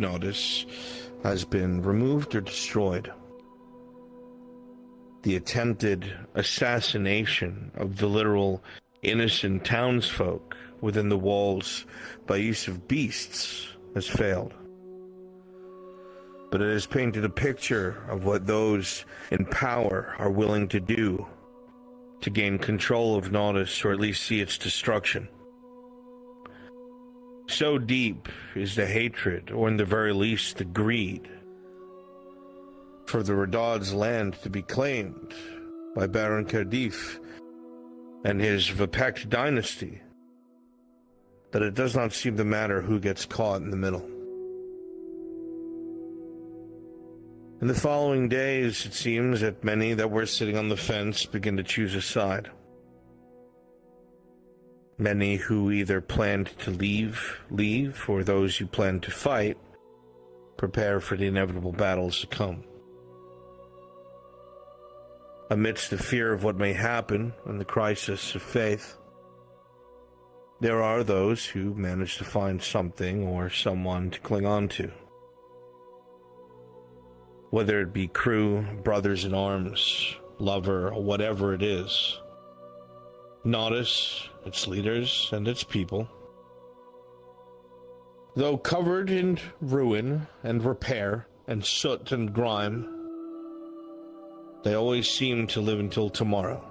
notice has been removed or destroyed. The attempted assassination of the literal innocent townsfolk within the walls by use of beasts has failed. But it has painted a picture of what those in power are willing to do to gain control of Nodus, or at least see its destruction. So deep is the hatred, or in the very least the greed, for the Radad's land to be claimed by Baron Kardif and his Vapek dynasty, that it does not seem to matter who gets caught in the middle. In the following days, it seems that many that were sitting on the fence begin to choose a side. Many who either planned to leave, or those who planned to fight, prepare for the inevitable battles to come. Amidst the fear of what may happen and the crisis of faith, there are those who manage to find something or someone to cling on to. Whether it be crew, brothers in arms, lover, or whatever it is, Nodus, its leaders, and its people, though covered in ruin and repair and soot and grime, they always seem to live until tomorrow.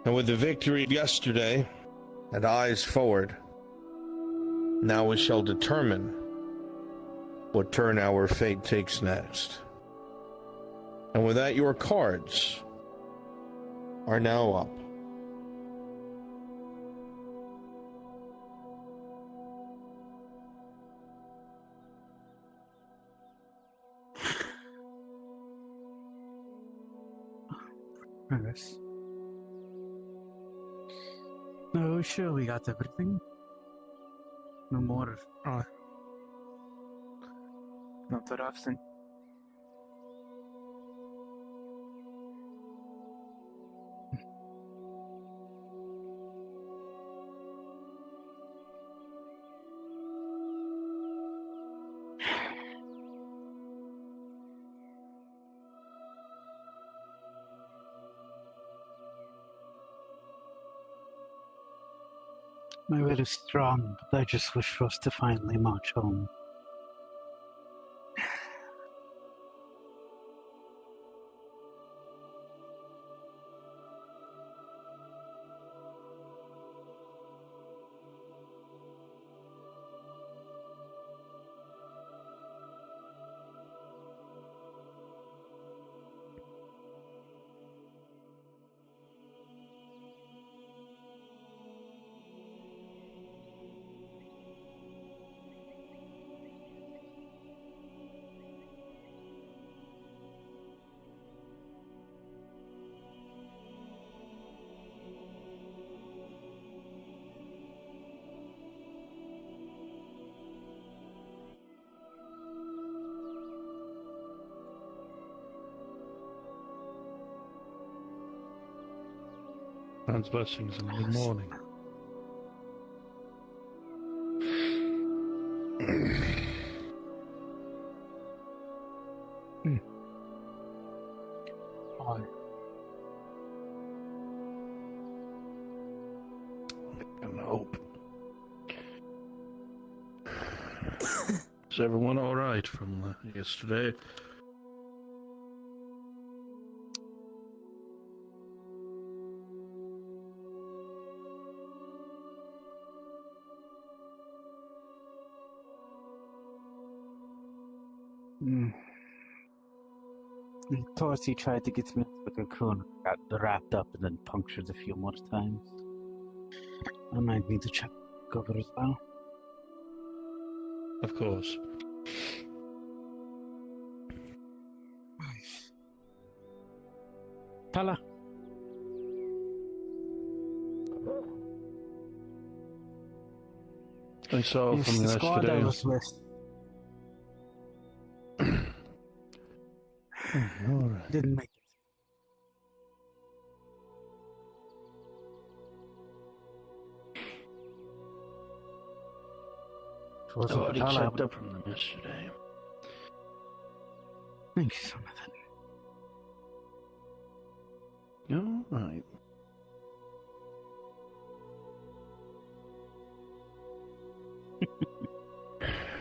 And with the victory of yesterday and eyes forward, now we shall determine what turn our fate takes next. And with that, your cards are now up. Yes. No, sure, we got everything. No more. Not that often. My will is strong, but I just wish for us to finally march home. God's blessings in the morning. Hi. And hope. Is everyone all right from yesterday? Of course, he tried to get me into the cocoon, got wrapped up and then punctured a few more times. I might need to check over as well. Of course. Tala. I saw Yes, from the squad I yesterday. was with. All right. Didn't make it. It wasn't I've already all I checked would- up from them yesterday. Thank you, Jonathan. You're right.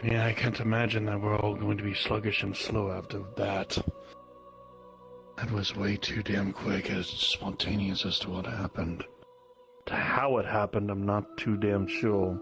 Yeah, I can't imagine that we're all going to be sluggish and slow after that. That was way too damn quick and spontaneous as to what happened. To how it happened, I'm not too damn sure.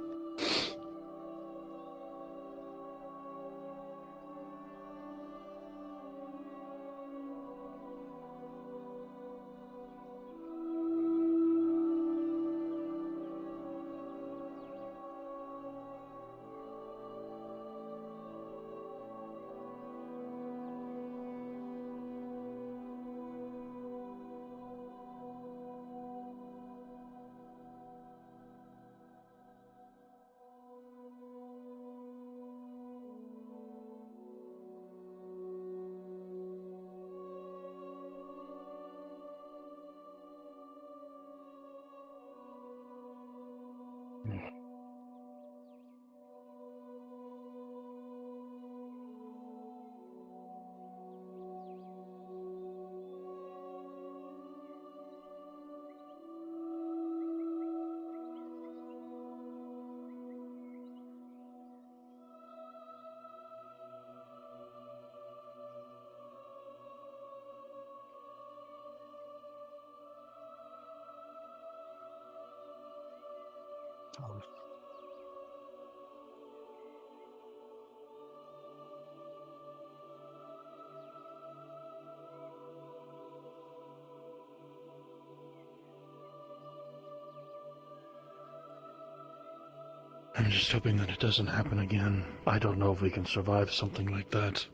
Oh, I'm just hoping that it doesn't happen again. I don't know if we can survive something like that.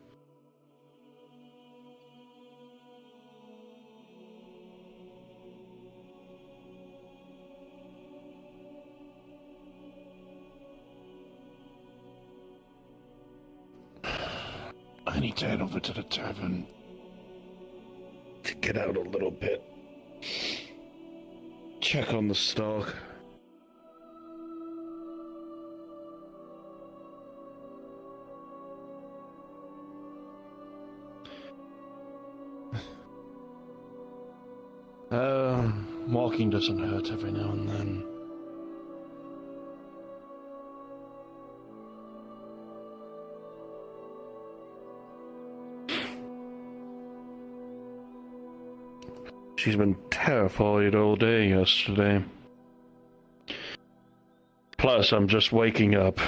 I need to head over to the tavern to get out a little bit. Check on the stock. Walking doesn't hurt every now and then. She's been terrified all day yesterday. Plus, I'm just waking up.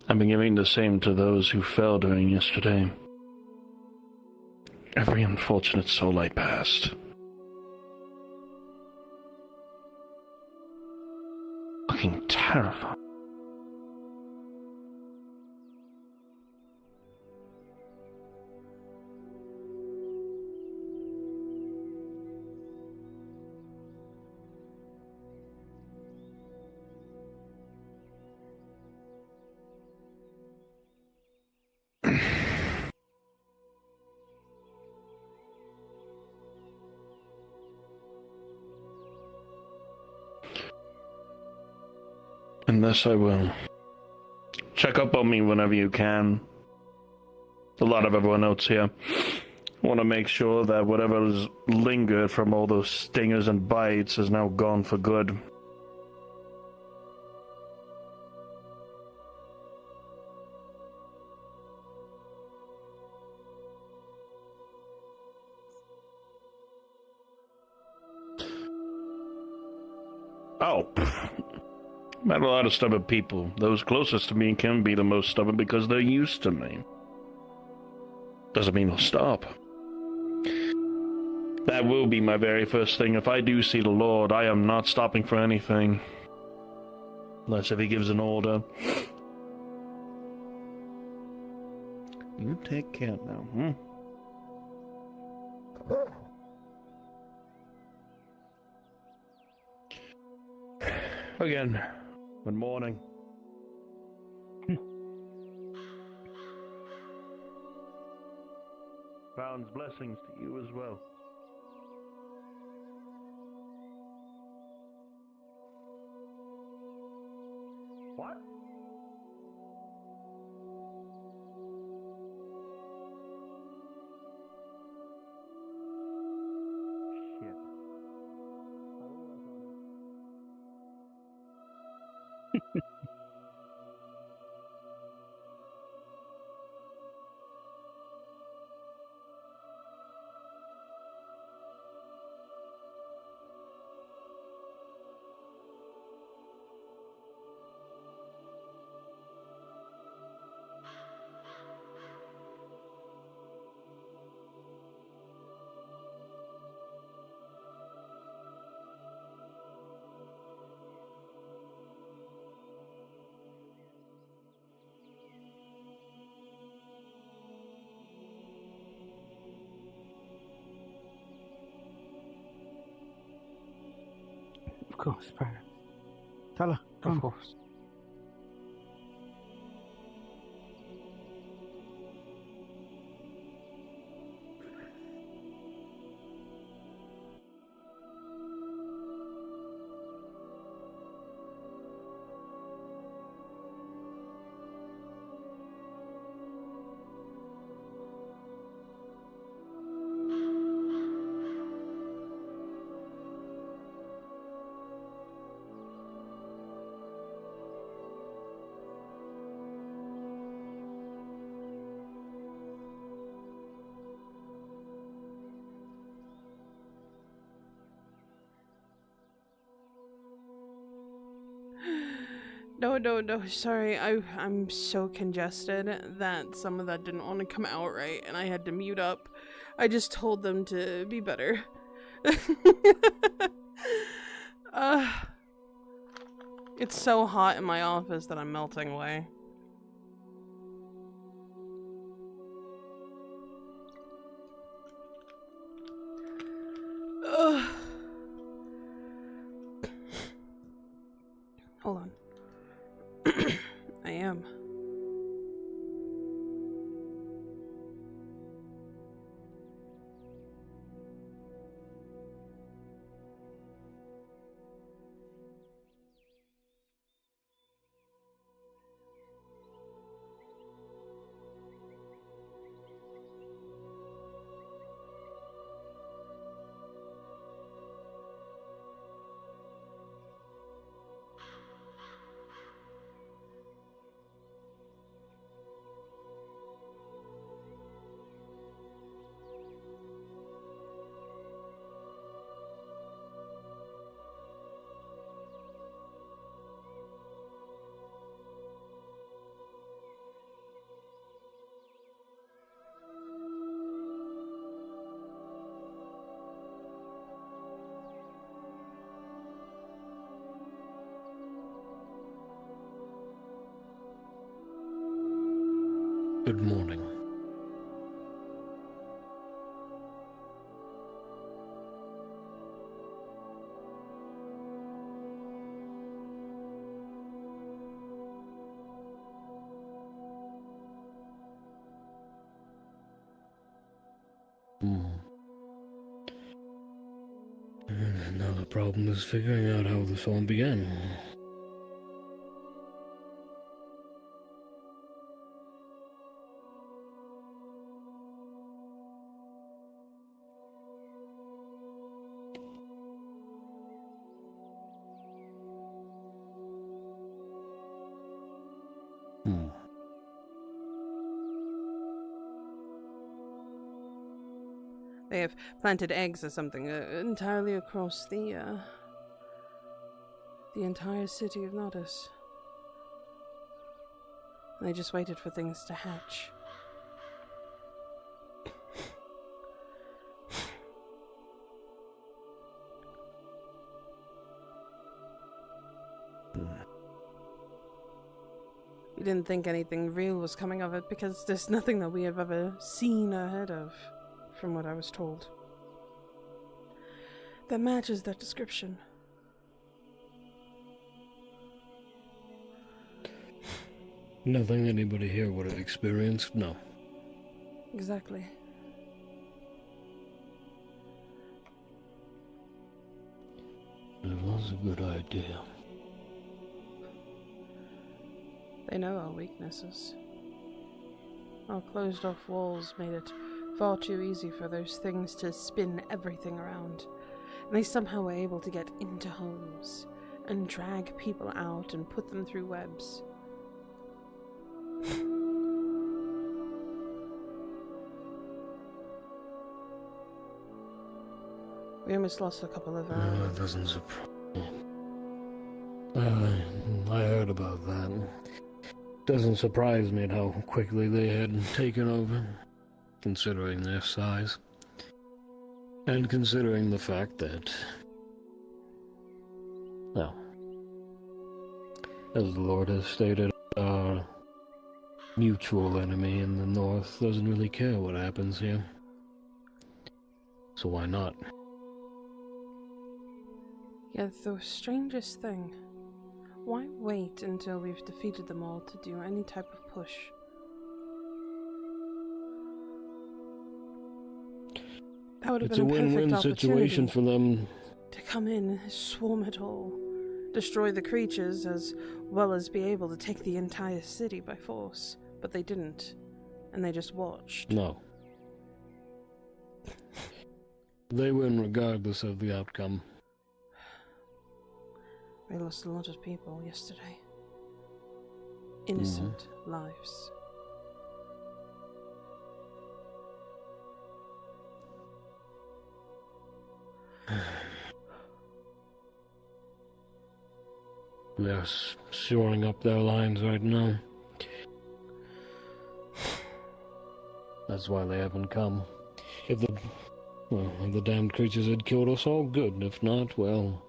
I've been giving the same to those who fell during yesterday. Every unfortunate soul I passed. Fucking terrifying. And this I will. Check up on me whenever you can. A lot of everyone else here. Want to make sure that whatever's lingered from all those stingers and bites is now gone for good. Oh, met a lot of stubborn people. Those closest to me can be the most stubborn because they're used to me. Doesn't mean they'll stop. That will be my very first thing. If I do see the Lord, I am not stopping for anything. Unless if he gives an order. You take care now, Again, good morning. Baron's blessings to you as well. What? Shit. Of course, Baron. Tala, come. Of course. No, sorry. I'm so congested that some of that didn't want to come out right, and I had to mute up. I just told them to be better. It's so hot in my office that I'm melting away. Ugh. Hold on. I am. Good morning. And now the problem is figuring out how this all began. They have planted eggs or something entirely across the entire city of Nodus. And they just waited for things to hatch. We didn't think anything real was coming of it because there's nothing that we have ever seen or heard of, from what I was told, that matches that description. Nothing anybody here would have experienced? No. Exactly. good idea. They know our weaknesses. Our closed-off walls made it far too easy for those things to spin everything around. And they somehow were able to get into homes and drag people out and put them through webs. We almost lost a couple of That doesn't surprise me. I heard about that. Doesn't surprise me at how quickly they had taken over, considering their size. And considering the fact that, well, as the Lord has stated, our mutual enemy in the north doesn't really care what happens here. So why not? Yet the strangest thing, why wait until we've defeated them all to do any type of push? That would have It's been a a perfect win-win situation for them. to come in, swarm it all, destroy the creatures as well as be able to take the entire city by force. But they didn't, and they just watched. No. They win regardless of the outcome. We lost a lot of people yesterday. Innocent lives. They're shoring up their lines right now. That's why they haven't come. If the damned creatures had killed us all, good. If not, well,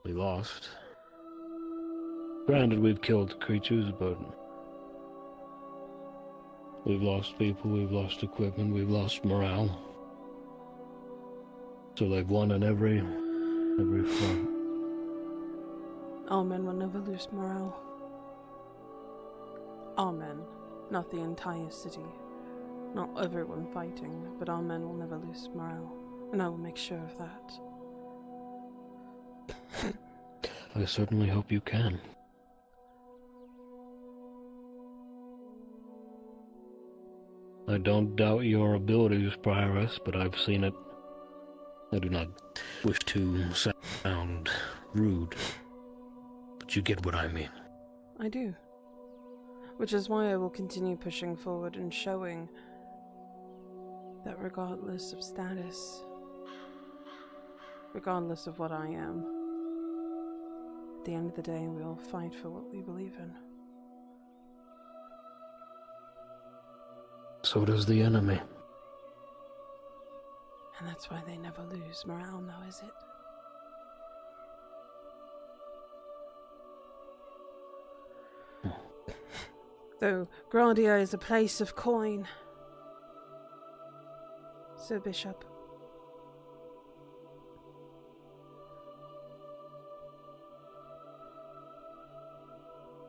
we lost. Granted, we've killed the creatures, but we've lost people, we've lost equipment, we've lost morale. So they've won on every front. Our men will never lose morale. Our men, not the entire city. Not everyone fighting, but our men will never lose morale. And I will make sure of that. I certainly hope you can. I don't doubt your abilities, Prioress, but I've seen it. I do not wish to sound rude, but you get what I mean. I do. Which is why I will continue pushing forward and showing that regardless of status, regardless of what I am, at the end of the day we all fight for what we believe in. So does the enemy. And that's why they never lose morale now, is it? Though Gradia is a place of coin. Sir Bishop.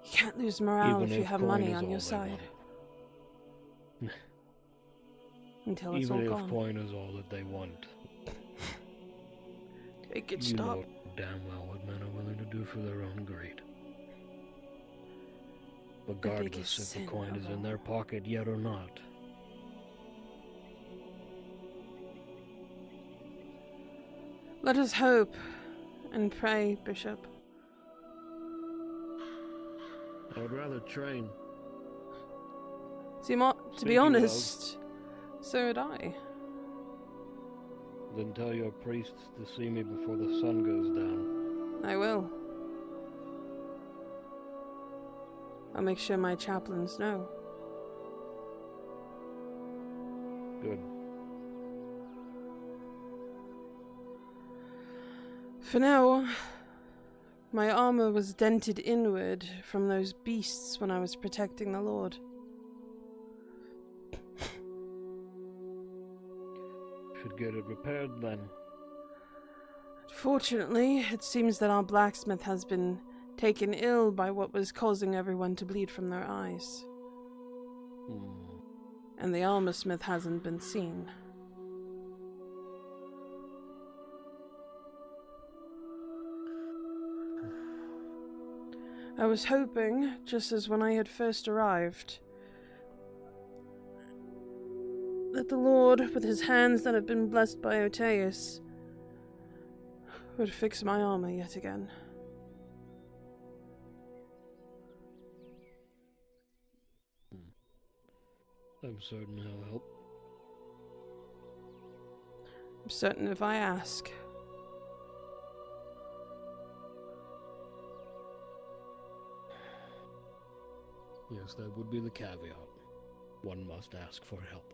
You can't lose morale Even if you if have coin money is on all your they side. want. Until it's all Even if gone. coin is all that they want. It could You stop. know damn well what men are willing to do for their own greed. Regardless biggest if the sin coin of is in all. their pocket yet or not. Let us hope and pray, Bishop. I would rather train. See, to be Speaking honest, so would I. Then tell your priests to see me before the sun goes down. I will. I'll make sure my chaplains know. Good. For now, my armor was dented inward from those beasts when I was protecting the Lord. Should get it repaired then. Fortunately, it seems that our blacksmith has been taken ill by what was causing everyone to bleed from their eyes. And the armor smith hasn't been seen. I was hoping, just as when I had first arrived, that the Lord, with his hands that had been blessed by Oteus, would fix my armor yet again. I'm certain he'll help. I'm certain if I ask. Yes, that would be the caveat. One must ask for help.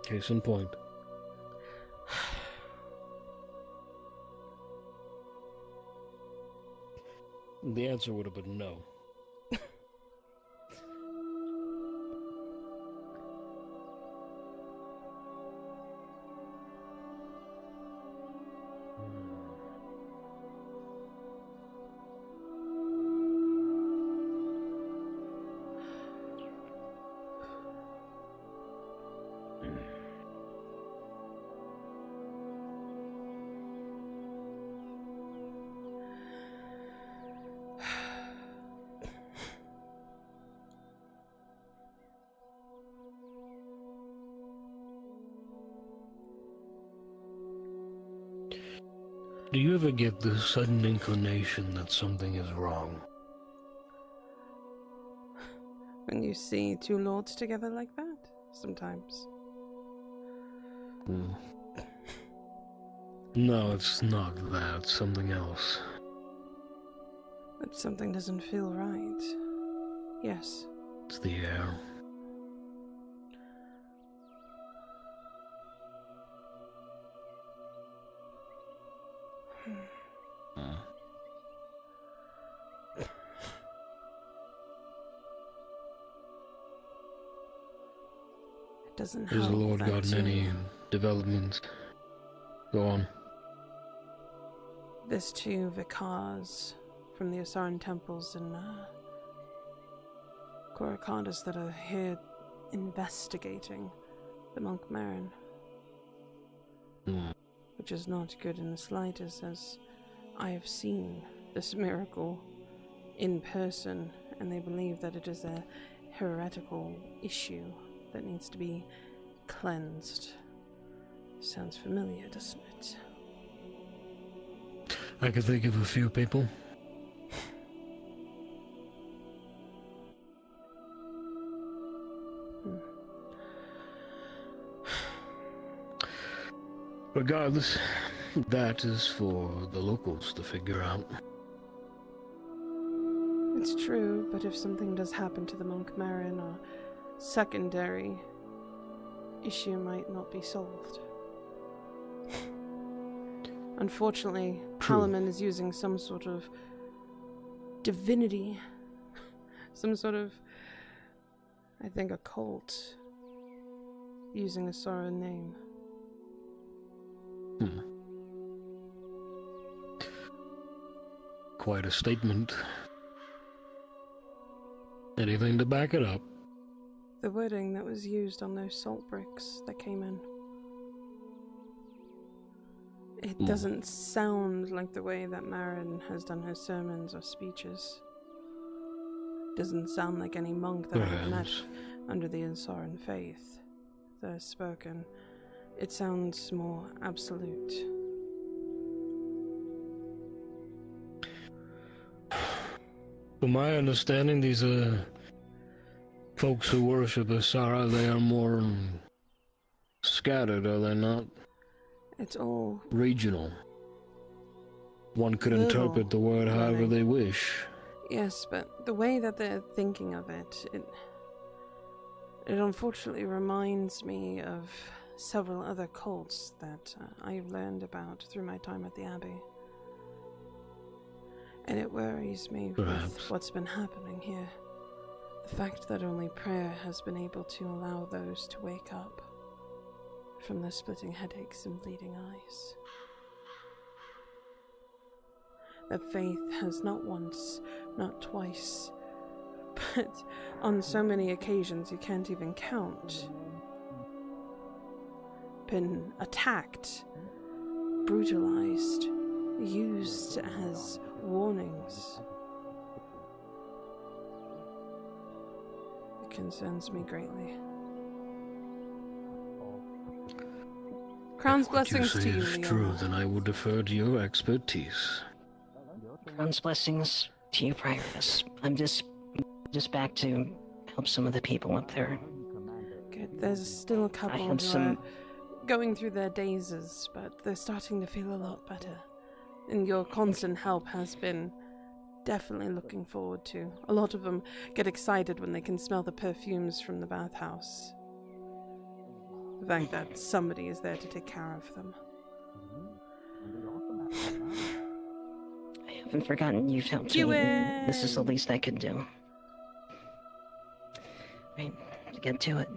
Case in point. The answer would have been no. Do you ever get the sudden inclination that something is wrong? When you see two lords together like that? Sometimes. No, it's not that. It's something else. But something doesn't feel right. Yes. It's the air. It doesn't Has help. the Lord that gotten too. any developments? Go on. There's two vicars from the Asaran temples in Korakandas that are here investigating the Monk Marin. Which is not good in the slightest, as I have seen this miracle in person, and they believe that it is a heretical issue that needs to be cleansed. Sounds familiar, doesn't it? I could think of a few people. Regardless, that is for the locals to figure out. It's true, but if something does happen to the Monk Marin, a secondary issue might not be solved. Unfortunately, True. Palamon is using some sort of divinity, some sort of, I think, a cult, using a Sauron name. Quite a statement. Anything to back it up? The wording that was used on those salt bricks that came in. It doesn't sound like the way that Marin has done her sermons or speeches. Doesn't sound like any monk that I've met under the Ansaran faith that has spoken. It sounds more absolute. From my understanding, these folks who worship Asara, they are more scattered, are they not? It's all Regional. One could Little interpret the word however running. they wish. yes, but the way that they're thinking of it, it unfortunately reminds me of several other cults that I've learned about through my time at the Abbey. And it worries me with Perhaps. what's been happening here. The fact that only prayer has been able to allow those to wake up from their splitting headaches and bleeding eyes. That faith has not once, not twice, but on so many occasions you can't even count, been attacked, brutalized, used as warnings. It concerns me greatly. Crown's If what you blessings say to you, is Leona. true, then I will defer to your expertise. Crown's blessings to you, Prioress. I'm just back to help some of the people up there. Good. There's still a couple have who some- are going through their dazes, but they're starting to feel a lot better. And your constant help has been definitely looking forward to. A lot of them get excited when they can smell the perfumes from the bathhouse. The fact that somebody is there to take care of them. I haven't forgotten you've helped Do me. it! This is the least I could do. Right, get to it.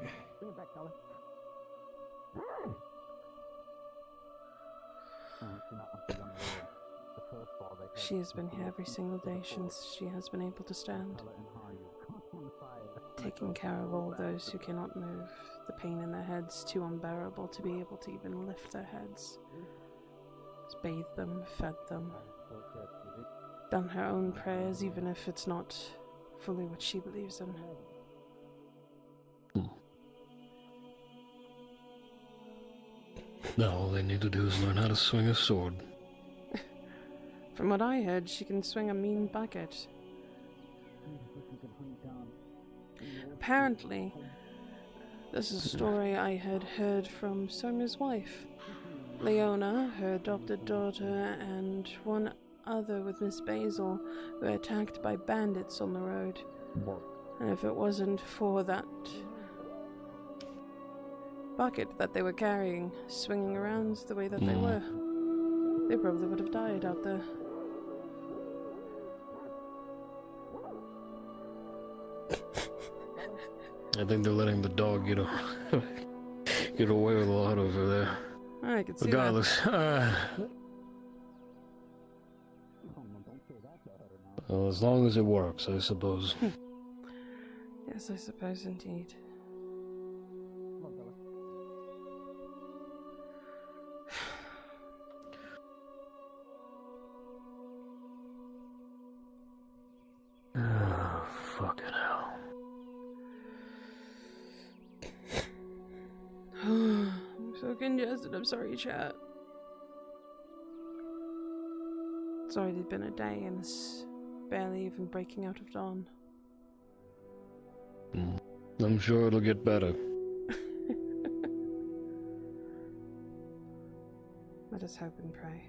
She has been here every single day since she has been able to stand. Taking care of all those who cannot move, the pain in their heads too unbearable to be able to even lift their heads. Just bathed them, fed them, done her own prayers even if it's not fully what she believes in. Now all they need to do is learn how to swing a sword. From what I heard, she can swing a mean bucket. Apparently, this is a story I had heard from Sonia's wife. Leona, her adopted daughter, and one other with Miss Basil were attacked by bandits on the road. And if it wasn't for that bucket that they were carrying, swinging around the way that they were, they probably would have died out there. I think they're letting the dog get away with a lot over there. I could see Regardless, well, as long as it works, I suppose. that. Yes, I suppose indeed. Oh, fucking hell. I'm so congested, I'm sorry, chat. It's already been a day and it's barely even breaking out of dawn. I'm sure it'll get better. Let us hope and pray.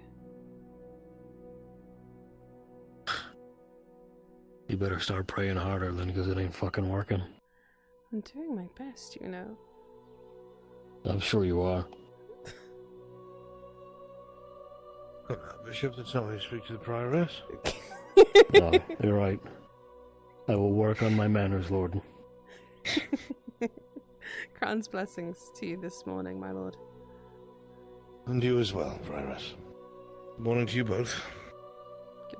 You better start praying harder then, because it ain't fucking working. I'm doing my best, you know. I'm sure you are. Come on, Bishop, that's not how you speak to the prioress. No, you're right. I will work on my manners, Lord. Crown's blessings to you this morning, my lord. And you as well, prioress. Good morning to you both.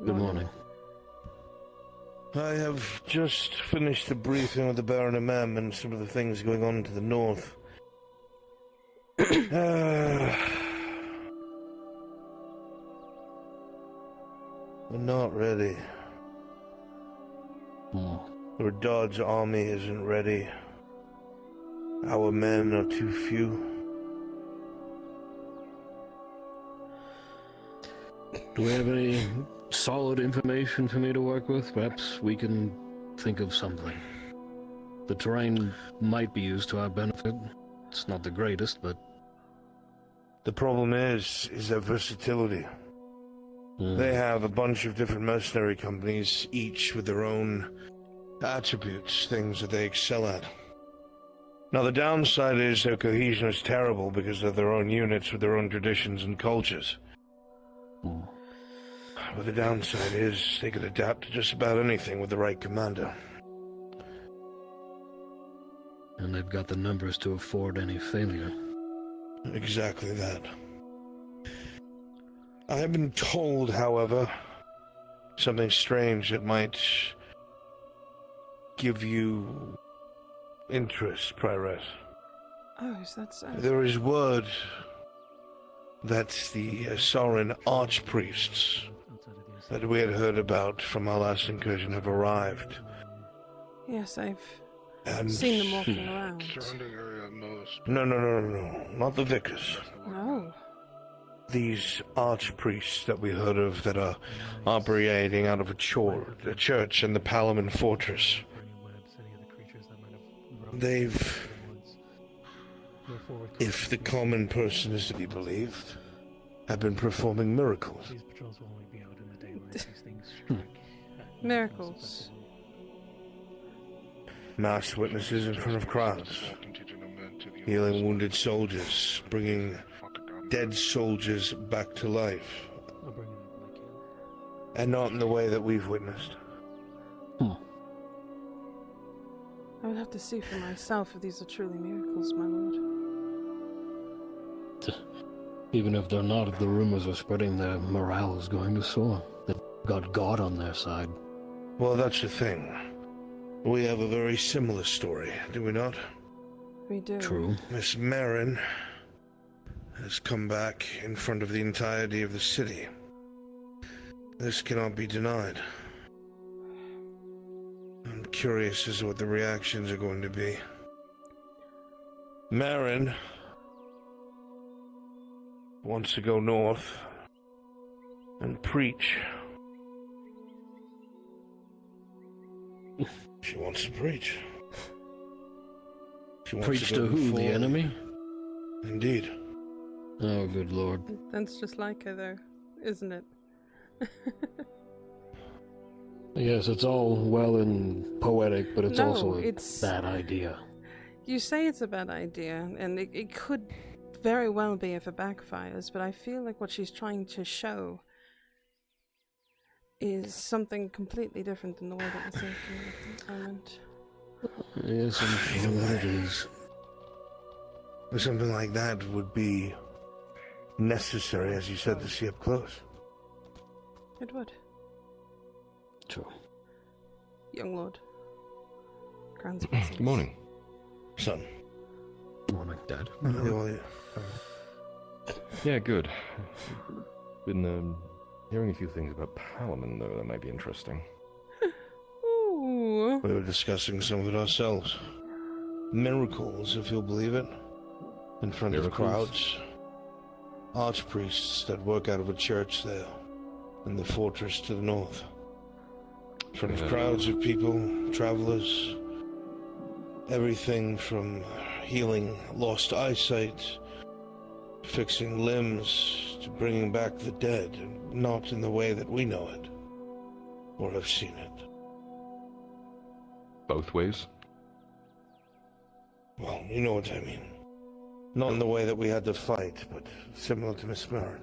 Good morning. I have just finished a briefing of the Baron Imam and some of the things going on to the north. We're not ready. Radad's army isn't ready. Our men are too few. Do we have any solid information for me to work with? Perhaps we can think of something. The terrain might be used to our benefit. It's not the greatest, but... The problem is their versatility. They have a bunch of different mercenary companies, each with their own attributes, things that they excel at. Now, the downside is their cohesion is terrible because they're their own units with their own traditions and cultures. But the downside is they could adapt to just about anything with the right commander. And they've got the numbers to afford any failure. Exactly that. I have been told, however, something strange that might give you interest, Prioress. Oh, is that so? There is word that the Sorin archpriests that we had heard about from our last incursion have arrived. Yes, I've And seen them walking around. Surrounding area at most. No, not the vicars. No. These archpriests that we heard of that are operating out of a church in the Palaman Fortress. They've, if the common person is to be believed, have been performing miracles. Miracles. Mass witnesses in front of crowds, healing wounded soldiers, bringing dead soldiers back to life, and not in the way that we've witnessed. I would have to see for myself if these are truly miracles, my lord. Even if they're not, if the rumors are spreading, their morale is going to soar. They've got God on their side. Well, that's the thing. We have a very similar story, do we not? We do. True. Miss Marin has come back in front of the entirety of the city. This cannot be denied. I'm curious as to what the reactions are going to be. Marin wants to go north and preach. She wants to preach. She wants Preach to to go who? before- The enemy? Indeed. Oh, good lord. That's just like her, though, isn't it? Yes, it's all well and poetic, but it's No, also a it's- bad idea. You say it's a bad idea, and it could very well be if it backfires, but I feel like what she's trying to show is something completely different than the way that we're thinking at the moment. Yes, I'm sure that it is. Something like that would be necessary, as you said, to see up close. It would. True. Young lord. Grand blessings. Good morning. Son. Morning, Dad. How are you? Yeah, good. Been hearing a few things about Palaman, though, that might be interesting. Ooh. We were discussing some of it ourselves. Miracles, if you'll believe it. In front of Miracles? crowds. Archpriests that work out of a church there. In the fortress to the north. In front of crowds of people, travelers. Everything from healing lost eyesight, fixing limbs, to bringing back the dead, and not in the way that we know it, or have seen it. Both ways? Well, you know what I mean. Not in the way that we had to fight, but similar to Miss Marin.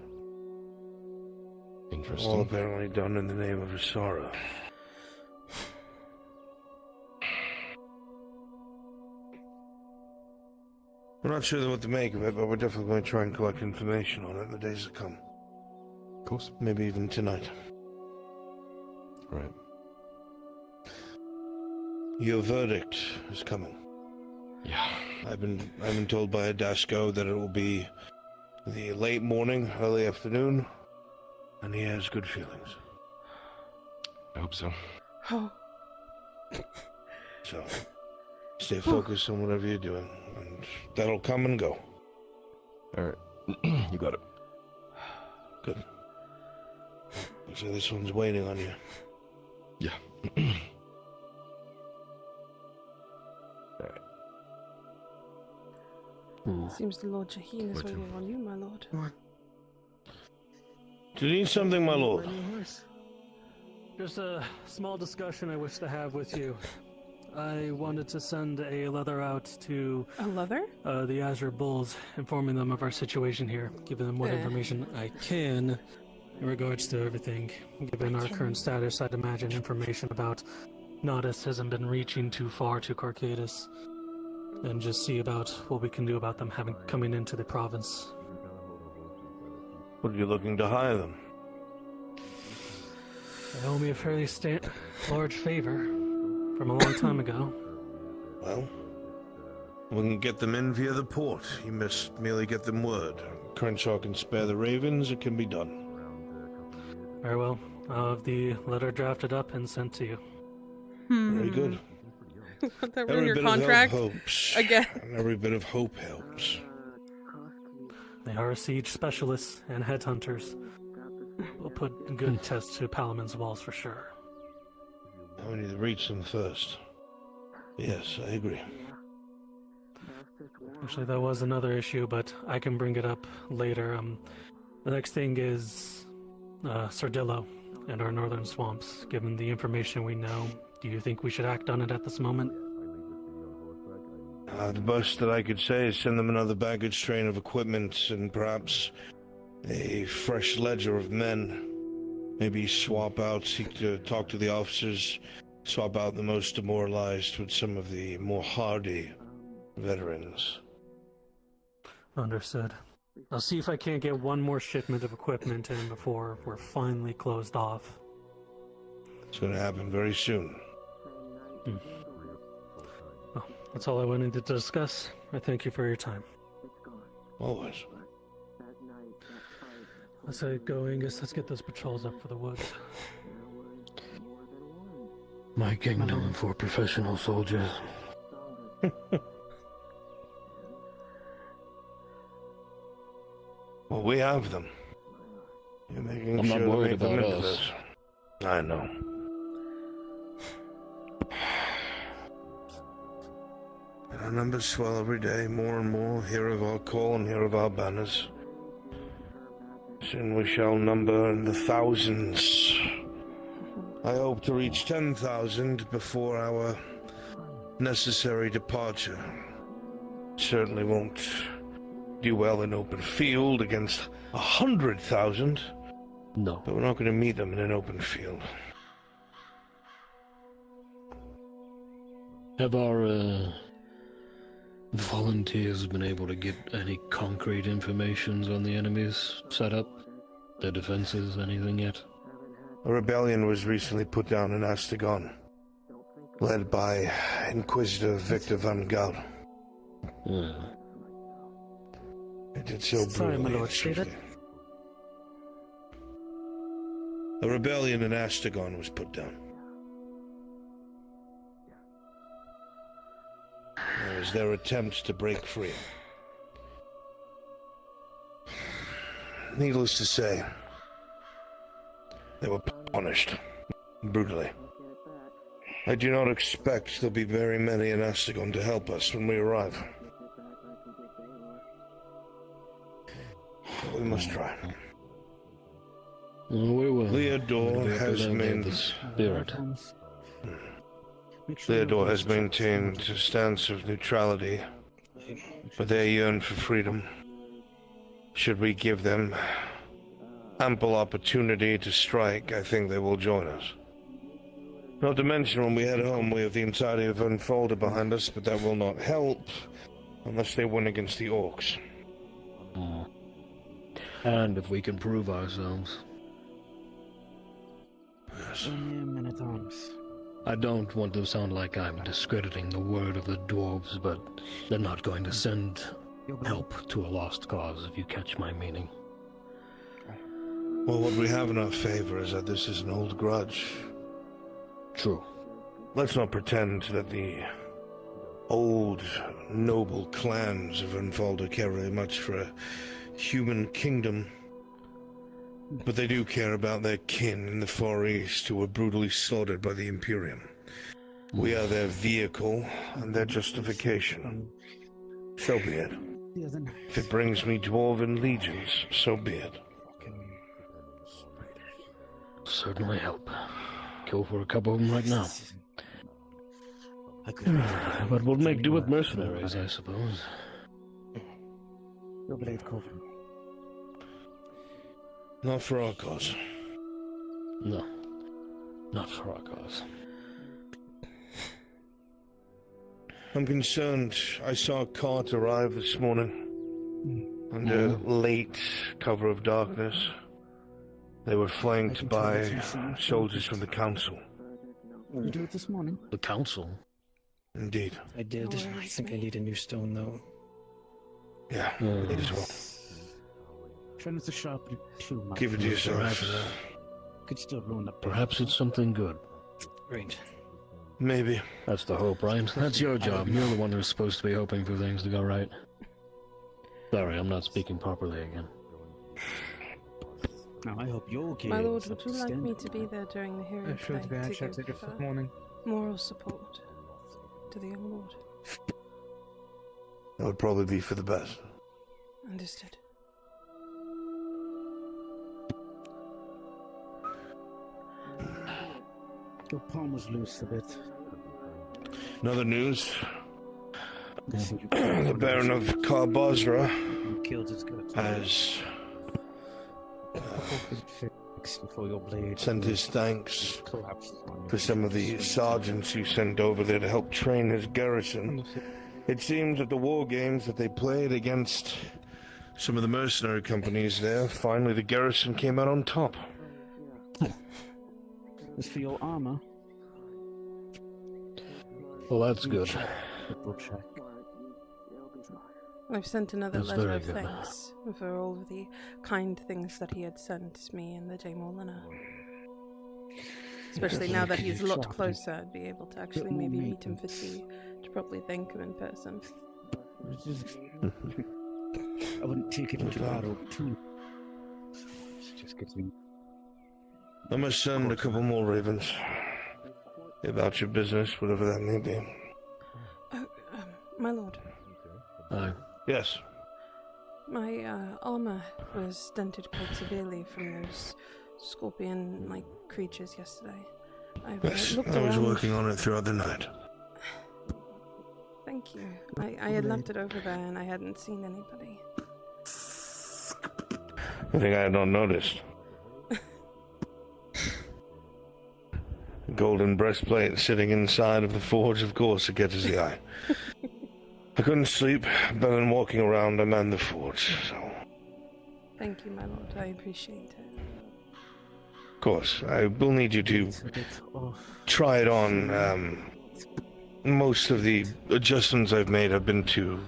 Interesting. All apparently done in the name of Asara. We're not sure what to make of it, but we're definitely going to try and collect information on it in the days to come. Of course. Maybe even tonight. Right. Your verdict is coming. Yeah. I've been told by Adasco that it will be the late morning, early afternoon, and he has good feelings. I hope so. Oh. So, stay focused on whatever you're doing, and that'll come and go. Alright. You got it. Good. So this one's waiting on you. Yeah. Seems the Lord Shaheen is waiting on you, my lord. Do you need something, my lord? Just a small discussion I wish to have with you. I wanted to send a letter out to A leather? the Azure Bulls, informing them of our situation here, giving them what information I can in regards to everything. Given our current status, I'd imagine information about Nodus hasn't been reaching too far to Carcatus, and just see about what we can do about them coming into the province. What are you looking to hire them? They owe me a fairly large favor from a long time ago. Well, We can get them in via the port. You must merely get them word. Crenshaw can spare the ravens. It can be done. Very well. I'll have the letter drafted up and sent to you. Very good. Put that in Every your bit contract of help helps. again. And every bit of hope helps. They are siege specialists and headhunters. We'll put a good test to Palamon's walls for sure. We need to reach them first. Yes, I agree. Actually, that was another issue, but I can bring it up later. The next thing is Sardillo and our northern swamps. Given the information we know, do you think we should act on it at this moment? The best that I could say is send them another baggage train of equipment and perhaps a fresh ledger of men. Maybe swap out, seek to talk to the officers, swap out the most demoralized with some of the more hardy veterans. Understood. I'll see if I can't get one more shipment of equipment in before we're finally closed off. It's going to happen very soon. Well, that's all I wanted to discuss. I thank you for your time. Always. Let's go, Angus. Let's get those patrols up for the woods. My kingdom for professional soldiers. Well, we have them. You're making I'm sure not to worried make them about into us. this. I know. And our numbers swell every day, more and more. Hear of our call and hear of our banners. Soon we shall number in the thousands. I hope to reach 10,000 before our necessary departure. Certainly won't do well in open field against 100,000. No. But we're not going to meet them in an open field. Have our volunteers been able to get any concrete information on the enemy's setup? Their defenses, anything yet? A rebellion was recently put down in Astagon, led by Inquisitor Victor van Gavel. It did so Sorry, my brutally lord, and say that? swiftly. A rebellion in Astagon was put down. It was their attempt to break free. Needless to say, they were punished brutally. I do not expect there'll be very many in Astagon to help us when we arrive. But we must try. Well, we will. Leodor has the spirit. Leodor has maintained a stance of neutrality, but they yearn for freedom. Should we give them ample opportunity to strike, I think they will join us. Not to mention, when we head home, we have the entirety of Unfolded behind us, but that will not help unless they win against the orcs. And if we can prove ourselves. Yes. Men-at-arms. I don't want to sound like I'm discrediting the word of the dwarves, but they're not going to send help to a lost cause, if you catch my meaning. Well, what we have in our favor is that this is an old grudge. True. Let's not pretend that the old, noble clans of Unfolded care very much for a human kingdom. But they do care about their kin in the Far East who were brutally slaughtered by the Imperium. We are their vehicle and their justification. So be it. If it brings me dwarven legions, so be it. Certainly help. Kill for a couple of them right now. But we'll make do with mercenaries, I suppose. Not for our cause. No. Not for our cause. I'm concerned. I saw a cart arrive this morning. Under late cover of darkness. They were flanked by soldiers from the council. You do it this morning? The council? Indeed. I did. No I worries, think I mate. need a new stone, though. Yeah, it is well. Try not to sharpen it too much. Keep it to yourself. Perhaps, Could still ruin the perhaps it's something good. Right. Maybe. That's the hope, right? That's your job. You're the one who's supposed to be hoping for things to go right. Sorry, I'm not speaking properly again. Now, I hope your game My lord, is would up you to like me standard. to be there during the hearing I feel today bad. I to checked it give this morning. moral support to the young lord? That would probably be for the best. Understood. Your palm was loose a bit. Another news. The The Baron of Karbozra You killed his gut. has Fix before your blade sent his thanks collapses on you. for some of the sergeants you sent over there to help train his garrison. It seems that the war games that they played against some of the mercenary companies there, finally the garrison came out on top. As for your armor, Well, that's good. triple check. I've sent another That's letter very of good. thanks for all of the kind things that he had sent me and the Dame Orlena. Especially now that he's a lot closer, I'd be able to actually more maybe meet him for maintenance. tea to properly thank him in person. I wouldn't take it into battle too. Just getting I must send a couple more ravens about your business, whatever that may be. Oh, my lord, Aye. Yes. my armor was dented quite severely from those scorpion-like creatures yesterday. I've Yes, looked I was around. working on it throughout the night. Thank you. I had left it over there and I hadn't seen anybody. I think I had not noticed. The golden breastplate sitting inside of the forge, of course, it catches the eye. I couldn't sleep, but then walking around, I manned the forge, so... Thank you, my lord. I appreciate it. Of course, I will need you to a bit off. try it on. Most of the adjustments I've made have been to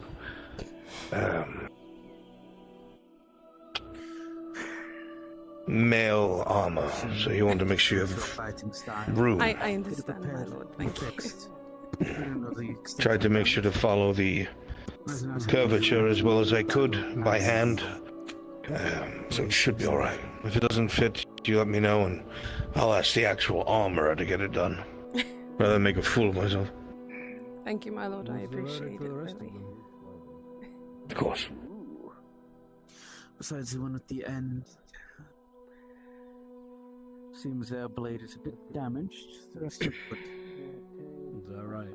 male armor, so you want to make sure you Your have fighting style. room. I understand, my lord. Thank you. Fixed. I don't know the extent Tried to of make that. sure to follow the curvature as well as I could by hand. So it should be alright. If it doesn't fit, you let me know and I'll ask the actual armorer to get it done. Rather than make a fool of myself. Thank you, my lord. I appreciate it, really. Of course. Besides the one at the end. Seems their blade is a bit damaged. The rest are good. Is that right?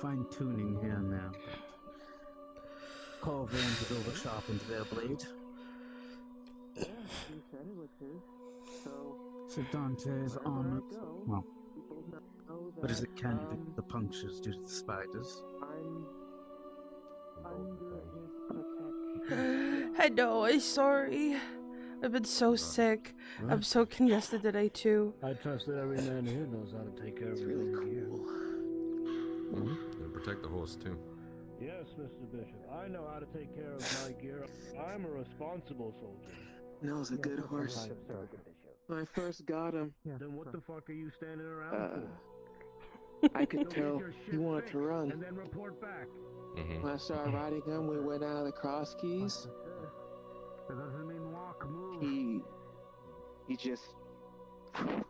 Fine tuning here and there. Core veins have over sharpened their blade. So Dante's armor, well, but as it can be, the punctures due to the spiders. Hello, I'm sorry. I've been so sick. I'm so congested today, too. I trust that every man here knows how to take care of his own gear. And protect the horse, too. Yes, Mr. Bishop. I know how to take care of my gear. I'm a responsible soldier. Nell's a good horse. When I first got him, Then what the fuck are you standing around I could tell he wanted to for? run. And then report back. Mm-hmm. When I started riding him, we went out of the cross keys. That doesn't mean walk, move. He just... I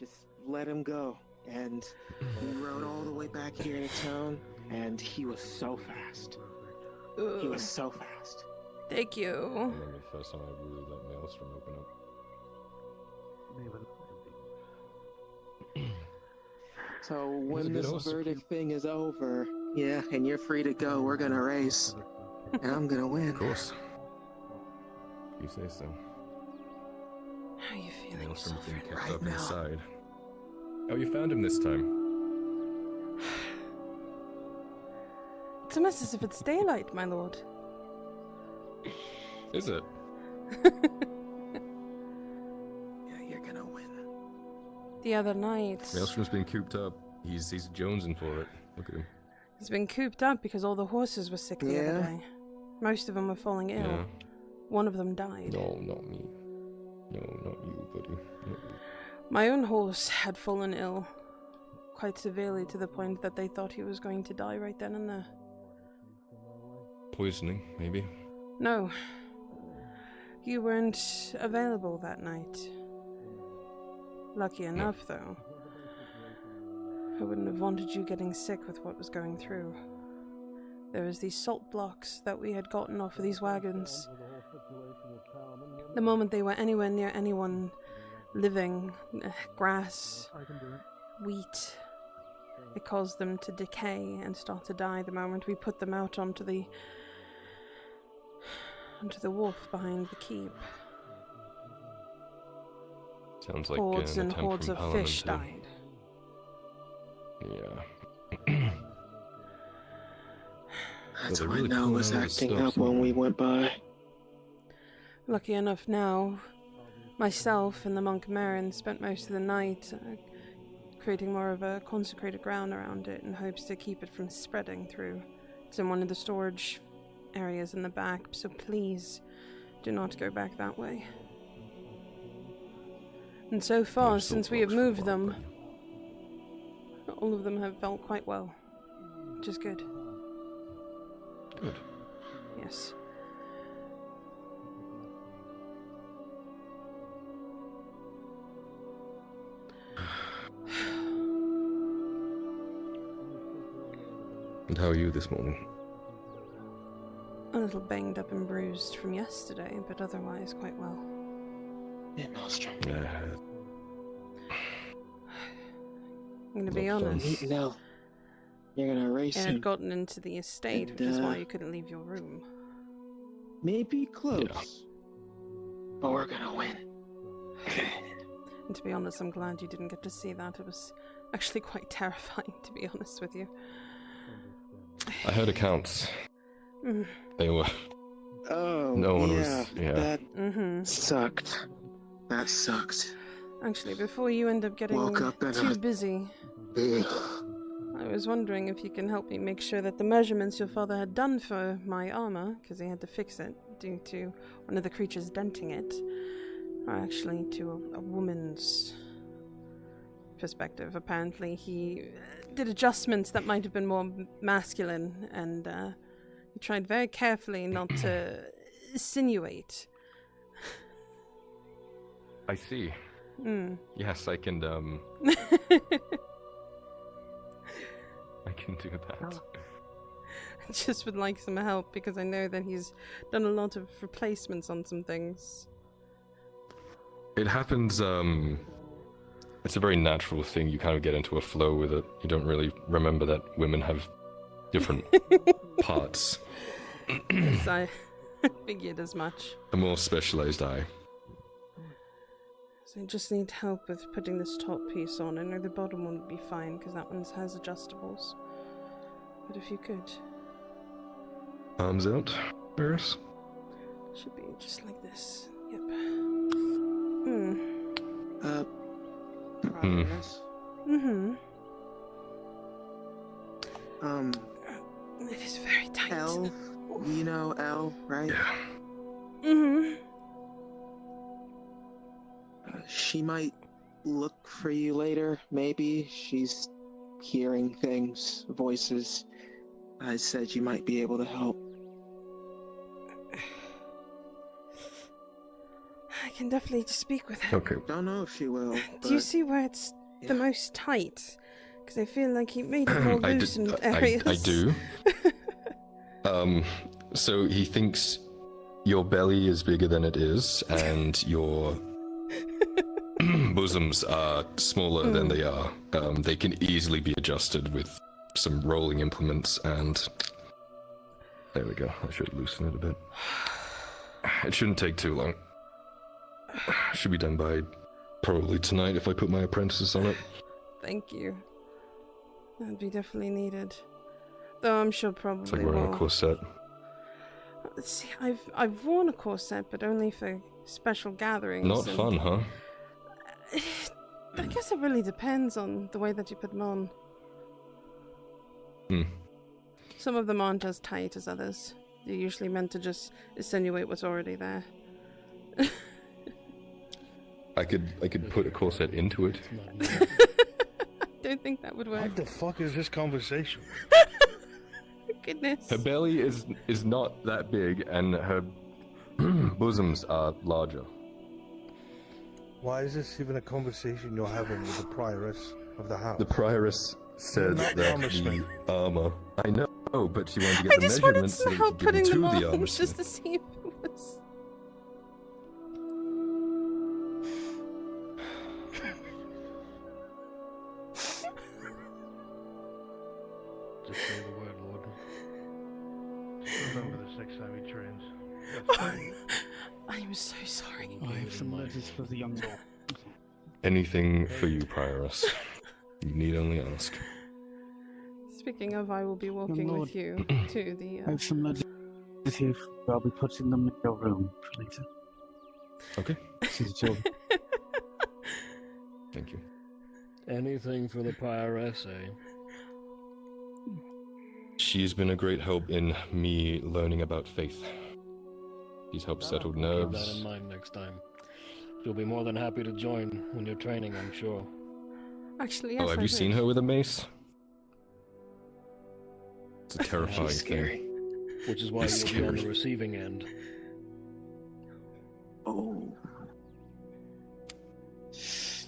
just let him go. And we rode all the way back here to town, and he was so fast. He was so fast. Thank you. I remember the first time I really let Maelstrom open up. So He's a when good this horse. verdict thing is over, yeah, and you're free to go, we're gonna race. And I'm gonna win. Of course. You say so. How are you feeling, Maelstrom's being Sovereign? kept right up now. inside. Oh, you found him this time. It's a mess as if it's daylight, my lord. Is it? Yeah, you're gonna win. The other night... Maelstrom's been cooped up. He's jonesing for it. Look at him. He's been cooped up because all the horses were sick the other day. Most of them were falling ill. Yeah. One of them died. No, not me. No, not you, buddy. Not you. My own horse had fallen ill, quite severely, to the point that they thought he was going to die right then and there. Poisoning, maybe. No. You weren't available that night. Lucky enough, though. I wouldn't have wanted you getting sick with what was going through. There was these salt blocks that we had gotten off of these wagons. The moment they were anywhere near anyone living, grass, wheat, it caused them to decay and start to die the moment we put them out onto the wharf behind the keep. Sounds like Hordes an and attempt hordes from of Palamon fish to- died. Yeah. That's they're why really Nell pulling was out all this acting stuff, up when aren't we they? went by. Lucky enough now, myself and the monk Marin spent most of the night creating more of a consecrated ground around it in hopes to keep it from spreading through. It's in one of the storage areas in the back, so please do not go back that way. And so far, Yeah, still since we have close for a moved while, them, but- all of them have felt quite well, which is good. Good. Yes. And how are you this morning? A little banged up and bruised from yesterday, but otherwise quite well. Yeah, Nostrum. I'm gonna be Not fun. honest. Nell, you're gonna race It him. had gotten into the estate, And, which is why you couldn't leave your room. Maybe close. But we're gonna win. And to be honest, I'm glad you didn't get to see that. It was actually quite terrifying, to be honest with you. I heard accounts. Mm. They were. Oh, No one yeah, was- yeah. That Mm-hmm. sucked. That sucked. Actually, before you end up getting Woke up in too a- busy, Ugh. I was wondering if you can help me make sure that the measurements your father had done for my armor, because he had to fix it due to one of the creatures denting it, are actually to a woman's perspective. Apparently, he did adjustments that might have been more masculine, and he tried very carefully not to insinuate. I see. Mm. Yes, I can. I can do that. Just would like some help because I know that he's done a lot of replacements on some things. It happens. It's a very natural thing. You kind of get into a flow with it. You don't really remember that women have different parts. Yes, I figured as much. A more specialized eye. So I just need help with putting this top piece on. I know the bottom one would be fine because that one has adjustables. But if you could, Arms out, Varys. should be just like this. Yep. Hmm. Progress. Mm-hmm. Um, It is very tight. L. You know L, right? Mm-hmm. She might look for you later, maybe. She's hearing things, voices. I said you might be able to help. I can definitely just speak with her. Okay. Don't know if she will. Do you but see where it's yeah. the most tight? Because I feel like he made it more loose in areas. I do. So he thinks your belly is bigger than it is, and your bosoms are smaller than they are. They can easily be adjusted with some rolling implements, and there we go. I should loosen it a bit. It shouldn't take too long. Should be done by probably tonight if I put my apprentices on it. Thank you. That'd be definitely needed. Though I'm sure probably It's like wearing will. a corset. See, I've worn a corset, but only for special gatherings. Not and fun, huh? I guess it really depends on the way that you put them on. Hmm. Some of them aren't as tight as others. They're usually meant to just insinuate what's already there. I could put a corset into it. I don't think that would work. What the fuck is this conversation? Goodness. Her belly is not that big, and her bosoms are larger. Why is this even a conversation you're having with the prioress of the house? The prioress said Not that promised the me. armor. I know, but she wanted to I get the just wanted measurements so some that help she could give putting them them to the on, armor just smith. to see if it was... Just say the word, Lord. Remember the next time he trains. I am so sorry. I have some letters for the young girl. Anything for you, prioress. You need only ask. Speaking of, I will be walking Lord. with you to the... I have some letters here. I'll be putting them in your room for later. Okay. See the children. Thank you. Anything for the prioress, eh? She's been a great help in me learning about faith. She's helped settle Keep that nerves. in mind next time. She'll be more than happy to join when you're training, I'm sure. Actually, yes, Oh, have I you would. seen her with a mace? It's a terrifying She's thing. scary. Which is why It's you'll be on the scary. receiving end. Oh.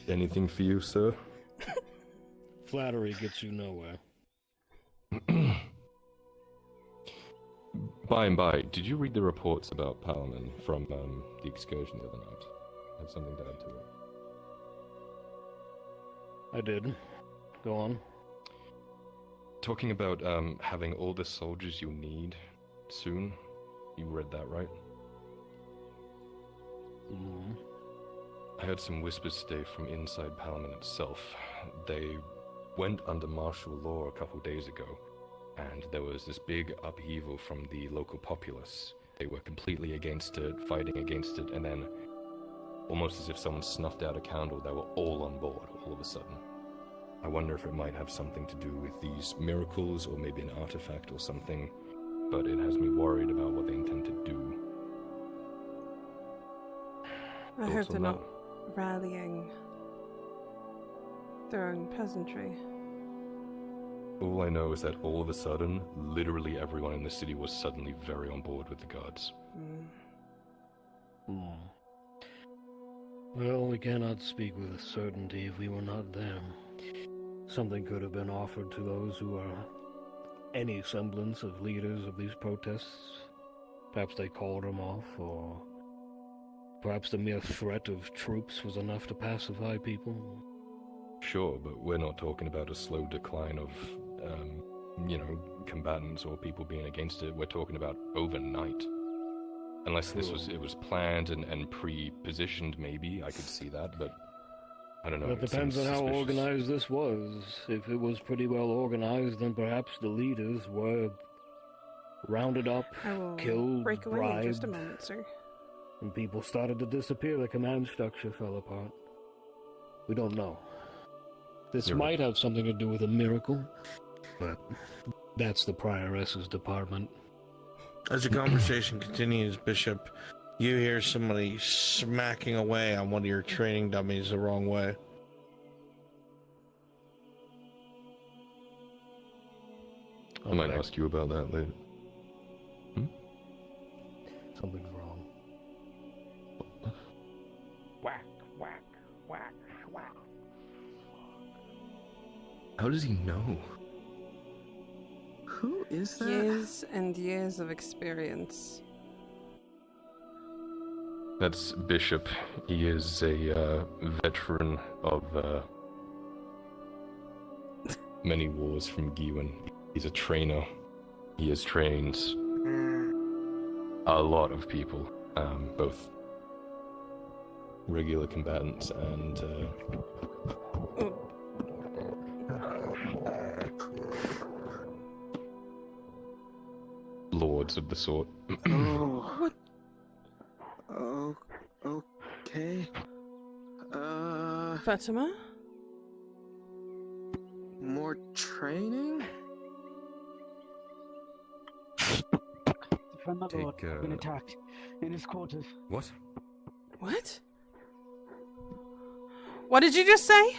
Anything for you, sir? Flattery gets you nowhere. By and by, did you read the reports about Palamon from the excursion the other night? I have something to add to it. I did. Go on. Talking about having all the soldiers you need soon. You read that, right? Mm-hmm. I heard some whispers today from inside Palamon itself. They went under martial law a couple days ago, and there was this big upheaval from the local populace. They were completely against it, fighting against it, and then, almost as if someone snuffed out a candle, they were all on board all of a sudden. I wonder if it might have something to do with these miracles, or maybe an artifact or something, but it has me worried about what they intend to do. I hope Thoughts they're on not rallying their own peasantry. All I know is that all of a sudden, literally everyone in the city was suddenly very on board with the gods. Well, we cannot speak with certainty if we were not there. Something could have been offered to those who are any semblance of leaders of these protests. Perhaps they called them off, or perhaps the mere threat of troops was enough to pacify people. Sure, but we're not talking about a slow decline of, combatants or people being against it. We're talking about overnight. Unless it was planned and pre-positioned, maybe I could see that, but I don't know. It depends on seems how suspicious. organized this was. If it was pretty well organized, then perhaps the leaders were rounded up, I will killed, break away bribed, in just a moment, sir. and people started to disappear. The command structure fell apart. We don't know. This You're might right. have something to do with a miracle, but that's the prioress's department. As the conversation continues, Bishop, you hear somebody smacking away on one of your training dummies the wrong way. I might ask you about that later. Something's wrong. Whack, whack, whack, whack. How does he know? Who is that? Years and years of experience. That's Bishop. He is a veteran of many wars from Giwen. He's a trainer. He has trained a lot of people, both regular combatants and lords of the sort. Oh. What? Oh, okay. Fatima? More training? friend, my lord, take, been attacked in his quarters. What? What? What did you just say?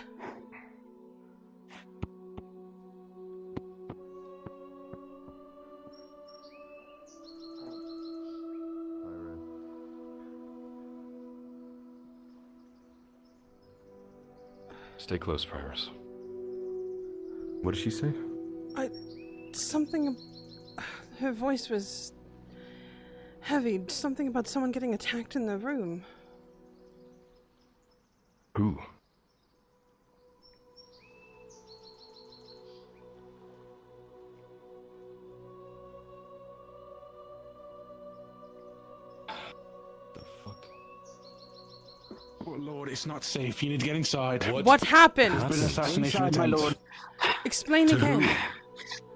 Stay close, Pyrus. What did she say? Something. Her voice was heavy. Something about someone getting attacked in the room. Who? The fuck? Oh Lord, it's not safe. You need to get inside. What happened? There's been an assassination Inside, my attempt. lord. Explain again.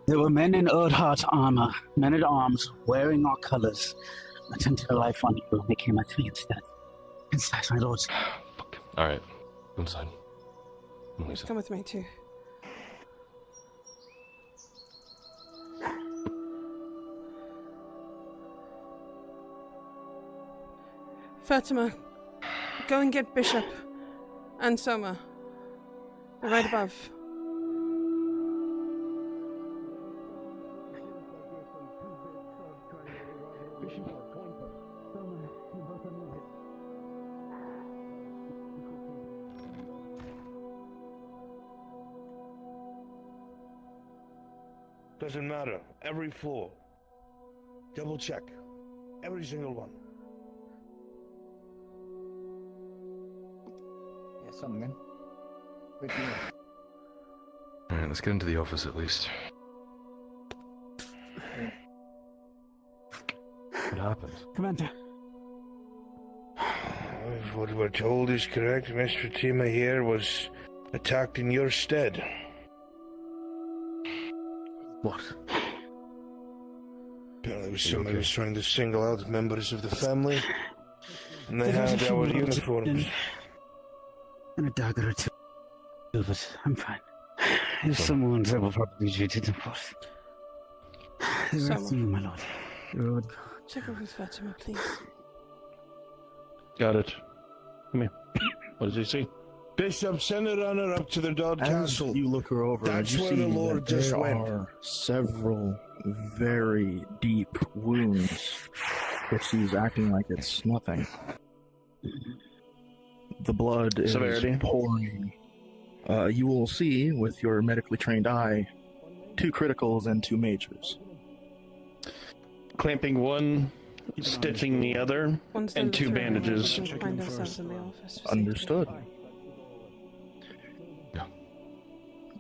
There were men in Erdhart armor, men at arms, wearing our colors. Attempted a life on you, and they came at me instead. Inside, my lords. Fuck. Alright. Go inside. Melissa. Come with me too. Fatima, go and get Bishop and Soma. They're right above. Doesn't matter. Every floor. Double check. Every single one. Yeah, something, man. Alright, let's get into the office at least. What happened? Commander. If what we're told is correct, Miss Fatima here was attacked in your stead. What? Apparently somebody was trying to single out members of the family, and they had our uniforms. And a dagger or two, but I'm fine. There's some wounds that will probably be treated, of course. The rest of you, my lord. Your lord. Check over with Fatima, please. Got it. Come here. What does he see? Bishop, send a runner up to the Dodd Castle. As you look her over, That's you where see the Lord that just there went. are several very deep wounds that she's acting like it's nothing. The blood is Severity. pouring. You will see, with your medically trained eye, 2 criticals and 2 majors. Clamping one, stitching the other, Once and they 2 look through, bandages. we can find ourselves in the office. for Understood. safety.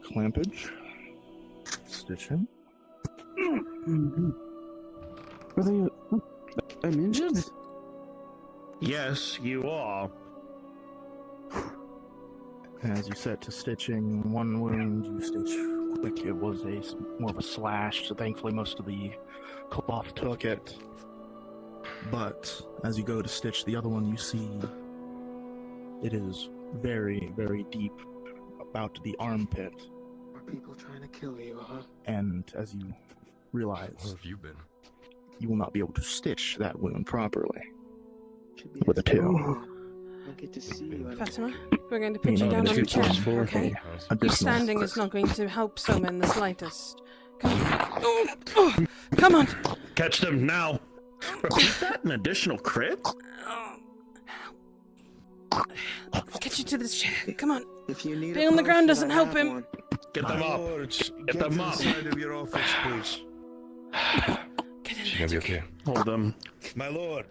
Clampage. Stitching. Brother, I'm injured? Yes, you are. As you set to stitching one wound, you stitch quick. It was more of a slash, so thankfully most of the cloth took it. But as you go to stitch the other one, you see it is very, very deep, about to the armpit. Are people trying to kill you, huh? And as you realize, Where have you been? you will not be able to stitch that wound properly Should be with a 2. I don't get to see you. Fatima, we're going to put you No, down no, on the no, chair, no, okay? You Additional standing is crit. not going to help Soma in the slightest. Come on. Oh, come on. Catch them now. Repeat that, an additional crit? Get you to this chair. Come on. If you need Being a on the ground potion, doesn't I help have him. one. Get them up. Lords, Get them to up. the side of your office, please. Get in She's there. gonna be okay. Hold them. My lord.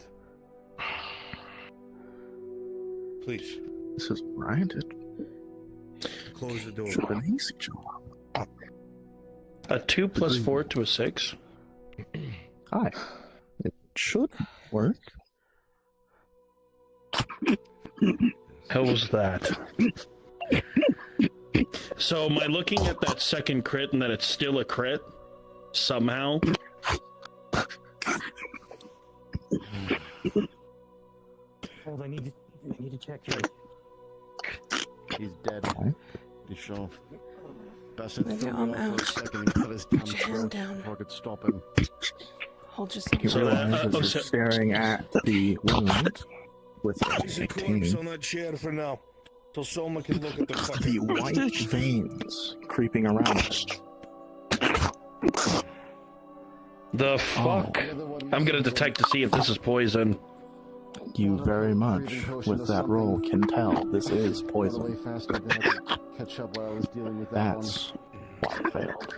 Please, This is right. It close the door. should have been easy, Joe. A 2 plus 4 to a 6. Hi. It should work. How was that? So am I looking at that second crit and that it's still a crit? Somehow? Hold, I need to check you. He's dead. Okay. You sure? Best to Move throw your me arm off for out. a second and cut his damn Put your hand throat down. before I could stop him. Hold You yourself. realize as you're staring at the wound with There's a corpse on that chair for now, so Soma can look at the fucking the white veins creeping around it. The fuck? I'm gonna detect to see if this is poison. You very much, with that roll, can tell this is poison. That's why it failed.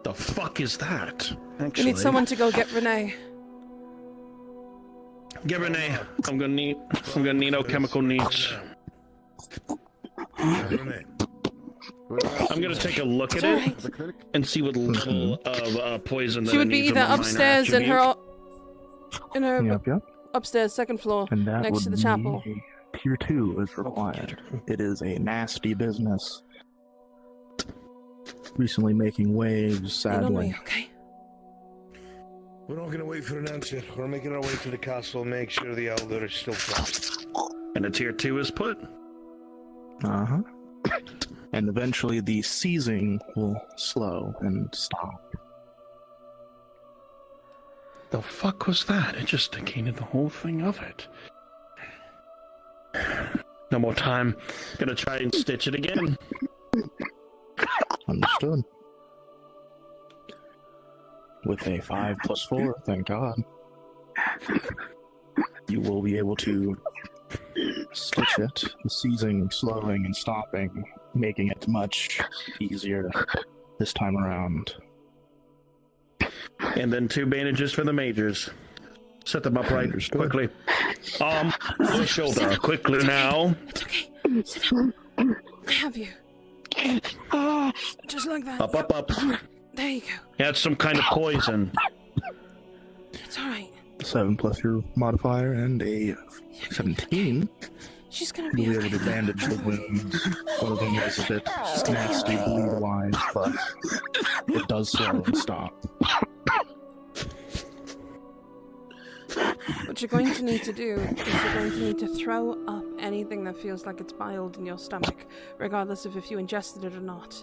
The fuck is that? We Actually, need someone to go get Renee. Get Renee. I'm gonna need alchemical needs. I'm gonna take a look at it and see what level of poison that She would it be needs either on my upstairs in her Yep. upstairs second floor And that next would to the be chapel. Tier 2 is required. It is a nasty business. Recently making waves, Lean on me, sadly. okay? We're not gonna wait for an answer. We're making our way to the castle, make sure the elder is still fresh. And a tier 2 is put. Uh-huh. And eventually the seizing will slow and stop. The fuck was that? It just negated the whole thing of it. No more time. Gonna try and stitch it again. Understood. With a 5+4, thank God, you will be able to stitch it, the seizing, slowing, and stopping, making it much easier this time around. And then 2 bandages for the majors. Set them up right quickly. Arm, or shoulder, quickly now. It's okay. Sit down. I have you. Just like that. Up. There you go. That's some kind of poison. It's alright. 7+ your modifier and a 17. She's gonna be You'll be able to bandage the wounds. One of them is a bit nasty bleed-wise, but it does slow and stop. What you're going to need to do is you're going to need to throw up anything that feels like it's biled in your stomach, regardless of if you ingested it or not.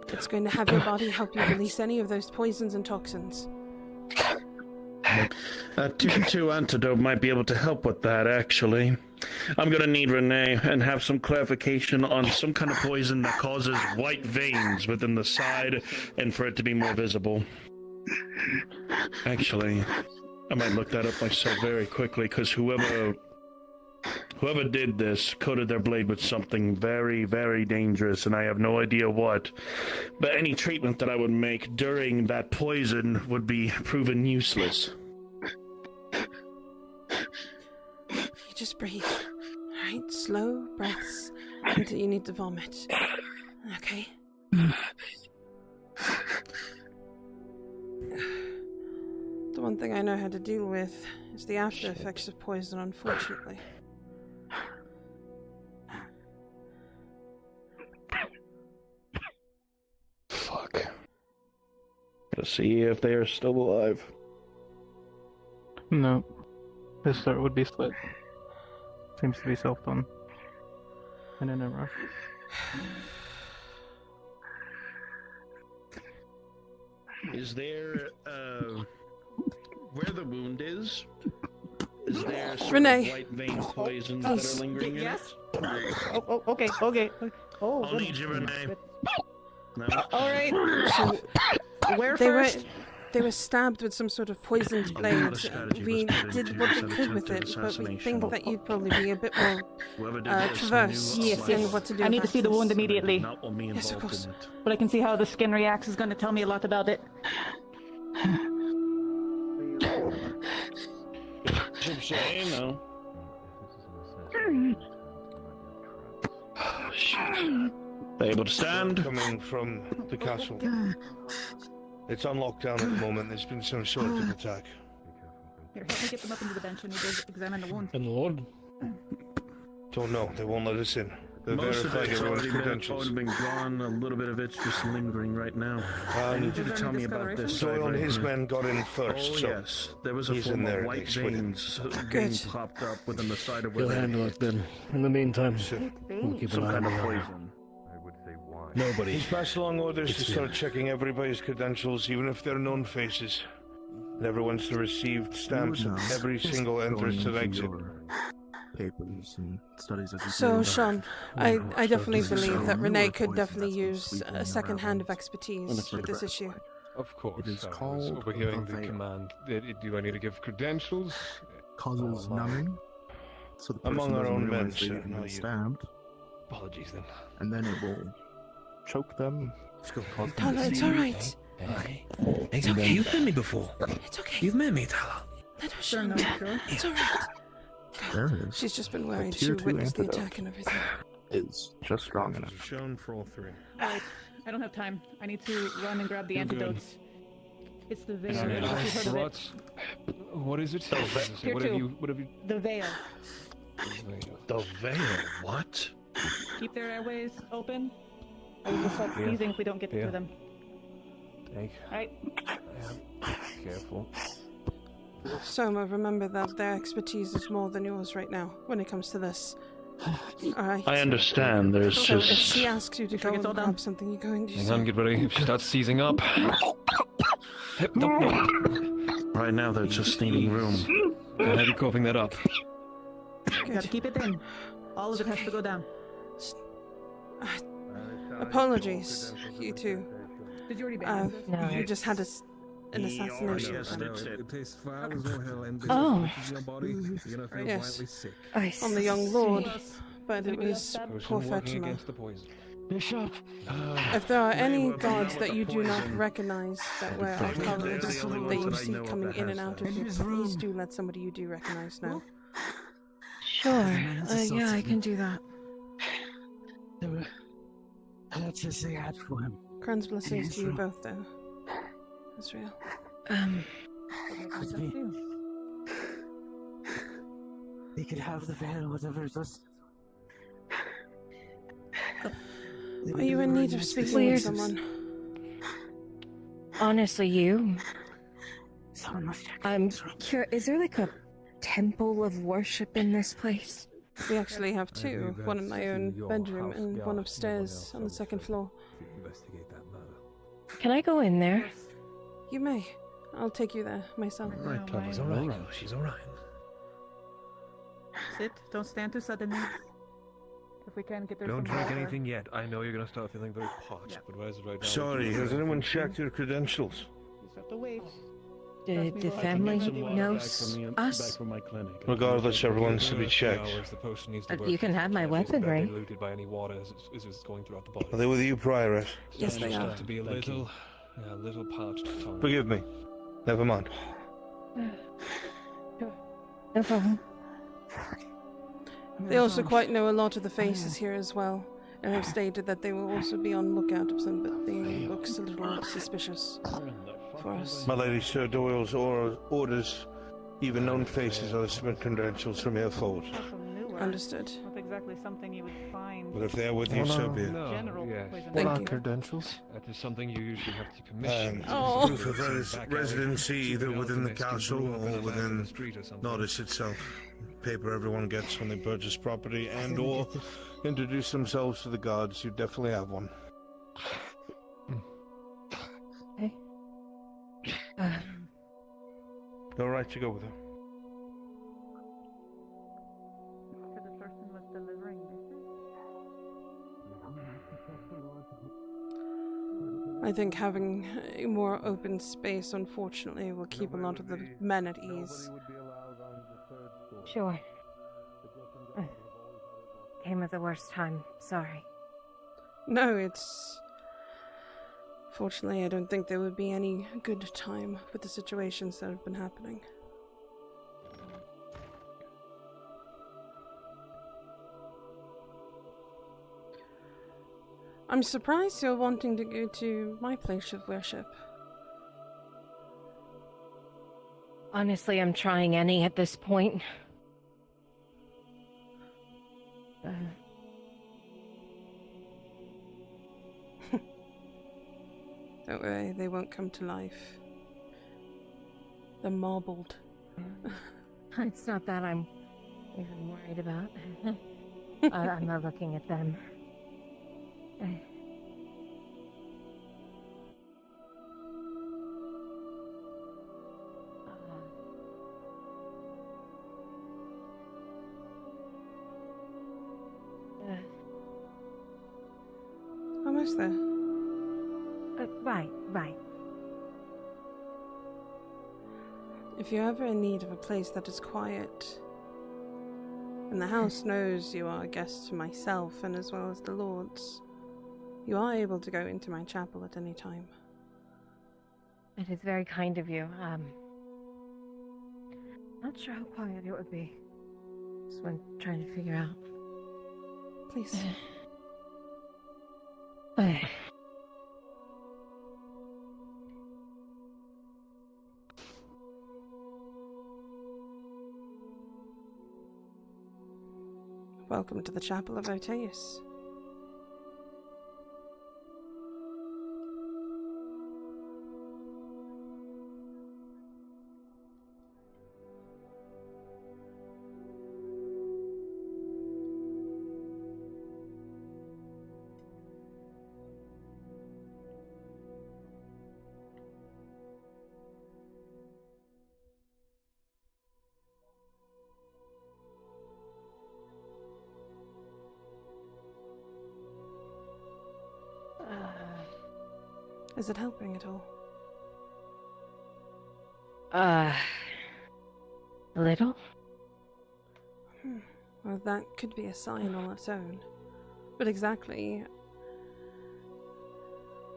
It's going to have your body help you release any of those poisons and toxins. A tier 2 antidote might be able to help with that, actually. I'm gonna need Renee and have some clarification on some kind of poison that causes white veins within the side and for it to be more visible. Actually, I might look that up myself very quickly, because whoever did this coated their blade with something very, very dangerous, and I have no idea what. But any treatment that I would make during that poison would be proven useless. You just breathe. Alright? Slow breaths until you need to vomit. Okay? The one thing I know how to deal with is the after effects of poison, unfortunately. Fuck. Gotta see if they are still alive. No. This start would be split. Seems to be self-done. And in a rush. Is there, where the wound is there sort Renee. of white vein poisons that are lingering in it? Oh, okay. Oh, I'll need you, Renee. No? Alright. So, where They first? They were stabbed with some sort of poisoned blade. We did what we could with it, but we think that you'd probably be a bit more traversed in what to do. I need to see the wound immediately. Yes, of course. But I can see how the skin reacts is going to tell me a lot about it. Hey, no. Oh, shit. They able to stand? Coming from the castle. It's on lockdown at the moment. There's been some sort of attack. Here, help me get them up into the bench and we'll examine the wound. And Lord? Don't know. They won't let us in. They're Most of verifying it's everyone's already credentials. been gone. A little bit of it's just lingering right now. I need you to tell me about this. Doyle and his men got in first. Oh, so yes. There was a he's form in there of at white least with him. veins being popped up within the side of where We'll they handle it then. In the meantime, we'll keep some an eye kind on of the poison. I would say wine. Nobody. He's passed along orders It's to start them. checking everybody's credentials, even if they're known faces. And everyone's to receive stamps You at would know. every Just single entrance going and through exit. your papers and studies as you So, do. Sean, I definitely So believe that you Renee are could always definitely investing, use a sleeping second hand of around. expertise with this issue. Of course. It is I was called overhearing the Gavel. command. Do I need to give credentials? Causes Oh, my. numbing, so the person Among our doesn't own men, realize they've sir, been not you. stabbed, Apologies then. and then it will choke them. Tyler, it's alright. It's okay. You've met me before. It's okay. You've met me, Tyler. Let her Sure, show no, me. sure. It's alright. There it is. She's just been worried. A She tier 2 witnessed the antidote attack and everything. is just strong enough. Shown for all three. Wait, I don't have time. I need to run and grab the You're good. antidotes. It's the veil. Is I there don't know if you've heard of it. What is it? Tier What have 2. you? What have you? The veil. The veil? What? Keep their airways open. Or we will start sneezing if we don't get to them. Thank. Right. Careful. Soma, remember that their expertise is more than yours right now when it comes to this. Alright. I understand. There's So if just she asks you to go it's and all grab done. something, you're going to Hang say, on, get ready. If she starts seizing up. right now they're just needing room. I'll have you coughing that up. Gotta keep it in. All of it has to go down. apologies, you two. Did you already ban No. You just had an assassination attempt It takes files or hell and Oh. your body. You're gonna feel Yes. violently sick. I on the young lord, see. but it was poor Potion working Fatima. against the poison. Bishop. If there are any gods that you do not recognize that wear our colors that you see coming in and out of you, please do let somebody you do recognize know. Sure. Yeah, I can do that. Let's just say I for him. Crown's blessings to you both, though. That's real. They could have the veil, whatever it was. Are you in need of speaking Weird. with someone? Honestly, you. Someone must check. I'm curious. Is there like a temple of worship in this place? We actually have two, one in my own bedroom and one upstairs on the second floor. Investigate that matter. Can I go in there? You may. I'll take you there myself. Right, Tyler. She's alright. She's alright. Sit. Don't stand too suddenly. If we can get there. Don't some drink water. anything yet. I know you're gonna start feeling very parched, but what is it right now? Sorry, has anyone checked your credentials? You just have to wait. Did the Trust me, family Some water know Back us? from my clinic. Regardless, everyone's to be checked. The potion needs to work. You can have my It's weaponry. diluted by any water as it's going throughout the body. Are they with you, Prioress? Yes, So they just are. have to be a Thank little, a little parched tongue. Forgive me. Never mind. No problem. They also quite know a lot of the faces here as well, and have stated that they will also be on lookout if something looks a little suspicious for us. My lady, Sir Doyle's orders, even known faces, are to submit credentials from here forward. Some newer. Understood. Not exactly something you would find. But if they're with you, so be it. General yes. poison. What Thank are you. credentials? That is something you usually have to commission. Oh. Proof of residency either within the castle or within Nordis itself. Paper everyone gets when they purchase property and or introduce themselves to the gods. You definitely have one. Okay. You're right to go with her. For the person was delivering this. I think having a more open space, unfortunately, will keep a lot of the men at ease. Sure. Came at the worst time. Sorry. No, it's... Fortunately, I don't think there would be any good time with the situations that have been happening. I'm surprised you're wanting to go to my place of worship. Honestly, I'm trying any at this point. Don't worry, they won't come to life. They're marbled. It's not that I'm even worried about. I'm not looking at them. house there. Right. If you're ever in need of a place that is quiet, and the house knows you are a guest to myself and as well as the lords, you are able to go into my chapel at any time. It is very kind of you. Not sure how quiet it would be. Just when trying to figure out. Please. Welcome to the Chapel of Oteus. Is it helping at all? A little? Well, that could be a sign on its own. But exactly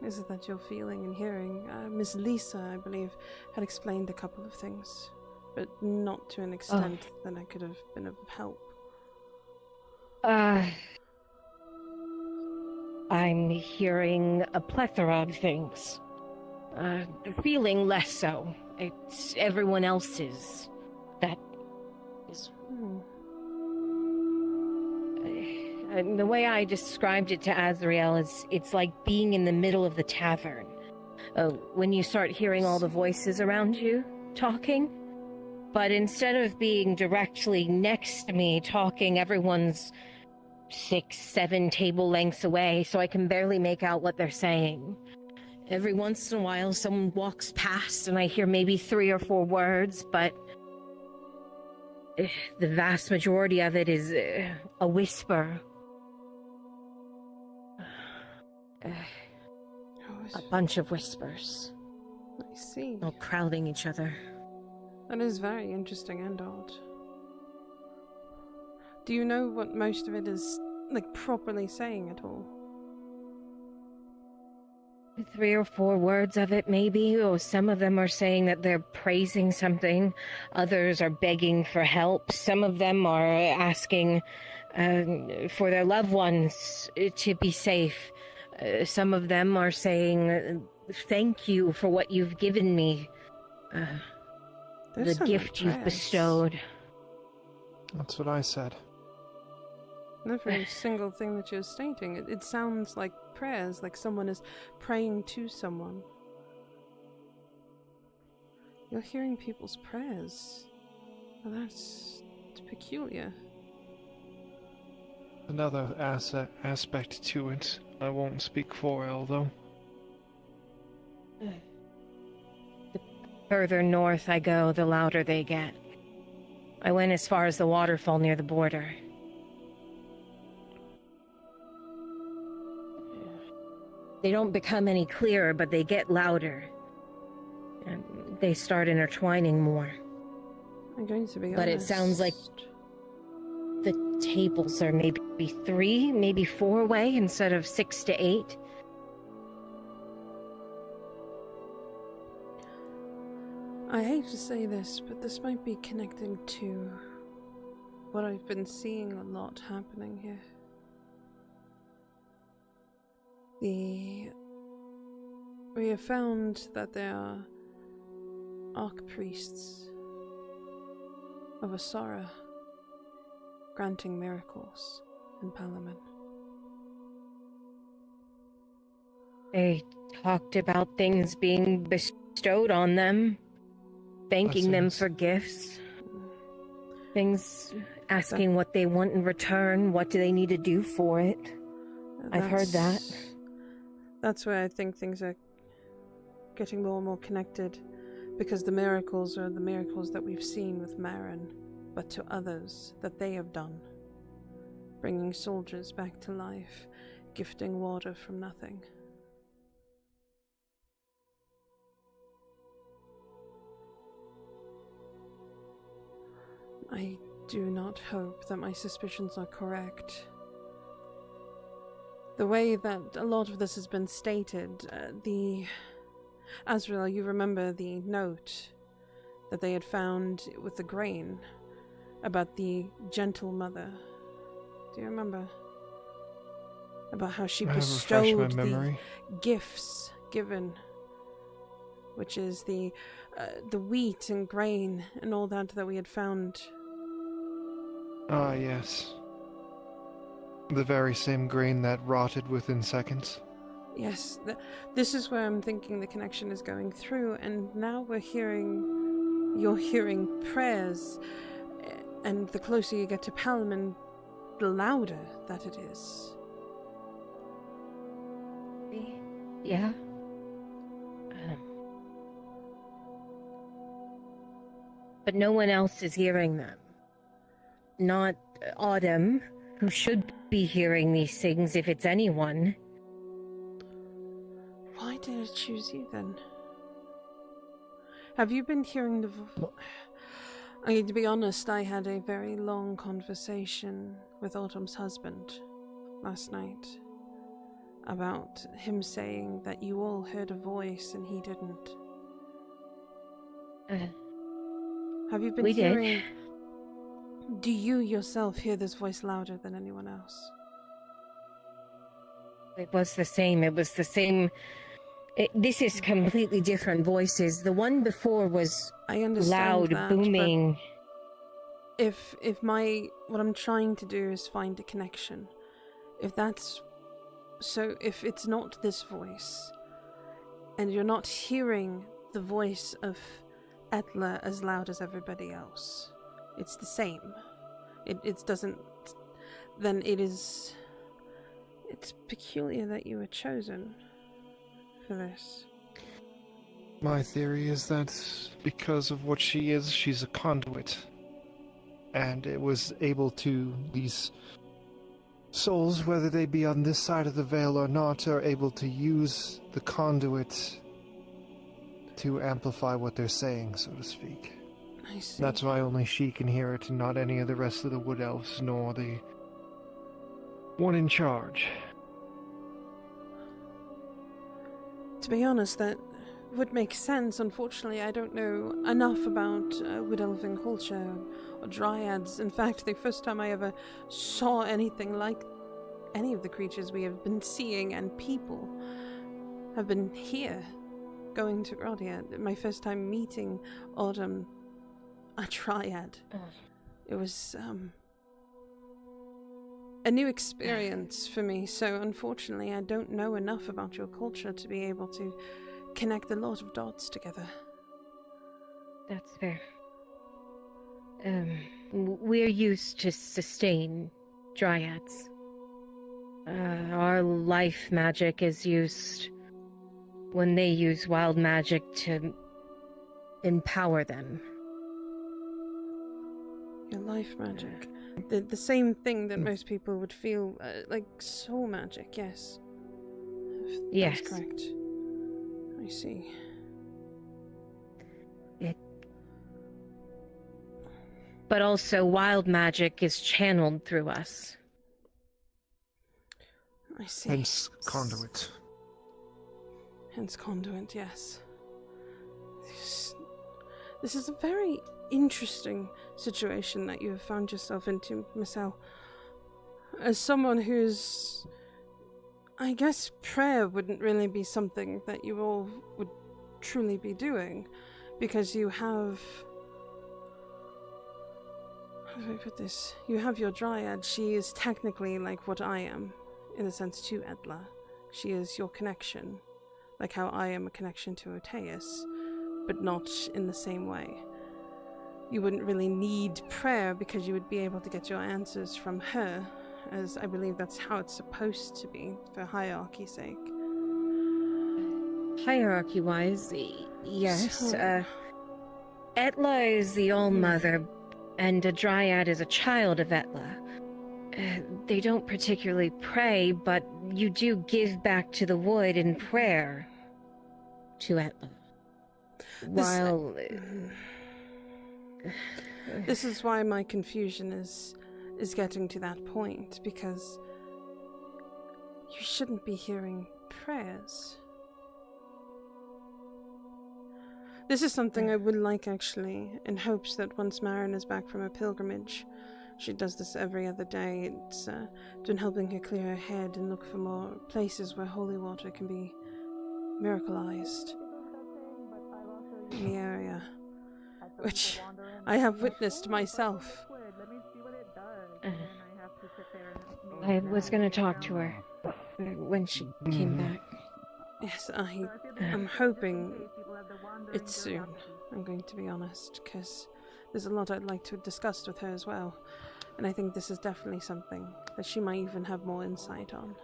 is it that you're feeling and hearing? Miss Lisa, I believe, had explained a couple of things, but not to an extent that I could have been of help. I'm hearing a plethora of things. Feeling less so. It's everyone else's that is... the way I described it to Azrael is it's like being in the middle of the tavern. When you start hearing all the voices around you talking, but instead of being directly next to me talking, everyone's 6-7 table lengths away, so I can barely make out what they're saying. Every once in a while, someone walks past and I hear maybe 3 or 4 words, but the vast majority of it is a whisper. A bunch of whispers. I see. All crowding each other. That is very interesting and odd. Do you know what most of it is, like, properly saying at all? 3 or 4 words of it, maybe, or some of them are saying that they're praising something. Others are begging for help. Some of them are asking for their loved ones to be safe. Some of them are saying, thank you for what you've given me. The gift you've bestowed. That's what I said. Every single thing that you're stating, it sounds like prayers, like someone is praying to someone. You're hearing people's prayers. Well, that's peculiar. Another aspect to it. I won't speak for El, though. The further north I go, the louder they get. I went as far as the waterfall near the border. They don't become any clearer, but they get louder. And they start intertwining more. I'm going to be honest. But it sounds like the tables are maybe 3, maybe 4 away instead of 6 to 8. I hate to say this, but this might be connecting to what I've been seeing a lot happening here. We have found that there are archpriests of Asara granting miracles in Palaman. They talked about things being bestowed on them, thanking them for gifts, things asking what they want in return, what do they need to do for it. I've heard that. That's where I think things are getting more and more connected, because the miracles are the miracles that we've seen with Marin, but to others that they have done. Bringing soldiers back to life, gifting water from nothing. I do not hope that my suspicions are correct. The way that a lot of this has been stated, Azrael, you remember the note that they had found with the grain about the gentle mother. Do you remember? About how she bestowed the gifts given, which is the wheat and grain and all that we had found. Ah, yes. The very same grain that rotted within seconds. Yes, this is where I'm thinking the connection is going through, and now you're hearing prayers, and the closer you get to Palamon, the louder that it is. Yeah. But no one else is hearing them. Not Autumn, who should be hearing these things if it's anyone. Why did it choose you then? Have you been hearing the I mean, to be honest, I had a very long conversation with Autumn's husband last night about him saying that you all heard a voice and he didn't. Have you been hearing... Do you yourself hear this voice louder than anyone else? It was the same. This is completely different voices. The one before was loud, that, booming. If what I'm trying to do is find a connection. If it's not this voice, and you're not hearing the voice of Etla as loud as everybody else, it's the same. It doesn't. Then it's peculiar that you were chosen for this. My theory is that because of what she is, she's a conduit. And it was able to, these souls, whether they be on this side of the veil or not, are able to use the conduit to amplify what they're saying, so to speak. I see. That's why only she can hear it, and not any of the rest of the Wood Elves, nor the one in charge. To be honest, that would make sense. Unfortunately, I don't know enough about Wood Elven culture or dryads. In fact, the first time I ever saw anything like any of the creatures we have been seeing and people have been here, going to Grodia. My first time meeting Autumn, a dryad. It was a new experience for me, so unfortunately I don't know enough about your culture to be able to connect a lot of dots together. That's fair. We're used to sustain dryads. Our life magic is used when they use wild magic to empower them. Your life magic. The same thing that most people would feel like soul magic, yes. Yes. That's correct. I see. But also wild magic is channeled through us. I see. Hence conduit. Hence conduit, yes. This is a very interesting situation that you have found yourself into, Miss L. As someone who's... I guess prayer wouldn't really be something that you all would truly be doing, because you have... How do I put this? You have your dryad. She is technically like what I am, in a sense, to Edla. She is your connection, like how I am a connection to Oteus, but not in the same way. You wouldn't really need prayer because you would be able to get your answers from her, as I believe that's how it's supposed to be, for hierarchy's sake. Hierarchy-wise, yes. Etla is the All-Mother, and a Dryad is a child of Etla. they don't particularly pray, but you do give back to the wood in prayer to Etla. While... This is why my confusion is getting to that point, because you shouldn't be hearing prayers. This is something I would like, actually, in hopes that once Marin is back from her pilgrimage, she does this every other day. It's been helping her clear her head and look for more places where holy water can be miracleized in the area, which I have witnessed myself. I was going to talk to her when she came back. Yes, I'm hoping it's soon, I'm going to be honest, because there's a lot I'd like to discuss with her as well, and I think this is definitely something that she might even have more insight on.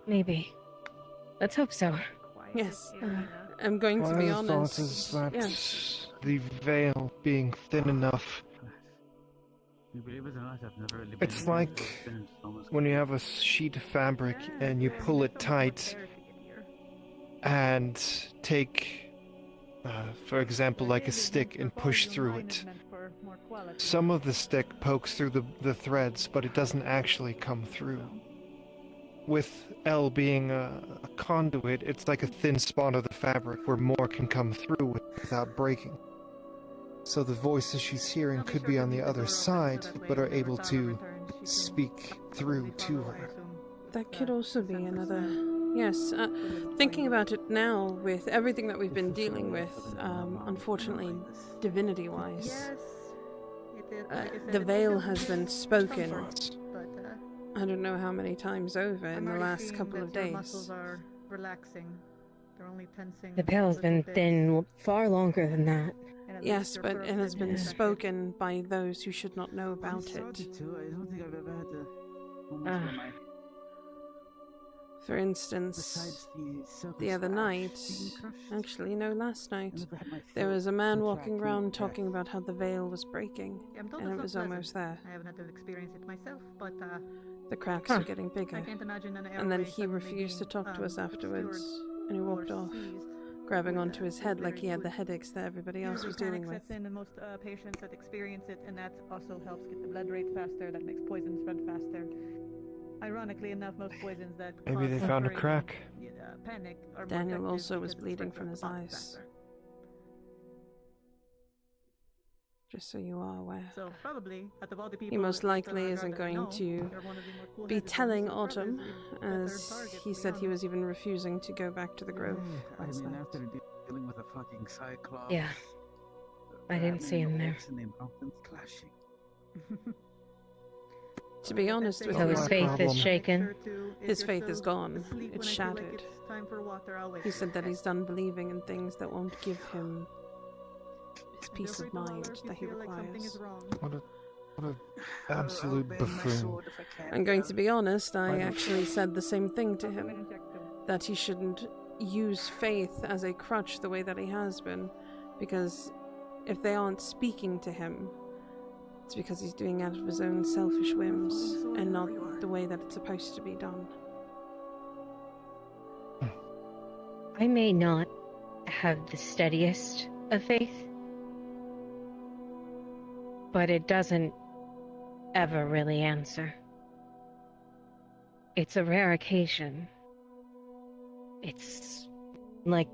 Maybe. Let's hope so. Yes, I'm going to be honest. My thought is that yes. the veil being thin enough. It's like when you have a sheet of fabric and you pull it tight and take, for example, like a stick and push through it. Some of the stick pokes through the threads, but it doesn't actually come through. With L being a conduit, it's like a thin spot of the fabric where more can come through without breaking. So the voices she's hearing could be on the other side, but are able to speak through to her. That could also be another... Yes, thinking about it now, with everything that we've been dealing with, unfortunately, divinity-wise, the veil has been spoken, I don't know how many times over in the last couple of days. The veil's been thin far longer than that. Yes, but it has been spoken by those who should not know about it. For instance, the other night, actually no, last night, there was a man walking around talking about how the veil was breaking, and it was almost there. I haven't had to experience it myself, but the cracks were getting bigger, and then he refused to talk to us afterwards, and he walked off, grabbing onto his head like he had the headaches that everybody else was dealing with. In most patients that experience it, and that also helps get the blood rate faster, that makes poison spread faster. Ironically enough, most poisons that Maybe they found a crack. Panic are Daniel also was bleeding from his eyes. Just so you are aware. So probably, out of all the people he most likely isn't going to be telling Autumn, as he said he was even refusing to go back to the Grove last night. After dealing with a fucking Cyclops. Yeah. I didn't see him there. To be honest with so you, his faith is shaken. His faith is gone. It's shattered. He said that he's done believing in things that won't give him his peace of mind that he requires. What a absolute buffoon. I'm going to be honest, I actually said the same thing to him. That he shouldn't use faith as a crutch the way that he has been. Because if they aren't speaking to him, it's because he's doing it out of his own selfish whims and not the way that it's supposed to be done. I may not have the steadiest of faith, but it doesn't ever really answer. It's a rare occasion. It's like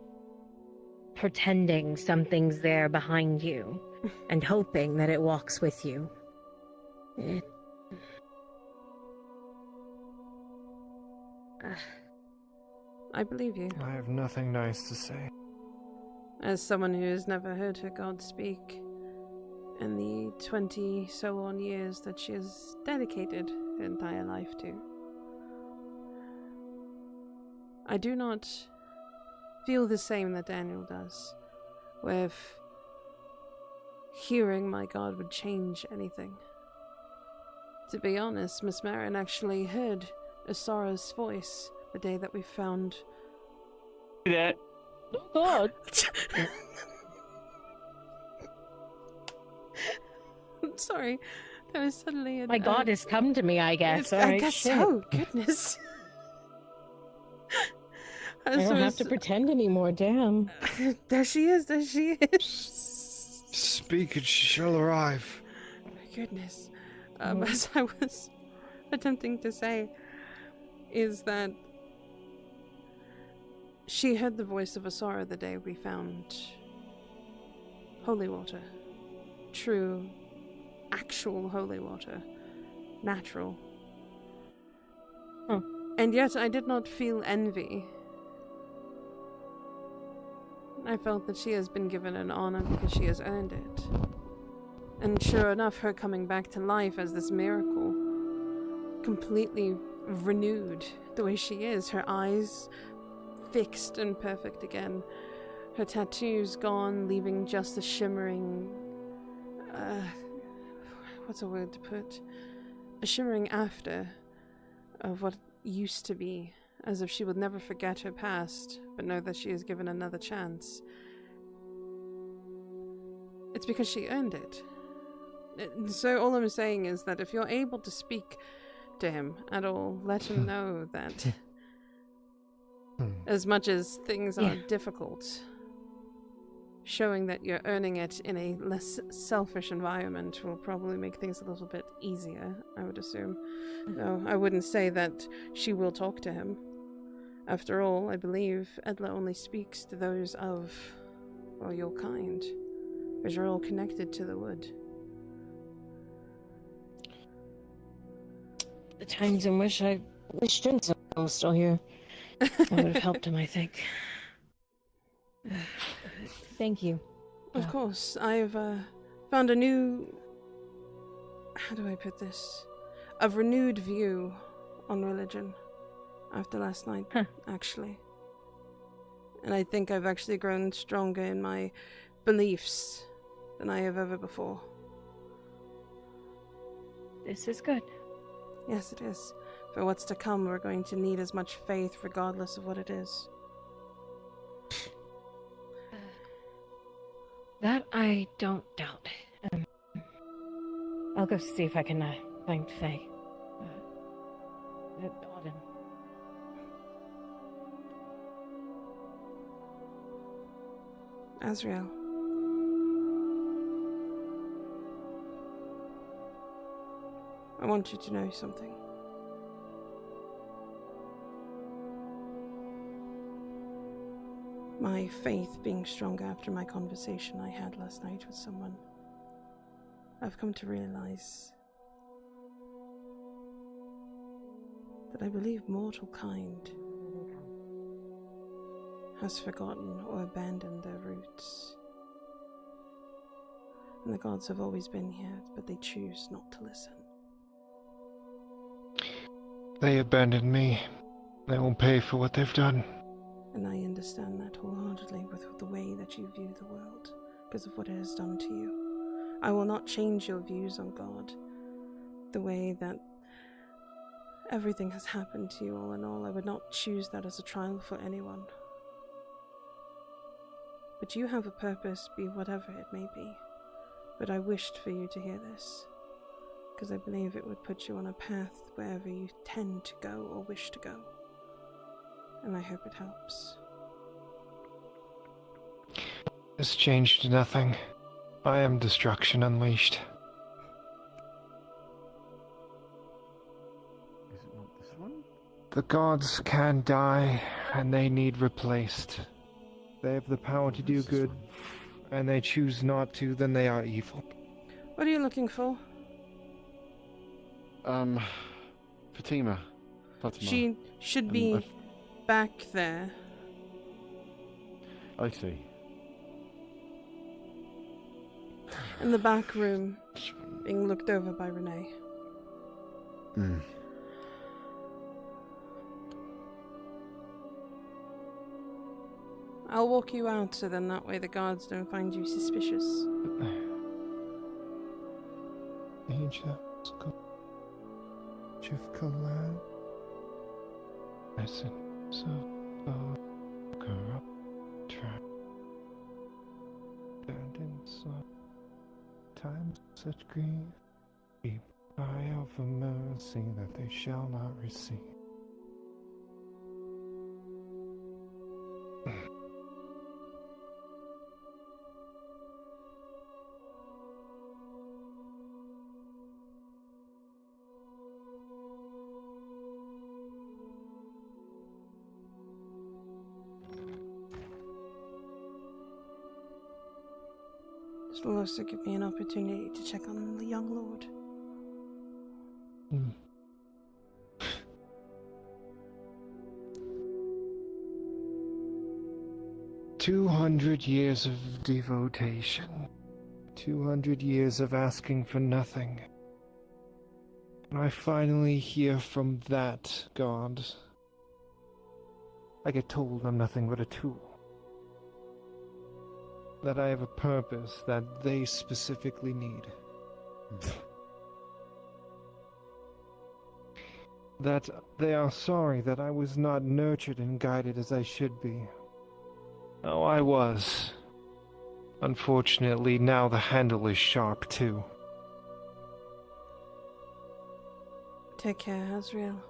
pretending something's there behind you and hoping that it walks with you. I believe you. I have nothing nice to say. As someone who has never heard her God speak in the 20-so-on years that she has dedicated her entire life to, I do not feel the same that Daniel does, where if hearing my God would change anything. To be honest, Miss Marin actually heard Asara's voice the day that we found... That. Oh God! I'm sorry. There was suddenly My god has come to me, I guess. I guess shit. so. Goodness. I don't have to pretend anymore, damn. There she is, there she is. Speak and she shall arrive. My goodness. As I was attempting to say, is that she heard the voice of Asara the day we found holy water. True, actual holy water. Natural. And yet I did not feel envy. I felt that she has been given an honor because she has earned it. And sure enough, her coming back to life as this miracle, completely renewed the way she is, her eyes fixed and perfect again, her tattoos gone, leaving just a shimmering, what's a word to put? A shimmering after of what used to be, as if she would never forget her past, but know that she is given another chance. It's because she earned it. So all I'm saying is that if you're able to speak to him at all, let him know that as much as things are difficult, showing that you're earning it in a less selfish environment will probably make things a little bit easier, I would assume. No, I wouldn't say that she will talk to him. After all, I believe Edla only speaks to those of, well, your kind, because you're all connected to the wood. The times in which I wished Jensen was still here. That would have helped him, I think. Thank you. Of course, I've found a new... how do I put this? A renewed view on religion after last night, actually. And I think I've actually grown stronger in my beliefs than I have ever before. This is good. Yes, it is. For what's to come, we're going to need as much faith regardless of what it is. That I don't doubt. I'll go see if I can find Faye. Auden. Azrael. I want you to know something. My faith being stronger after my conversation I had last night with someone, I've come to realize that I believe mortal kind has forgotten or abandoned their roots. And the gods have always been here, but they choose not to listen. They abandoned me. They won't pay for what they've done. And I understand that wholeheartedly with the way that you view the world, because of what it has done to you. I will not change your views on God. The way that everything has happened to you all in all, I would not choose that as a trial for anyone. But you have a purpose, be whatever it may be. But I wished for you to hear this, because I believe it would put you on a path wherever you tend to go or wish to go. And I hope it helps. It's changed nothing. I am destruction unleashed. Is it not this one? The gods can die, and they need replaced. They have the power to do good, and they choose not to, then they are evil. What are you looking for? Fatima. She should be back there. I see. In the back room, being looked over by Renee. I'll walk you out so then that way the guards don't find you suspicious. Essence of corrupt track. And in some times such grief, I offer mercy that they shall not receive. This will also give me an opportunity to check on the young lord. 200 years of devotion. 200 years of asking for nothing. And I finally hear from that god. I get told I'm nothing but a tool. That I have a purpose that they specifically need. That they are sorry that I was not nurtured and guided as I should be. Oh, I was. Unfortunately, now the handle is sharp too. Take care, Azrael.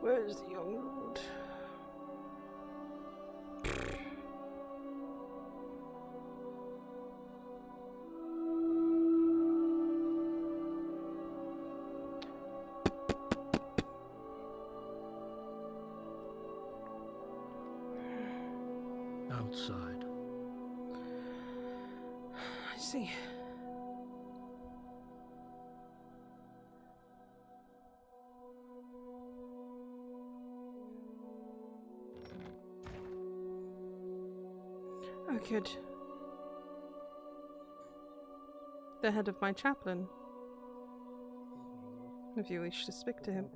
Where is the young lord? Outside. I see. Oh, good. The head of my chaplain. If you wish to speak to him.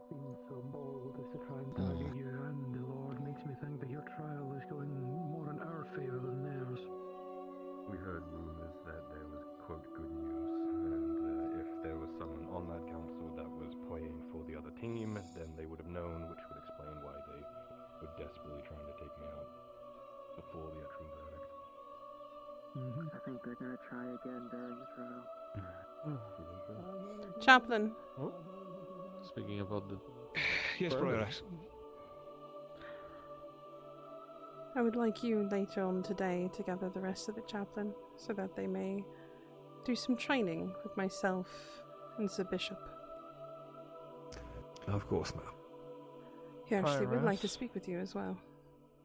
Being so bold as to try and target you and the Lord makes me think that your trial is going more in our favor than theirs. We heard rumors that there was, quote, good news, and if there was someone on that council that was playing for the other team, then they would have known, which would explain why they were desperately trying to take me out before the actual verdict. I think they're gonna try again during the trial. Chaplain. Oh. Speaking about the... Yes, Prioress. I would like you later on today to gather the rest of the chaplain so that they may do some training with myself and Sir Bishop. Of course, ma'am. He actually would like to Prioress. speak with you as well,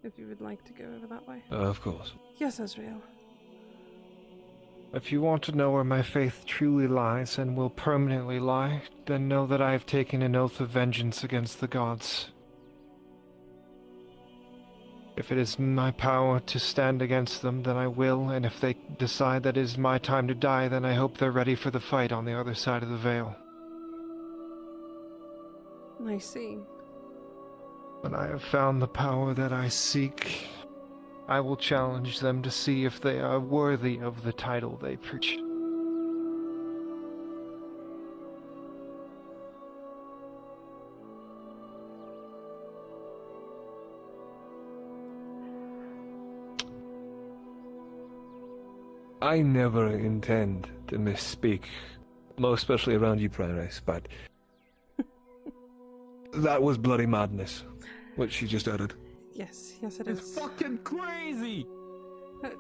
if you would like to go over that way. Of course. Yes, Azrael. If you want to know where my faith truly lies and will permanently lie, then know that I have taken an oath of vengeance against the gods. If it is in my power to stand against them, then I will, and if they decide that it is my time to die, then I hope they're ready for the fight on the other side of the veil. I see. When I have found the power that I seek, I will challenge them to see if they are worthy of the title they preach. I never intend to misspeak, most especially around you, Prioress, but that was bloody madness, what she just uttered. Yes, yes it is. It's fucking crazy!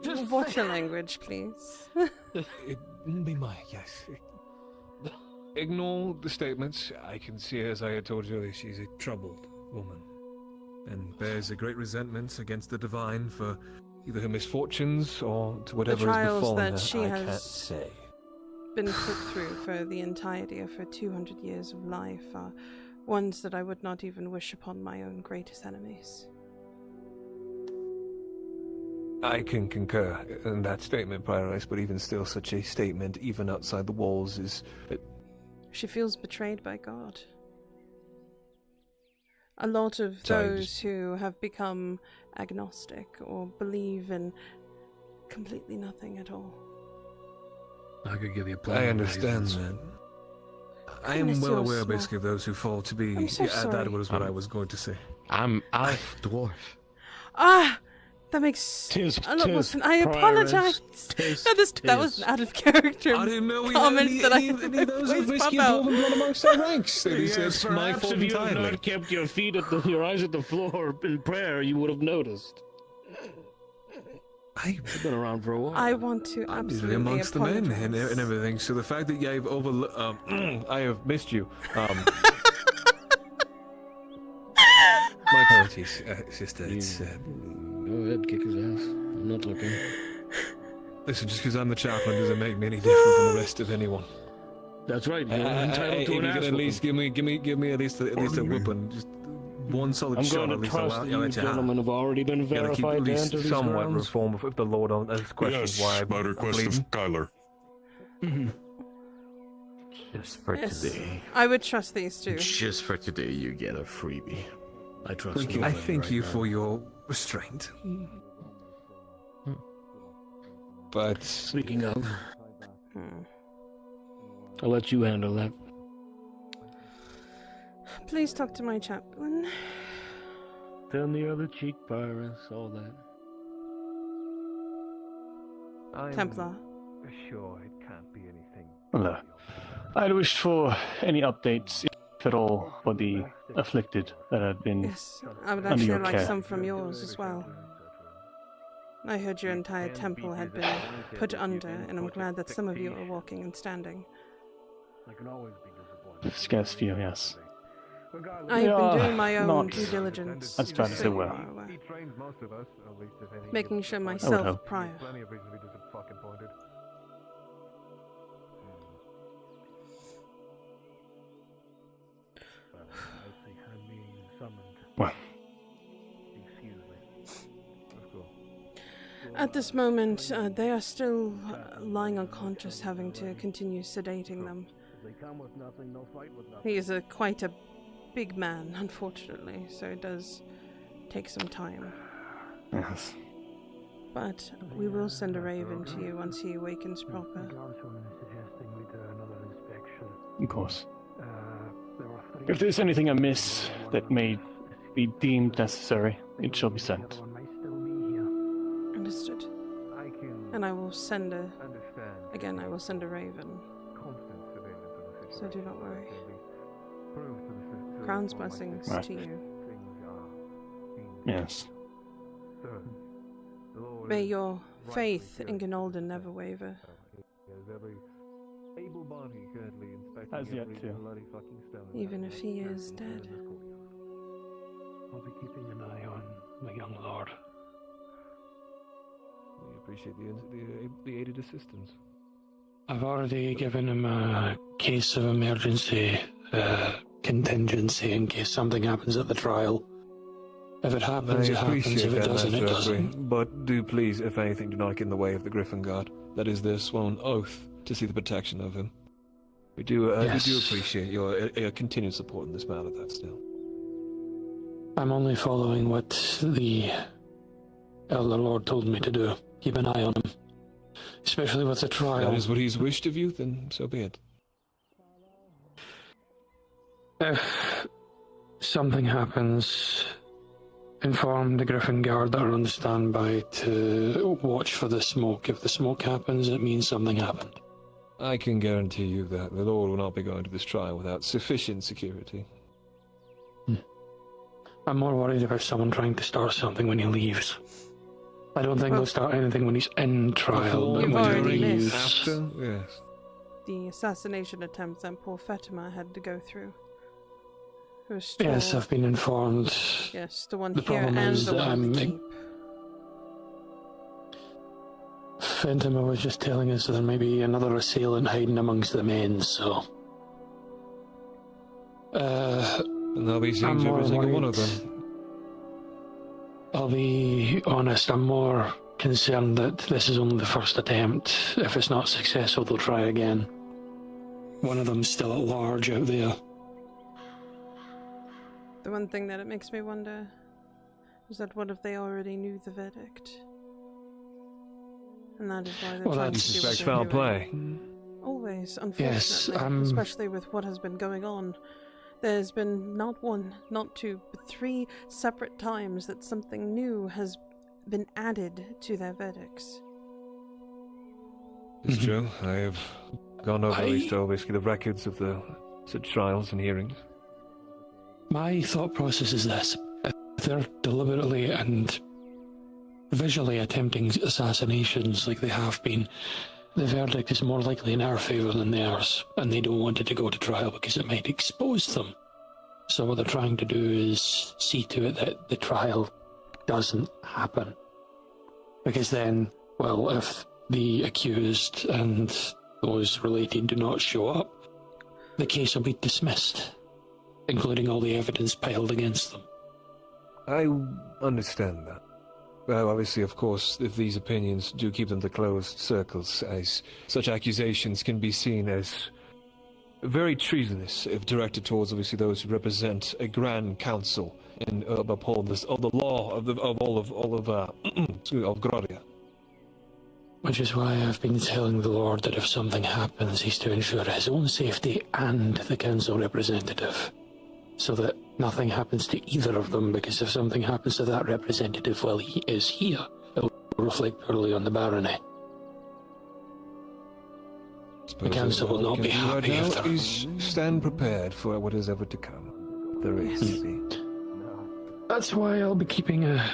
Just watch your language, please. It be my yes. Ignore the statements. I can see her, as I had told you earlier, she's a troubled woman, and bears a great resentment against the divine for either her misfortunes or to whatever the has trials befallen that her. she I has can't say. been put through for the entirety of her 200 years of life are ones that I would not even wish upon my own greatest enemies. I can concur in that statement, Prioress, but even still, such a statement, even outside the walls, is... She feels betrayed by God. A lot of Sorry, those who have become agnostic or believe in completely nothing at all. I could give you I plenty of understand reasons. that. I am Goodness, well you're aware, small. basically, of those who fall to be... I'm so sorry. That was what I was going to say. I'm Alf Dwarf. That makes Tis, a lot more tis, sense. I Prioress, apologize. tis, No, that was tis. an out of character I didn't know we had comment any, that any, I any of those with voice whiskey pop and out. dwarven blood amongst our ranks. Yes, It's my perhaps fault if you had entirely. not kept your feet at your eyes at the floor in prayer, you would have noticed. I've been around for a while. I want to I'm absolutely usually amongst the men apologize. and everything, so the fact that you've I have missed you. My apologies, sister. It's Go ahead, kick his ass. I'm not looking. listen, just because I'm the chaplain doesn't make me any different from the rest of anyone. That's right. You're entitled to if an you ass can at least whooping. give me at least a whipping, just one solid I'm shot. going At to least trust I'll that you let you have. gentlemen have already been Gotta keep verified at to least enter these somewhat grounds. reform if the Lord asks questions why by request of Kyler. Just for Yes, today. I would trust these two. Just for today, you get a freebie. I trust I thank you for your restraint. But speaking of, I'll let you handle that. Please talk to my chaplain. Turn the other cheek, Pyrus, all that. Templar. Sure, it can't be anything. Hello. I'd wished for any updates, if at all, for the afflicted that had been Yes, I would under actually your like care. some from yours as well. I heard your entire temple had been put under, and I'm glad that some of you are walking and standing. I can always be disappointed. Scarce few, yes. I've been doing my own not due diligence. as bad as just they so were. you are aware. He trains most of us, at least if anything. Making sure hope. myself prior. Plenty of reason to be disappointed. I see her being summoned. Well. Excuse me. Of course. At this moment, they are still lying unconscious, having to continue sedating them. They come with nothing, they'll fight with nothing. He is quite a big man, unfortunately, so it does take some time. Yes. But we will send a raven to you once he awakens proper. Guardswoman is suggesting we do another inspection. Of course. There are three. If there's anything amiss that may be deemed necessary, it shall be sent. Understood. I can And I will send a... understand. Again, I will send a raven. Constant surveillance of the So situation. do not worry. Prove to the Crown's blessings Right. to you. things are being Yes. Sir, the Lord May is your rightly faith in curious. Ginaldan never waver. There's every able body currently inspecting Has yet every to. bloody fucking stone. Even if he is dead. I'll be keeping an eye on the young lord. we appreciate the aided assistance. I've already given him a case of emergency contingency in case something happens at the trial. If it happens, it happens. If it doesn't, it doesn't. But do please, if anything, do not get in the way of the Griffin Guard. That is their sworn oath to see the protection of him. We do appreciate your continued support in this matter. That's still. I'm only following what the Elder Lord told me to do. Keep an eye on him. Especially with the trial. That is what he's wished of you, then so be it. If something happens, inform the Griffin Guard that are on standby to watch for the smoke. If the smoke happens, it means something happened. I can guarantee you that the Lord will not be going to this trial without sufficient security. I'm more worried about someone trying to start something when he leaves. I don't think they'll start anything when he's in trial, but You've when he already leaves... missed. Yes. The assassination attempt that poor Fatima had to go through. Yes, I've been informed. Yes, the one The here problem and is the that one in the I'm... keep. Fatima was just telling us there may be another assailant hiding amongst the men, so... And they'll be seeing I'm to every more single one of worried. them. I'll be honest, I'm more concerned that this is only the first attempt. If it's not successful, they'll try again. One of them's still at large out there. The one thing that it makes me wonder is that what if they already knew the verdict? And that is why they're Well, trying that's- to do what Suspect they're foul doing. play. Always, Yes, unfortunately, I'm- especially with what has been going on. There's been not one, not two, but 3 separate times that something new has been added to their verdicts. It's true. I have gone over at least basically the records of the said trials and hearings. My thought process is this. If they're deliberately and visually attempting assassinations like they have been, the verdict is more likely in our favour than theirs, and they don't want it to go to trial because it might expose them. So what they're trying to do is see to it that the trial doesn't happen. Because then, well, if the accused and those related do not show up, the case will be dismissed, including all the evidence piled against them. I understand that. Well, obviously, of course, if these opinions do keep them to closed circles, as such accusations can be seen as very treasonous if directed towards, obviously, those who represent a grand council and uphold this, of the law of all of Gloria. Which is why I've been telling the Lord that if something happens, he's to ensure his own safety and the council representative, so that nothing happens to either of them, because if something happens to that representative while he is here, it will reflect poorly on the barony. The council will not be happy if now is stand prepared for what is ever to come. There is to be. That's why I'll be keeping a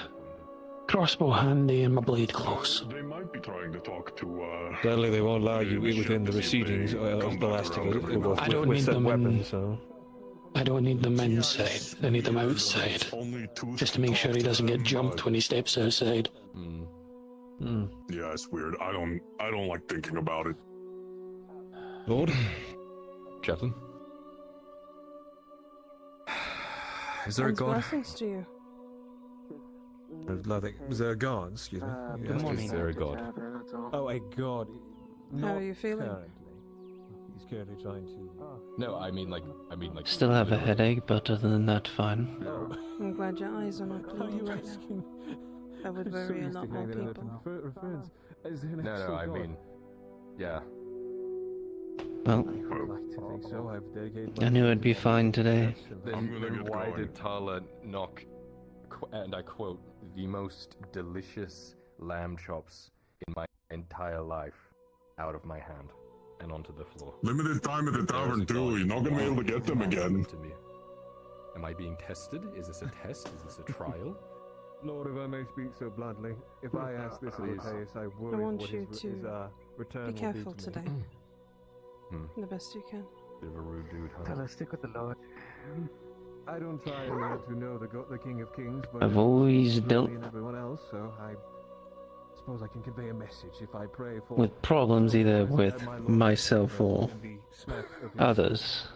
crossbow handy and my blade close. They might be trying to talk to, Sadly, they won't allow you within the proceedings of the last of it. I don't need them weapons, so. I don't need them inside. I need them outside. Just to make sure he doesn't get jumped when he steps outside. Yeah, it's weird. I don't like thinking about it. Lord? Chaplain? Is there a And god? blessings to you. Was there a god? Excuse me. Good morning. Is there a god? Oh, a god. How are you feeling? Currently. He's currently trying to. No, I mean like. Still have a headache, but other than that, fine. I'm glad your eyes are not bleeding right now. That would worry a lot more people. No, I mean, yeah. Well, I knew it'd be fine today. Then why did Tala knock, and I quote, the most delicious lamb chops in my entire life out of my hand and onto the floor? Limited time at the tavern too. You're not gonna be able to get them again. To me. Am I being tested? Is this a test? Is this a trial? Lord, if I may speak so bluntly, if I ask this of Mateus, I worry I want what you his to return be will careful be to today. me. The best you can. Bit of a rude dude, huh? Tell us, stick with the Lord. I don't try to know the King of Kings, but I've always dealt and everyone else, so I suppose I can convey a message if I pray for with problems either with myself or others.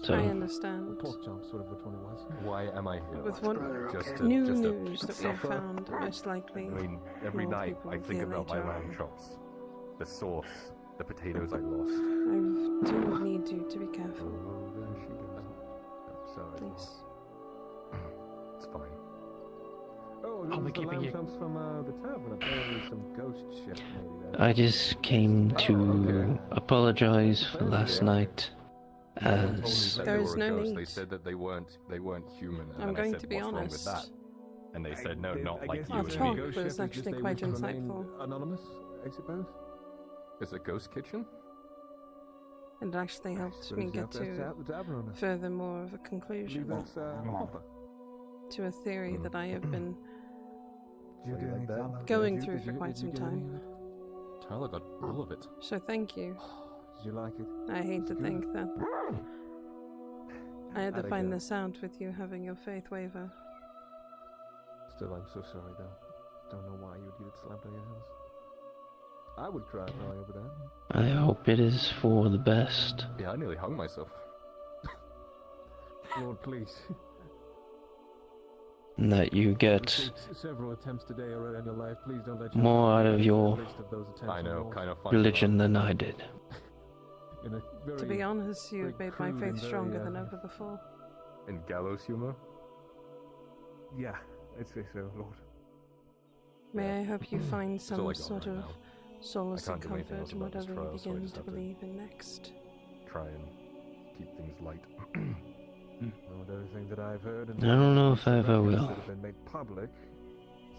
So, I understand. Pork chops, whatever which one it was. Why am I here? With what Just new to news that we've suffer? found, most likely. I mean, every more night people I will think hear about my later lamb on. chops, the sauce, the potatoes I lost. I do need you to be careful. Oh, there she goes. I'm sorry. Please. It's fine. Oh, I'll be the keeping lamb you. chops from the tavern. Apparently some ghost shit maybe there. I just came to apologize for last night, as There is no They need. said that they weren't human. And I'm then I going said, to be "What's wrong honest. with that?" And they said, "No, not like you Our and talk me." was actually quite insightful. Anonymous, I suppose. It's a ghost kitchen. And actually helped me get to further more of a conclusion to a theory that I have been going through for quite some time. Tyler got all of it. So thank you. Did you like it? I hate to think that I had to find this out with you having your faith waver. Still, I'm so sorry though. Don't know why you would get it slammed on your house. I would cry probably over that. I hope it is for the best. Yeah, I nearly hung myself. Lord, please. And that you get Several attempts today already in your life. Please don't let more out of your list of those attempts I know, and kind of funny. religion than I did. in a very, To be honest, you've very made my crude faith and very, stronger than ever before. In gallows humor. Yeah, I'd say so, Lord. May I hope you find all some I got sort right of now. solace I and can't do anything comfort else in about this whatever you trial, so I begin just to have to believe in next. Try and keep things light. Not everything that I've heard. I don't know if I ever will. Should have been made public.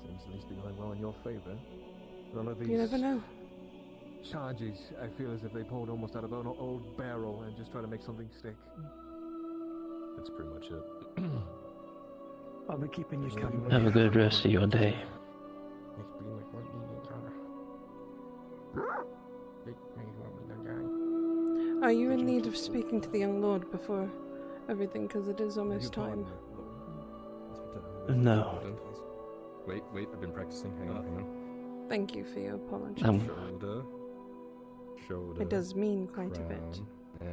Seems at least be going well in your favor. None of these You never know. charges, I feel as if they pulled almost out of an old barrel and just try to make something stick. That's pretty much it. I'll be keeping you company. Have a good rest of your day. Are you in need of speaking to the young lord before everything? Because it is almost time. No. Wait, I've been practicing. Hang on. Thank you for your apology. Shoulder. It does mean quite a bit. crown. Yeah.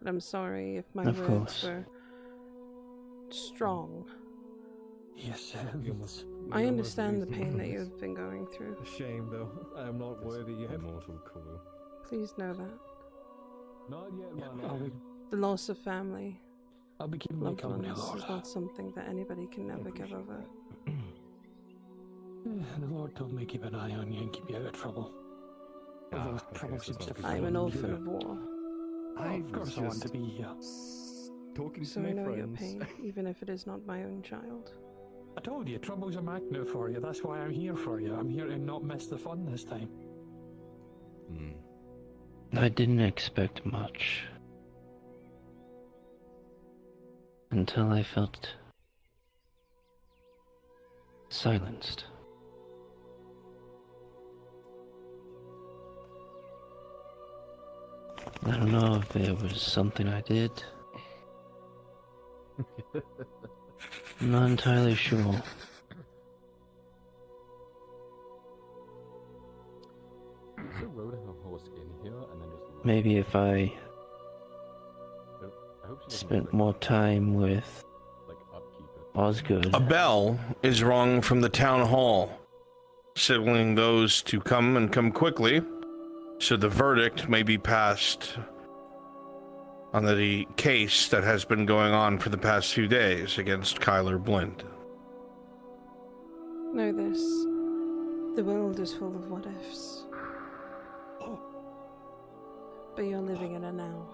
And I'm sorry if my Of words course. were strong. Yes, I understand the pain that you've been going through. A shame, though. I am not worthy yet. Immortal coil. Please know that. Not yet, The loss of family, I'll be keeping you loved company, ones, Lord. is not something that anybody can never give over. The Lord told me to keep an eye on you and keep you out of trouble. Although trouble seems to be I am an following you. orphan of war. Of course I want to be here. Talking So I know your pain, even if it is not my own child. I told you, trouble's a magnet for you. That's why I'm here for you. I'm here to not miss the fun this time. I didn't expect much. Until I felt silenced. I don't know if there was something I did. I'm not entirely sure. Is a road have a horse in here and then just Maybe if I I hope she doesn't spent more time with Osgood. A bell is rung from the town hall, signaling those to come and come quickly, so the verdict may be passed on the case that has been going on for the past few days against Kyler Blind. Know this. The world is full of what ifs. But you're living in a now.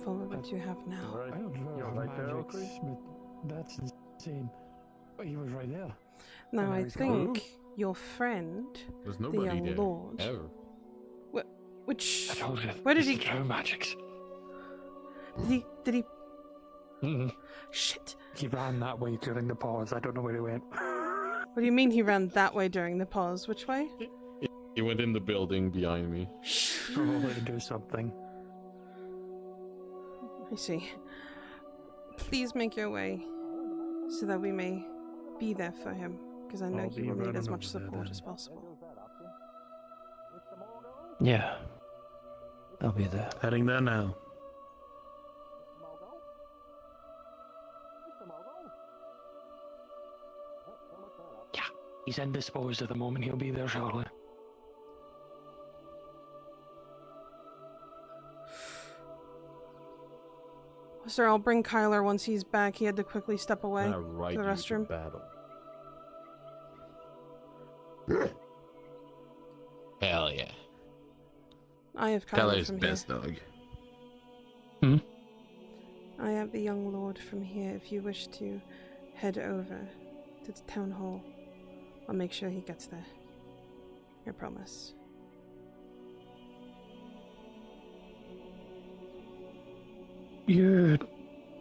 Follow what you have now. I don't know magics, but that's insane. But he was right there. Now I he's gone. think your friend, There's the nobody young there, lord, ever. which, I told you, where did it's he? the true magics. Did he? Mm-hmm. Shit. He ran that way during the pause. I don't know where he went. What do you mean he ran that way during the pause? Which way? He went in the building behind me. Probably to do something. I see. Please make your way so that we may be there for him, because I know I'll he be will need running as much over there support then. as possible. Yeah. I'll be there. Heading there now. Yeah, he's indisposed at the moment. He'll be there shortly. Sir, I'll bring Kyler once he's back. He had to quickly step away I'll to ride the you to restroom. battle. Hell yeah. I have Kyler Kyler's from best here. dog. I have the young lord from here. If you wish to head over to the town hall, I'll make sure he gets there. I promise. You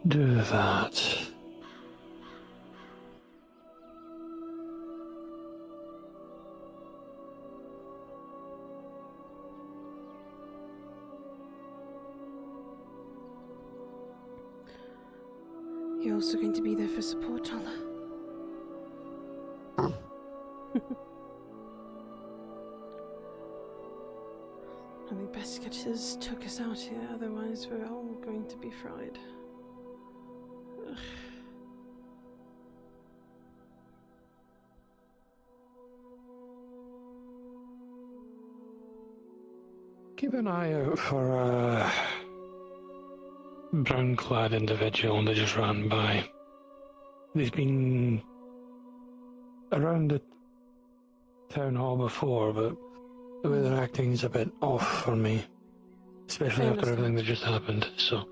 do that. You're also going to be there for support, Tala. And we best get his took us out here, otherwise we're all going to be fried. Ugh. Keep an eye out for a brown-clad individual that just ran by. They've been around the town hall before, but the way they're acting is a bit off for me, especially I after understand. everything that just happened. So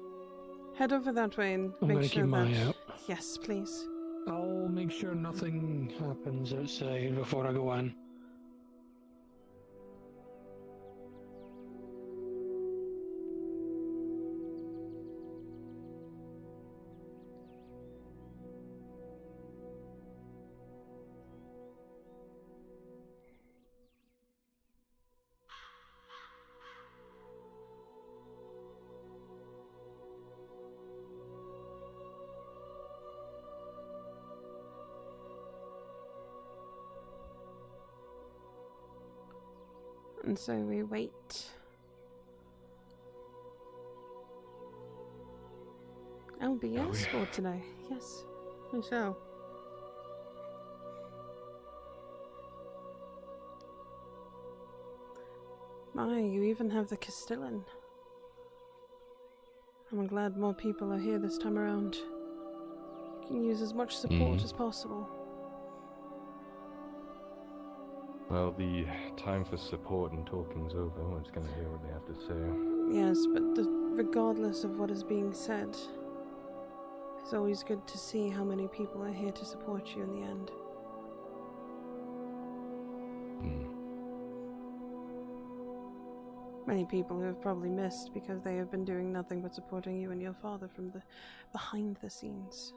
Head over that way and I'm make gonna sure keep my that. eye out. Yes, please. I'll make sure nothing happens outside before I go in. And so we wait. LBS for today. Yes, we shall. My, you even have the Castellan. I'm glad more people are here this time around. You can use as much support as possible. Well, the time for support and talking's over. We're just going to hear what they have to say. Yes, but regardless of what is being said, it's always good to see how many people are here to support you in the end. Many people who have probably missed because they have been doing nothing but supporting you and your father from the behind the scenes.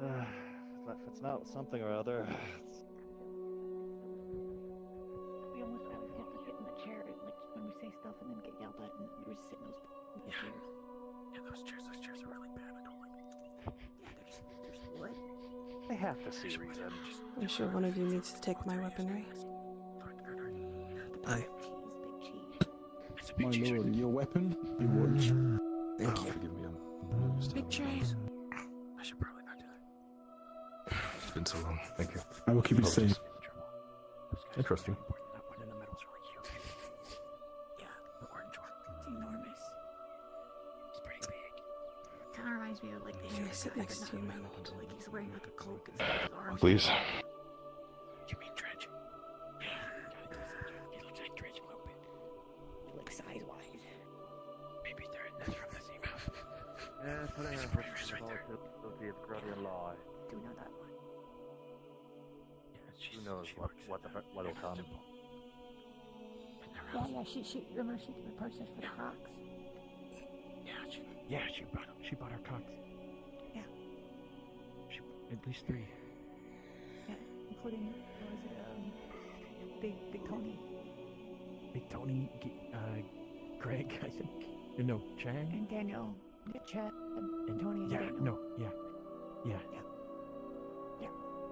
If it's not something or other, We almost always have to get in the chair, like when we say stuff and then get yelled at, and we're just sitting in those chairs. Yeah, those chairs are really bad. I don't like them. Yeah, they're just what? they have to see reason. I'm sure one of you needs to take my weaponry. Aye. My lord, your weapon? You would. Thank you. Forgive me, I'm Big cheese. I should probably not do that. It's been so long. Thank you. I will keep you safe. I trust you. That one in the middle's really cute. Yeah, the orange one. It's enormous. It's pretty big. Kind of reminds me of like the May I sit next to you, my lord? Like he's wearing like a cloak and stuff. His arms. Please. You mean Dredge? He looks like Dredge a little bit. Like size wise. Maybe that's from the same house. Yeah, putting There's a a fortress right there. Be a grudgy lie. Do you know that one? Who knows what'll come? Yeah, she remember she did the process for the Crocs. Yeah, she bought her cocks. Yeah. At least 3. Yeah, including what was it, Big Tony. Big Tony, Greg, I think. No, Chang? And Daniel. Yeah, Chad and Tony and Yeah, Daniel. no, yeah. Yeah. Yeah.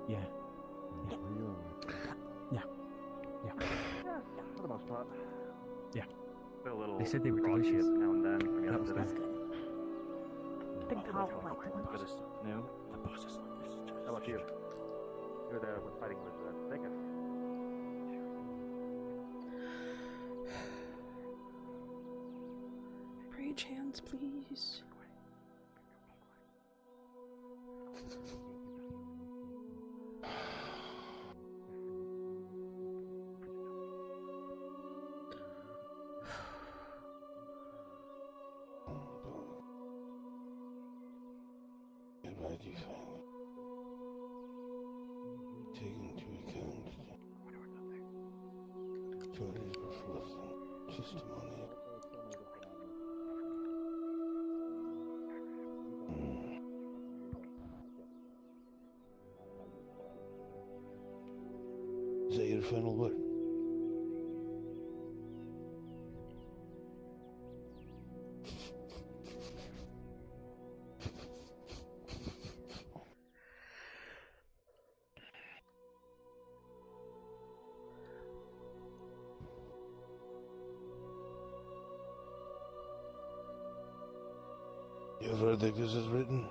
Yeah. Yeah. Yeah, for the most part. Yeah. Feel a little They said they were groggy delicious. now and then from That was yesterday. good. Big Tom liked the But it's new. The boss is like this. How about you? You're there with fighting with Thicket. Page hands, please. Mighty family, taking into account Jordan's reflecting testimony. Is that your final word? Your verdict is as written.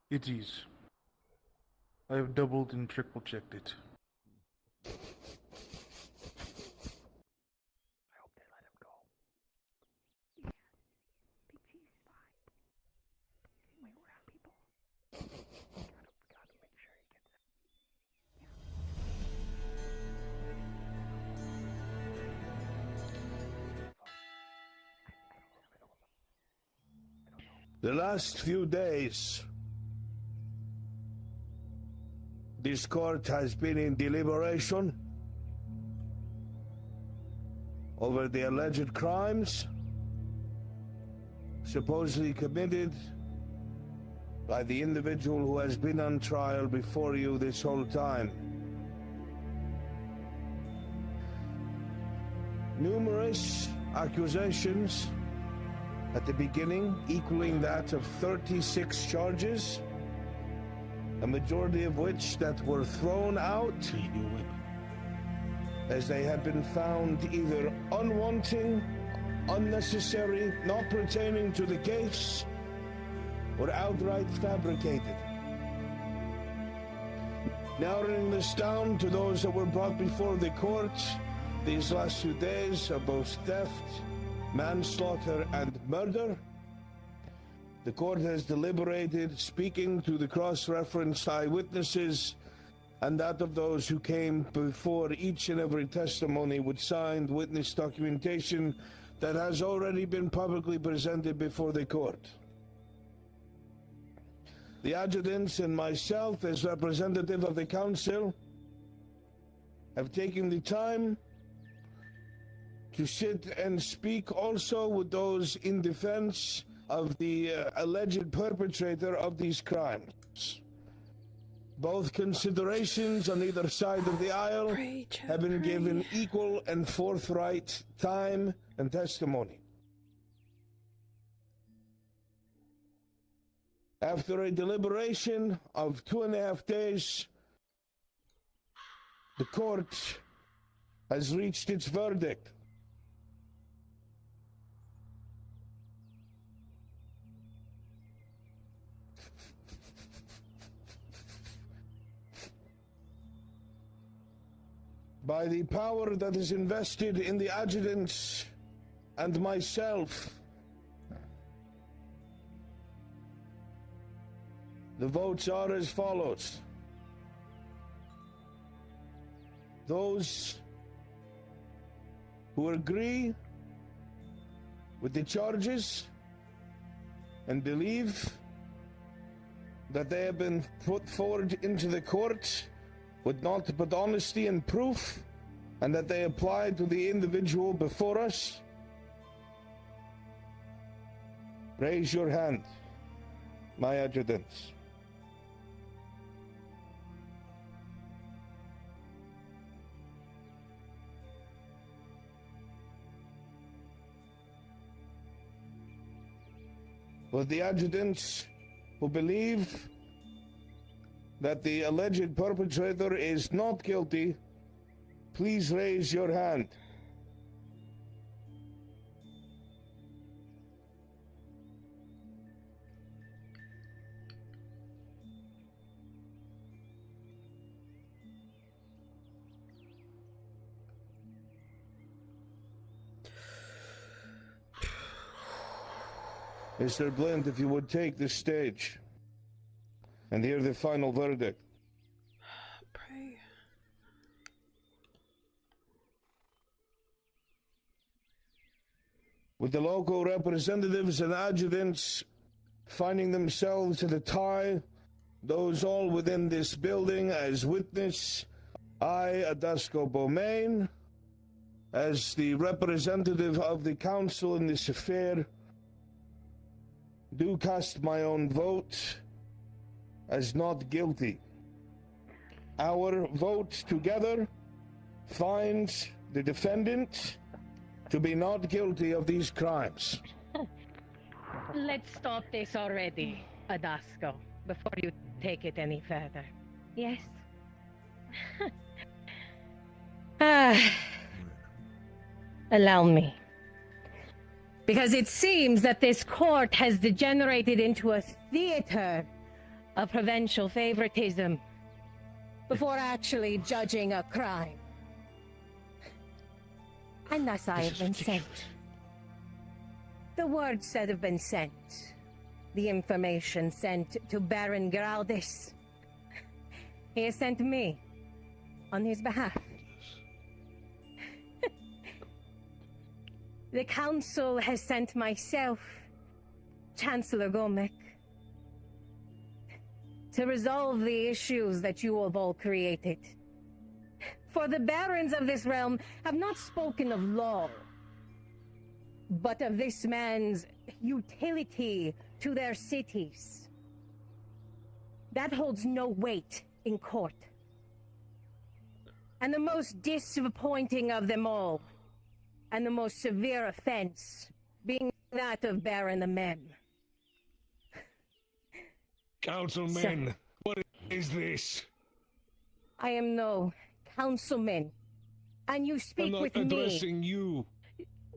It is. I have doubled and triple checked it. The last few days, this court has been in deliberation over the alleged crimes supposedly committed by the individual who has been on trial before you this whole time. Numerous accusations at the beginning, equaling that of 36 charges, a majority of which that were thrown out as they had been found either unwanting, unnecessary, not pertaining to the case, or outright fabricated. Narrowing this down to those that were brought before the court these last few days are both theft, manslaughter, and murder. The court has deliberated, speaking to the cross-referenced eyewitnesses and that of those who came before each and every testimony with signed witness documentation that has already been publicly presented before the court. The adjutants and myself, as representative of the council, have taken the time to sit and speak also with those in defense of the alleged perpetrator of these crimes. Both considerations on either side of the aisle have been given equal and forthright time and testimony. After a deliberation of 2.5 days, the court has reached its verdict. By the power that is invested in the adjutants and myself, the votes are as follows. Those who agree with the charges and believe that they have been put forward into the court with naught but honesty and proof, and that they apply to the individual before us, raise your hand, my adjutants. Will the adjutants who believe that the alleged perpetrator is not guilty, please raise your hand. Mr. Blint, if you would take the stage and hear the final verdict. Pray. With the local representatives and adjutants finding themselves at a tie, those all within this building as witness, I, Adasco Beaumain, as the representative of the council in this affair, do cast my own vote as not guilty. Our vote together finds the defendant to be not guilty of these crimes. Let's stop this already, Adasco, before you take it any further. Yes? Allow me. Because it seems that this court has degenerated into a theater of provincial favoritism before actually judging a crime. And thus I have been sent. The words that have been sent, the information sent to Baron Graudis. He has sent me on his behalf. The council has sent myself Chancellor Gomek, to resolve the issues that you have all created. For the barons of this realm have not spoken of law, but of this man's utility to their cities. That holds no weight in court. And the most disappointing of them all, and the most severe offense, being that of Baron the Mem. Councilman, what is this? I am no councilman, and you speak with me. I'm not addressing you.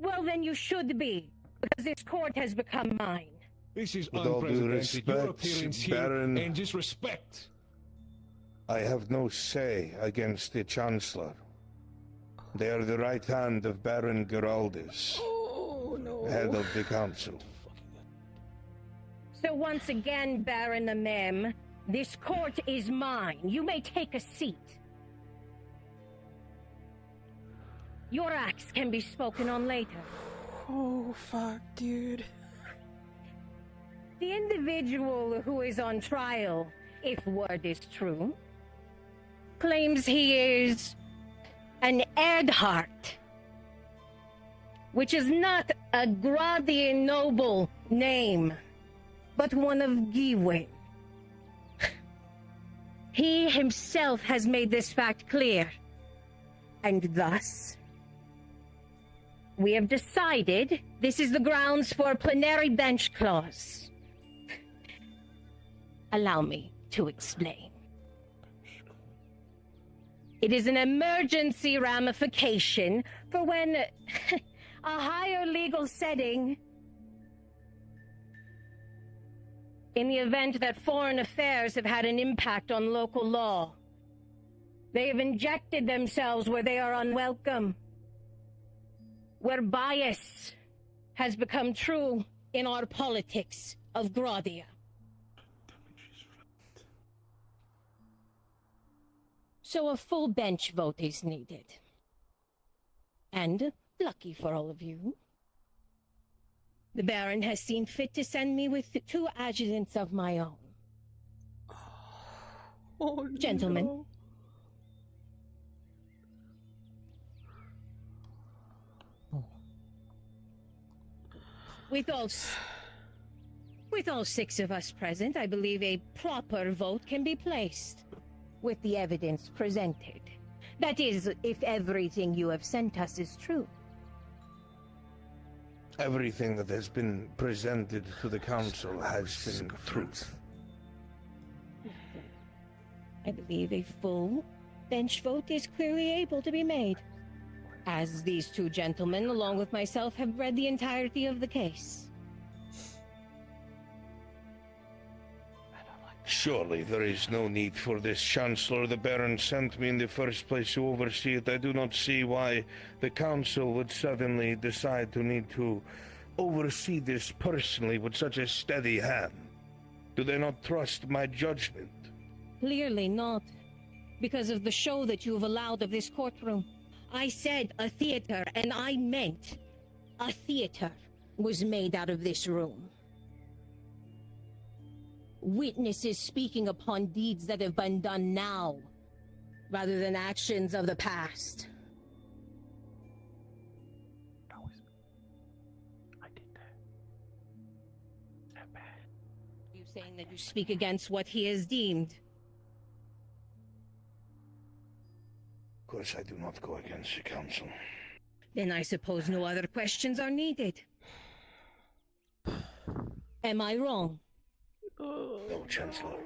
Well, then you should be, because this court has become mine. This is With all due unprecedented. Your respect, appearance here Baron, and disrespect. I have no say against the Chancellor. They are the right hand of Baron Geraldus, head of the council. So once again, Baron the Mem, this court is mine. You may take a seat. Your acts can be spoken on later. Oh, fuck, dude. The individual who is on trial, if word is true, claims he is an Erdhart, which is not a Gradian noble name, but one of Giwen. He himself has made this fact clear, and thus we have decided this is the grounds for a plenary bench clause. Allow me to explain. It is an emergency ramification for when a higher legal setting, in the event that foreign affairs have had an impact on local law, they have injected themselves where they are unwelcome, where bias has become true in our politics of Gradia. So a full bench vote is needed. And, lucky for all of you, the Baron has seen fit to send me with 2 adjutants of my own. Oh, Gentlemen. no. With all 6 of us present, I believe a proper vote can be placed, with the evidence presented. That is, if everything you have sent us is true. Everything that has been presented to the council has been truth. I believe a full bench vote is clearly able to be made, as these 2 gentlemen, along with myself, have read the entirety of the case. Surely there is no need for this, Chancellor. The Baron sent me in the first place to oversee it. I do not see why the council would suddenly decide to need to oversee this personally with such a steady hand. Do they not trust my judgment? Clearly not, because of the show that you have allowed of this courtroom. I said a theater, and I meant a theater was made out of this room. Witnesses speaking upon deeds that have been done now, rather than actions of the past. I did that. That bad. You saying that you speak against what he has deemed? Of course I do not go against the council. Then I suppose no other questions are needed. Am I wrong? No, Chancellor.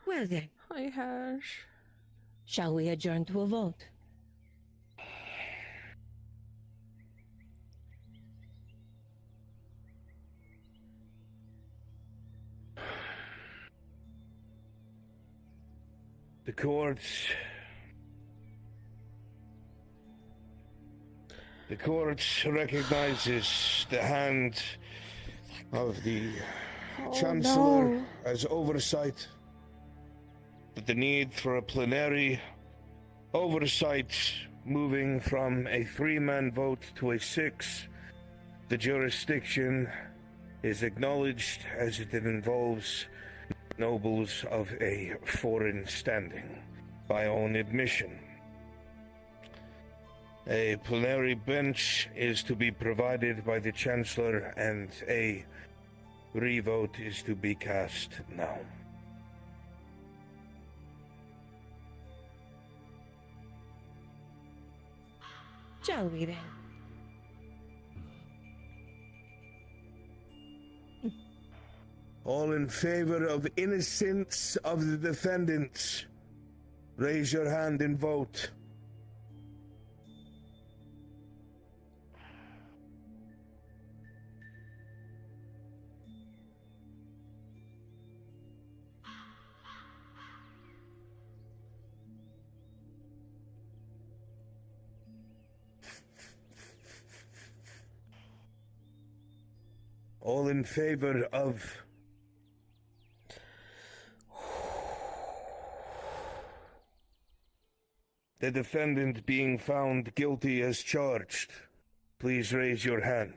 Well then. Hi, Hash. Shall we adjourn to a vote? The court recognizes the hand of the Chancellor as oversight, but the need for a plenary oversight moving from a 3-man vote to a 6, the jurisdiction is acknowledged as it involves nobles of a foreign standing, by own admission. A plenary bench is to be provided by the Chancellor, and a revote is to be cast now. Shall we then? All in favor of innocence of the defendants, raise your hand and vote. All in favor of the defendant being found guilty as charged, please raise your hand.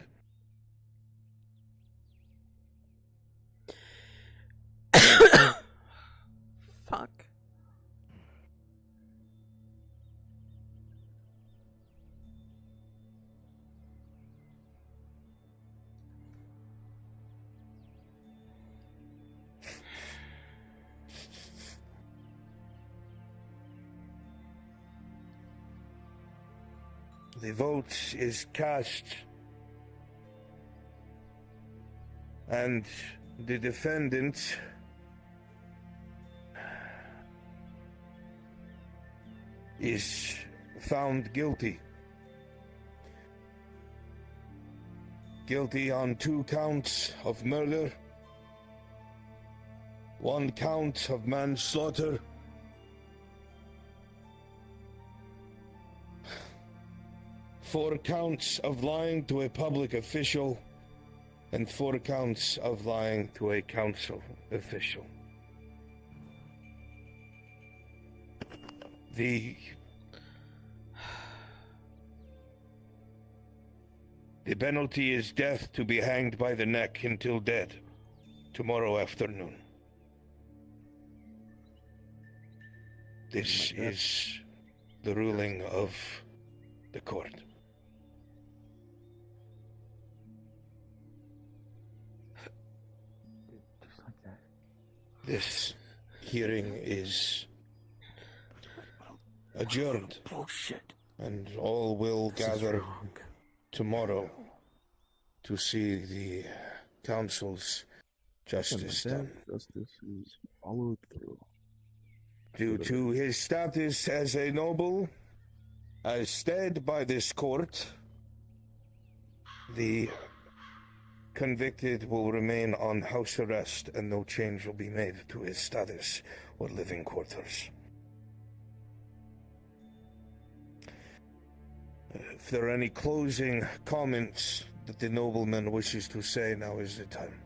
Fuck. The vote is cast, and the defendant is found guilty. Guilty on 2 counts of murder, 1 count of manslaughter, 4 counts of lying to a public official, and 4 counts of lying to a council official. The penalty is death, to be hanged by the neck until dead, tomorrow afternoon. This is the ruling of the court. This hearing is adjourned. Bullshit. And all will gather tomorrow to see the council's justice done. Justice is followed through. Due to his status as a noble, as stated by this court, the convicted will remain on house arrest and no change will be made to his status or living quarters. If there are any closing comments that the nobleman wishes to say, now is the time.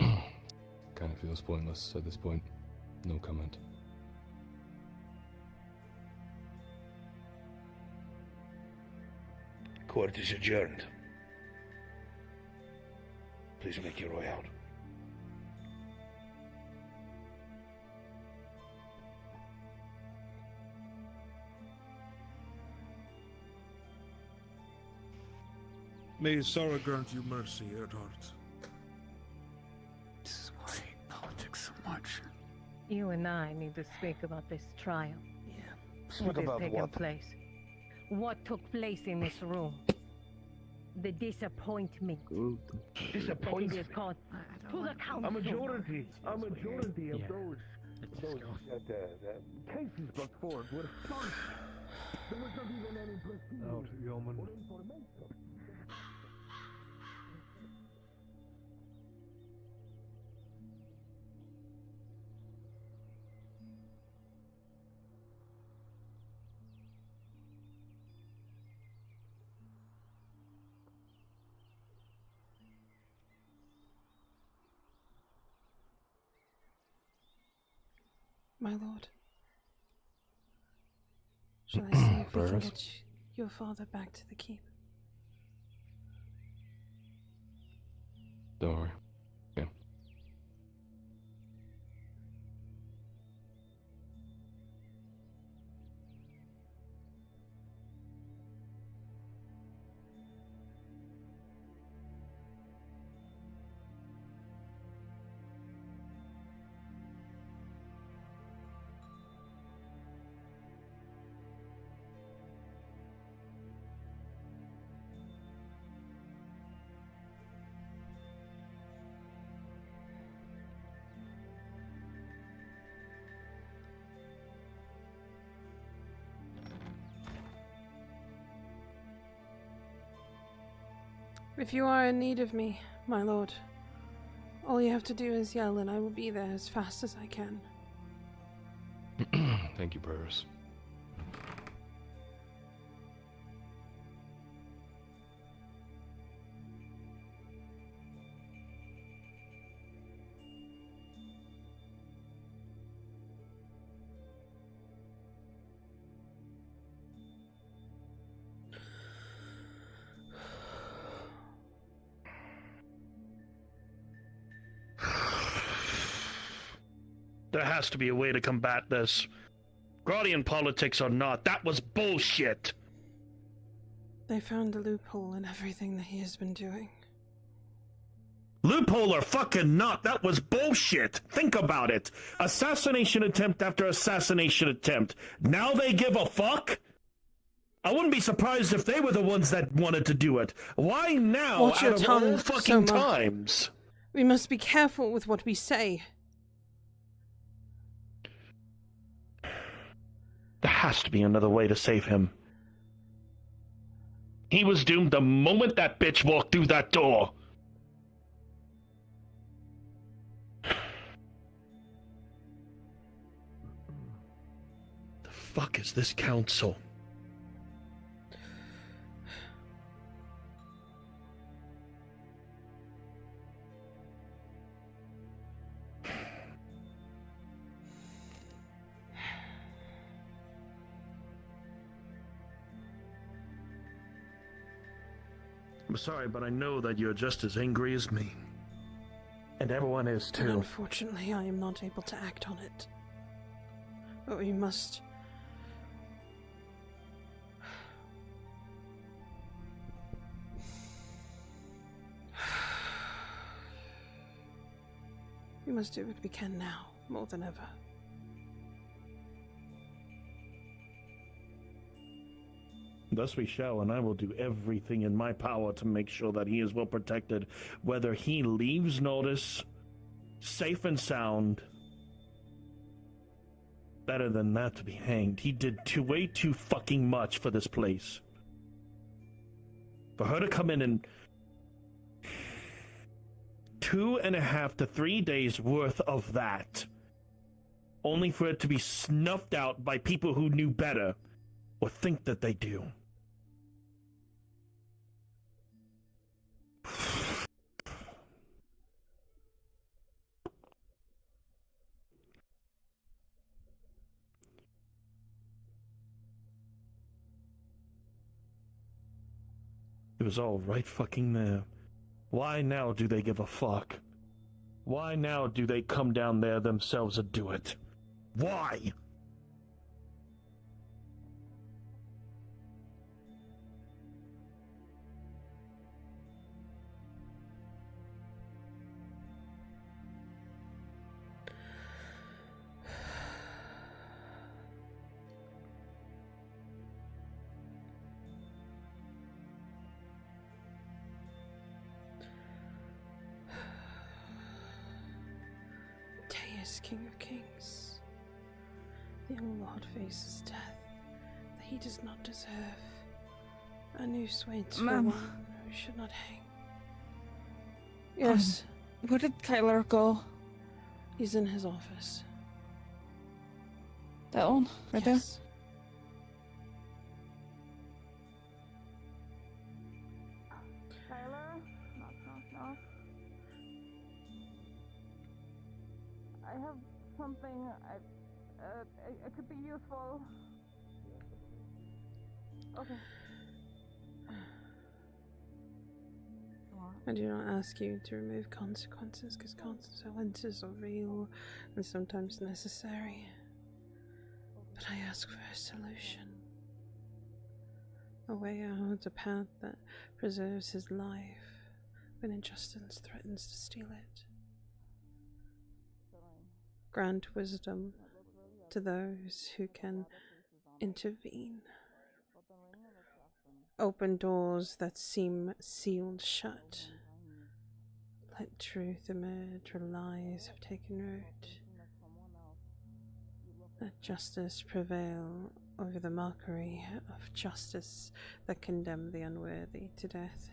Kind of feels pointless at this point. No comment. Court is adjourned. Please make your way out. May Sarah grant you mercy, Earhart. This is why I hate politics so much. You and I need to speak about this trial. Yeah. Speak What has about taken what? place? What took place in this room? The disappointment. Disappointment? That it is caused to the council. A majority of Yeah. those cases brought forward were astonished. There was not even any Out, yeoman. My lord. Shall I see if we can Prayers? get your father back to the keep? Don't worry. Okay. If you are in need of me, my lord, all you have to do is yell and I will be there as fast as I can. Thank you, Prayers. There has to be a way to combat this. Guardian politics or not, that was bullshit! They found a loophole in everything that he has been doing. Loophole or fucking not, that was bullshit! Think about it! Assassination attempt after assassination attempt. Now they give a fuck? I wouldn't be surprised if they were the ones that wanted to do it. Why now, Watch your out of tongue, all fucking Soma. times? We must be careful with what we say. There has to be another way to save him. He was doomed the moment that bitch walked through that door. The fuck is this council? I'm sorry, but I know that you're just as angry as me. And everyone is And too. unfortunately, I am not able to act on it. But we must... We must do what we can now, more than ever. Thus we shall, and I will do everything in my power to make sure that he is well protected, whether he leaves notice, safe and sound. Better than that to be hanged. He did way too fucking much for this place. For her to come in and 2.5 to 3 days worth of that, only for it to be snuffed out by people who knew better, or think that they do. It was all right fucking there. Why now do they give a fuck? Why now do they come down there themselves and do it? Why? Deus, King of Kings. The young lord faces death that he does not deserve. A noose waits for Ma'am. one who should not hang. Yes. Where did Kyler go? He's in his office. That one? Right Yes. Kyler? Knock, knock, knock. I have something it could be useful. Okay. Come I do not ask you to remove consequences, because consequences are real and sometimes necessary. But I ask for a solution. A way out, a path that preserves his life when injustice threatens to steal it. Grant wisdom to those who can intervene. Open doors that seem sealed shut. Let truth emerge where lies have taken root. Let justice prevail over the mockery of justice that condemn the unworthy to death.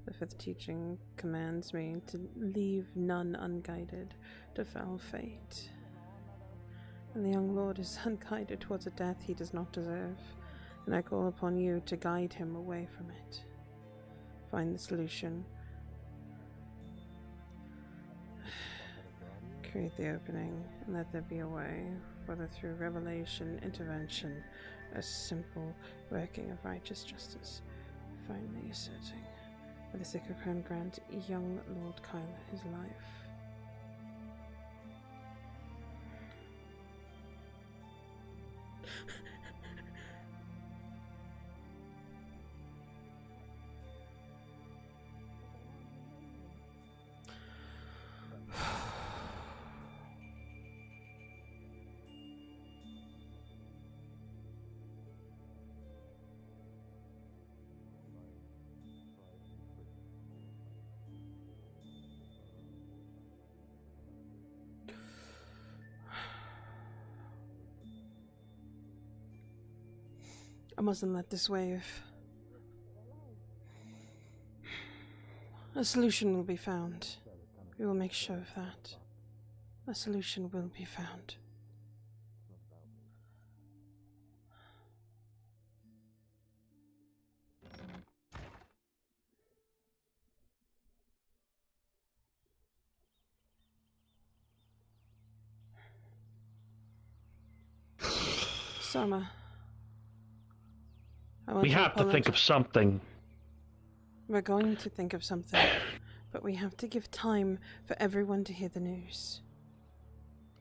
The fifth teaching commands me to leave none unguided to foul fate. And the young lord is unguided towards a death he does not deserve, and I call upon you to guide him away from it. Find the solution. Create the opening, and let there be a way, whether through revelation, intervention, a simple working of righteous justice, finally asserting, for the sacred crown grant young Lord Kyler his life. I mustn't let this wave. A solution will be found. We will make sure of that. A solution will be found. Summer. We have to think of something. We're going to think of something, but we have to give time for everyone to hear the news.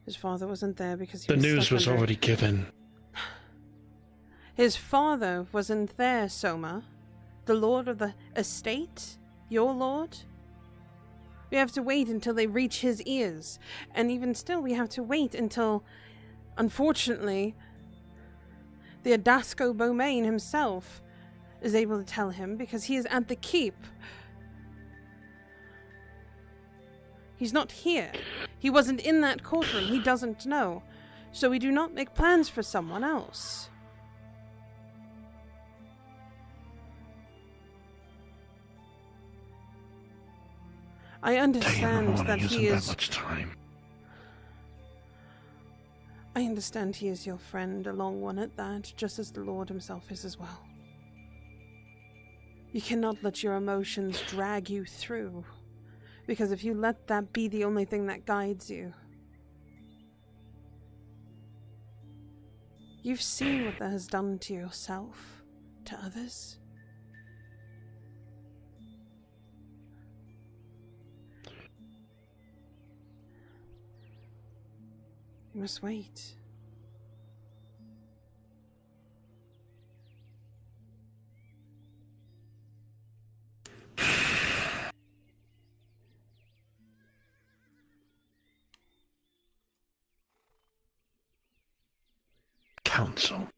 His father wasn't there because he The was news stuck was under... already given. His father wasn't there, Soma. The lord of the estate? Your lord? We have to wait until they reach his ears. And even still, we have to wait until, unfortunately, the Adasco Beaumain himself is able to tell him, because he is at the keep. He's not here. He wasn't in that courtroom. He doesn't know. So we do not make plans for someone else. I understand that he is... that much time. I understand he is your friend, a long one at that, just as the Lord himself is as well. You cannot let your emotions drag you through, because if you let that be the only thing that guides you, you've seen what that has done to yourself, to others. You must wait. Council.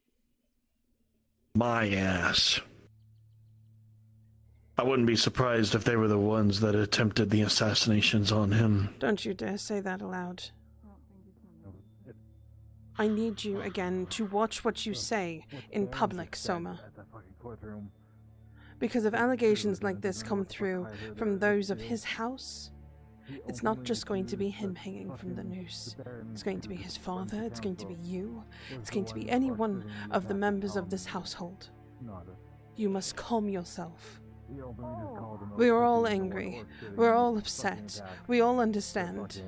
My ass. I wouldn't be surprised if they were the ones that attempted the assassinations on him. Don't you dare say that aloud. I need you again to watch what you say in public, Soma. Because if allegations like this come through from those of his house, it's not just going to be him hanging from the noose. It's going to be his father, it's going to be you, it's going to be any one of the members of this household. You must calm yourself. We are all angry. We're all upset. We all understand.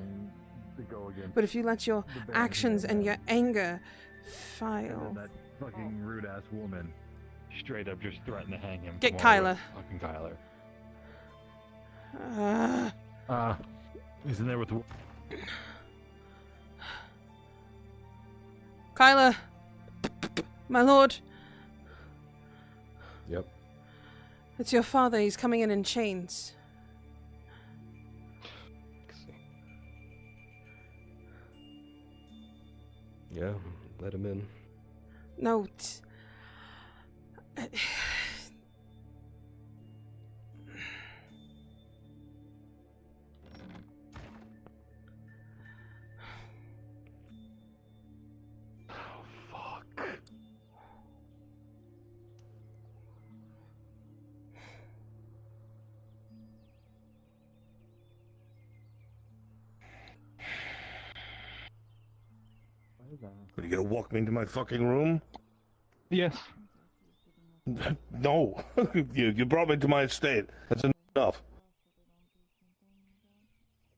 But if you let your actions and your anger file... That fucking rude-ass woman. straight up just threaten to hang him. Get tomorrow. Kyler. Fucking Kyler. Uh, He's in there with the... Kyler! My lord! Yep. It's your father. He's coming in chains. Yeah, let him in. No. Are you gonna walk me into my fucking room? Yes. No. you brought me to my estate. That's enough.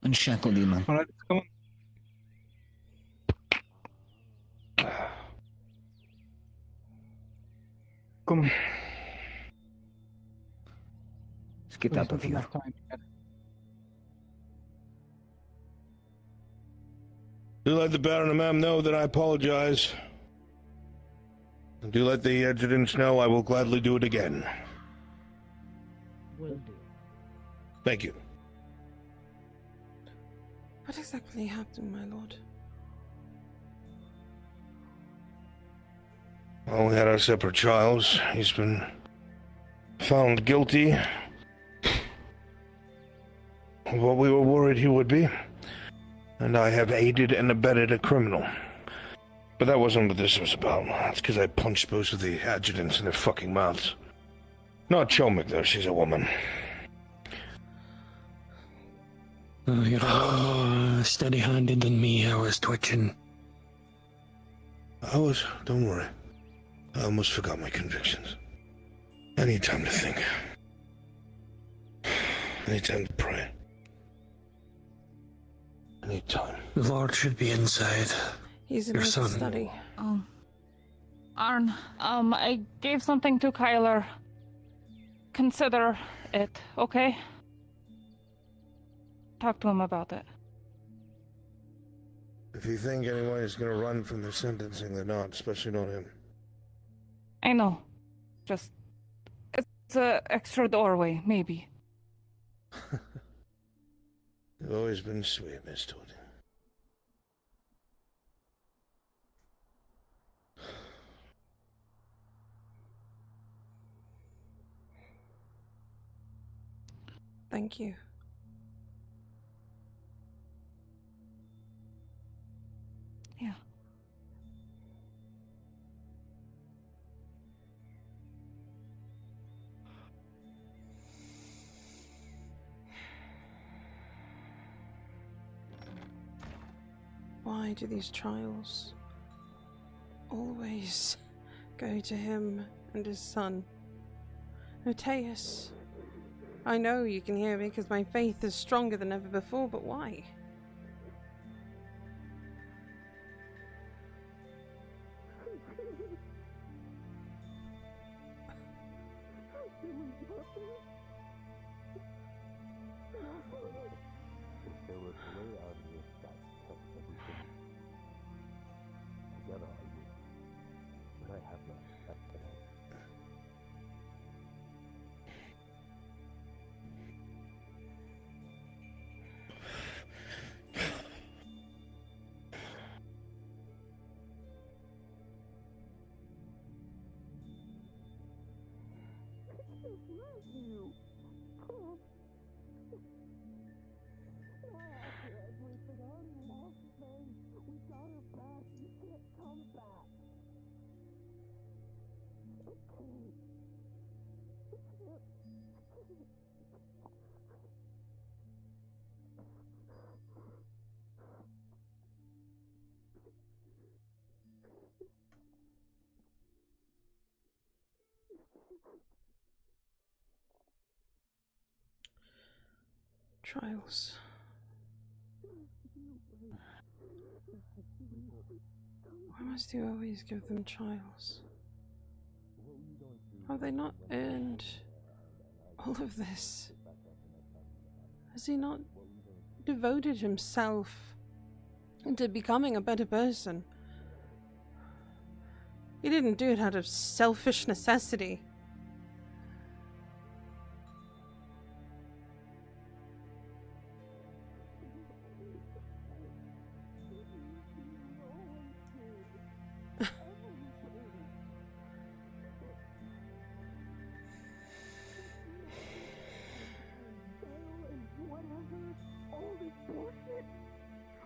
Unshackle demon. Alright, come on. Come on. Let's get out of here. Do let the Baron and Ma'am know that I apologize. And do let the adjutants know I will gladly do it again. Will do. Thank you. What exactly happened, my lord? Well, we had our separate trials. He's been found guilty of what we were worried he would be. And I have aided and abetted a criminal. But that wasn't what this was about. That's because I punched both of the adjutants in their fucking mouths. Not Chomik, though. She's a woman. You're a lot more steady-handed than me. I was twitching. Don't worry. I almost forgot my convictions. I need time to think. I need time to pray. I need time. The Lord should be inside. He's in Your his son. study. Arn, I gave something to Kyler. Consider it, okay? Talk to him about it. If you think anyone is going to run from the sentencing, they're not, especially not him. I know. Just... it's a extra doorway, maybe. You've always been sweet, Miss Todd. Thank you. Yeah. Why do these trials always go to him and his son? Oteus, I know you can hear me because my faith is stronger than ever before, but why? There was a way out of this that kept everything together, but I have not. Trials. Why must you always give them trials? Have they not earned all of this? Has he not devoted himself into becoming a better person? He didn't do it out of selfish necessity.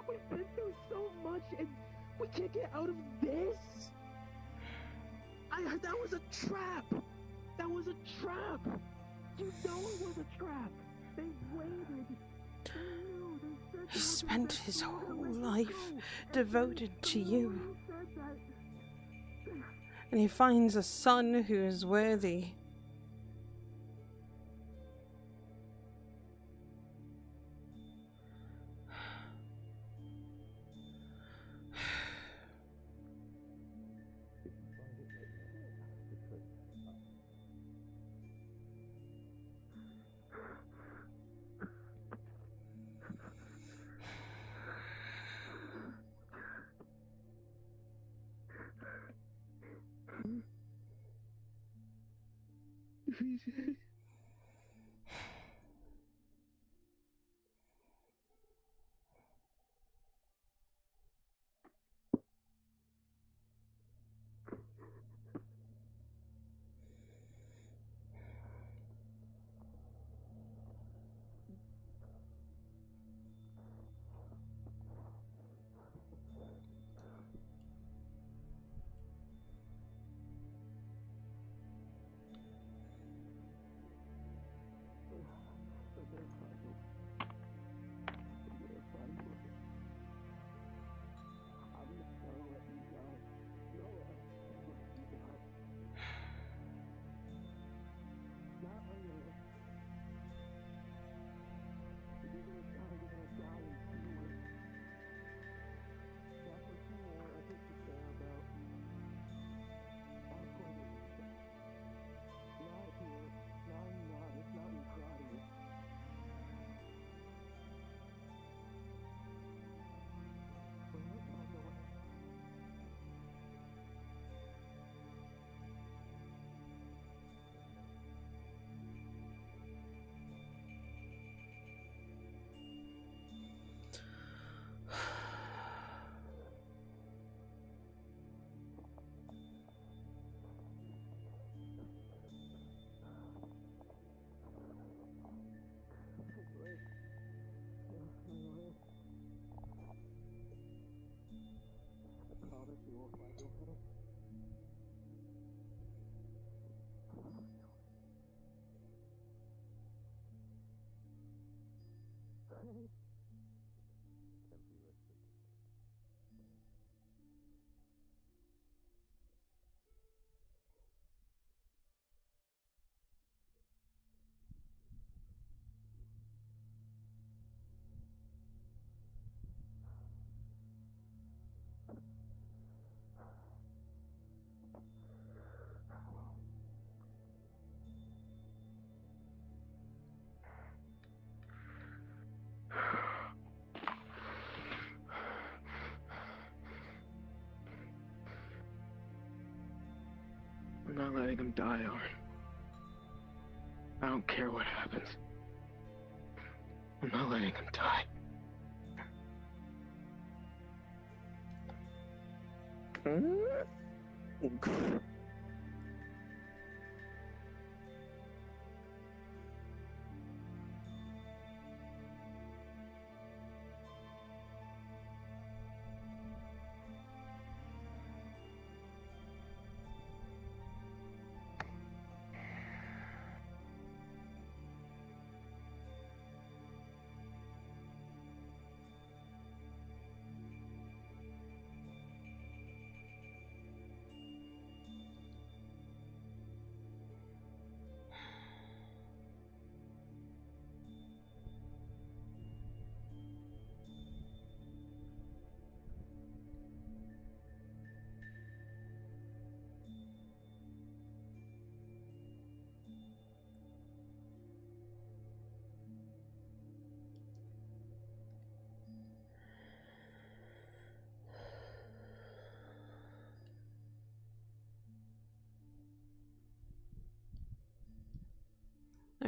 We've been through so much and we can't get out of this. I heard that was a trap. That was a trap. You know it was a trap. They waited. He spent his whole life devoted to you. And he finds a son who is worthy. I'm not letting him die, Arn. I don't care what happens. I'm not letting him die.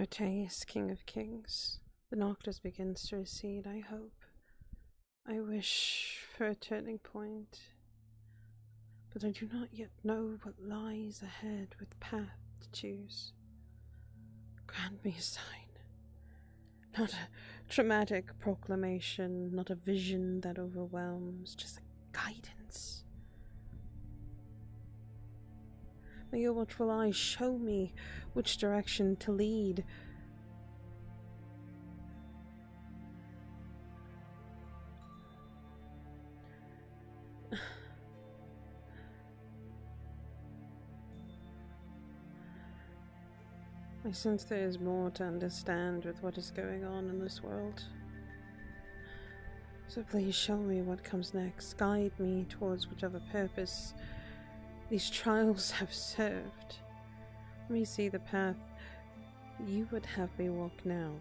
Otaeus, King of Kings, the Noctis begins to recede, I hope. I wish for a turning point, but I do not yet know what lies ahead with path to choose. Grant me a sign. Not a traumatic proclamation, not a vision that overwhelms, just a guidance. May your watchful eyes show me which direction to lead. I sense there is more to understand with what is going on in this world. So please show me what comes next. Guide me towards whichever purpose these trials have served. Let me see the path you would have me walk now.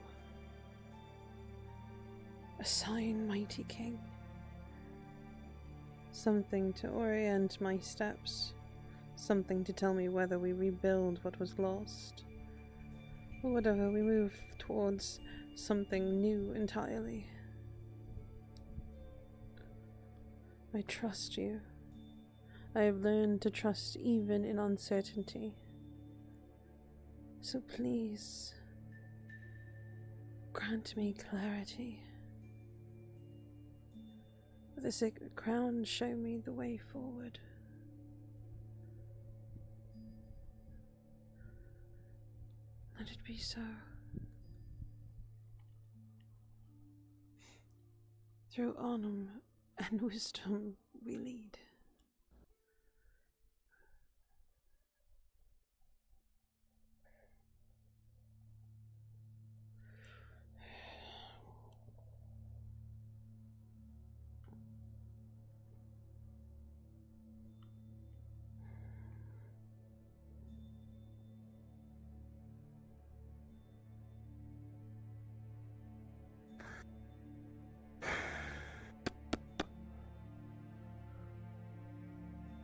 A sign, mighty king. Something to orient my steps. Something to tell me whether we rebuild what was lost, or whatever we move towards something new entirely. I trust you. I have learned to trust even in uncertainty. So please, grant me clarity. With the sacred crown, show me the way forward. Let it be so. Through honor and wisdom we lead.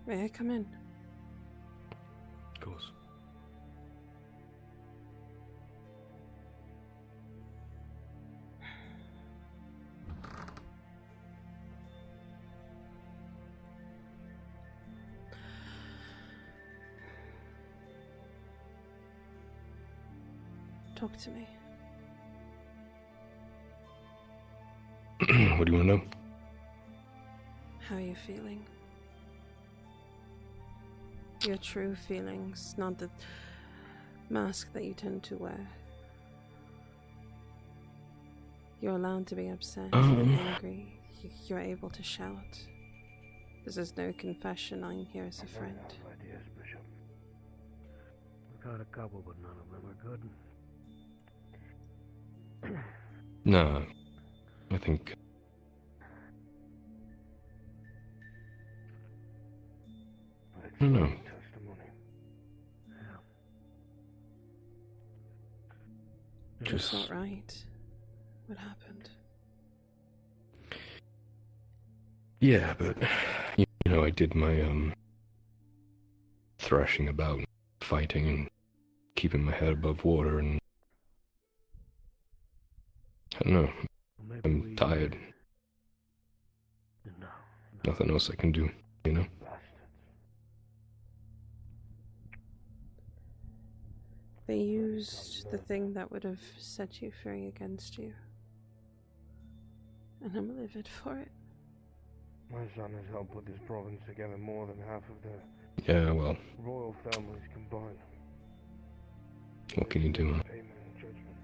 May I come in? Of course. Talk to me. What do you want to know? How are you feeling? Your true feelings, not the mask that you tend to wear. You're allowed to be upset and angry. You're able to shout. This is no confession. I'm here as a friend. Ideas, Bishop. We've had a couple, but none of them are good. No, I think. I don't know. It's not right. What happened? Yeah, but you know, I did my thrashing about, fighting, and keeping my head above water, and I don't know. I'm tired. Nothing else I can do, you know. They used the thing that would have set you free against you. And I'm livid for it. My son has helped put this province together more than half of the Yeah, well, royal families combined. what can you do? Huh? Payment and judgment.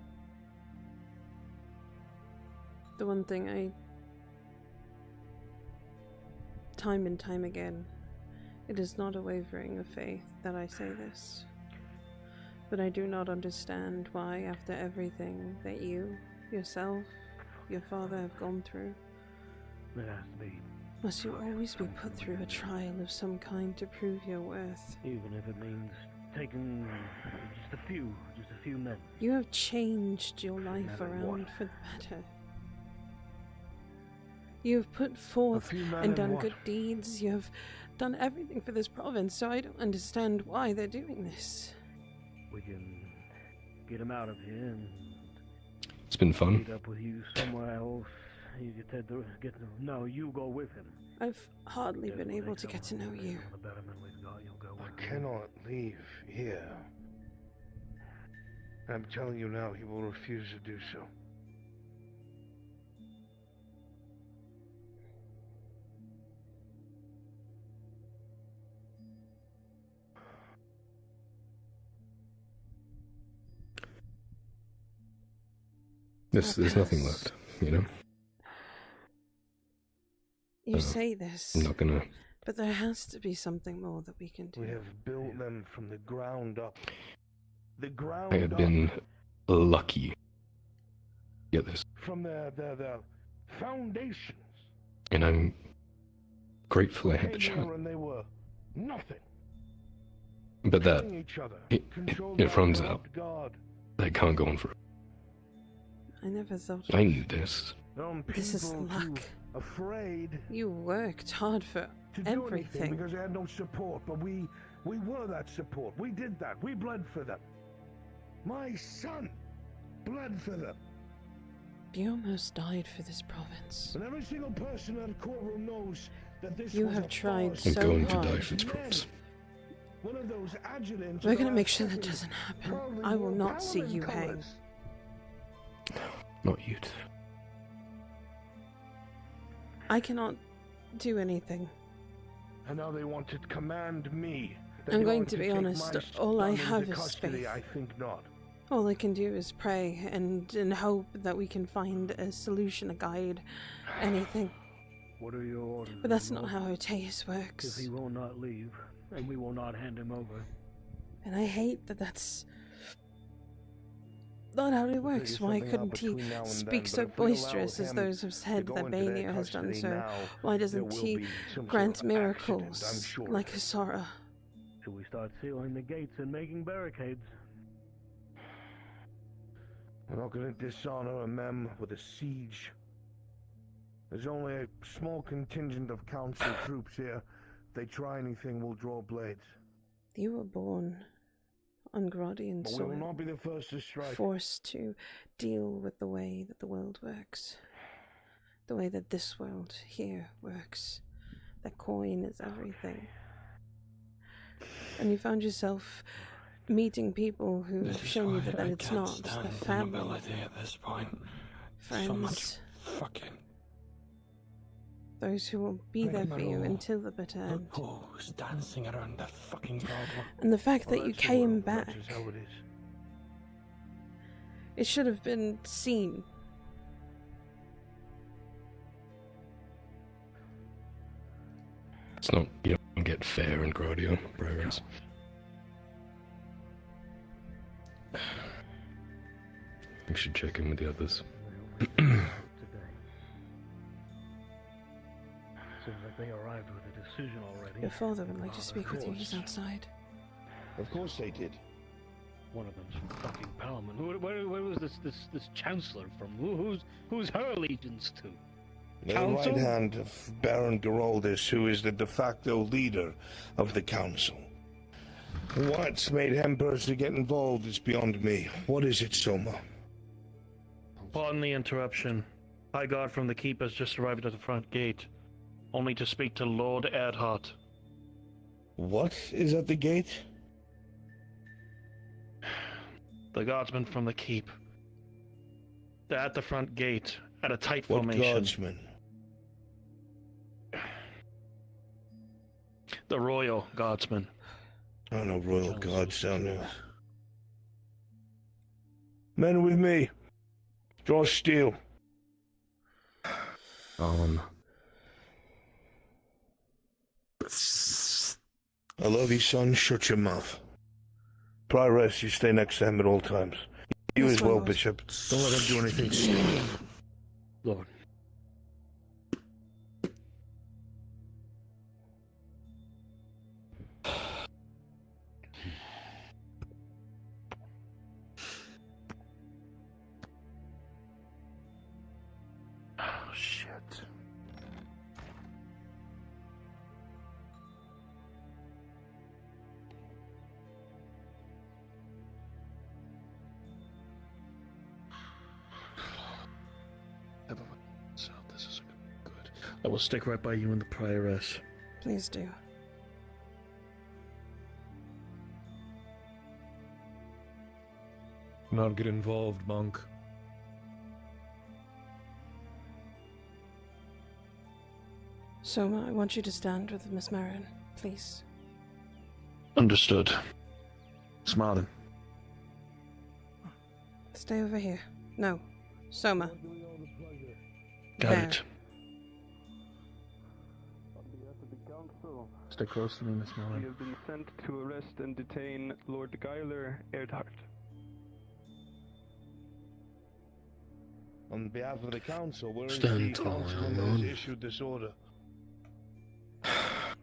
The one thing time and time again, it is not a wavering of faith that I say this. But I do not understand why, after everything that you, yourself, your father have gone through, It has to be. must you always be put through a trial of some kind to prove your worth? Even if it means taking just a few men. You have changed your life matter around what. for the better. You have put forth few men and and done what? good deeds. You have done everything for this province, so I don't understand why they're doing this. We can get him out of here and It's been fun. meet up with you somewhere else. You get to no, you go with him. I've hardly been able to get to know you. I cannot leave here. I'm telling you now, he will refuse to do so. There's nothing left, you know? You say this, I'm not gonna... but there has to be something more that we can do. We have built them from the ground up. The ground I have up. been lucky to get this. From the foundations. And I'm grateful I had the Came chance. here and they were nothing. But that, Killing each other, it runs out. corrupt God. That can't go on forever. I never thought. I knew this. This is People luck. too afraid You worked hard for to do anything everything. because they had no support, but we were that support. We did that. We bled for them. My son bled for them. You almost died for this province. And every single person in that courtroom knows that this You was have a tried farce. I'm so going to hard. die for its props. One of those adjutants We're of the going to make last sure that second doesn't happen. proudly I will wore not see Paladin you hang. colours. Not you. I cannot do anything. And now they want to command me. that I'm they going want to be take honest, my all I son have into is custody. faith. I think not. All I can do is pray and hope that we can find a solution, a guide, anything. What are your orders? But that's not Lord? how Oteus Because works. he will not leave, and we will not hand him over. And I hate that that's not how it works. Why something out couldn't he between now and speak then, so but if we allow boisterous as him those have to said go that into their Bainir has done custody so? now, Why there doesn't will he be some grant sort of miracles accident, I'm sure. like Asara? Till we start sealing the gates and making barricades. We're not going to dishonor a mem with a siege. There's only a small contingent of council troops here. If they try anything, we'll draw blades. You were born on Grodian But we will soil, not be the first to strike. forced to deal with the way that the world works. The way that this world here works. That coin is everything. And you found yourself meeting people who have shown you that it's not. The family, at this point. friends, So much fucking those who will be there for you until the bitter end. who's dancing around the fucking problem. And the fact Well, that you that's the came world, back, that's just how it is. it should have been seen. It's not, you don't get fair in Grodio, progress. We should check in with the others. Seems like they arrived with a decision already. Your father would like to speak with you. He's outside. Of course they did. One of them's from fucking Parliament. Where was this chancellor from? Who's her allegiance to? The Council? right hand of Baron Geraldus, who is the de facto leader of the council. What's made him personally get involved is beyond me. What is it, Soma? Pardon the interruption. High Guard from the Keep has just arrived at the front gate, only to speak to Lord Erdhart. What is at the gate? The guardsmen from the Keep. They're at the front gate, at a tight What formation. guardsmen? The Royal Guardsmen. Oh, no royal guards down there. Men with me. Draw steel. I love you, son. Shut your mouth. Prioress, you stay next to him at all times. You Yes, as my well, lord. Bishop. Don't let him do anything stupid. Lord. Oh, shit. I will stick right by you and the prioress. Please do. Not get involved, monk. Soma, I want you to stand with Miss Marin, please. Understood. Smiling. Stay over here. No. Soma. Got There. it. Stay close to me, Miss We Mullen. have been sent to arrest and detain Lord Geiler Erdhart. On behalf of the council, where is Stand the tall, councilman that young has man. issued this order? That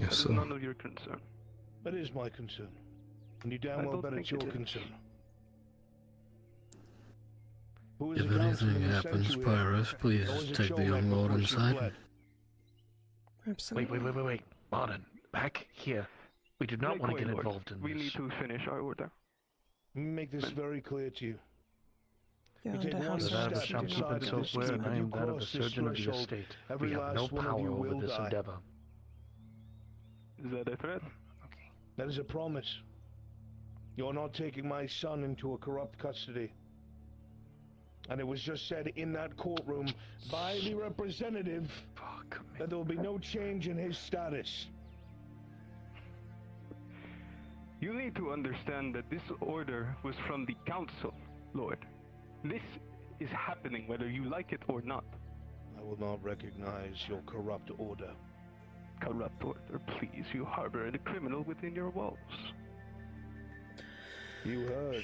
Yes, is sir. none of your concern. That is my concern. And you I damn well don't bet it's think your it is. concern. Who is If the anything councilman who sent happens, you here? Pyrus, please Or was it take the Shomek young lord before she inside. fled? Absolutely. Wait. Martin, back here. We do not Make want to way, get Lord. involved in We this. need to finish our order. Let me make this very clear to you. You're You take under one house That of arrest. the You do not shopkeeper go and to so this swear, and man. I am You that of the cross this surgeon of the threshold, estate. every We have no last one of power you over will this die. endeavor. Is that a threat? That is a promise. You're not taking my son into a corrupt custody. And it was just said in that courtroom by the representative that there will be no change in his status. You need to understand that this order was from the council, Lord. This is happening whether you like it or not. I will not recognize your corrupt order. Corrupt order, please. You harbor a criminal within your walls. You heard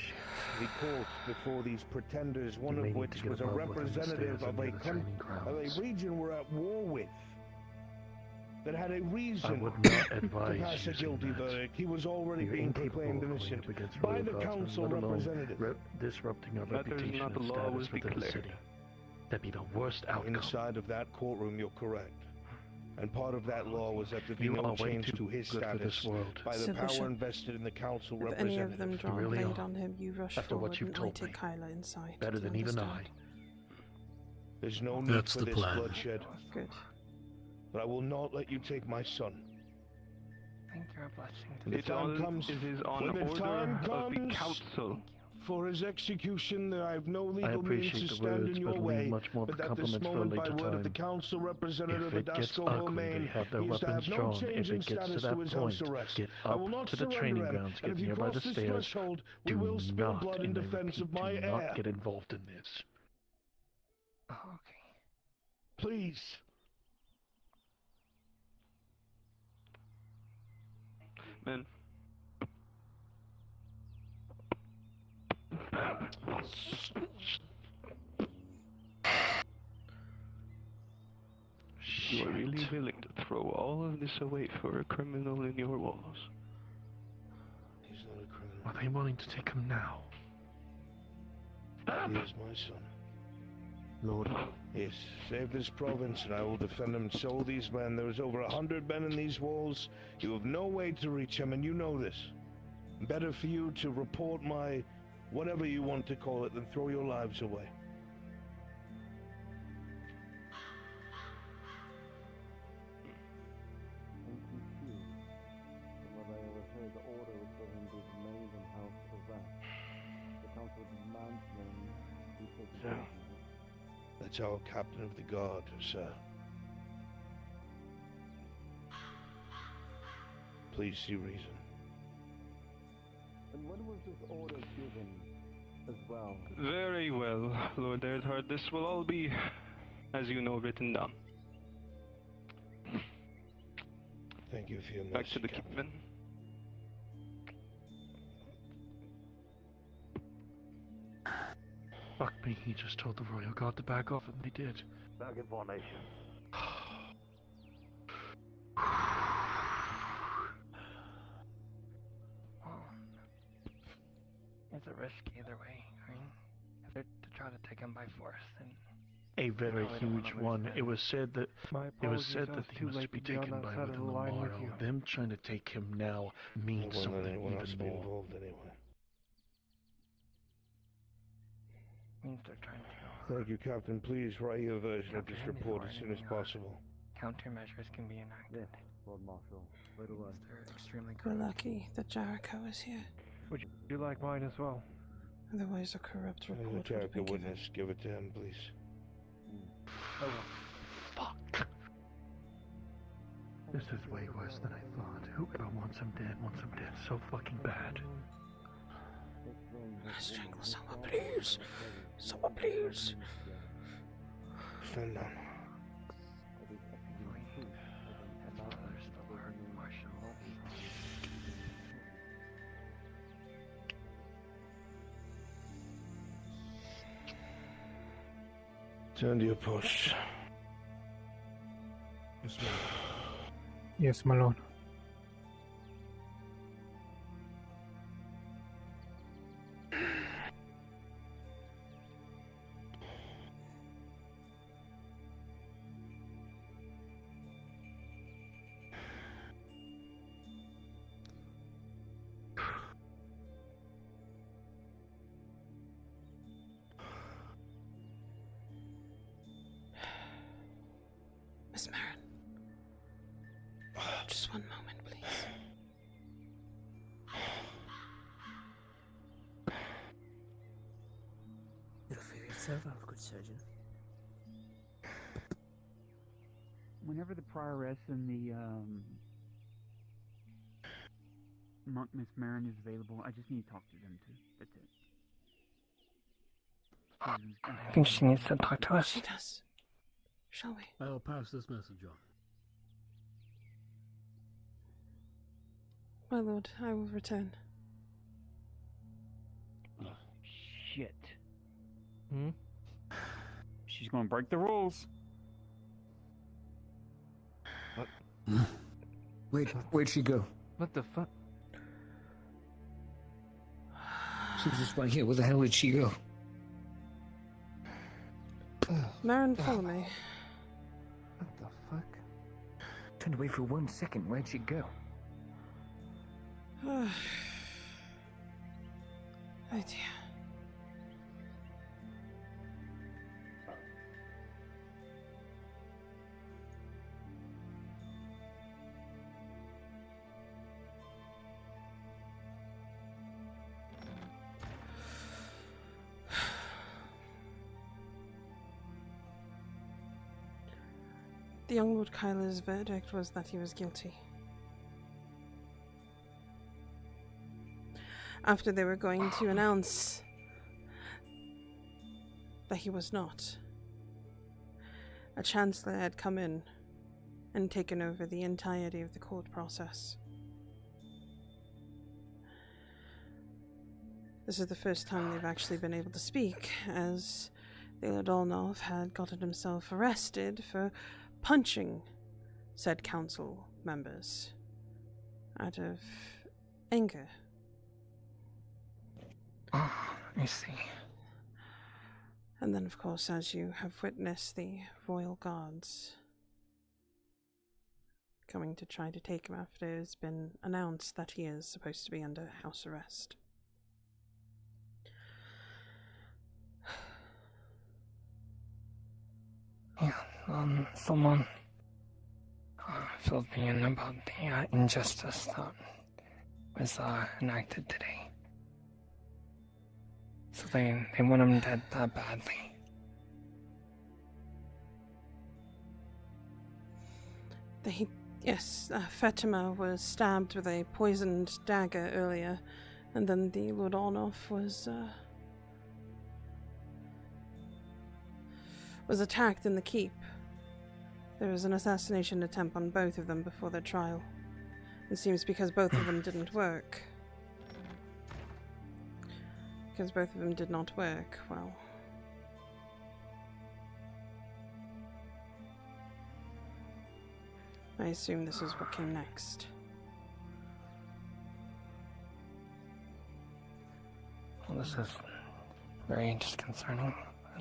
the court before these pretenders, one may of need which to get was a above within the representative stairs of and a, near the training grounds. region we're at war with, that had a reason would not to advise pass a using guilty that. verdict. He was already You're being incapable proclaimed of going innocent up against by royal the guardsmen, council let alone representative. disrupting our Matters reputation not and the law was status within the declared. city. That'd be the worst outcome. Inside of that courtroom, you're correct. And part of that law was that there be You no are way change too to his good for this status world. by the So, power Bishop, invested in the council If any representative. of them draw a really blade are. on him, you rush After what forward you've and I told take me. Kyla inside. Better Do you than even I. understand? There's no need That's for the this plan. bloodshed. Good. But I will not let you take my son. I think you're a blessing to When the It time comes, is on when the order time of the comes council. for his execution, I have no I legal means appreciate to the stand words, in but your leave way. much more of But the at this compliments for a moment, by later word of the time. council representative If it gets Adasco ugly, they Romaine, have their he is to weapons have no drawn. change If in it gets to status that to his house point, arrest. get I will up not to the surrender training him. grounds, And get if you nearby the cross this stairs. threshold, we Do will spill not, blood in and I defense repeat, of my do heir. not get involved in this. Oh, okay. Please. Man. You are really willing to throw all of this away for a criminal in your walls? He's not a criminal. Are they willing to take him now? He is my son. Lord. Yes, save this province and I will defend him. So these men, there is over 100 men in these walls. You have no way to reach him, and you know this. Better for you to report my, whatever you want to call it, than throw your lives away. NPC. From what I overheard, the order was for him to remain in house arrest. The council demands them be taken So, prisoner. that's our captain of the guard, sir. Please see reason. And when was this order given as well? Very well, Lord Erdhart. This will all be, as you know, written down. Thank you for your mercy, Back to the Captain. keepman. Fuck me, he just told the royal guard to back off, and they did. Back in formation. Well, it's a risk either way. I mean, if they're to try to take him by force, then A very probably don't wanna huge lose one. that. It was said that My it was apologies, said I that was he too must late be to be on taken that by side of within the the line with morrow. you. Them trying to take him now I means won't let something anyone else even be more. involved anyway. Means they're trying to Thank you, Captain. Please write your version of this report as soon as possible. countermeasures can be enacted. Lord Marshal. Right away. They're extremely We're corrupt. lucky that Jericho is here. Would you like mine as well? Otherwise, a corrupt As report a would have character been given. witness, give it to him, please. Oh, fuck. This is way worse than I thought. Whoever wants him dead so fucking bad. Strangle someone, please. Someone, please. Stand down. Turn to your post. Yes, my lord. Miss Marin. Just one moment, please. You'll figure yourself out, good surgeon. Whenever the prioress and the monk Miss Marin is available, I just need to talk to them too. That's it. I think she needs to talk to us. She does. Shall we? I'll pass this message on. My lord, I will return. Shit. She's gonna break the rules. What? Where'd she go? What the fuck? She was just right here. Where the hell did she go? Marin, follow me. What the fuck? Turned away for 1 second. Where'd she go? Oh dear. The young Lord Kyler's verdict was that he was guilty. After they were going to announce that he was not, a chancellor had come in and taken over the entirety of the court process. This is the first time they've actually been able to speak, as Lord Olnov had gotten himself arrested for punching said council members out of anger. Oh, I see. And then, of course, as you have witnessed, the royal guards coming to try to take him after it has been announced that he is supposed to be under house arrest. Yeah, someone filled me in about the injustice that was enacted today. So they want him dead that badly. Yes, Fatima was stabbed with a poisoned dagger earlier, and then the Lord Ornoff was attacked in the keep. There was an assassination attempt on both of them before their trial. It seems because both of them didn't work. Because both of them did not work, well... I assume this is what came next. Well, this is very disconcerting.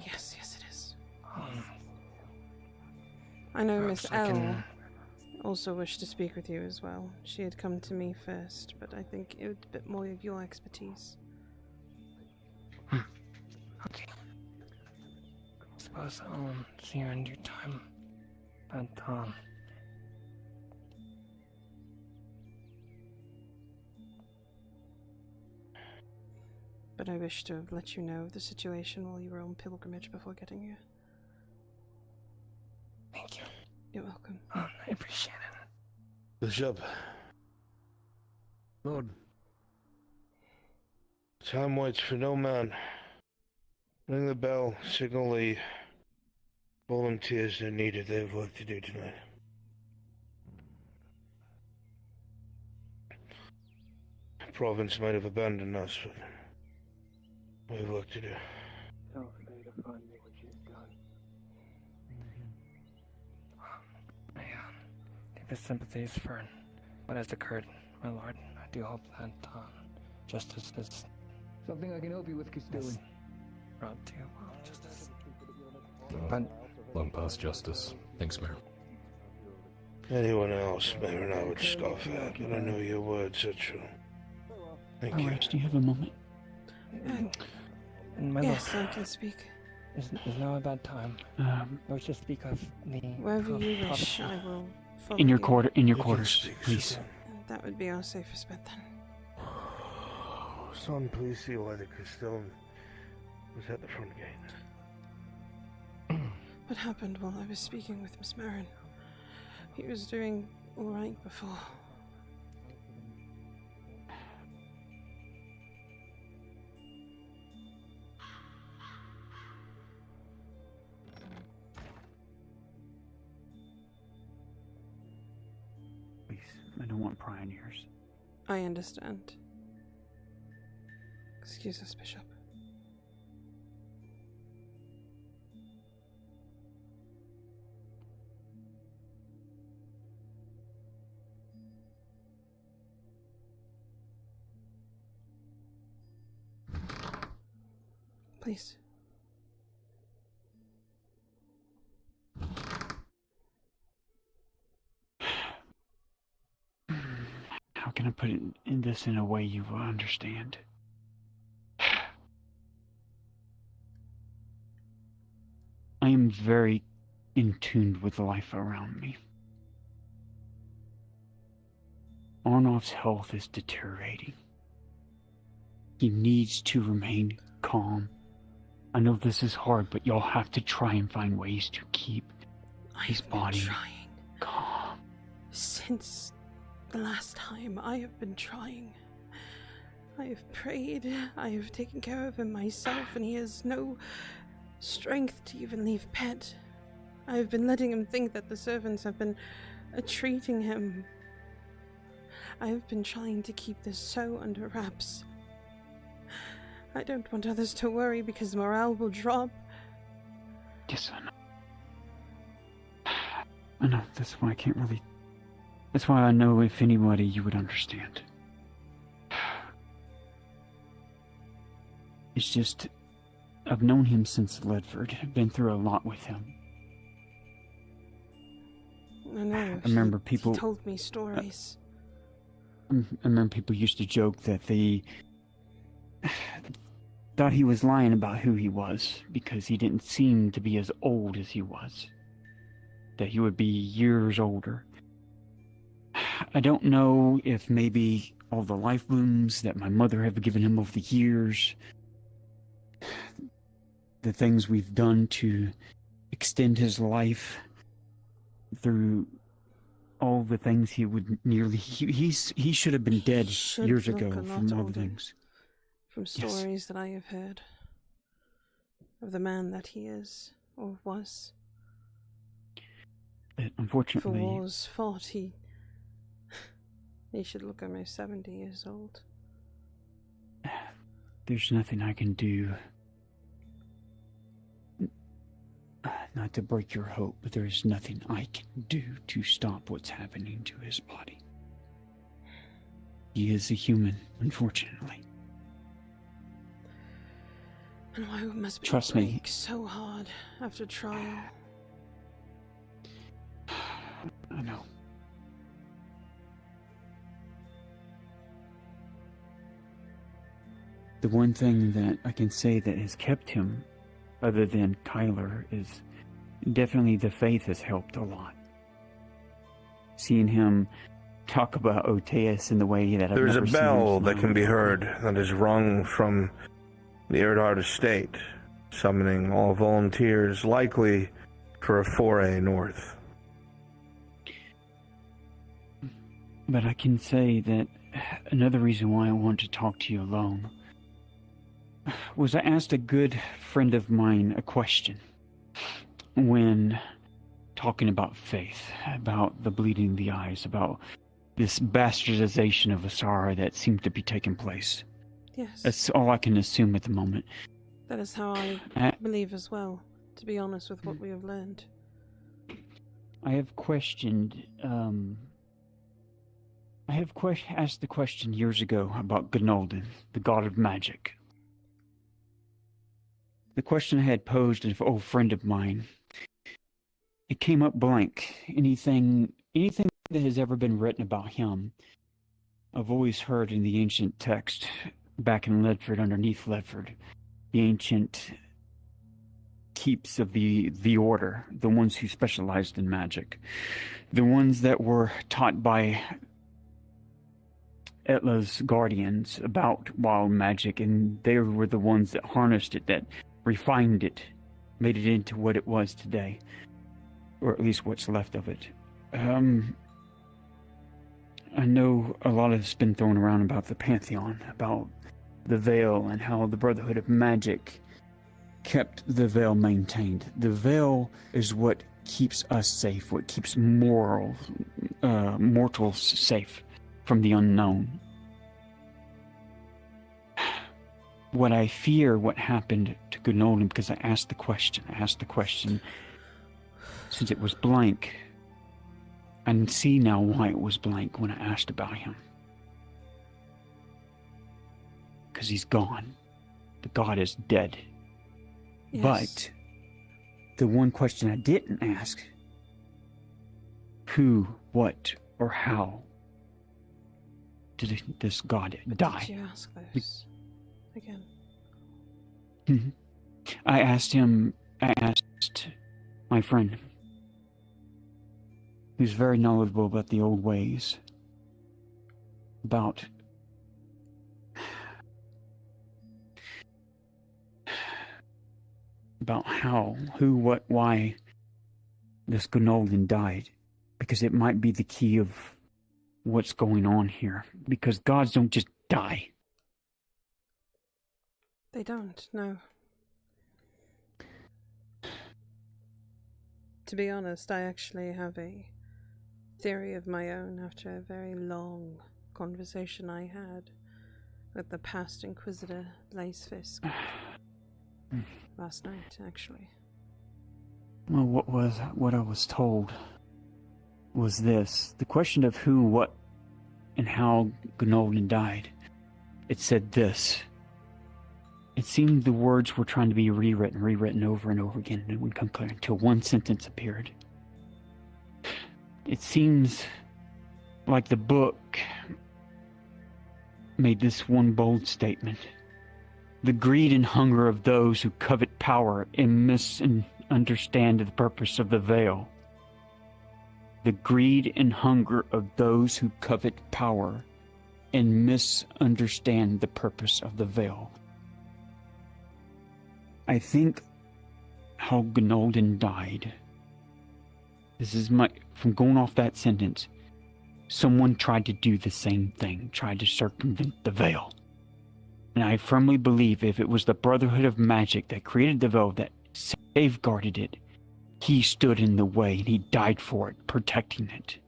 Yes, it is. I know Miss perhaps I L can- also wished to speak with you as well. She had come to me first, but I think it was a bit more of your expertise. Okay. suppose I'll see you in due time. But, But I wish to have let you know of the situation while you were on pilgrimage before getting here. Thank you. You're welcome. I appreciate it. Bishop. Lord. Time waits for no man. Ring the bell, signal the volunteers are needed. They have work to do tonight. The province might have abandoned us, but we have work to do. Tell Faye to find me when she's gone. I deepest sympathies for what has occurred, my lord. I do hope that justice is Something I can help you with, Castellan. brought to justice. Long past justice. Thanks, Mayor. Anyone else, Mayor, and I would scoff at, but I know your words are true. Thank you. Alright, do you have a moment? And my Yes, lord, I can speak. is now a bad time. Or just speak of the Wherever you wish, I will follow In your you. in your quarters, please. That would be our safest bet then. Son, please see why the Castellan was at the front gate. What happened while I was speaking with Miss Marin? He was doing all right before. Please, I don't want prying ears. I understand. Excuse us, Bishop. Please. How can I put it in this in a way you will understand? I am very in tune with life around me. Arnov's health is deteriorating. He needs to remain calm. I know this is hard, but y'all have to try and find ways to keep his body calm. Since the last time, I have been trying. I have prayed, I have taken care of him myself, and he has no strength to even leave Pet. I have been letting him think that the servants have been treating him. I have been trying to keep this so under wraps. I don't want others to worry because morale will drop. Yes, I know. I know, that's why I can't really... That's why I know if anybody you would understand. It's just... I've known him since Ledford. I've been through a lot with him. I know. I remember people... He told me stories. I remember people used to joke that they... thought he was lying about who he was because he didn't seem to be as old as he was. That he would be years older. I don't know if maybe all the life wounds that my mother have given him over the years, the things we've done to extend his life through all the things he would nearly... He should have been dead years ago from all the things. From stories that I have heard of the man that he is, or was. But unfortunately... For wars fought, he should look almost 70 years old. There's nothing I can do. Not to break your hope, but there's nothing I can do to stop what's happening to his body. He is a human, unfortunately. And why must Trust we me. break so hard after trial? I know. The one thing that I can say that has kept him other than Kyler is definitely the faith has helped a lot. Seeing him talk about Oteus in the way that I've There's a never seen him bell that smile can be before. heard that is rung from the Erdard estate, summoning all volunteers, likely for a foray north. But I can say that another reason why I wanted to talk to you alone was I asked a good friend of mine a question when talking about faith, about the bleeding of the eyes, about this bastardization of Asara that seems to be taking place. Yes. That's all I can assume at the moment. That is how I believe as well, to be honest with what we have learned. I have questioned, asked the question years ago about Gnolden, the god of magic. The question I had posed to an old friend of mine, it came up blank. Anything that has ever been written about him, I've always heard in the ancient text, back in Ledford, underneath Ledford, the ancient keeps of the order, the ones who specialized in magic, the ones that were taught by Etla's guardians about wild magic, and they were the ones that harnessed it, that refined it, made it into what it was today, or at least what's left of it. I know a lot has been thrown around about the Pantheon, about the Veil, and how the Brotherhood of Magic kept the Veil maintained. The Veil is what keeps us safe, what keeps mortals safe from the unknown. What I fear, what happened to Gnolden, because I asked the question, since it was blank, I can see now why it was blank when I asked about him. Because he's gone. The god is dead. Yes. But the one question I didn't ask, who, what, or how did this god die? Did you ask those again? I asked my friend, who's very knowledgeable about the old ways, about how, who, what, why this Gnolden died, because it might be the key of what's going on here, because gods don't just die. They don't, no. To be honest, I actually have a theory of my own after a very long conversation I had with the past Inquisitor, Blaze Fisk. Last night, actually. Well, what I was told was this. The question of who, what, and how Gnolden died. It said this. It seemed the words were trying to be rewritten over and over again, and it would come clear until one sentence appeared. It seems like the book made this one bold statement. The greed and hunger of those who covet power and misunderstand the purpose of the veil. The greed and hunger of those who covet power and misunderstand the purpose of the veil. I think how Gnolden died. This is from going off that sentence. Someone tried to do the same thing, tried to circumvent the veil. And I firmly believe if it was the Brotherhood of Magic that created the veil, that safeguarded it, he stood in the way and he died for it, protecting it.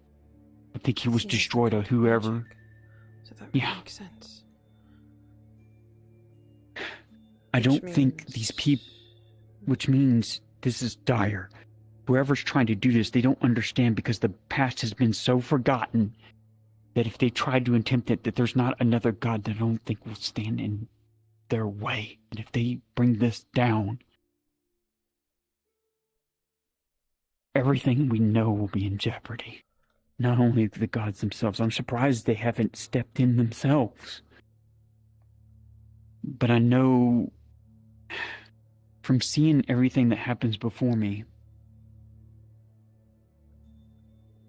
I think he was destroyed or whoever. So that makes sense. I don't think these people, which means this is dire. Whoever's trying to do this, they don't understand because the past has been so forgotten that if they tried to attempt it, that there's not another god that I don't think will stand in their way. And if they bring this down, everything we know will be in jeopardy. Not only the gods themselves. I'm surprised they haven't stepped in themselves. But I know from seeing everything that happens before me,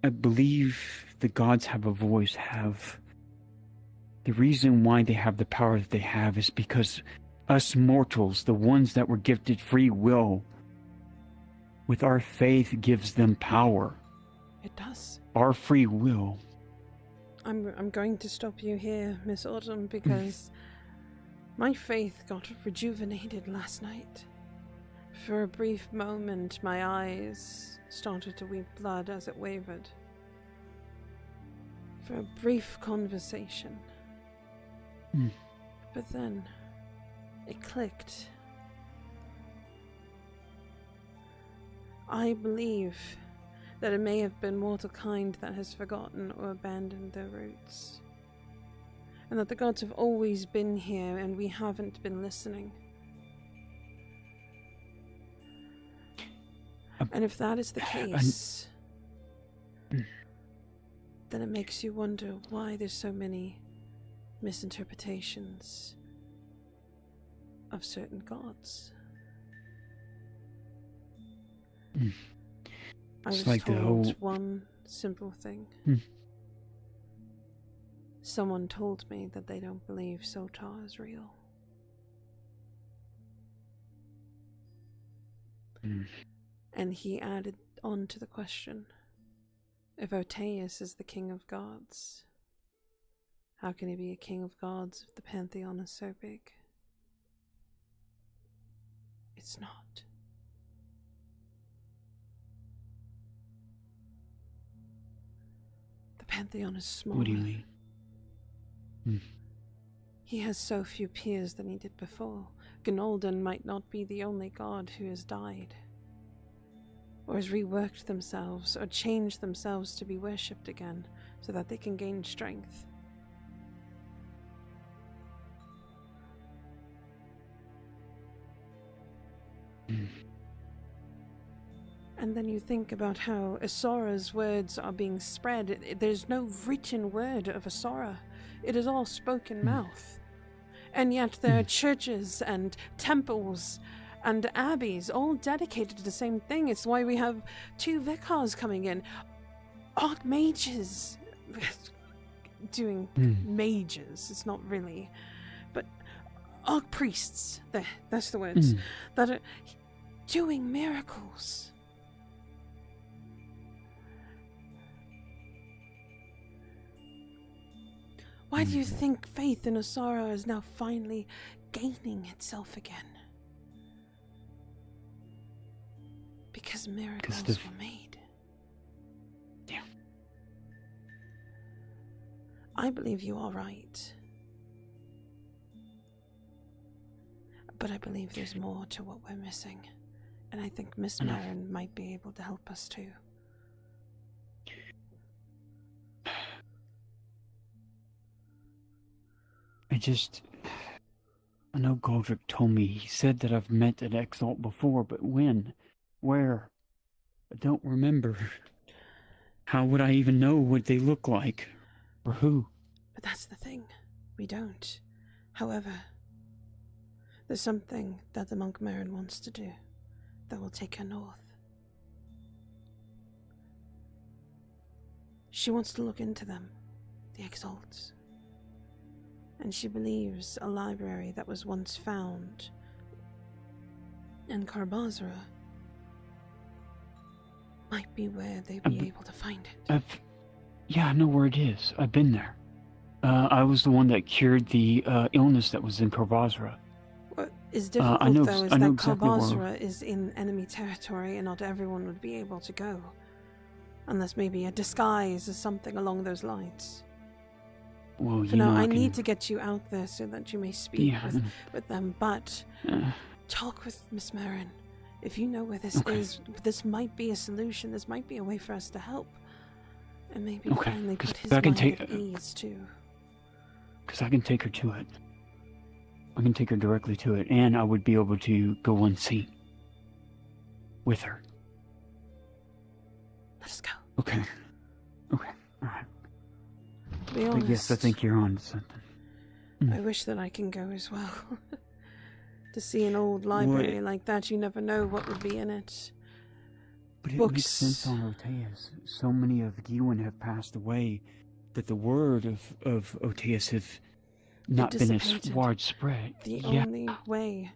I believe the gods have a voice, the reason why they have the power that they have is because us mortals, the ones that were gifted free will, with our faith gives them power. It does. Our free will. I'm going to stop you here, Miss Autumn, because my faith got rejuvenated last night. For a brief moment, my eyes started to weep blood as it wavered. For a brief conversation. But then, it clicked. I believe that it may have been mortal kind that has forgotten or abandoned their roots. And that the gods have always been here and we haven't been listening. And if that is the case, then it makes you wonder why there's so many misinterpretations of certain gods. I was like told one simple thing. Someone told me that they don't believe Sotar is real. And he added on to the question, if Oteus is the king of gods, how can he be a king of gods if the pantheon is so big? It's not. The pantheon is smaller. What do you mean? He has so few peers than he did before. Gnolden might not be the only god who has died, or has reworked themselves, or changed themselves to be worshipped again, so that they can gain strength. And then you think about how Asora's words are being spread. There's no written word of Asora. It is all spoken mouth. And yet there are churches and temples and abbeys all dedicated to the same thing. It's why we have 2 vicars coming in. Archmages. Doing mages. It's not really. But archpriests. There, that's the words. That are doing miracles. Why do you think faith in Asara is now finally gaining itself again? Because miracles were made. Yeah. I believe you are right. But I believe there's more to what we're missing. And I think Miss Marin might be able to help us too. I know Goldrick told me, he said that I've met at Exalt before, but when? Where? I don't remember. How would I even know what they look like? Or who? But that's the thing. We don't. However, there's something that the Monk Marin wants to do that will take her north. She wants to look into them, the Exalts. And she believes a library that was once found in Carbazra might be where they'd be able to find it. Yeah, I know where it is. I've been there. I was the one that cured the illness that was in Carbazra. What is difficult, though, is that exactly Carbazra is in enemy territory and not everyone would be able to go. Unless maybe a disguise or something along those lines. Well, For now, I need to get you out there so that you may speak with them, but talk with Miss Marin. If you know where this is, this might be a solution, this might be a way for us to help. And maybe finally put his mind at ease, too. Because I can take her to it. I can take her directly to it, and I would be able to go unseen with her. Let us go. Okay. Alright. To be honest, But yes, I think you're on to something. I wish that I can go as well. To see an old library like that, you never know what would be in it. But it Books. makes sense on Oteus. So many of Gewin have passed away that the word of Oteus have not been as dissipated. widespread. The Yeah. only way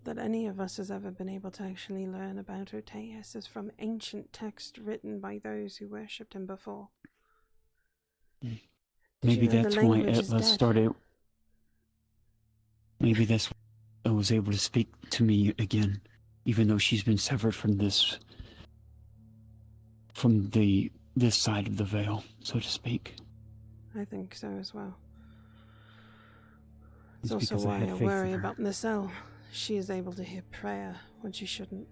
that any of us has ever been able to actually learn about Oteus is from ancient text written by those who worshipped him before. Maybe you know the that's why language is Etla dead? started. Maybe that's why I was able to speak to me again, even though she's been severed from this side of the veil, so to speak. I think so as well. It's It's also because I why have I faith in worry her. about Nacelle. She is able to hear prayer when she shouldn't.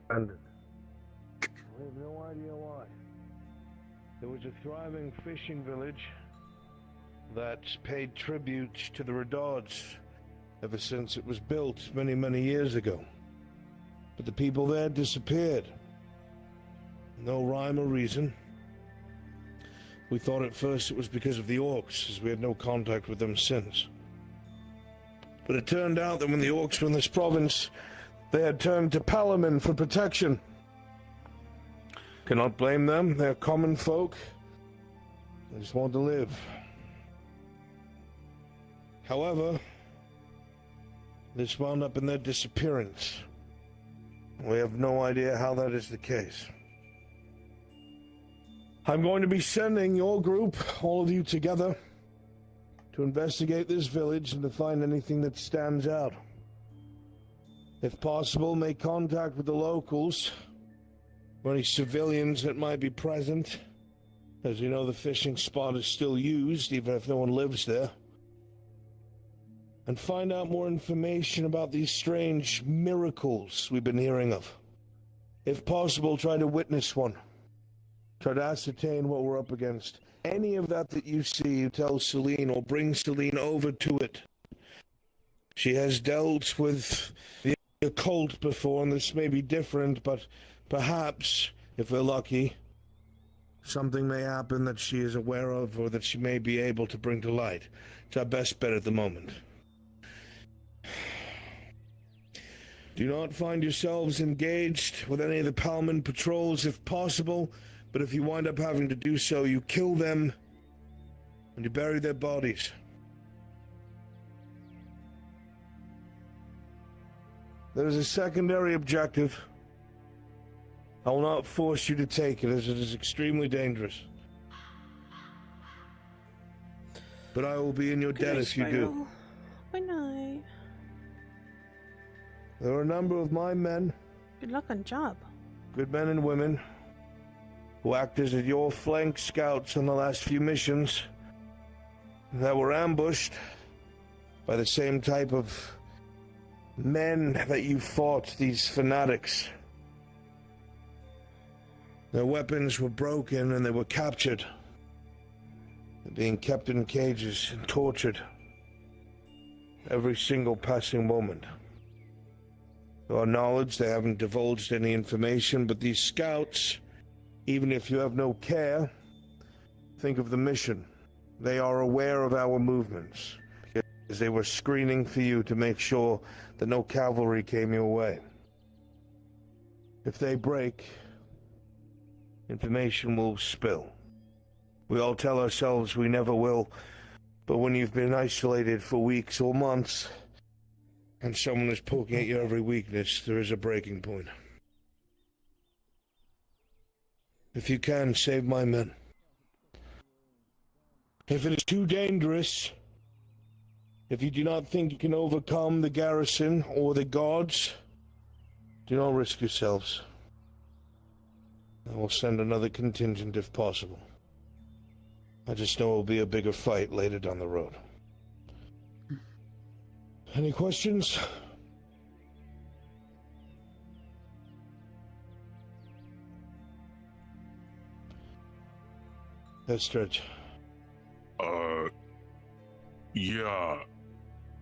Abandoned. I have no idea why. There was a thriving fishing village that's paid tribute to the Redauds ever since it was built many, many years ago. But the people there disappeared. No rhyme or reason. We thought at first it was because of the orcs, as we had no contact with them since. But it turned out that when the orcs were in this province, they had turned to Palamin for protection. Cannot blame them, they're common folk. They just want to live. However, this wound up in their disappearance. We have no idea how that is the case. I'm going to be sending your group, all of you together, to investigate this village and to find anything that stands out. If possible, make contact with the locals, or any civilians that might be present. As you know, the fishing spot is still used, even if no one lives there. And find out more information about these strange miracles we've been hearing of. If possible, try to witness one. Try to ascertain what we're up against. Any of that you see, you tell Celine, or bring Celine over to it. She has dealt with the occult before, and this may be different, but perhaps, if we're lucky, something may happen that she is aware of, or that she may be able to bring to light. It's our best bet at the moment. Do not find yourselves engaged with any of the Palman patrols if possible, but if you wind up having to do so, you kill them and you bury their bodies. There is a secondary objective. I will not force you to take it, as it is extremely dangerous. But I will be in your debt if you do. Good night. There are a number of my men, Good luck on job. good men and women, who acted as your flank scouts on the last few missions, that were ambushed by the same type of men that you fought, these fanatics. Their weapons were broken and they were captured. They're being kept in cages and tortured every single passing moment. To our knowledge, they haven't divulged any information, but these scouts, even if you have no care, think of the mission. They are aware of our movements, because they were screening for you to make sure that no cavalry came your way. If they break, information will spill. We all tell ourselves we never will, but when you've been isolated for weeks or months, and someone is poking at your every weakness, there is a breaking point. If you can, save my men. If it is too dangerous, if you do not think you can overcome the garrison or the gods, do not risk yourselves. I will send another contingent if possible. I just know it will be a bigger fight later down the road. Any questions? Estridge. Yeah.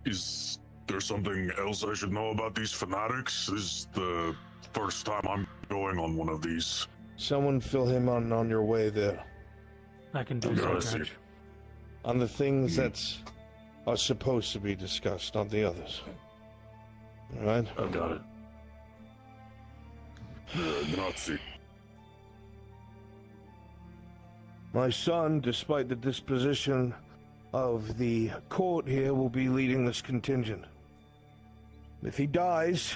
Is there something else I should know about these fanatics? This is the first time I'm going on one of these. Someone fill him on your way there. I can do Okay, so, I see. Judge. On the things that's are supposed to be discussed, not the others. Alright? I got it. Nazi. My son, despite the disposition of the court here, will be leading this contingent. If he dies,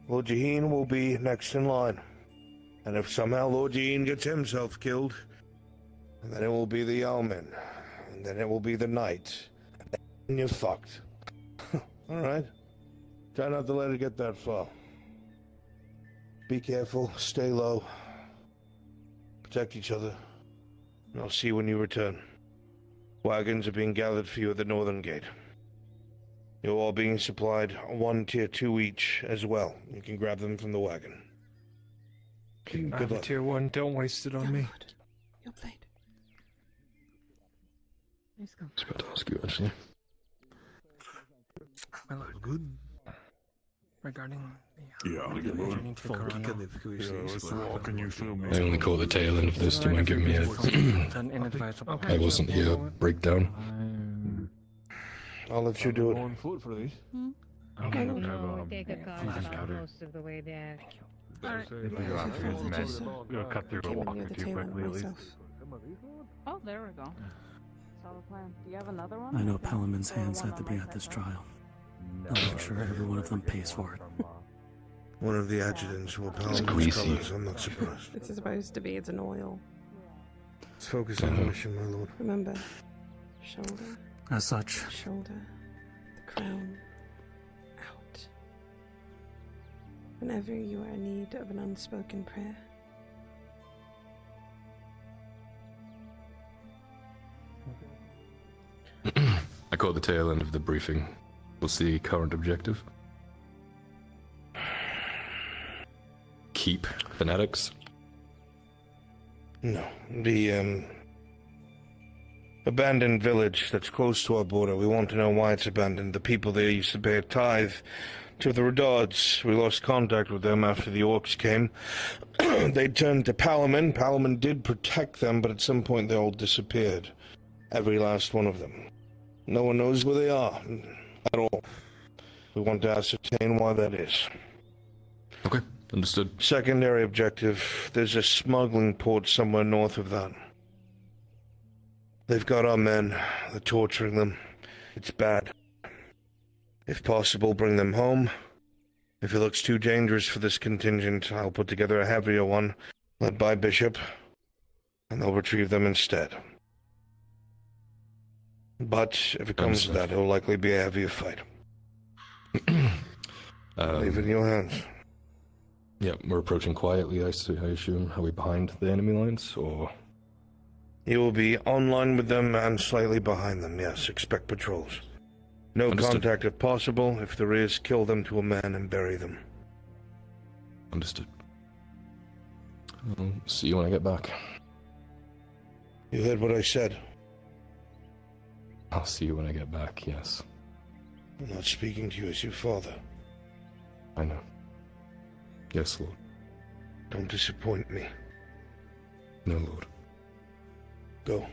Lord Jaheen will be next in line. And if somehow Lord Jaheen gets himself killed, then it will be the Yeoman. And then it will be the Knight. And you're fucked. Alright? Try not to let it get that far. Be careful, stay low. Protect each other. And I'll see you when you return. Wagons are being gathered for you at the northern gate. You're all being supplied one tier 2 each as well. You can grab them from the wagon. Good luck. Tier 1, don't waste it on me. You're played. I was about to ask you, actually. My lord. Good. Regarding Yeah, returning to Corona. Can you feel me? I only caught the tail end of this. Do you mind giving me An inadvisable I wasn't here breakdown? I'll let you do it. On foot for these. Okay, no, take a car about most of the way there. Alright. If we go out through this mess, we'll cut through a walk too quickly at least. Oh, there we go. Solid plan. Do you have another one? I know Palamon's hands have to be at this trial. I'll make sure every one of them pays for it. One of the adjutants will pound his greasy. colors. I'm not surprised. It's supposed to be. It's an oil. Let's focus on the mission, my lord. Remember, shoulder, As such, shoulder, the crown, out. Whenever you are in need of an unspoken prayer. I caught the tail end of the briefing. What's the current objective? Keep fanatics? No, the abandoned village that's close to our border. We want to know why it's abandoned. The people there used to pay a tithe to the Redards. We lost contact with them after the orcs came. They turned to Palamon. Palamon did protect them, but at some point they all disappeared. Every last one of them. No one knows where they are at all. We want to ascertain why that is. Okay, understood. Secondary objective, there's a smuggling port somewhere north of that. They've got our men. They're torturing them. It's bad. If possible, bring them home. If it looks too dangerous for this contingent, I'll put together a heavier one, led by Bishop, and they'll retrieve them instead. But if it comes to that, it'll likely be a heavier fight. Leave it in your hands. Yeah, we're approaching quietly, I assume. Are we behind the enemy lines, or...? You will be online with them and slightly behind them, yes. Expect patrols. No Understood. contact if possible. If there is, kill them to a man and bury them. Understood. I'll see you when I get back. You heard what I said. I'll see you when I get back, yes. I'm not speaking to you as your father. I know. Yes, Lord. Don't disappoint me. No, Lord. Go.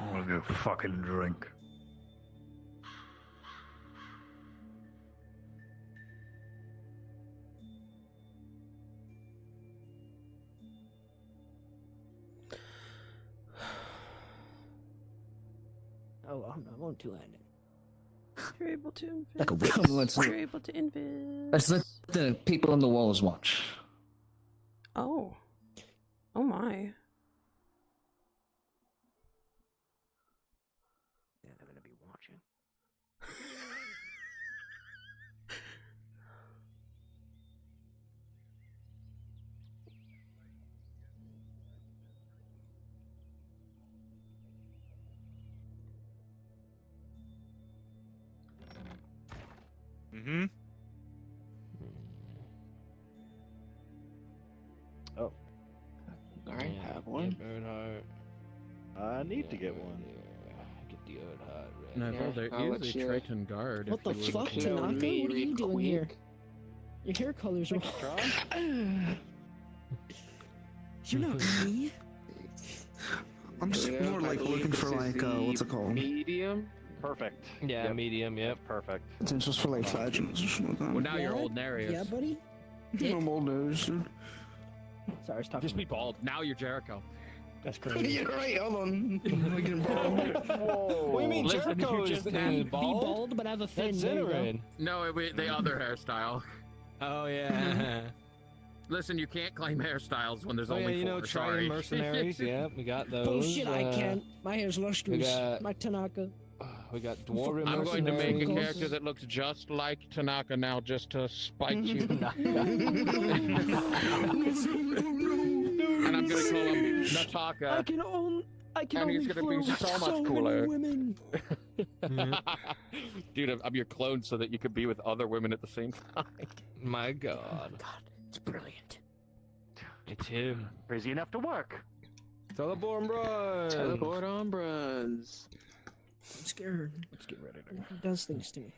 I want to get a fucking drink. Oh, I won't do it. You're able to invest. Like a witness. You're able to invest. Let's let the people on the walls watch. Oh. Oh my. Yeah, they're gonna be watching. Mm-hmm. Oh. I have one. I need to get one. Get the Earnhardt ready. No, well, they're I'll let usually you- Triton Guard. What if the you fuck, would- Tanaka? What are you doing here? Your hair color's wrong. You're not me. I'm just more like looking for like what's it called? Medium. Perfect. Yeah, medium. Yep. Perfect. Potentials for like vaginals or something like that. Well, now you're old Narius. Yeah, buddy. I'm old news, dude. Sorry, I was talking. Just be bald. Now you're Jericho. That's crazy. You're right. Hold on. I'm getting bald. What do you mean, Listen, Jericho you is just be had bald, but have a fin. That's There you go. Zitterin. No, the other hairstyle. Oh yeah. Listen, you can't claim hairstyles when there's Oh, yeah, only you know, four. Triton Sorry. mercenaries. Yeah, we got those. Bullshit, I can't. My hair's We lustrous. got, My Tanaka. we got dwarven I'm going to make a mercenaries. character that looks just like Tanaka now, just to spite you. And I'm going to call him Nataka. I can and only he's gonna be flirt so with much many cooler. women. Dude, I'm your clone so that you could be with other women at the same time. My God. It's brilliant. It's him. Crazy enough to work. Teleport on Teleport on bros. I'm scared. Let's get ready to go. He does things to me.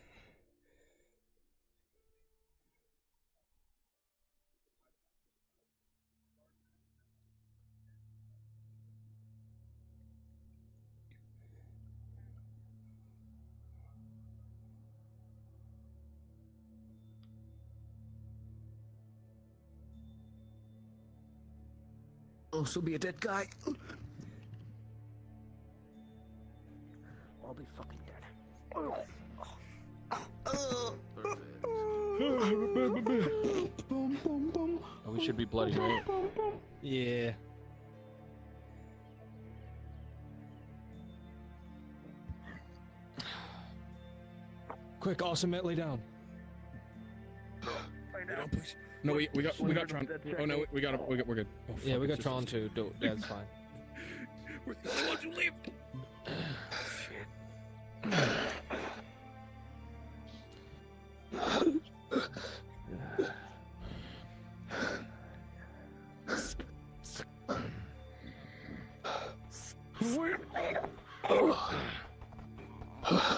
Also be a dead guy. I'll be fucking dead. Oh, we should be bloody, right? Yeah. Quick, awesome, lay down. No, we got Tron. Oh no, we're good. Oh, Yeah, fuck, we got it's Tron just- too. That's fine. We're the only ones who lived.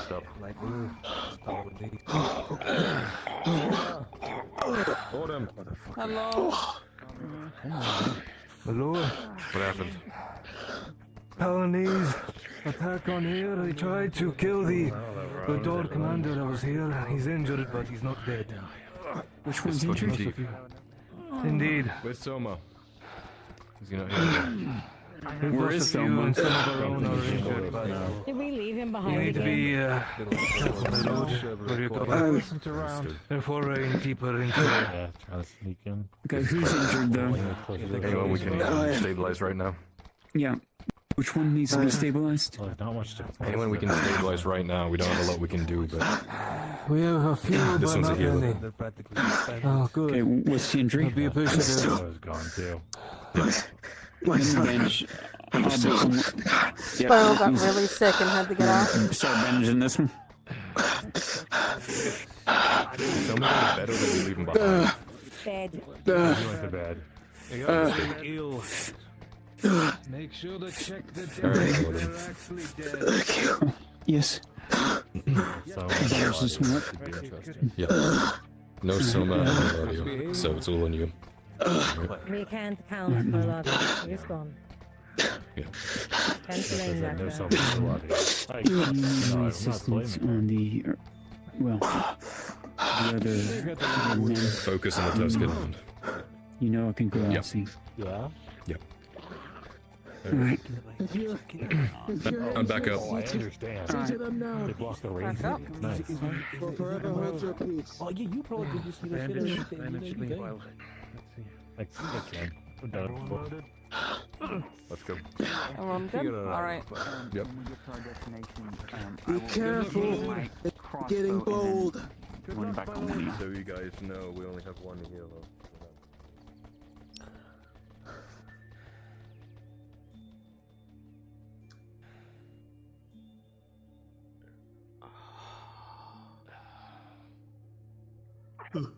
Stop. Like move. Stop with these. Hold him. Hello. Hello? What happened? Palanese attack on here. They tried to kill the door commander that was here. He's injured, but he's not dead. Which one's injured? Indeed. Where's Soma? Is he not here? Where is Some someone? of our own are injured, but Did we leave him you behind need to be again? on the road where you go. around. Before running deeper into it. Try to sneak in. Okay, who's injured though? Anyone we can stabilize right now? Yeah. Which one needs to be stabilized? Well, there's not much to. Anyone we can stabilize right now. We don't have a lot we can do, but We have a few, This but one's a not healer. many. Oh, good. Okay, what's the injury? I'd be appreciative. I was gone too. Benj. I'll be Spo got really sick and had to get out. Start bandaging this one. Soma is better than we leave him behind. Dead. You went to bed. Ill. Make sure to check the Alright, they're actually dead. Yes. So, There's this one up. should be interesting. Yeah. No Soma on audio, so it's all on you. We can't count for a lot of it. It's gone. Yeah. Can't blame that There's guy. so much to watch. You need No, I'm not assistance blaming on the, well, the other men. Focus on the Tuscan hand. You know I can go out Yep. and see. Yeah? Yep. Alright. I'm back up. Oh, I understand. Alright. They blocked the range. Nice. Oh, yeah, you probably could just see the Bandage me while. Let's see. I can. I'm done. Let's go. Oh, I'm good? Alright. Yep. Be careful. Getting bold. So you guys know we only have one healer. Kill me.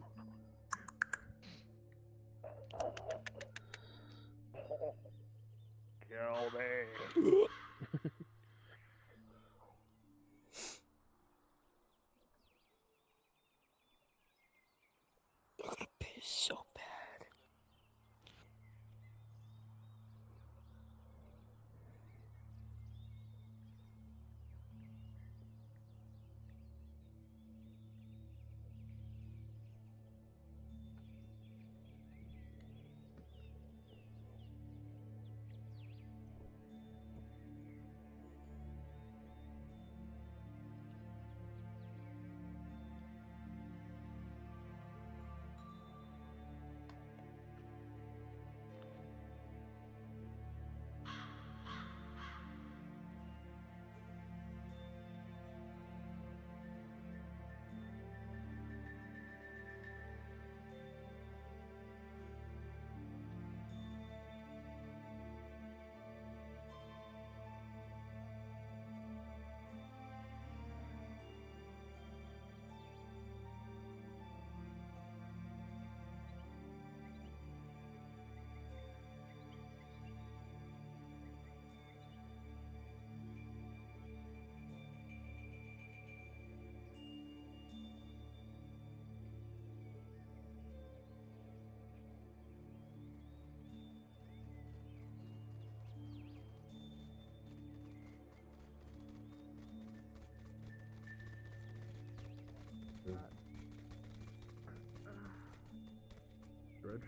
You're gonna piss so bad.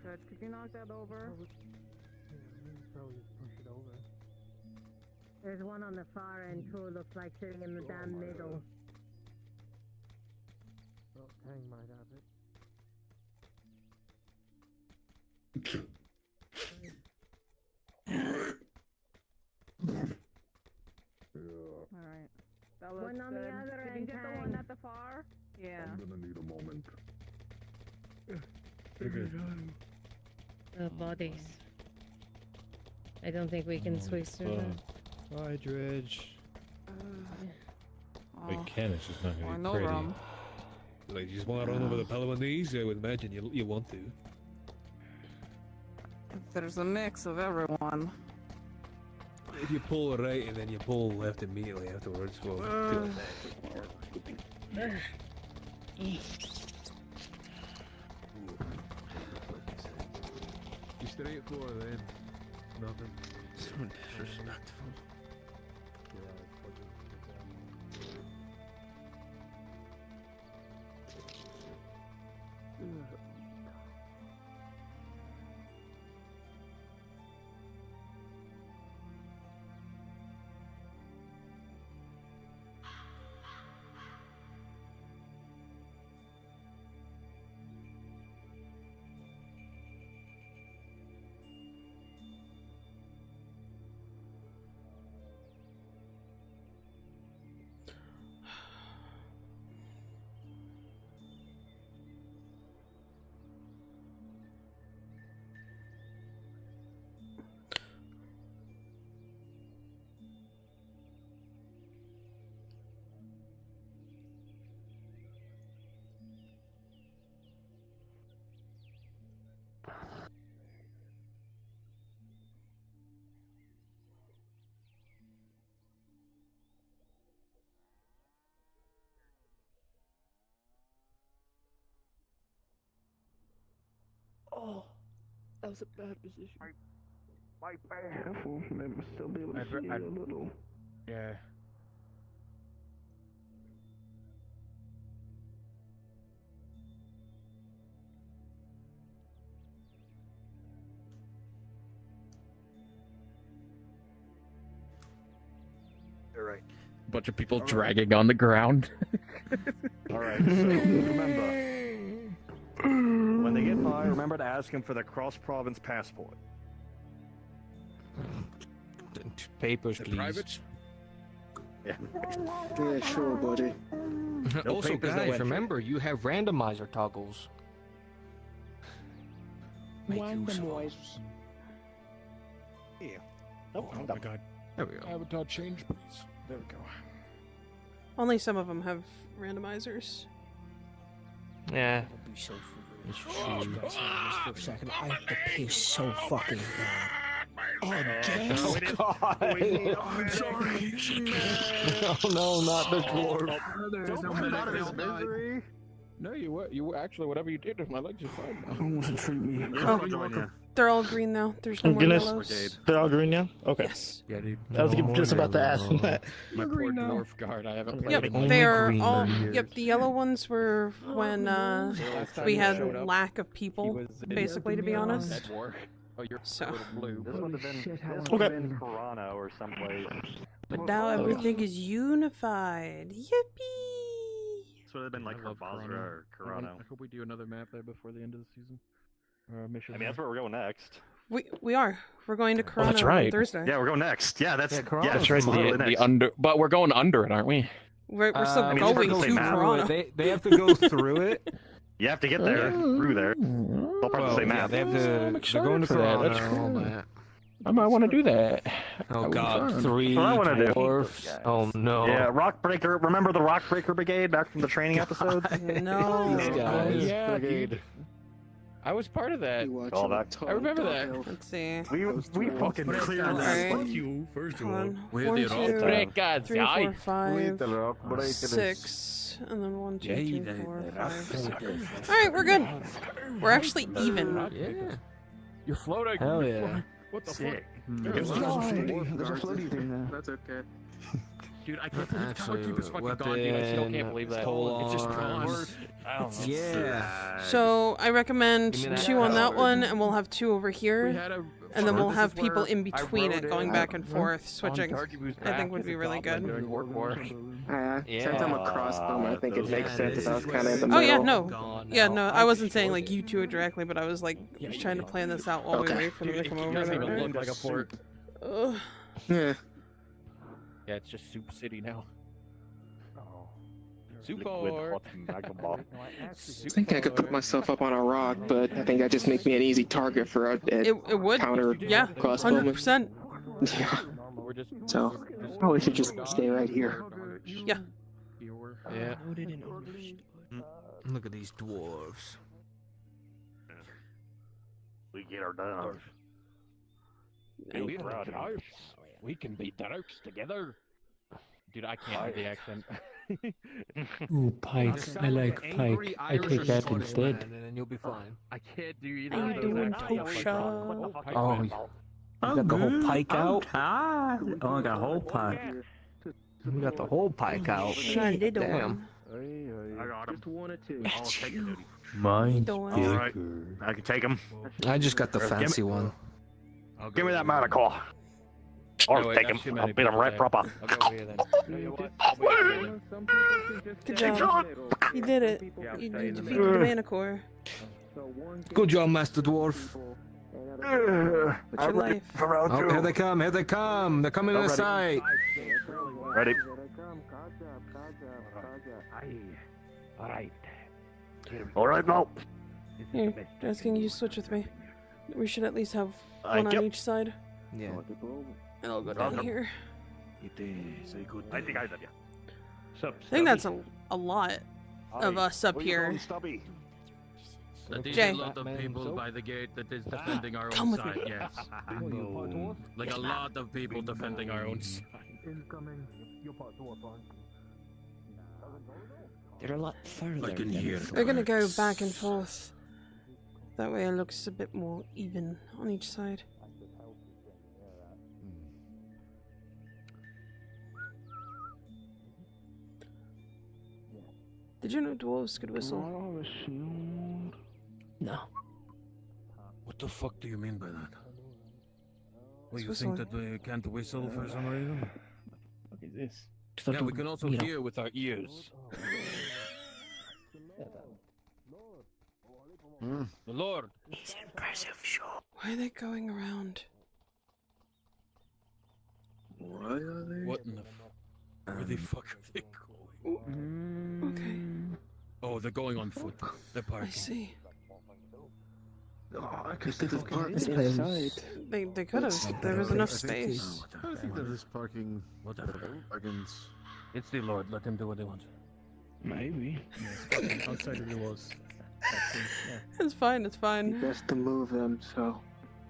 Red, could you knock that over? Probably just push it over. There's one on the far end too, looks like sitting in the damn middle. Oh, Tang might have it. Alright. That looks One on the good. other Did you end, get the Tang. one at the far? Yeah. I'm gonna need a moment. The bodies. I don't think we can squeeze through them. Bye, Dredge. Oh. We can, it's just not Or gonna be no pretty. rum. Like, you just want to run over the Peloponnese? I would imagine you want to. There's a mix of everyone. If you pull right and then you pull left immediately afterwards, we'll do it. You straight for then. Nothing. So disrespectful. Oh, that was a bad position. My bad. Careful, they must still be able to see you a little. Yeah. You're right. Bunch of people dragging on the ground. Alright, so remember. When they get by, remember to ask him for the cross-province passport. Papers, please. Privates? Yeah. Yeah, sure, buddy. No Also, papers, no guys, entry. remember, you have randomizer toggles. Randomizers. Yeah. Oh my god. There we go. Avatar change, please. There we go. Only some of them have randomizers. Yeah. I'll be so for real. You guys have this for a second. I have to piss so fucking bad. Again? Oh, God. I'm sorry. Oh no, not the dwarf. Don't put him out of his misery. No, you were actually, whatever you did, my legs are fine now. Who wants to treat me? Oh, they're all green now. There's no more yellows. They're all green now? Okay. Yes. Yeah, dude. I was just about to ask them that. My poor dwarf guard, I haven't played Yep, against they are him in all. years. Yep, the yellow ones were when we had lack of He people, was in basically, to be honest. that war. Oh, you're So. a little blue. This would have been, Okay. been Toronto or someplace. But now everything is unified. Yippee! This would have been like Basra or Toronto. I hope we do another map there before the end of the season. Or a mission. I mean, that's where we're going next. We are. We're going to Corona that's right. on Thursday. Yeah, we're going next. Yeah, that's That's right. The under, but we're going under it, aren't we? We're still I mean, going it's hard to to say map. Corona. They have to go through it. You have to get there, through there. They'll probably say map. They have to. I'm They're going to excited for that. Corona. That's all cool. that. I might want to do that. Oh That would be God, fun. 3 That's what I wanna do. dwarfs. Oh no. Yeah, Rockbreaker. Remember the Rockbreaker Brigade back from the training episodes? No. These guys. Yeah, Brigade. I was part of that. All that. I remember that. Let's see. We fucking cleared that. Alright. you, first of Come all. on. We're 1, the 2, Rockbreakers, 3, aye. 4, 5, the Rockbreakers. 6, and then 1, 2, 3, 4, 5, 6. Rockbreakers. Alright, we're good. We're actually even. Yeah. You're floating. Hell yeah. What the Sick. fuck? There's a floaty thing there. That's okay. Dude, I can't believe Tower Actually, Keep is fucking gone, dude. I still can't believe that. It's just gone. polearms. I don't know. Yeah. So I recommend Give me that 2 on that power. one, and we'll have 2 over We here. had a And then we'll this have is people where in I between rode it, going back and forth, on switching. Darkybu's I think back would as be a really goblin good. during World War. Since I'm a crossbow, I think it makes sense if I was kind of in the Oh middle. yeah, no. Yeah, no, I wasn't saying like you 2 directly, but I was like trying to plan this out while we wait for them to come over. It doesn't even Right? look like a fort. Ugh. Yeah. Yeah, it's just Soup City now. I think I could put myself up on a rock, but I think that just make me an easy target for a It would. counter Yeah, crossbowman. 100%. Yeah. So probably should just stay right here. Yeah. Yeah. Look at these dwarves. We get our done. We can beat the oaks together. Dude, I can't do the accent. Ooh, pike. I like pike. I take that instead. And then you'll be fine. I can't do either How of you those doing, accents. Tosha? Oh, you got the whole pike out? Oh, I got a whole pike. We got the whole pike out. Shut it Damn. on. I got him. Just 1 or 2. I'll take it. Mine's Doing. Alright, I can take him. I just got the fancy one. Give me that medical. Or take him. I'll beat him right proper. Good job. You did it. You defeated the Manicore. Good job, Master Dwarf. What's your life? Oh, here they come, here they come. They're coming in sight. Ready. Alright. Alright, now. Here, asking you to switch with me. We should at least have one on Yep. each side. Yeah. And I'll go down here. I think I did, yeah. I think that's a lot of us up here. That is Jay. a lot of people by the gate that is defending our Come own with side, me. yes. Like a lot of people defending our own side. They're a lot further. I can hear. We're gonna go back and forth. That way it looks a bit more even on each side. Did you know dwarves could whistle? No. What the fuck do you mean by that? Well, It's you think whistling. that we can't whistle for some reason? What is this? Yeah, we can also hear with our ears. The Lord. He's impressive, sure. Why are they going around? Why are they? What in the where the fuck are they going? Okay, Oh, they're going on foot. They're I parking. see. Oh, I could see the park This inside. They could have. There was enough space. I think that this parking against. It's the Lord. Let him do what he wants. Maybe. Outside of the walls. Yeah. It's fine, it's fine. Best to move them, so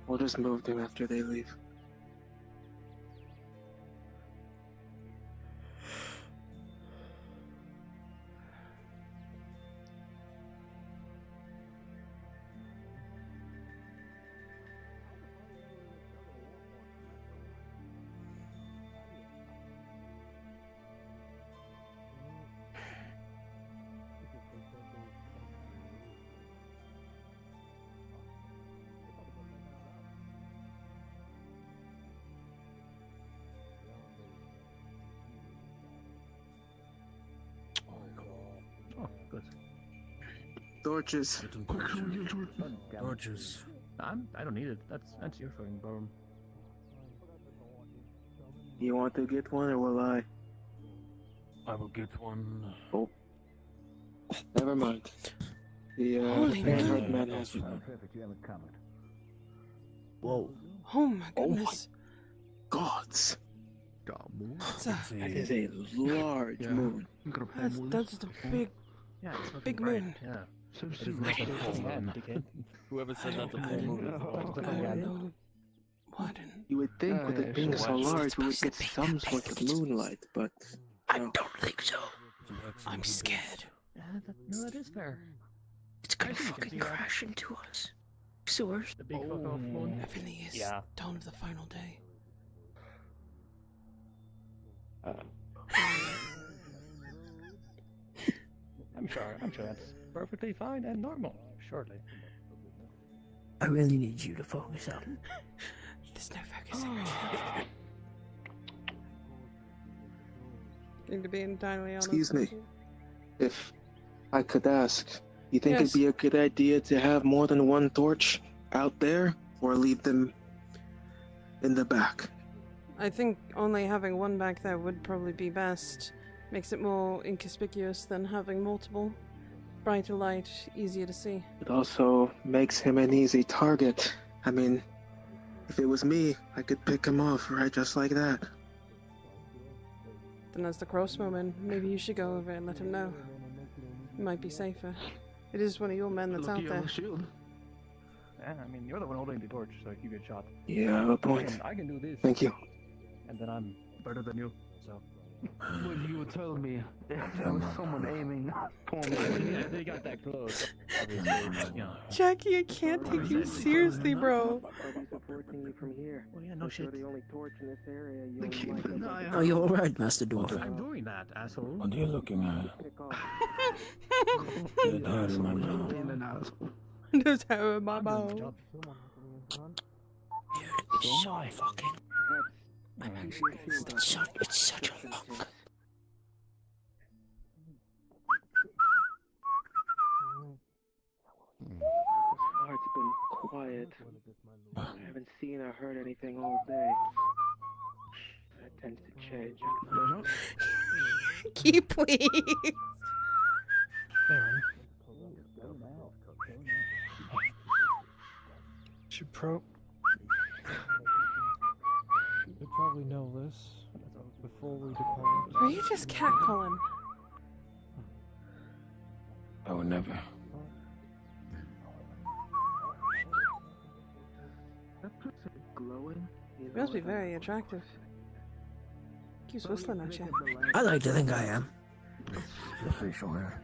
we'll just move them after they leave. Oh, good. Torches. Torches. I don't need it. That's your fucking problem. You want to get one or will I? I will get one. Oh. Never mind. The fair-haired man has one. Whoa. Oh my goodness. Gods. That's a, That is a large moon. that's the big moon. Yeah. Whoever said that to full moon. You would think with it being so large we would get some sort of moonlight, but I don't think so. I'm scared. Yeah, that is fair. It's gonna fucking crash into us. Sewers. The big fuck off moon. Everything is dawn of the final day. I'm sure that's perfectly fine and normal, surely. I really need you to focus up. There's no focusing. Going to be entirely honest. excuse me. If I could ask, you think Yes. it'd be a good idea to have more than one torch out there, or leave them in the back? I think only having one back there would probably be best. Makes it more inconspicuous than having multiple. Brighter light, easier to see. It also makes him an easy target. I mean, if it was me, I could pick him off right just like that. Then as the crossbowman, maybe you should go over and let him know. It might be safer. It is one of your men that's out there. Yeah, I mean, you're the one holding the torch, so you get shot. Yeah, I have a point. I can do this. Thank you. And then I'm better than you, so. Well, you tell me there was someone aiming for me. Yeah, they got that close. Jackie, I can't take you seriously, bro. Supporting you from here. Well, yeah, no shit. You're the only torch in this area. Oh, you're alright, Master Dwarf. I'm doing that, asshole. What are you looking at? Get out of my mouth. Just have a mama. It's so fucking. It's such a look. Heart's been quiet. I haven't seen or heard anything all day. That tends to change. Keep, please. Should They probably know this before we depart. Were you just catcalling? I would never. That person glowing. You must be very attractive. Keeps whistling at you. I like to think I am. The facial hair.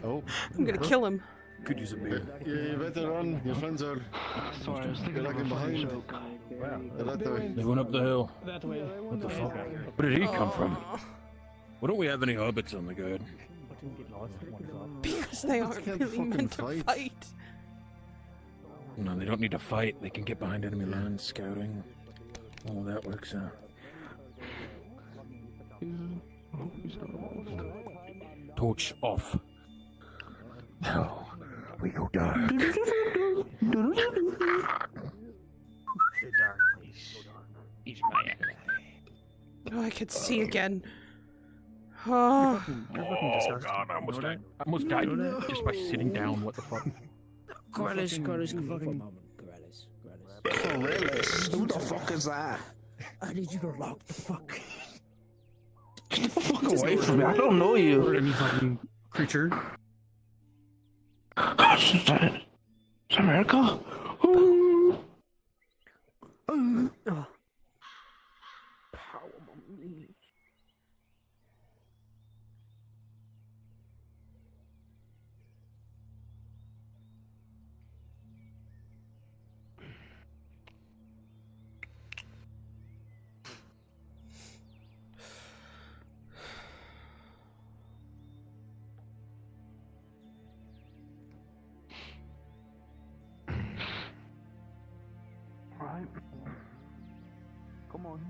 Oh. I'm gonna kill him. Could use a beer. Yeah, you better run. Your friends are. Sorry, I was thinking lagging of a funny behind. joke. That way. They went up the hill. That way. What the fuck? Where did he come from? Why don't we have any hobbits on the guard? Because they aren't really meant to fight. No, they don't need to fight. They can get behind enemy lines, scouting. All that works out. Torch off. Now we go dark. The darkness is my enemy. Oh, I could see again. Oh. Oh god, I almost died. I almost died just by sitting down. What the fuck? Corellis, come here for a moment. Corellis? Who the fuck is that? I need you to lock the fuck Get the fuck away from me! I don't know you. Or any fucking creature. Is that America? Ooh. Right. Come on.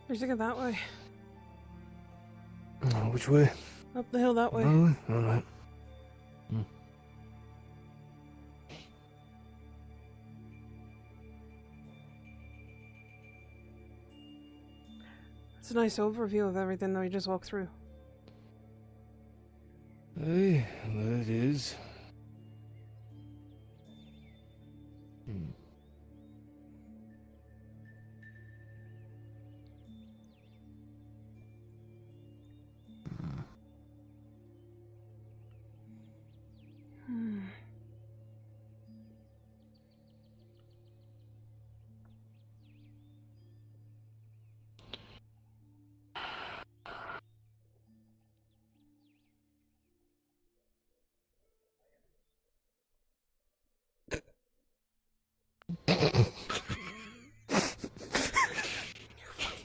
Where's it go that way? Which way? Up the hill that way. Oh, all right. It's a nice overview of everything that we just walked through. Hey, there it is.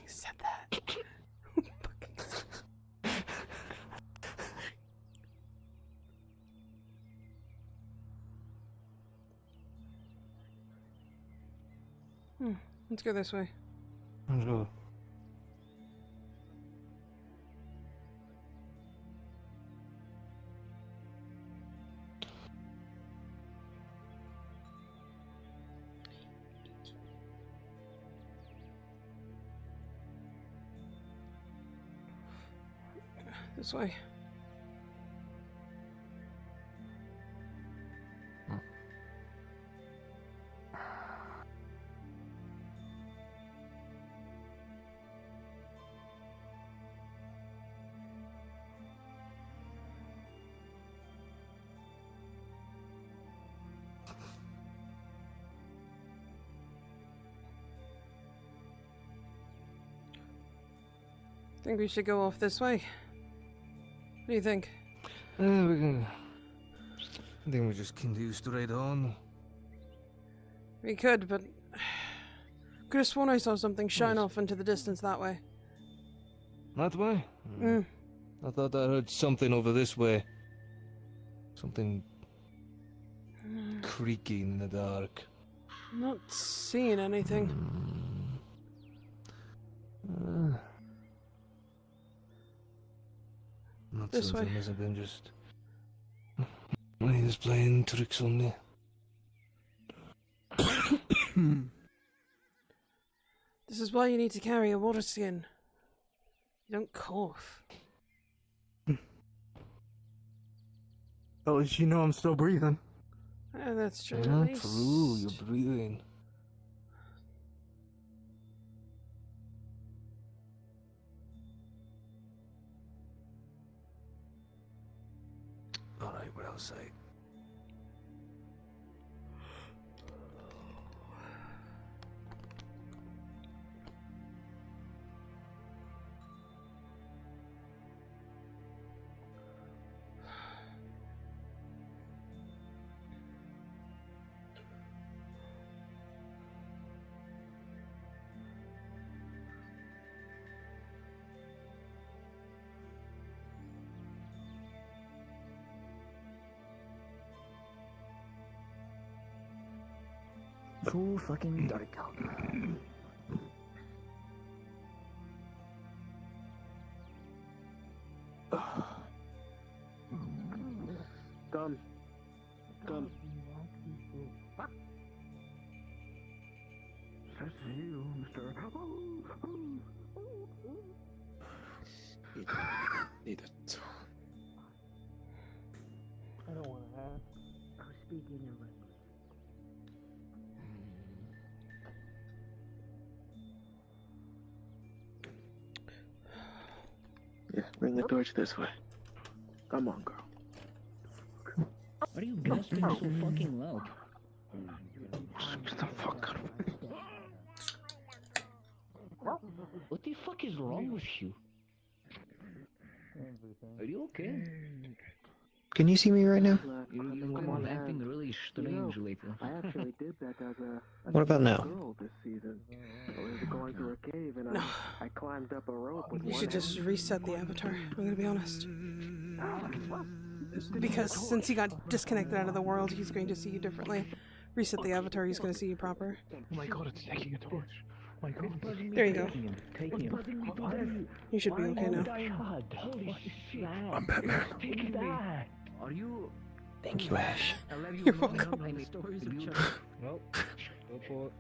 Said that. Let's go this way. Let's go. This way. Think we should go off this way. What do you think? We can. I think we just continue straight on. We could, but could have sworn I saw something shine off into the distance that way. That way? I thought I heard something over this way. Something creaking in the dark. Not seeing anything. Not This something way. hasn't been just. He's playing tricks on me. This is why you need to carry a water skin. You don't cough. At least you know I'm still breathing. Oh, that's true. Yeah, At least. true, you're breathing. Alright, we're outside. So fucking dark out. Come. Says you, Mr. Need it. I don't want to ask. I was speaking in language. Yeah, bring the torch this way. Come on, girl. What are you gasping so fucking loud? Shut the fuck up. What the fuck is wrong with you? Are you okay? Can you see me right now? You're acting really strange lately. I actually did that as a What about now? girl this season. I was going through a cave and I climbed up a rope with You one should just hand. reset the avatar, I'm gonna be honest. Because since he got disconnected out of the world, he's going to see you differently. Reset the avatar, he's going to see you proper. Oh my god, it's taking a torch. Oh my god. There you go. Take him. You should be okay now. Holy shit. I'm Batman. Take that. Are you... Thank you, Ash. You're welcome. Stories of Chuck. Nope. Go for it.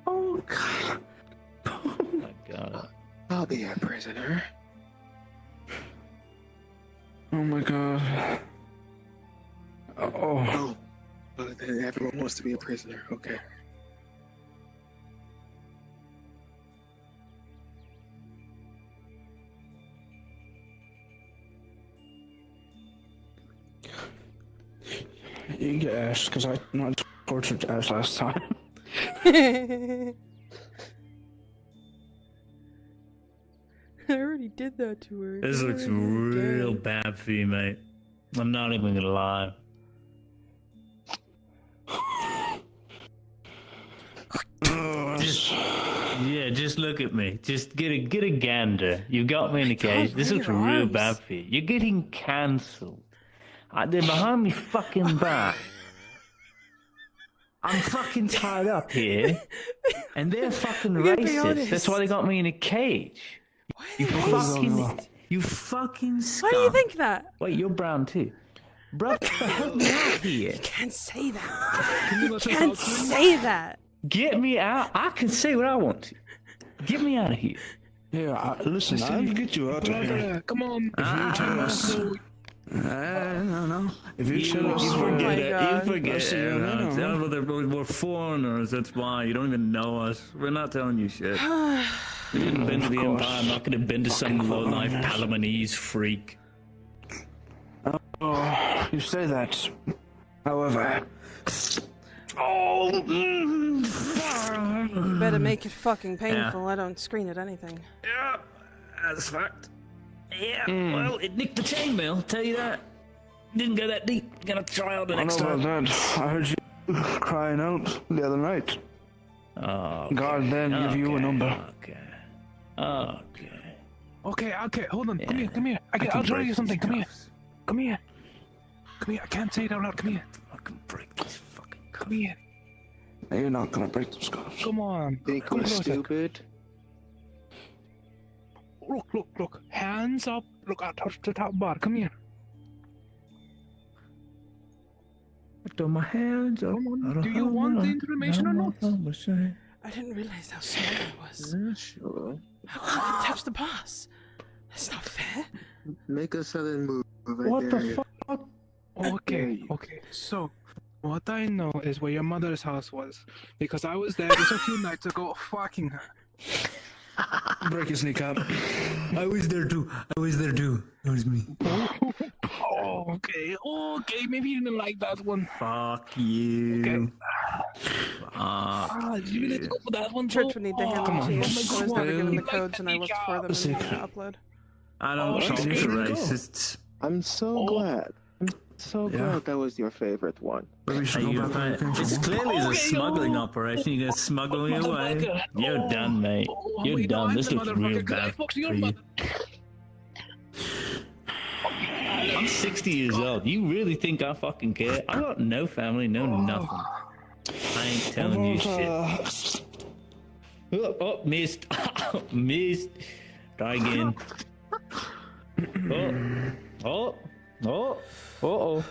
Oh god. Oh my god. I'll be a prisoner. Oh my god. Oh. But then everyone wants to be a prisoner, okay. You get Ash, because I not tortured Ash last time. I already did that to her. This looks real bad for you, mate. I'm not even gonna lie. Just look at me. Just get a gander. You got me in the cage. This looks real bad for you. You're getting cancelled. They're behind me fucking back. I'm fucking tied up here, and they're fucking racist. That's why they got me in a cage. You fucking scum. Why do you think that? Wait, you're brown too. Bro, help me out here. You can't say that. You can't say that. Get me out. I can say what I want to. Get me out of here. Yeah, listen, I'll get you out of here. Come on. If you tell us. No. If you tell us. You forget it. You forget it. We're foreigners. That's why. You don't even know us. We're not telling you shit. You didn't been to the Empire. I'm not going to been to some low-life Palamanese freak. Oh, you say that. However. You better make it fucking painful. I don't screen at anything. Yeah, that's fact. Yeah, well, it nicked the chainmail, tell you that. Didn't go that deep. Gonna try out the next time. I know about that. I heard you crying out the other night. Oh. God then give you a number. Okay. Okay, hold on. Yeah. Come here. I'll tell you something. Come here. I can't say it out loud. Come here. Fucking break this fucking. Come here. No, you're not gonna break those guns. Come on. Think we're stupid? Look. Hands up. Look at the top bar. Come here. I throw my hands up. Do you want the information or not? I didn't realize how small it was. Yeah, sure. How could I touch the boss? That's not fair. Make a sudden move. What the fuck? Okay. So, what I know is where your mother's house was, because I was there just a few nights ago fucking her. Break his kneecap. I was there too. It was me. Okay. Maybe you didn't like that one. Fuck you. Okay. Fuck you really go for that one. Church would need to hand them to you. I was never given the codes and I looked for them in the upload. I don't talk to racists. I'm so glad. That was your favorite one. It's clearly a smuggling operation. You're gonna smuggle me away. You're done, mate. You're done. This looks real bad for you. I'm 60 years old. You really think I fucking care? I got no family, no nothing. I ain't telling you shit. Oh, missed. Missed. Try again. Oh. Oh.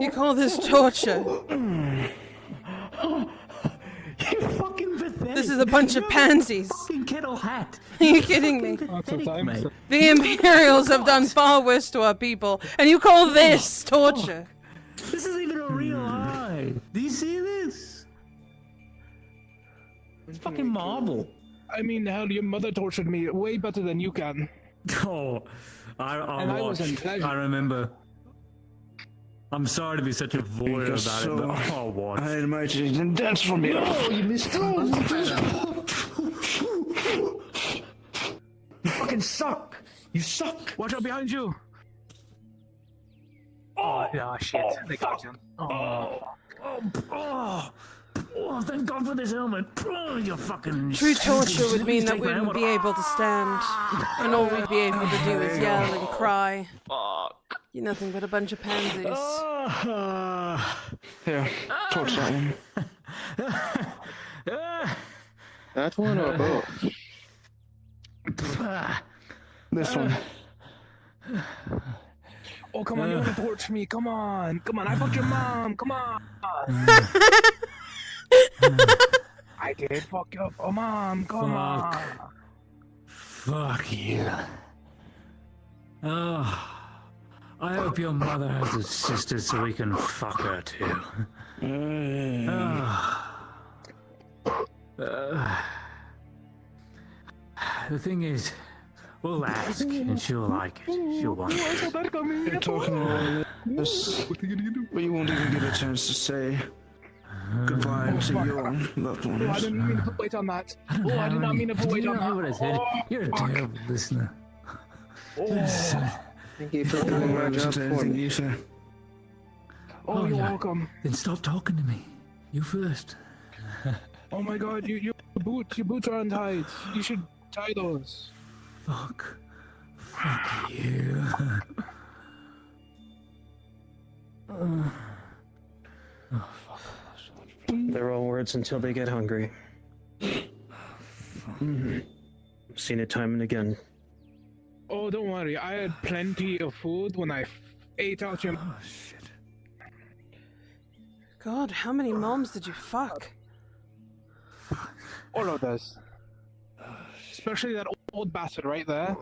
You call this torture? You fucking pathetic. This is a bunch of pansies. Fucking kettle hat. Are you kidding me? The Imperials have done far worse to our people, and you call this torture? This isn't even a real eye. Do you see this? It's fucking marble. I mean, hell, your mother tortured me way better than you can. Oh, I wasn't. I remember. I'm sorry to be such a voyeur about it, but I'll watch. I admire you didn't dance for me. Oh, you missed it. You fucking suck. You suck. Watch out behind you. Oh, shit. They got you. Oh, thank God for this helmet. Oh, you fucking... True torture would mean that we wouldn't be able to stand, and all we'd be able to do is yell and cry. Fuck. You're nothing but a bunch of pansies. Here, torch that one. That one or both? This one. Oh, come on, you want to torch me? Come on, I fucked your mom. Come on. I did fuck up. Oh, mom, come on. Fuck you. Oh, I hope your mother has a sister so we can fuck her too. The thing is, we'll ask and she'll like it. She'll want it. You're talking all this, but you won't even get a chance to say goodbye to your loved ones. Oh, I didn't mean to put weight on that. Oh, I did not mean to put weight on that. What I said? You're a terrible listener. Thank you for doing my job for me. Oh, you're welcome. Then stop talking to me. You first. Oh my God, your boots are untied. You should tie those. Fuck you. They're all words until they get hungry. I've seen it time and again. Oh, don't worry. I had plenty of food when I ate out your... Oh, shit. God, how many moms did you fuck? All of those. Especially that old bastard right there.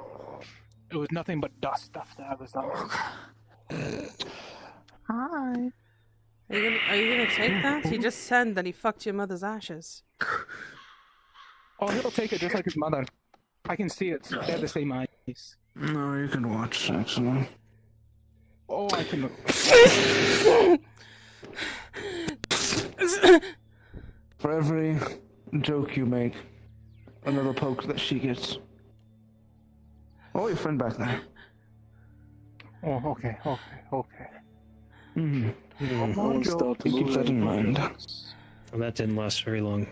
It was nothing but dust after I was done. Hi. Are you gonna take that? He just said that he fucked your mother's ashes. Oh, he'll take it just like his mother. I can see it. They have the same eyes. No, you can watch, actually. Oh, I can look. For every joke you make, another poke that she gets. Oh, your friend back there. Oh, okay. Mm-hmm. I'll stop Keep that in mind. Well, that didn't last very long.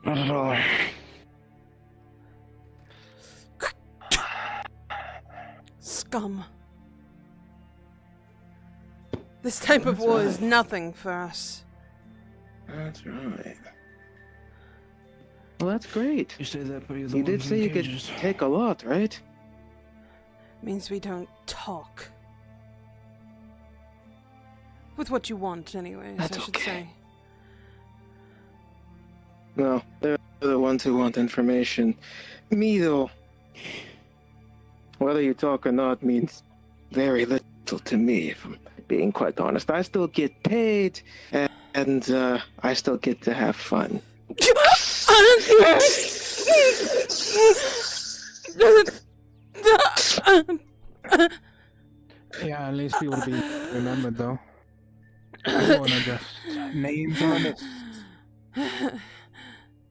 Not at all. Scum. This type of war is nothing for us. That's right. Well, that's great. You say that, but you're the You one did in say you could cages. take a lot, right? Means we don't talk. With what you want, anyways, That's I should say. No, they're the ones who want information. Me, though, whether you talk or not means very little to me, if I'm being quite honest. I still get paid, and I still get to have fun. Yeah, at least we will be remembered, though. I don't want to just names on it.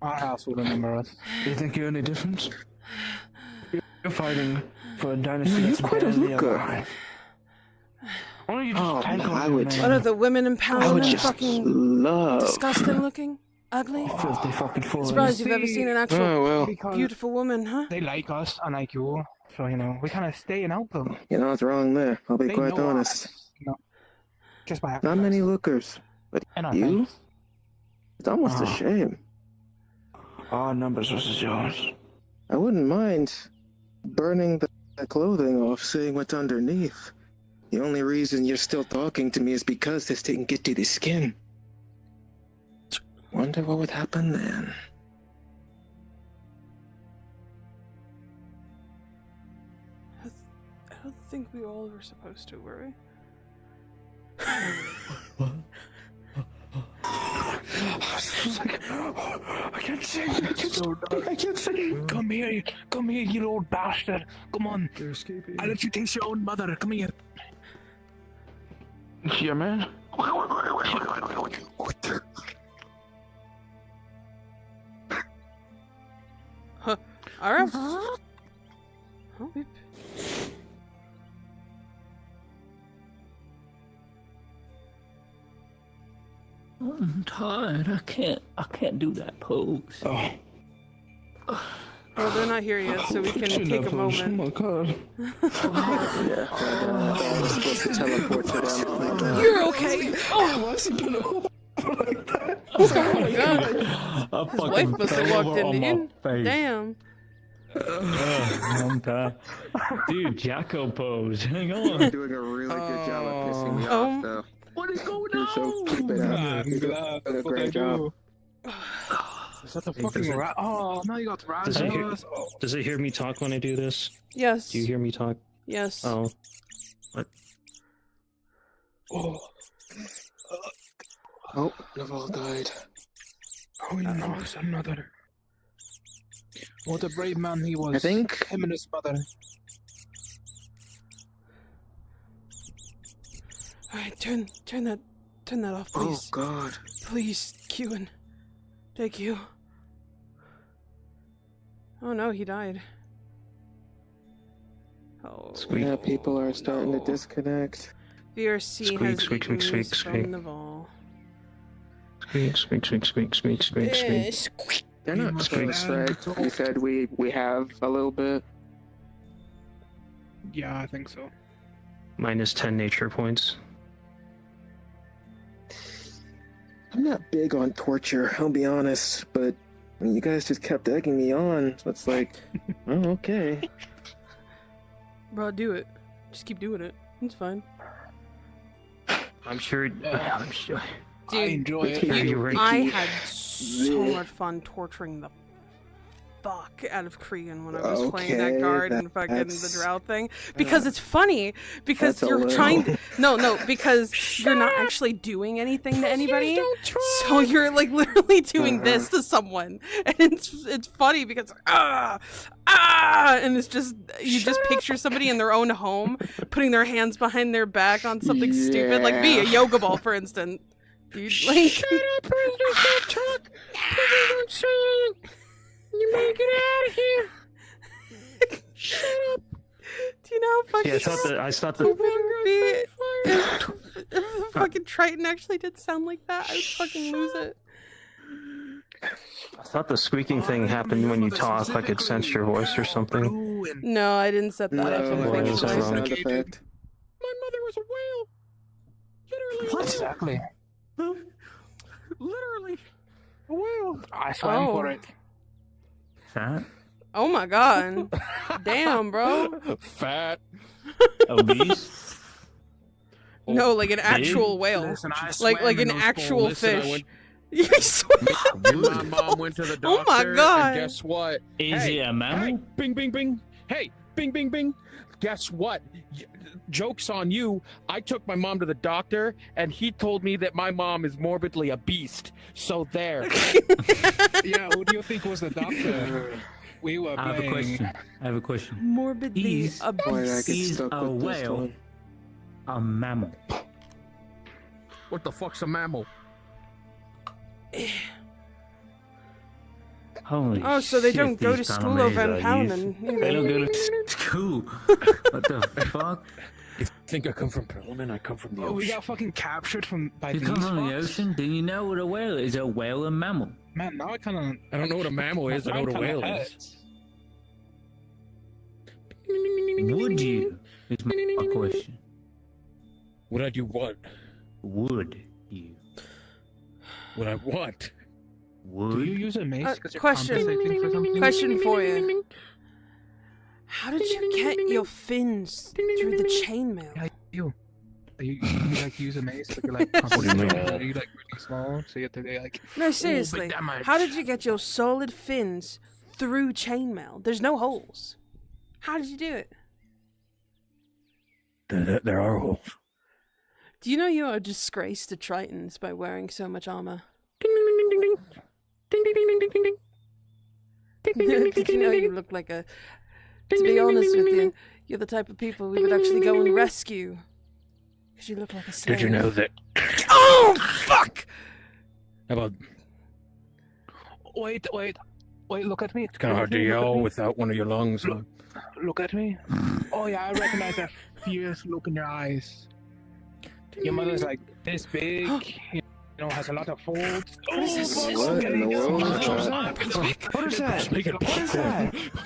Our house will remember us. Do you think you're any different? You're fighting for a dynasty that's quite a barely looker. alive. Why don't you just Oh, take I on would- your What name? are the women I would empowerment just fucking love. disgusting looking? Ugly? Filthy fucking fools. Surprised you've ever seen an actual Oh, well. beautiful woman, huh? They like us, unlike you. So, you know, we kind of stay and help them. You know what's wrong there? I'll be They quite know honest. us, you know, just by Not many lookers, but And our you? face. It's almost a Oh. shame. Our numbers versus yours. I wouldn't mind burning the clothing off, seeing what's underneath. The only reason you're still talking to me is because this didn't get to the skin. Wonder what would happen then. I don't think we all were supposed to, were we? I can't see. I can't see. Come here, you old bastard. Come on. They're escaping. I'll let you taste your own mother. Come here. Yeah, man. Huh. Alright. Oh, beep. I'm tired. I can't do that pose. Oh. Well, they're not here yet, so we can take a moment. Oh my god. Yeah, I was supposed to teleport to them. You're okay. Oh, why's he been like that? Oh my god. His wife must have walked into you. Damn. I'm tired. Dude, Jacko pose. Hang on. You're doing a really good job of pissing me off, though. What is going You're so stupid. You did a great job. Is that the fucking rat? Oh, now you got rat. Does it hear me talk when I do this? Yes. Do you hear me talk? Yes. Oh. What? Oh. Oh, Naval died. Oh, he lost another. What a brave man he was. I think him and his mother. Alright, turn that off, please. Oh god. Please, Ewan. Thank you. Oh no, he died. Oh. Yeah, people are starting to disconnect. VRC has eaten news from Naval. Squeak. They're not close, right? You said we have a little bit. Yeah, I think so. Minus 10 nature points. I'm not big on torture, I'll be honest, but I mean, you guys just kept egging me on, so it's like, oh, okay. Bro, do it. Just keep doing it. It's fine. I'm sure. I'm sure. Dude, I enjoy it. I had so much fun torturing the fuck out of Cregan when I was playing that guard and fucking the drought thing. Because it's funny, because you're trying to... No, because you're not actually doing anything to anybody. So you're like literally doing this to someone. And it's funny because and it's just, you just picture somebody in their own home putting their hands behind their back on something stupid, like me, a yoga ball, for instance. Dude, like... Shut up, prisoner, stop talk! Prisoner, don't say anything! You better get out of here! Shut up! Do you know how fucking... Yeah, I thought the... If fucking Triton actually did sound like that, I would fucking lose it. I thought the squeaking thing happened when you talk, like it sensed your voice or something. No, I didn't set that up. Or is that wrong? My mother was a whale! Literally. What? Exactly. Literally. A whale. I swam for it. Fat? Oh my god. Damn, bro. Fat. Obese? No, like an actual whale. Listen, like an actual fish. You My mom went to the doctor. Oh my god. And guess what? Is it a mammal? Hey, bing, bing, bing. Hey, bing, bing, bing. Guess what? Joke's on you. I took my mom to the doctor, and he told me that my mom is morbidly a beast. So there. Yeah, who do you think was the doctor? We were playing. I have a question. Morbidly Is a a whale a mammal? What the fuck's a mammal? Holy Oh, so they shit, don't go to these school over in Panamas are Hownan. They don't go to school. What the fuck? You think I come from Parliament? I come from the Oh, we ocean. got fucking captured by You these come from the fucks? ocean? Do you know what a whale is? A whale a mammal? Man, now I kind of. I don't know what a mammal is. I know what a whale is. Would you? Is my question. Would I do what? Would you? Would I what? Do you use a mace? 'Cause you're Question. compensating for something? Question for you. How did you get your fins through the chainmail? Yeah, you like use a mace, but you're like What do you mean? are you like really small? So you have to be like. No, seriously. How did you get your solid fins through chainmail? There's no holes. How did you do it? There are holes. Do you know you are a disgrace to Tritons by wearing so much armor? Ding ding ding ding ding. Ding ding ding ding ding ding. Ding ding ding ding Did you know you look like a... To be honest with you, you're the type of people we would actually go and rescue. Because you look like a slave. Did you know that? Oh, fuck! How about? Wait, look at me. It's kind of hard to yell without one of your lungs. Look at me. Oh yeah, I recognize that fierce look in your eyes. Your mother's like this big, you know, has a lot of folds. What in the world? What is that? What is that?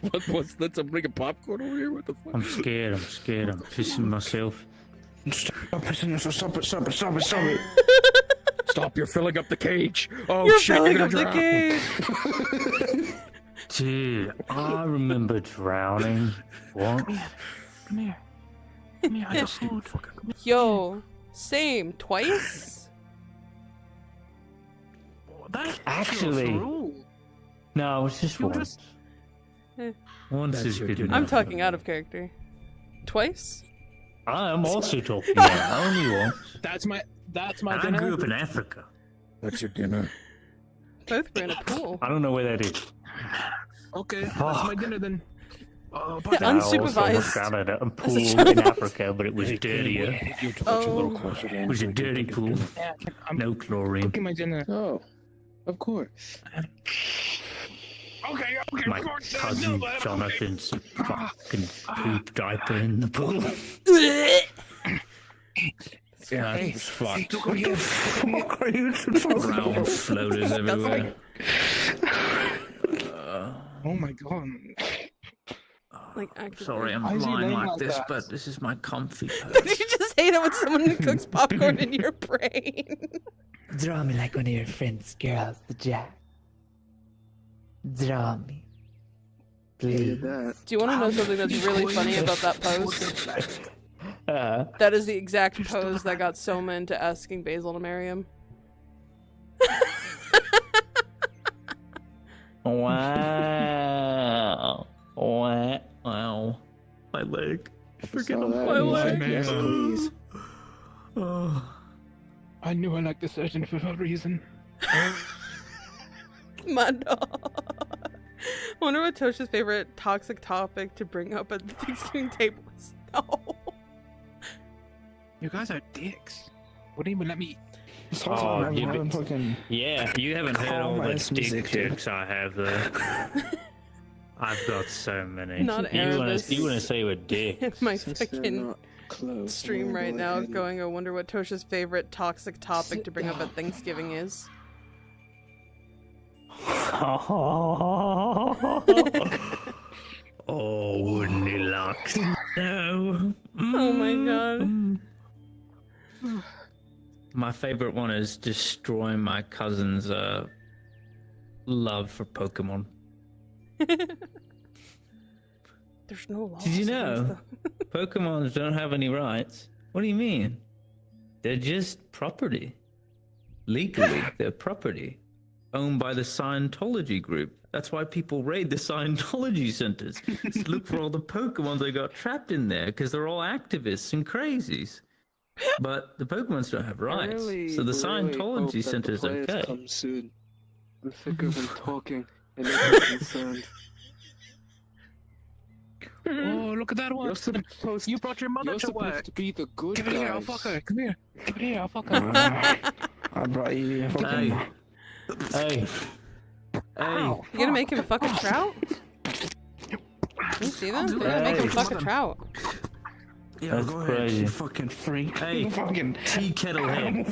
What was that? Some bringing popcorn over here? What the fuck? I'm scared. I'm pissing myself. Stop pissing yourself. Stop it. Stop, you're filling up the cage. Oh You're shit, filling you're up gonna the drown. cage. Dude, I remember drowning once. Come here. I got food. Yo, same. Twice? That's Actually, no, it was just once. Eh. Once is good enough. I'm talking out of character. Twice? I'm also talking about only once. That's my I dinner. grew up in Africa. That's your dinner. Both were in a pool. I don't know where that is. Okay, that's Fuck. my dinner then. Unsupervised. I also found a As a pool child. in Africa, but it was dirtier. You touch a little Oh. closer to It was a dirty pool. Yeah, I'm No chlorine. cooking my dinner. Oh, of course. Okay, My cousin Jonathan's fucking poop diaper in the pool. Yeah, it's fucked. What the fuck are you talking Brown about? floaters everywhere. Oh my god. Like, actively. Sorry, I'm Why is he lying laying like like this, that? but this is my comfy Did pose. you just hate it when someone cooks popcorn in your brain? Draw me like one of your friends, girls, the Jack. Draw me. Please. Do you want to know something that's really funny about that pose? That is the exact pose that got Soma into asking Basil to marry him. Wow. Wow. My leg. Forget Saw that. my leg. Yes, please. Oh. I knew I liked the surgeon for a reason. My dog. I wonder what Tosha's favorite toxic topic to bring up at the Thanksgiving table is. No. You guys are dicks. Wouldn't even let me. Oh, you fucking. Yeah, you haven't heard all the Calm-ass dick music here. jokes I have though. I've got so many. Not you Aramis. wanna say we're dicks? My Since they're fucking not close, stream we'll right go now ahead and- going, I wonder what Tosha's favorite toxic topic to bring up at Thanksgiving is. Oh, wouldn't he like to know? Oh my god. My favorite one is destroying my cousin's love for Pokemon. There's no laws. Did you against know them. Pokemons don't have any rights? What do you mean? They're just property. Legally, they're property owned by the Scientology group. That's why people raid the Scientology centers to look for all the Pokemon that got trapped in there because they're all activists and crazies. But the Pokemons don't have rights, so the Scientology center's okay. Come soon. I'm sick of him talking and not concerned. Oh, look at that one. You're supposed, You brought your mother you're to supposed work. to be the good Give it here, I'll guys. fuck her. Come here. Give it here, I'll fuck her. I brought you fucking. Hey. You gonna make him fuck a trout? Can you see them? They're gonna make him fuck a trout. Yeah, That's go crazy. ahead, you fucking freak. Hey, fucking tea kettle head.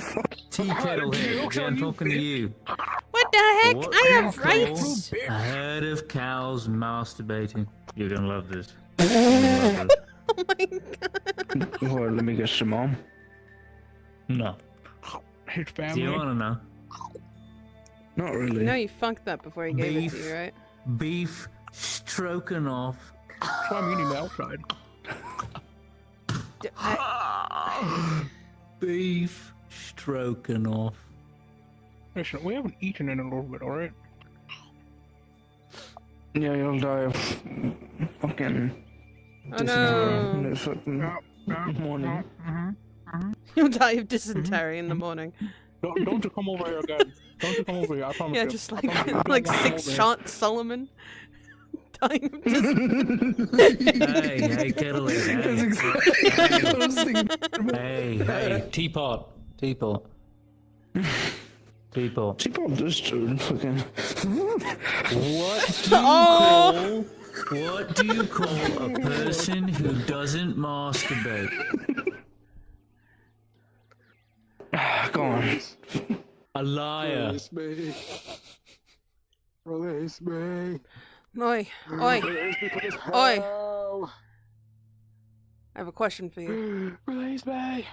Tea kettle head. I'm talking to you. What the heck? What I do you have call rights. a herd of cows masturbating. You're gonna love this. You're gonna love this. Oh my god. Well, let me get your mom. No. His family. Do you wanna know? Not really. You know you funked that before he gave it to Beef. you, right? Beef stroganoff. That's why I'm eating the outside. Beef stroganoff. Listen, we haven't eaten in a little bit, alright? Yeah, you'll die of fucking Oh no. this fucking morning. You'll die of dysentery in the morning. Don't you come over here again. Don't you come over here, I promise Yeah, you. just I like promise you. like Don't come over 6 here. shot Solomon. Dying of dysentery. Hey, kettle head. That's exactly what I was thinking. Hey, teapot. Teapot. Teapot. Teapot does turn fucking. What do you call a person who doesn't masturbate? Go on. A liar. Release me. Release me. Oi, oi, Release me, please. oi. Help. I have a question for you. Release me.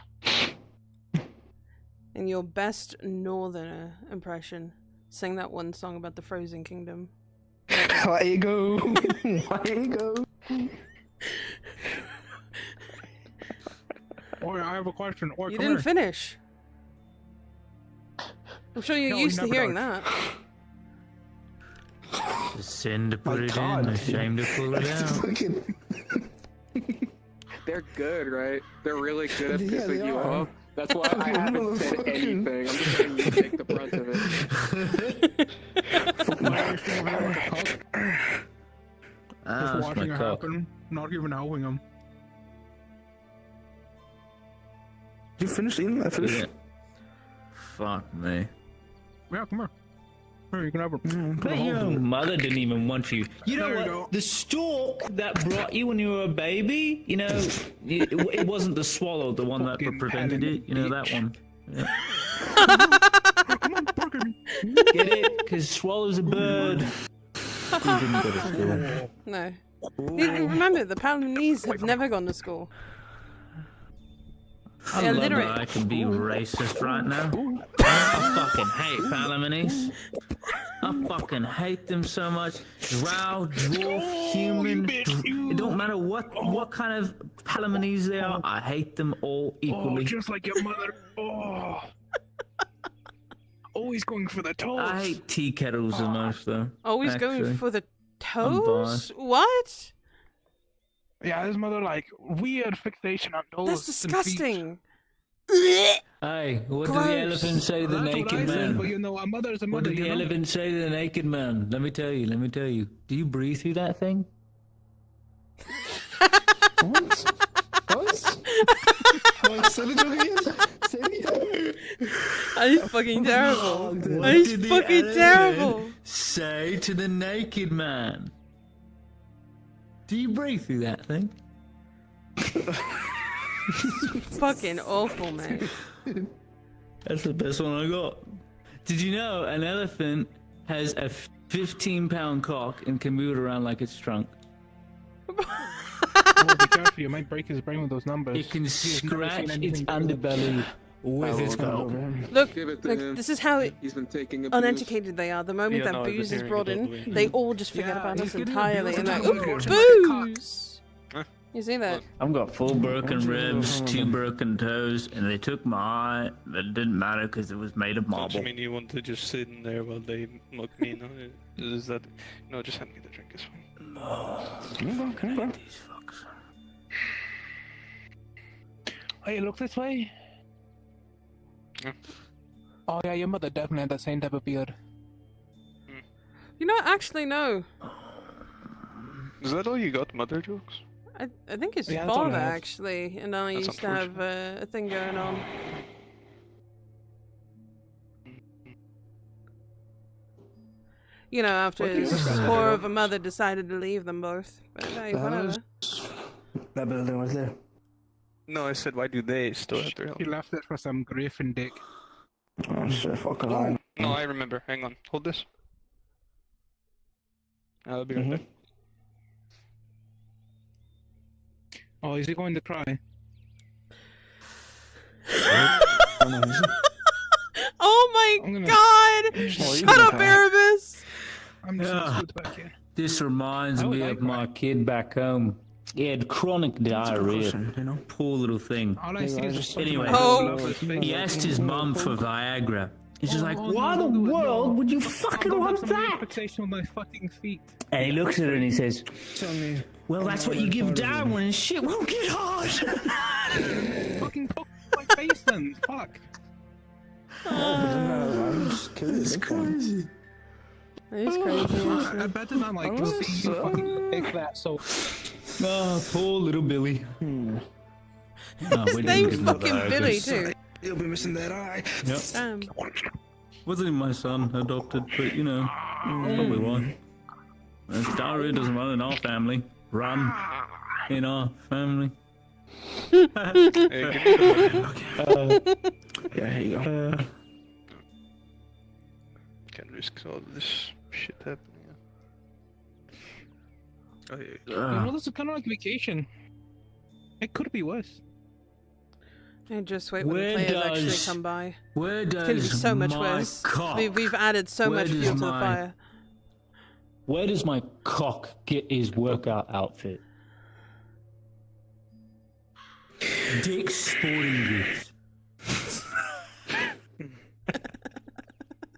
In your best northerner impression, sing that one song about the Frozen Kingdom. There you go. There you go. Oi, I have a question. Oi, You come didn't here. finish. I'm sure you're No, he used to never hearing does. that. It's a sin to put it God. in, a shame to pull it out. Fucking. They're good, right? They're really good at Yeah, pissing they you are. off. That's why I haven't said Motherfucking- anything. I'm just letting you take the brunt of it. Ah, Just that's watching my it cock. happen, not even helping him. You finished eating that fish? Yeah. Fuck me. Yeah, come here. Here, you can have it. But your own mother didn't even want you. You know There you what? go. The stork that brought you when you were a baby, you know, it wasn't the swallow, the one that Fucking prevented Helen, it. You know that bitch. one. Get it? Because swallow's a bird. You didn't go to school. No. Remember, the Palamese have never gone to school. I They're love literate. that I can be racist right now. I fucking hate Palamese. I fucking hate them so much. Drow, dwarf, human. It don't matter what kind of Palamese they are. I hate them all Oh, equally. just like your mother. Oh. Always going for the toes. I hate tea kettles the most though. Always actually. going for the I'm toes? biased. What? Yeah, his mother like weird fixation on toes. That's and feet. disgusting. Hey, what did Gross. the elephant say to the That's what naked I said, man? but you know, a mother's a mother. What did the you know? elephant say to the naked man? Let me tell you. Do you breathe through that thing? What? What? What? Say the joke again. Say it again. That is fucking terrible. What That is did the fucking elephant terrible. say to the naked man? Do you breathe through that thing? Fucking awful, man. That's the best one I got. Did you know an elephant has a 15-pound cock and can move it around like it's trunk? Oh, be careful, you might break his brain with those numbers. It can He has never scratch seen its anything better. underbelly with its cock. Look, Give it to look, him. this is how He's been taking abuse. uneducated they are. The moment Yeah, that no, I've been booze is hearing brought it all the in, way. they all just forget Yeah, about he's us getting entirely and abused like, until ooh, he's like a cock. booze! You see that? I've got 4 broken ribs, 2 broken toes, and they took my eye, but it didn't matter because it was made of Don't you marble. mean you want to just sit in there while they mock me? No, is that? No, just hand me the drink. It's fine. Can I go? These fucks. Hey, look this way. Yeah. Oh yeah, your mother definitely had that same type of beard. You know, actually, no. Is that all you got, mother jokes? I think it's Yeah, that's all I father, have. actually, and I That's used to have a thing going on. You know, after What do you his have? whore of a mother decided to leave them both. But hey, That whatever. was that building was there. No, I said, why do they still have their He helmet? left it for some griffin dick. Oh shit, fuck line. No, I remember. Hang on. Hold this. I'll be right Mhm. there. Oh, is he going to cry? Oh my god! Shut up, Erebus! I'm just gonna sit back here. This reminds I would me like of my kid back home. He had chronic diarrhea. Poor little thing. All I see is just Anyway, oh. he asked his mum for Viagra. He's just like, Oh, why no, the don't do it, world no. would you I'll fucking go have want some that? fixation with my fucking feet. And he looks at her and he says, Tell me. well, that's what you give Darwin and shit won't get hard. Fucking poke my face then. Fuck. I'm just curious. That is crazy, I better not like see you fucking take that. So. Oh, poor little Billy. Oh, His name's fucking Billy, too. You'll be missing that eye. Yep. Wasn't even my son adopted, but you know, probably why. Diarrhea doesn't run in our family. Run in our family. Hey, give me the money. Yeah, here you go. Can't risk all this shit happening. Oh, yeah. You know, this is kind of like vacation. It could be worse. And just wait when Where the players does- actually come by. Where It's gonna be does so much my worse. cock? We've added so Where much does fuel to the my- fire. Where does my cock get his workout outfit? Dick's Sporting Goods.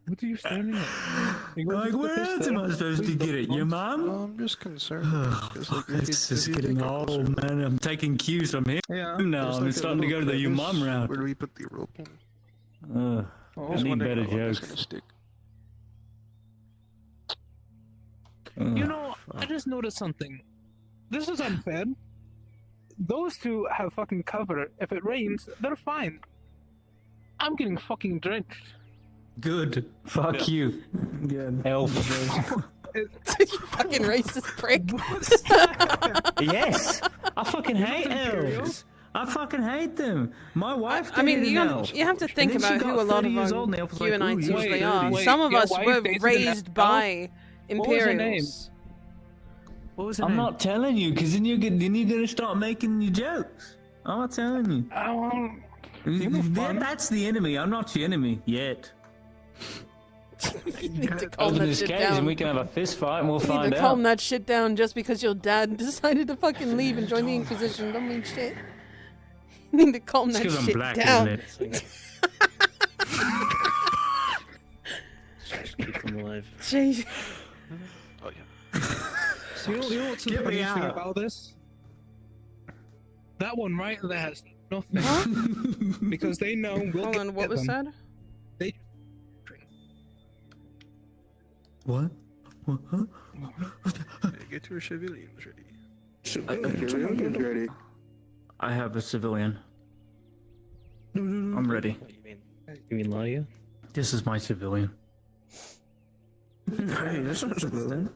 What are you staring at? Like, where else am I supposed to get it? Your mom? I'm just concerned. This is getting old, man. I'm taking cues from him Yeah. now. I'm starting to go to the your mom route. Where do we put the rope in? I need better jokes. You know, I just noticed something. This is unfair. Those two have fucking cover. If it rains, they're fine. I'm getting fucking drenched. Good. Fuck you. Good. Elf. You fucking racist prick. Yes. I fucking hate elves. I fucking hate them. My wife. I mean, dated you an have, elf. you have to And think then she about who got a lot 30 of years our old and the elf was like, humanites "Ooh, you're usually are. wait, Some of your us wife were dated an raised elf? by What was her name? Imperials. What was her I'm name? not telling you, because then you're gonna start making your jokes. I'm not telling you. That's the enemy. I'm not your enemy yet. You need to calm Open that this shit cage down. and we can have a fist fight and we'll You need find to calm out. that shit down just because your dad decided to fucking leave and join the Inquisition. Don't mean shit. You need to calm It's that 'cause I'm shit black, down. isn't it? Just keep them alive. Jeez. Oh yeah. So you know what's the Get me funniest thing out. about this? That one right there has nothing. Because they know we'll Hold get on, what was them. said? They What? Huh? Hey, get your civilians ready. Civilians ready. I have a civilian. I'm ready. You mean Laia? This is my civilian. Hey, that's not civilian.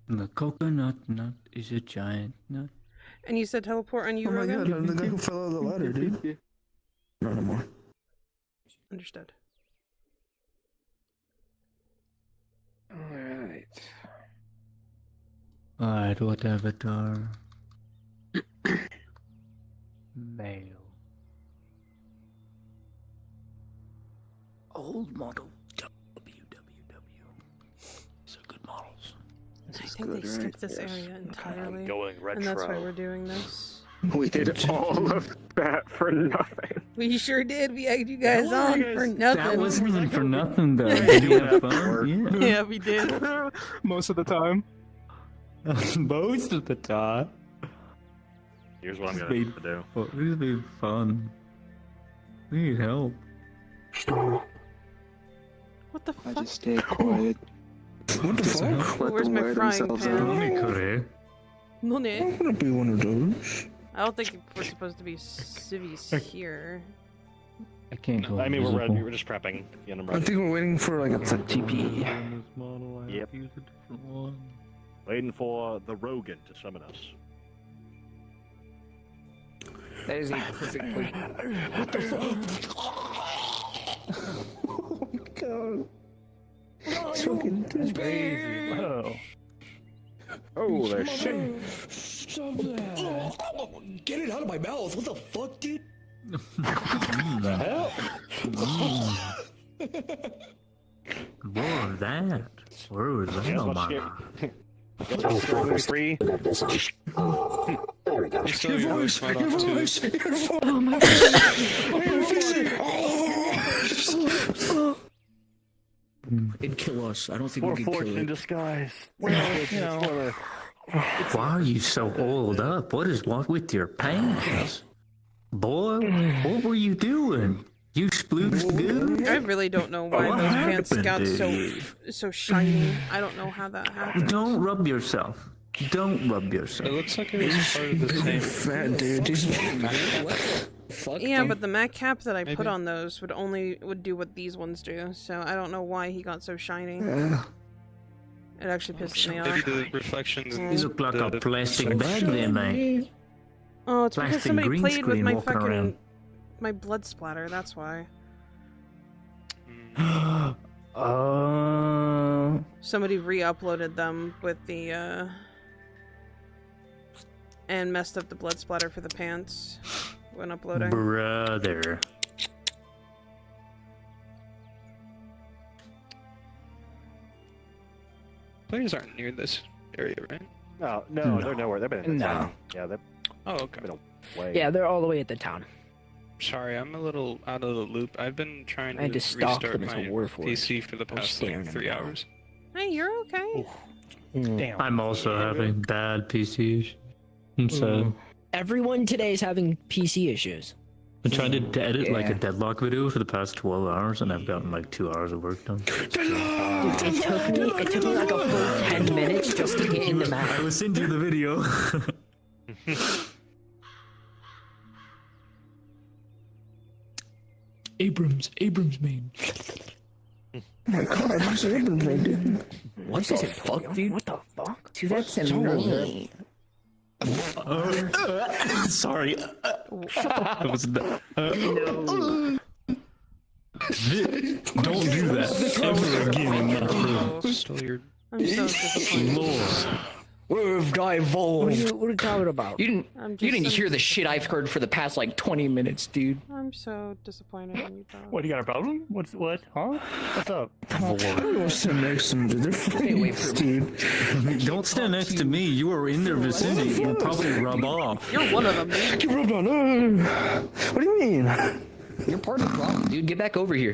The coconut nut is a giant nut. And you said teleport on you, Oh my Rogan? god, I'm the guy who fell out of the ladder, dude. Not anymore. Understood. Alright. Alright, what avatar? Male. Old model. These are good models. I think they skipped this area entirely. going And that's why retro. we're doing this. We did all of that for nothing. We sure did. We egged you guys on for nothing. That wasn't even for nothing though. Did you have fun? Yeah. Yeah, we did. most of the time. Most of the time. Here's what I'm This gonna has have to do. This has been fun. We need help. What the I fuck? just stay quiet. What the fuck? Let Where's them my wear frying themselves pan? out. Only could No, I'm Nick. gonna be one of those. I don't think we're supposed to be civvies here. I can't go. I mean, we're ready. invisible. We're just prepping. Yeah, I'm I ready. think we're waiting for like a TP. Yep. Waiting for the Rogan to summon us. That is a perfect point. What the fuck? Oh my god. That's crazy. Whoa. Oh, there's shit. Stop that. Get it out of my mouth. What the fuck, dude? The hell? More of that. Where was that? Guess what's free? There we go. Your voice! Oh my It'd kill us. I don't think Poor we could fortune kill in it. disguise. Well, you know. Why are you so oiled up? What is wrong with your pants? Boy, what were you doing? You splooged good? I really don't know why What those pants got happened, so shiny. I don't know how that happened. Don't rub yourself. Don't rub yourself. It looks like it was part of the same. Fat dude. Yeah, but the mat cap that I put on those would do what these ones do. So I don't know why he got so shiny. It actually pisses me Maybe off. the reflections. You look like a plastic bag there, man. Oh, it's because Plastic somebody green played with screen my walking fucking around. my blood splatter. That's why. Somebody re-uploaded them with the and messed up the blood splatter for the pants when uploading. Brother. Players aren't near this area, right? No, they're nowhere. They've been in the town. Yeah, they've Oh, okay. been away. Yeah, they're all the way at the town. Sorry, I'm a little out of the loop. I've been trying I had to to stalk restart them as a my war force. PC for the I was past staring like them 3 down. hours. Hey, you're okay. Damn. I'm also having bad PC issues. I'm sad. Everyone today is having PC issues. I tried to edit like a Yeah. deadlock video for the past 12 hours and I've gotten like 2 hours of work done. It took me like a full 10 minutes just to get in the map. I will send you the video. Abrams main. Oh my god, who's Abrams, man, dude? What the fuck, dude? What the fuck? Dude, that's annoying. Sorry. That was No. Don't do that ever again in my room. Still your I'm so disappointed. Lord. We've divulged. What are you talking about? You I'm didn't just- hear the shit I've heard for the past like 20 minutes, dude. I'm so disappointed in you, Bob. What, you got a problem? What? Huh? What's up? I don't stand next to them, dude. They're friends, dude. Don't stand next to me. You are in their vicinity. You'll probably rub off. You're one of them, dude. Get rubbed on. What do you mean? You're part of the problem, dude. Get back over here.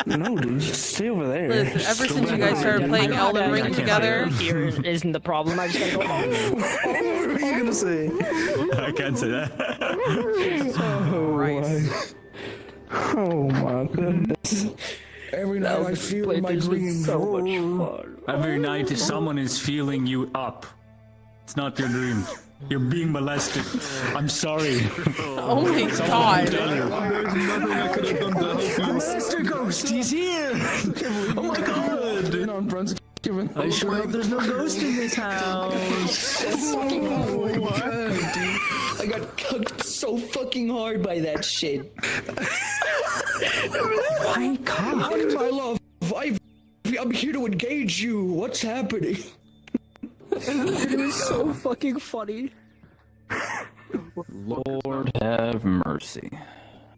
No, dude. Just stay over there. Listen, ever since you guys started playing Elden Ring together, Here isn't the problem. I just gotta go. What are you gonna say? I can't say that. Oh my goodness. Every night I feel my dreams. So much fun. Every night someone is feeling you up. It's not your dream. You're being molested. I'm sorry. oh my god. Mr. Ghost, he's here. Oh my god. I sure hope there's no ghost in this house. Oh my god, dude. I got cucked so fucking hard by that shit. My god. My love, I'm here to engage you. What's happening? It was so fucking funny. Lord have mercy.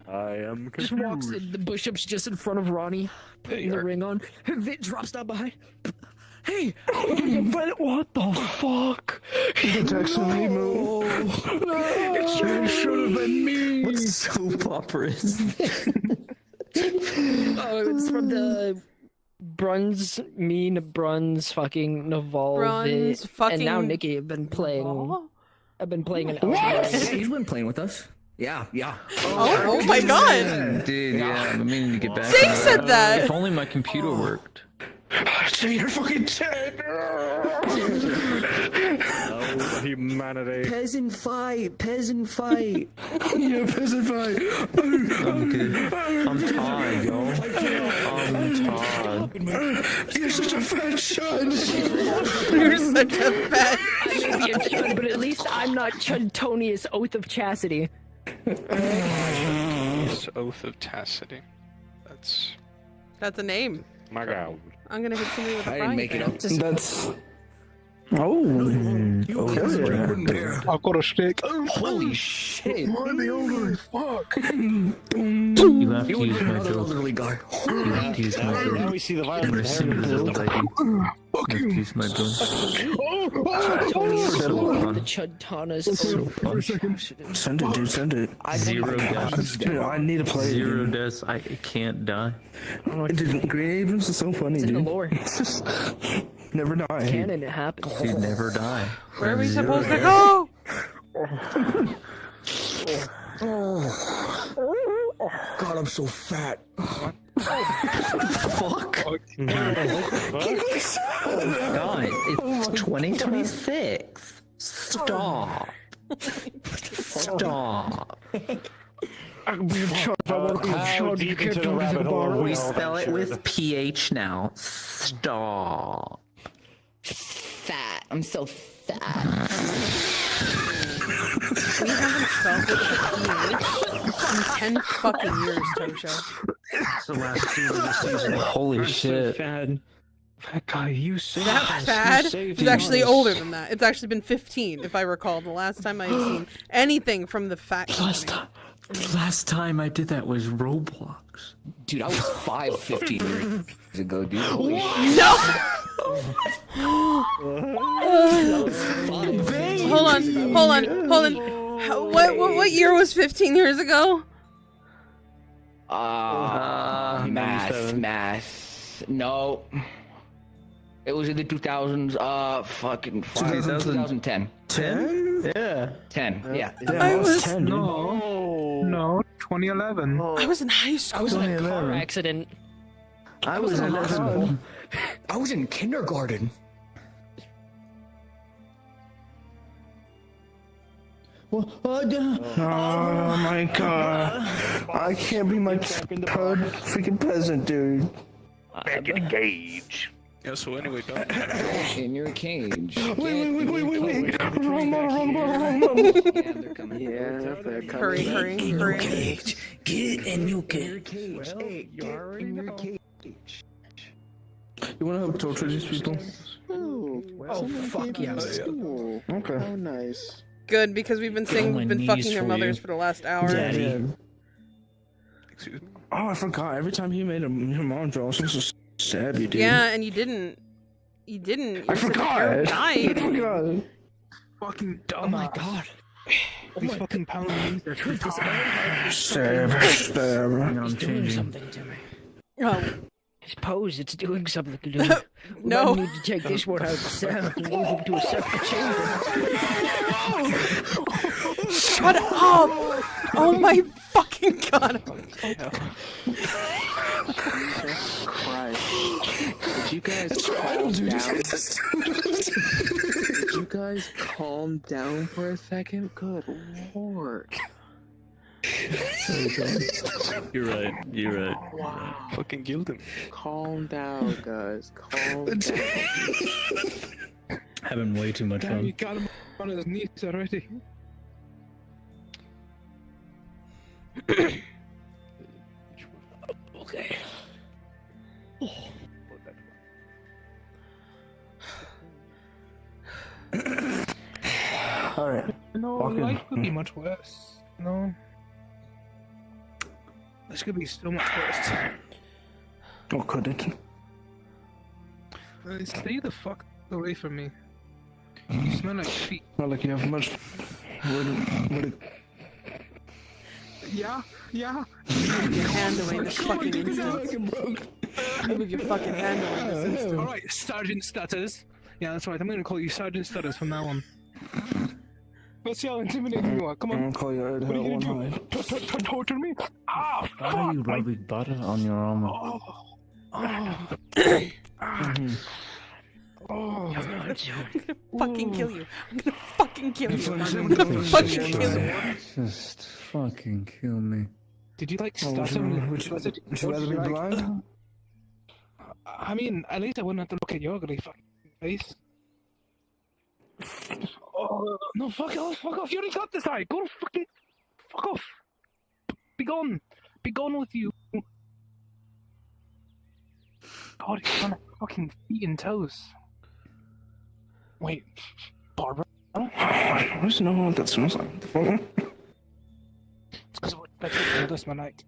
I am Just confused. walks in, the bishop's just in front of Ronnie, putting the ring on. Vit drops down behind. Hey! What the fuck? Detection remove. It should have been me! What soap opera is this? Oh, it's from the Bruns fucking Naval Bruns fucking and now Nikki have been playing. Naval? I've been playing an Yeah, he's been playing with us. Yeah. Oh my god. Dude, yeah, I'm meaning to get back. Jake said that. If only my computer worked. Jay, you're fucking dead. of humanity. Peasant fight! Peasant fight! Yeah, peasant fight. I'm good. I'm tired, yo. I'm tired. You're such a fat chud. You're such a fat. I may be a chud, but at least I'm not Chudtonius Oath of Chastity. It's Oath of Tacity. That's a name. My God. I'm gonna hit somebody with a I frying didn't make it pan. up. That's. Oh. Okay. I've got a stick. Holy shit! Why the older fuck? You have to use my Another build. elderly guy. You have to use my build. Now we see the violence And of as the soon as heritage. it's ready, you have to use my build. Chudtonius So Oath fun. the Chudtonius So Oath. fun. Send it, dude. Send it. Zero deaths. Dude, I need to play. Zero deaths. I can't die. Dude, Green Abrams is so funny, It's in dude. the lore. Never die. Canon, it happens. Dude, never die. Where are we Zero supposed to deaths. go? God, I'm so fat. Fuck. Guys, it's 2026. Stop. Stop. I'm being chud. I want to go How chud. You deep can't into do the anything rabbit hole about are We we it. all spell it ventured? with PH now. Stop. Fat. I'm so fat. We haven't spelled it with PH in 10 fucking years, Tosha. It's the last season of the season. Holy shit. Fad. That guy, you saved That us. fad You saved is actually us. older than that. It's actually been 15, if I recall. The last time I've seen anything from the fat company. Last time I did that was Roblox. Dude, I was 15 years ago, dude. Holy shit. No! Hold on. What year was 15 years ago? Math. No. It was in the 2000s. Fucking 2010. 10? Yeah. 10. Yeah. I was 10, dude. No, 2011. I was in high school. I was in a car accident. I was in eleven. I was in kindergarten. Oh my god. I can't be my chud freaking peasant, dude. Back in the cage. Yeah, so anyway, done. In your cage. Wait. Wrong button. Yeah, they're Hurry. Get in your cage. You wanna help torture these people? Oh, fuck yes. Okay. Oh, nice. Good, because we've been saying we've been fucking their mothers for the last hour. Daddy. Excuse me. Oh, I forgot. Every time he made your mom draw, I was supposed to stab you, dude. Yeah, and you didn't. You didn't. I forgot. Died. I forgot. Fucking dumb. Oh my god. These fucking pound Stab. It's doing something to me. Oh. His pose, it's doing something to me. No. I need to take this one out of the cell and move him to a separate chamber. Shut up! Oh my fucking god! Christ. Did you guys calm down? Did you guys calm down for a second? Good lord. You're right. Wow. Fucking killed him. Calm down, guys. Calm down. Having way too much Damn, fun. you got him on his knees already. Okay. Alright. No, Fucking- life could be much worse. No. This could be so much worse. Oh, could it? Stay the fuck away from me. You smell like feet. Not like you have much. Yeah. Move your hand away this fucking instant. Move your fucking hand away this instant. Alright, Sergeant Stutters. Yeah, that's right. I'm gonna call you Sergeant Stutters from now on. Let's see how intimidating you are. Come I'm on. gonna call you Red What are Hell you One gonna Hide. do? Torture me? Ah, Why are you rubbing butter on your armor? Oh, I'm gonna fucking kill you. I'm gonna fucking kill you. I'm gonna fucking kill you. Just fucking kill me. Did you like Oh, stuff him? would you rather be blind? I mean, at least I wouldn't have to look at your ugly fucking face. Oh, no, fuck off, you already got this eye. Go fucking, fuck off. Be gone with you. God, he's on fucking feet and toes. Wait, Barbara? I don't know what that smells like. It's because that's what this my night.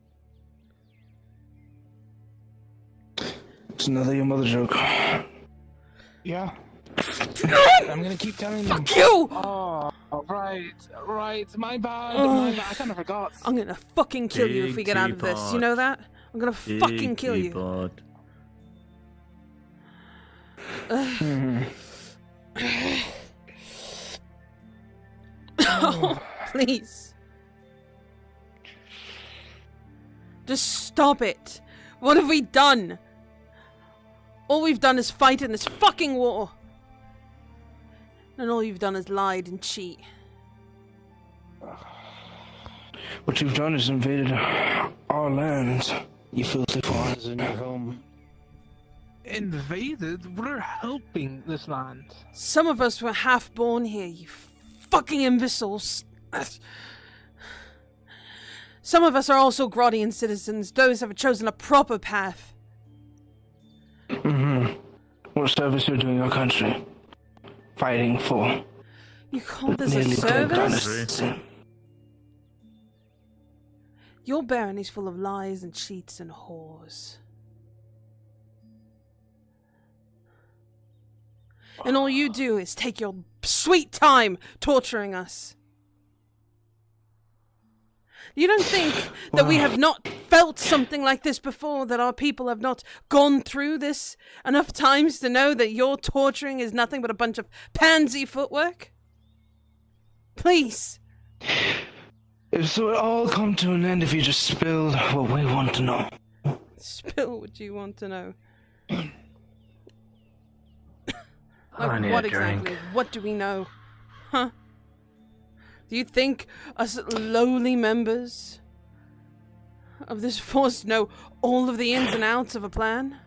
It's another your mother joke. Yeah. I'm gonna keep telling them. Fuck you! Oh, right. My bad. I kind of forgot. I'm gonna fucking kill you if we get out of this. You know that? I'm gonna fucking kill you. Oh, please. Just stop it. What have we done? All we've done is fight in this fucking war. And all you've done is lied and cheat. What you've done is invaded our lands, you filthy foreigners in your home. Invaded? We're helping this land. Some of us were half born here, you fucking imbeciles. Some of us are also Grodian citizens, those have chosen a proper path. What service you're doing your country? Fighting for? You call this a nearly dead service? dynasty. Your baron is full of lies and cheats and whores. And all you do is take your sweet time torturing us. You don't think that we have not felt something like this before, that our people have not gone through this enough times to know that your torturing is nothing but a bunch of pansy footwork? Please. If so, it all come to an end if you just spilled what we want to know. Spill what you want to know. I need What a drink. exactly? What do we know? Huh? Do you think us lowly members of this force know all of the ins and outs of a plan?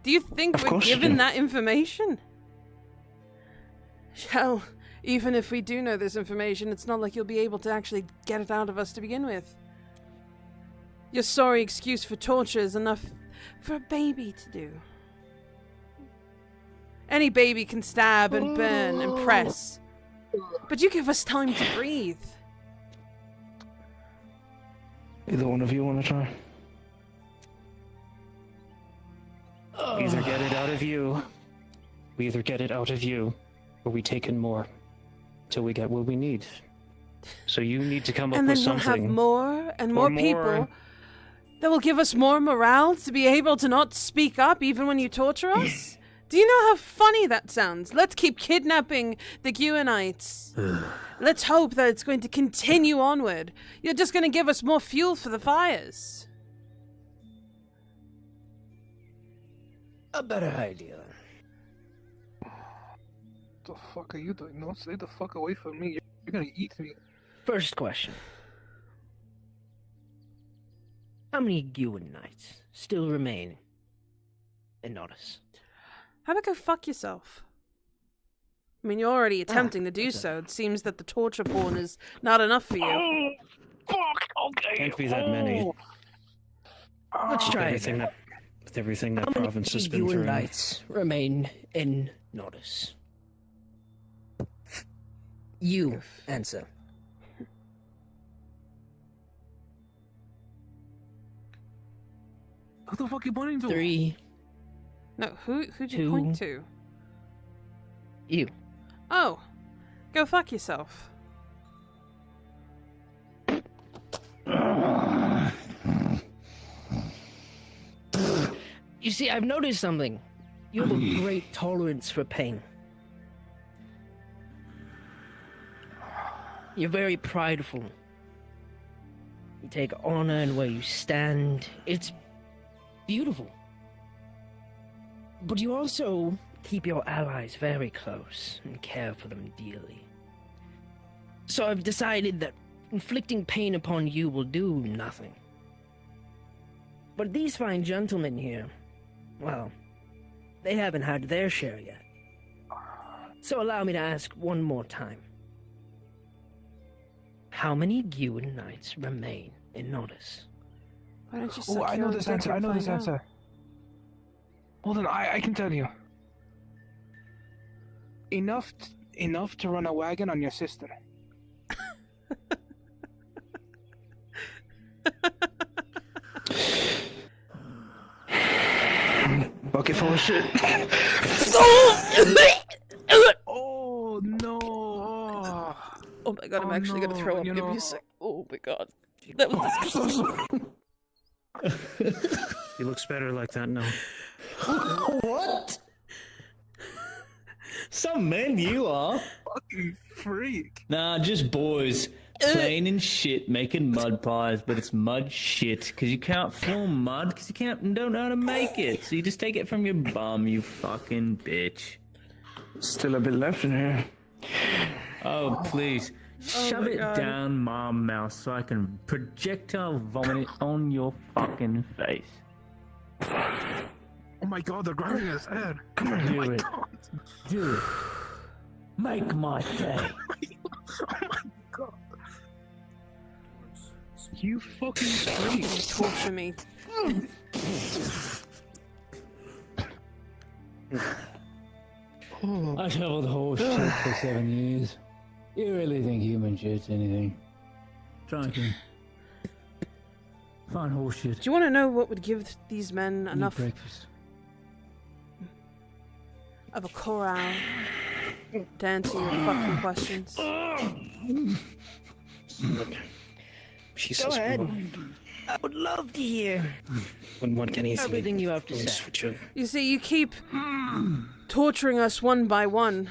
Do you think we're course you given do. that information? Hell, even if we do know this information, it's not like you'll be able to actually get it out of us to begin with. Your sorry excuse for torture is enough for a baby to do. Any baby can stab and burn and press. But you give us time to breathe. Either one of you want to try? We either get it out of you, or we take in more till we get what we need. So you need to come up And with then we'll something. have more and more more- people that will give us more morale to be able to not speak up even when you torture us. Do you know how funny that sounds? Let's keep kidnapping the Guanites. Let's hope that it's going to continue onward. You're just going to give us more fuel for the fires. A better idea. The fuck are you doing? No, stay the fuck away from me. You're gonna eat me. First question. How many Guanites still remain in Nodus? How about go fuck yourself? I mean, you're already attempting to do so. It seems that the torture porn is not enough for you. Fuck, okay. Can't be that many. Let's With try everything again. with everything that How many province has been through. Guanites remain in Nodus? You answer. Who the fuck you pointing to? 3. No, who'd you 2. point to? You. Oh, go fuck yourself. You see, I've noticed something. You have a great tolerance for pain. You're very prideful. You take honor in where you stand. It's beautiful. But you also keep your allies very close and care for them dearly. So I've decided that inflicting pain upon you will do nothing. But these fine gentlemen here, well, they haven't had their share yet. So allow me to ask one more time. How many Gewin Knights remain in Nodus? Why don't you Oh, I know this answer. I know this answer. Hold on, I can tell you. Enough to run a wagon on your sister. Bucket full of shit. Oh no! Oh my god, I'm actually gonna throw up. Give me a sec. Oh my god. That was disgusting. He looks better like that now. What? Some men you are. Fucking freak. Nah, just boys. Plain and shit, making mud pies, but it's mud shit, because you can't form mud, because you don't know how to make it, so you just take it from your bum, you fucking bitch. Still a bit left in here. Oh, please. Shove my it God. down my mouth so I can projectile vomit it on your fucking face. Oh my god, they're grabbing his head. Come on, do it. Do it. Make my day. Oh my god. You fucking freak. Torture me. I traveled horse shit for 7 years. You really think human shit's anything? Try and find horse shit. Do you want to know what would give these men enough breakfast. of a corral to answer your fucking questions? She's Go ahead. I would love to hear Wouldn't want any everything you have to say. switch up. You see, you keep torturing us one by one,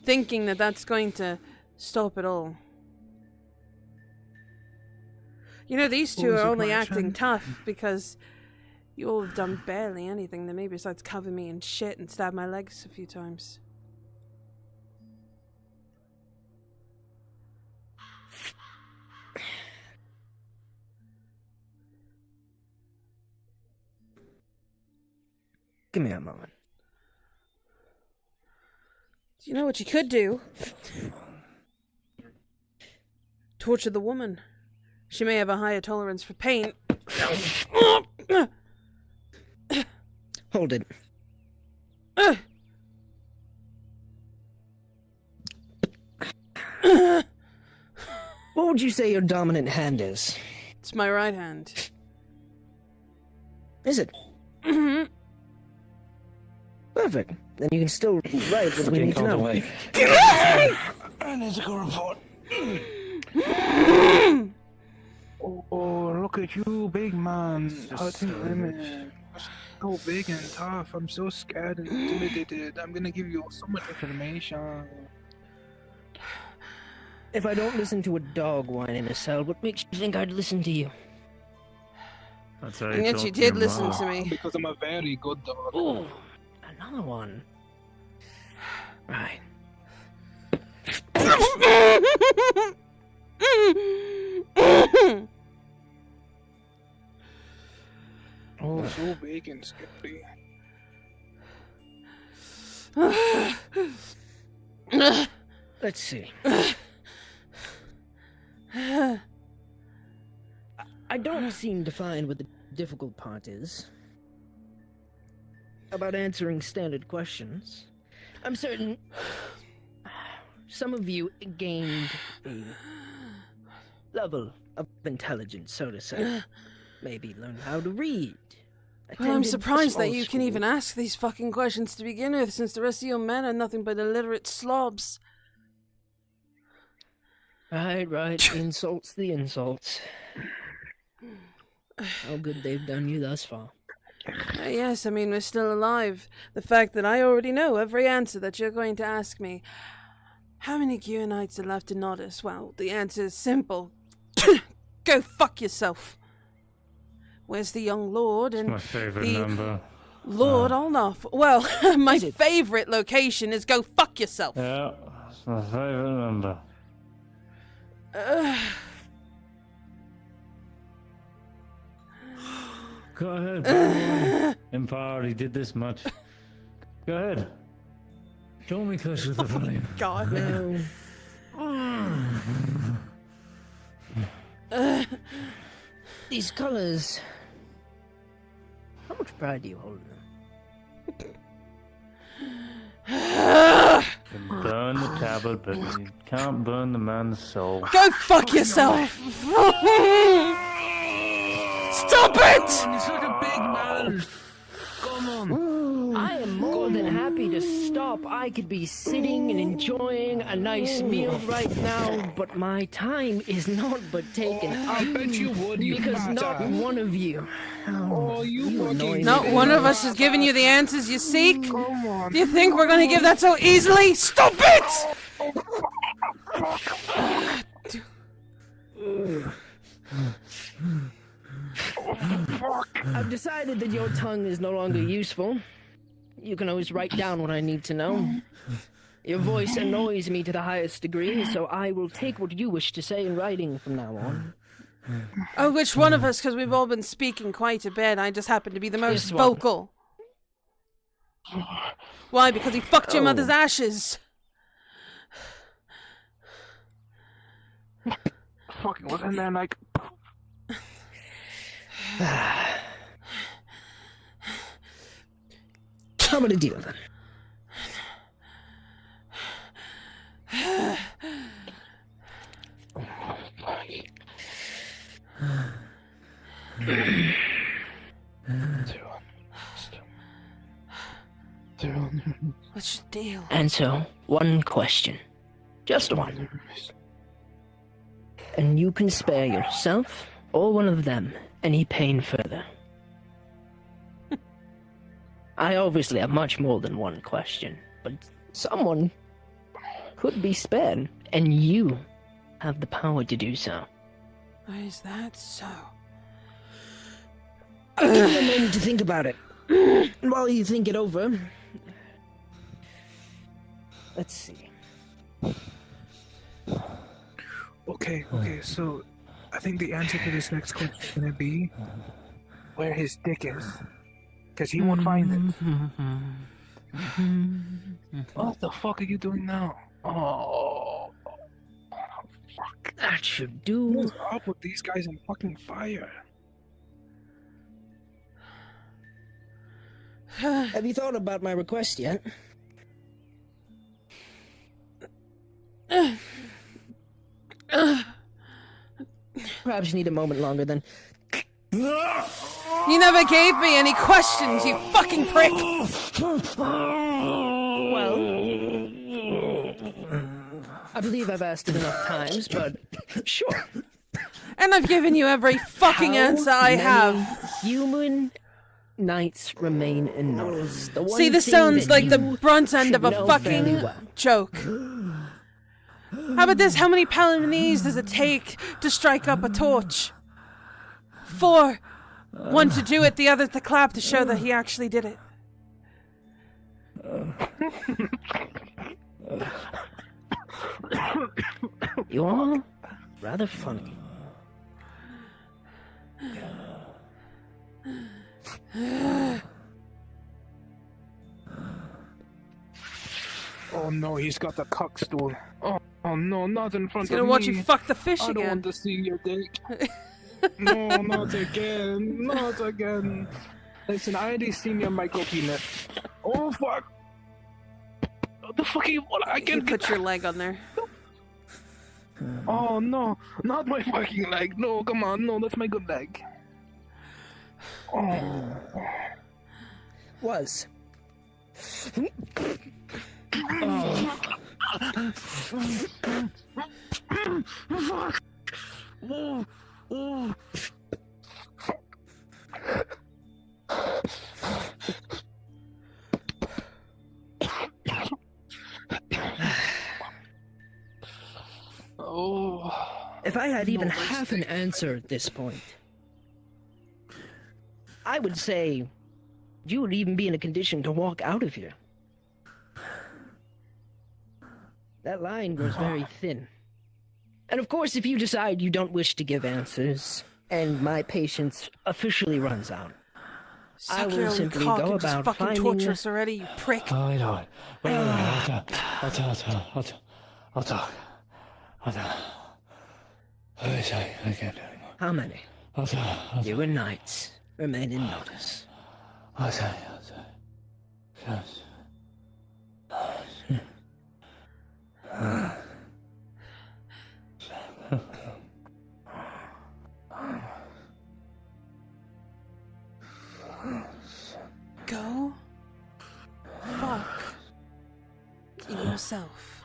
thinking that that's going to stop it all. You know, these two What was are your only question? acting tough because you all have done barely anything to me besides cover me in shit and stab my legs a few times. Give me a moment. Do you know what you could do? Torture the woman. She may have a higher tolerance for pain. Hold it. What would you say your dominant hand is? It's my right hand. Is it? Perfect. Then you can still write what we need to know. I need to go report. Oh, look at you, big man. Hurting women. So big and tough. I'm so scared and intimidated. I'm gonna give you so much information. If I don't listen to a dog whine in a cell, what makes you think I'd listen to you? That's how And yet you did listen to me. Because I'm a very good dog. Ooh, another one. Right. Oh, so big and scary. Let's see. I don't seem to find what the difficult part is. About answering standard questions. I'm certain some of you gained a level of intelligence, so to say. Maybe learn how to read. Well, I'm Attended surprised that small you can school. even ask these fucking questions to begin with, since the rest of your men are nothing but illiterate slobs. Right. Insults the insults. How good they've done you thus far. Yes, I mean, we're still alive. The fact that I already know every answer that you're going to ask me. How many Geonites are left in Nodus? Well, the answer is simple. Go fuck yourself. Where's the young lord and My favorite the number. Lord Olnoff. Well, my favorite location is go fuck yourself. Yeah, that's my favorite number. Go ahead, boy. Empire already did this much. Go ahead. Show me close to the flame. God. No. These colors. How much pride do you hold in them? You can burn the tablet, but you can't burn the man's soul. Go fuck yourself! Stop it! He's such a big man. Come on. I am more than happy to stop. I could be sitting and enjoying a nice meal right now, but my time is not but taken up. I bet you would, you because not bastard. one of you. Oh, you fucking. Not one of us is giving you the answers you seek. Do you think we're gonna give that so easily? Stop it! I've decided that your tongue is no longer useful. You can always write down what I need to know. Your voice annoys me to the highest degree, so I will take what you wish to say in writing from now on. Oh, which one of us? Because we've all been speaking quite a bit. I just happen to be the most This one. vocal. Why? Because he fucked your mother's ashes. Fucking wasn't there like. How about a deal then? What's your deal? And so, one question. Just one. And you can spare yourself, or one of them, any pain further. I obviously have much more than one question, but someone could be spared, and you have the power to do so. Is that so? I'll give you a moment to think about it. And while you think it over, let's see. Okay, so I think the answer to this next question is gonna be where his dick is. Because he won't find it. What the fuck are you doing now? Oh, fuck. That should do. What's up with these guys in fucking fire? Have you thought about my request yet? Perhaps you need a moment longer than. You never gave me any questions, you fucking prick! Well, I believe I've asked it enough times, but sure. And I've given you every fucking answer I have. Human nights remain anonymous. The one See, this thing sounds that like the you brunt end of a should know fairly fucking well. joke. How about this? How many Paladinese does it take to strike up a torch? 4. One to do it, the other to clap to show that he actually did it. You are rather funny. Oh no, he's got the cock stool. Oh no, not in front He's gonna of me. watch you fuck the fish I don't again. want to see your dick. No, not again. Not again. Listen, I already seen your micro penis. Oh fuck. What the fuck are you? I You can't put your leg on there. Oh no, not my fucking leg. No, come on, no, that's my good leg. Oh. Was. If I had even half an answer at this point, I would say you would even be in a condition to walk out of here. That line grows very thin. And of course, if you decide you don't wish to give answers, and my patience officially runs out, I Suck your will own simply cock go and just about fucking finding... torture us already, you prick. Oh, wait, I'll talk. I can't do anymore. How many? I'll talk. You and Knights remain in notice. I'll say. Yes. Go fuck yourself.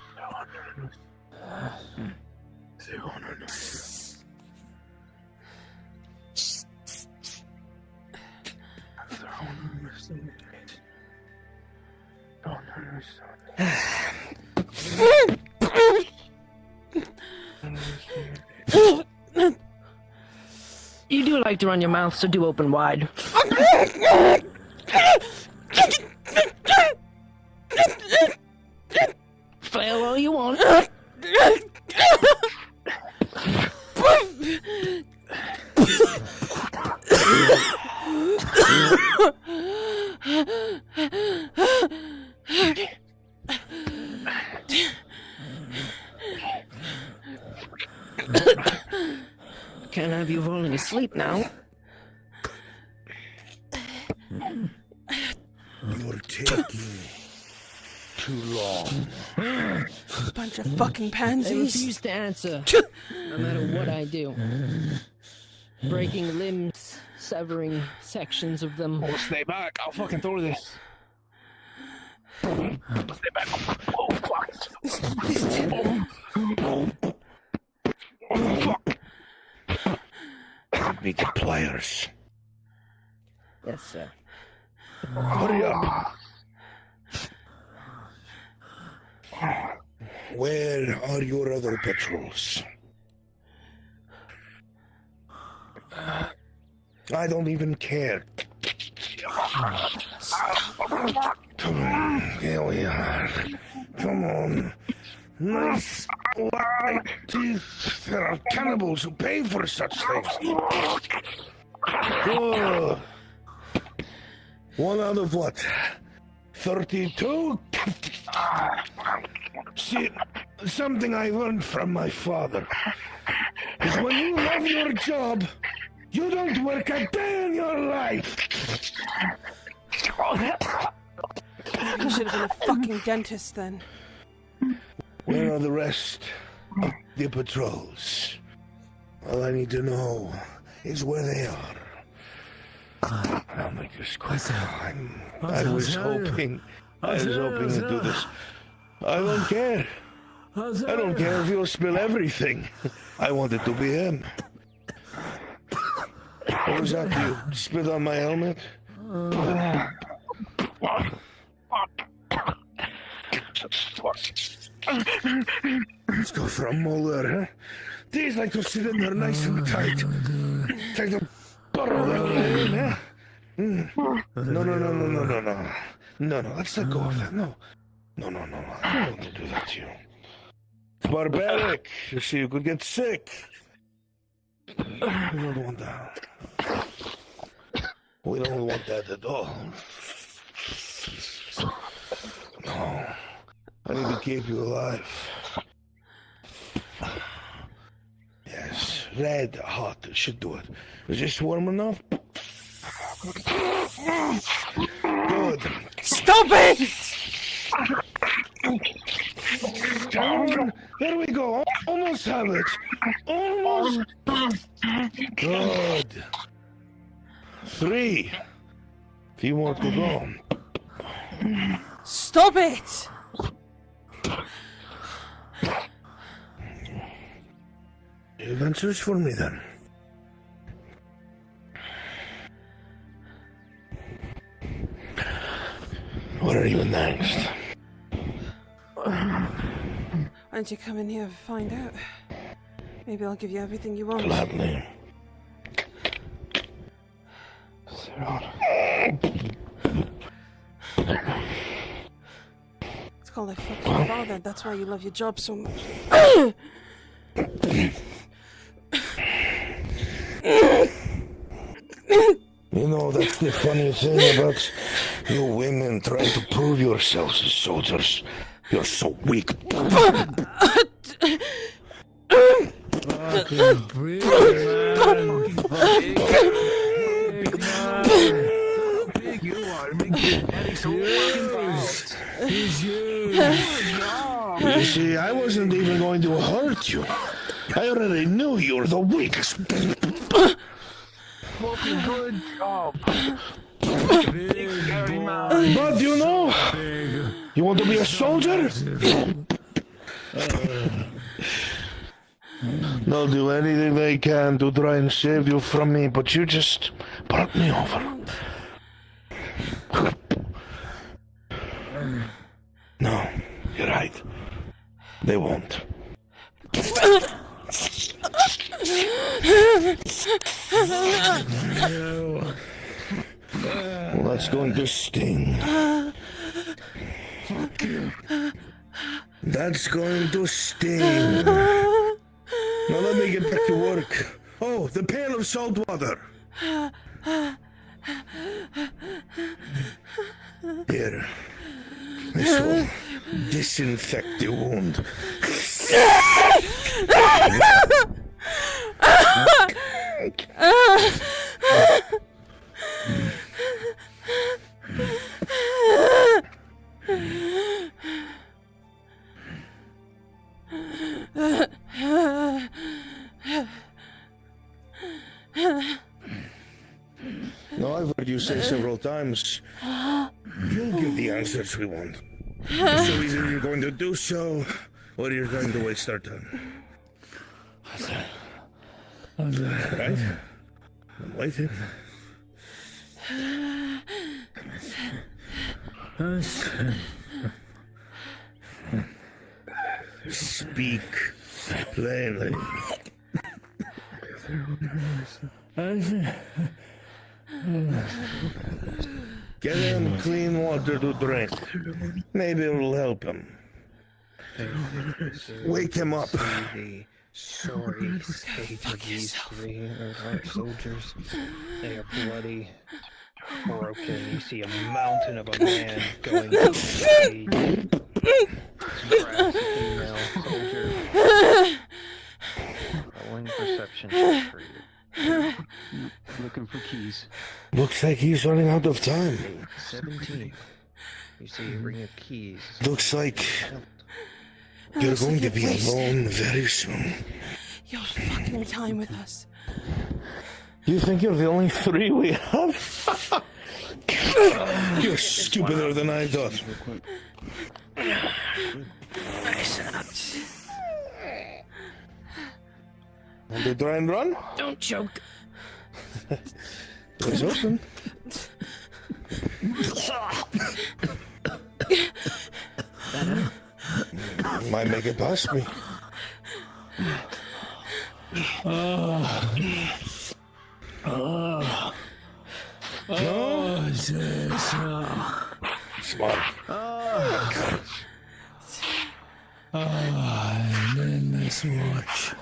You do like to run your mouth, so do open wide. Flail all you want. Can't have you falling asleep now. You're taking too long. Bunch of fucking They pansies. refuse to answer, no matter what I do. Breaking limbs, severing sections of them. Oh, stay back. I'll fucking throw this. Stay back. Oh, fuck. Oh, fuck. Make it pliers. Yes, sir. Hurry up. Where are your other patrols? I don't even care. Here we are. Come on. Nice white teeth. There are cannibals who pay for such things. Good. 1 out of what? 32? See, something I learned from my father is when you love your job, you don't work a day in your life. You should have been a fucking dentist then. Where are the rest of the patrols? All I need to know is where they are. I'll make this quick. I was hoping to do this. I don't care. I don't care if you'll spill everything. I want it to be him. What was that? You spit on my helmet? Let's go for a molar, huh? These like to sit in there nice and tight. Take the burrow their way in, huh? No. No, let's let go of that. No. I don't want to do that to you. It's barbaric. You see, you could get sick. We don't want that. We don't want that at all. No. I need to keep you alive. Yes, red hot should do it. Is this warm enough? Good. Stop it! Down. There we go. Almost have it. Almost. Good. 3. Few more to go. Stop it! You have answers for me then. What are you next? Why don't you come in here and find out? Maybe I'll give you everything you want. Gladly. It's called I fucked your father. That's why you love your job so much. You know, that's the funny thing about you women trying to prove yourselves as soldiers. You're so weak. Big you are, big daddy so fucking proud. You see, I wasn't even going to hurt you. I already knew you're the weakest. Fucking good job. But you know, you want to be a soldier? They'll do anything they can to try and save you from me, but you just brought me over. No, you're right. They won't. Well, that's going to sting. That's going to sting. Now let me get back to work. Oh, the pail of salt water. Here. This will disinfect the wound. Now, I've heard you say several times, you'll give the answers we want. So either you're going to do so, or you're going to waste our time. Right? I'm waiting. Speak plainly. Get him clean water to drink. Maybe it'll help him. Wake him up. The sorry state of these three Earthheart soldiers. They are bloody, broken. You see a mountain of a man going to the brassy female soldier. Rolling perception check for you. Looking for keys. Looks like he's running out of time. 17. You see a ring of keys. Looks like you're going to be alone very soon. Your fucking time with us. You think you're the only three we have? You're stupider than I thought. Want to try and run? Don't choke. It's open. Might make it past me. No? Smart. And then let's watch.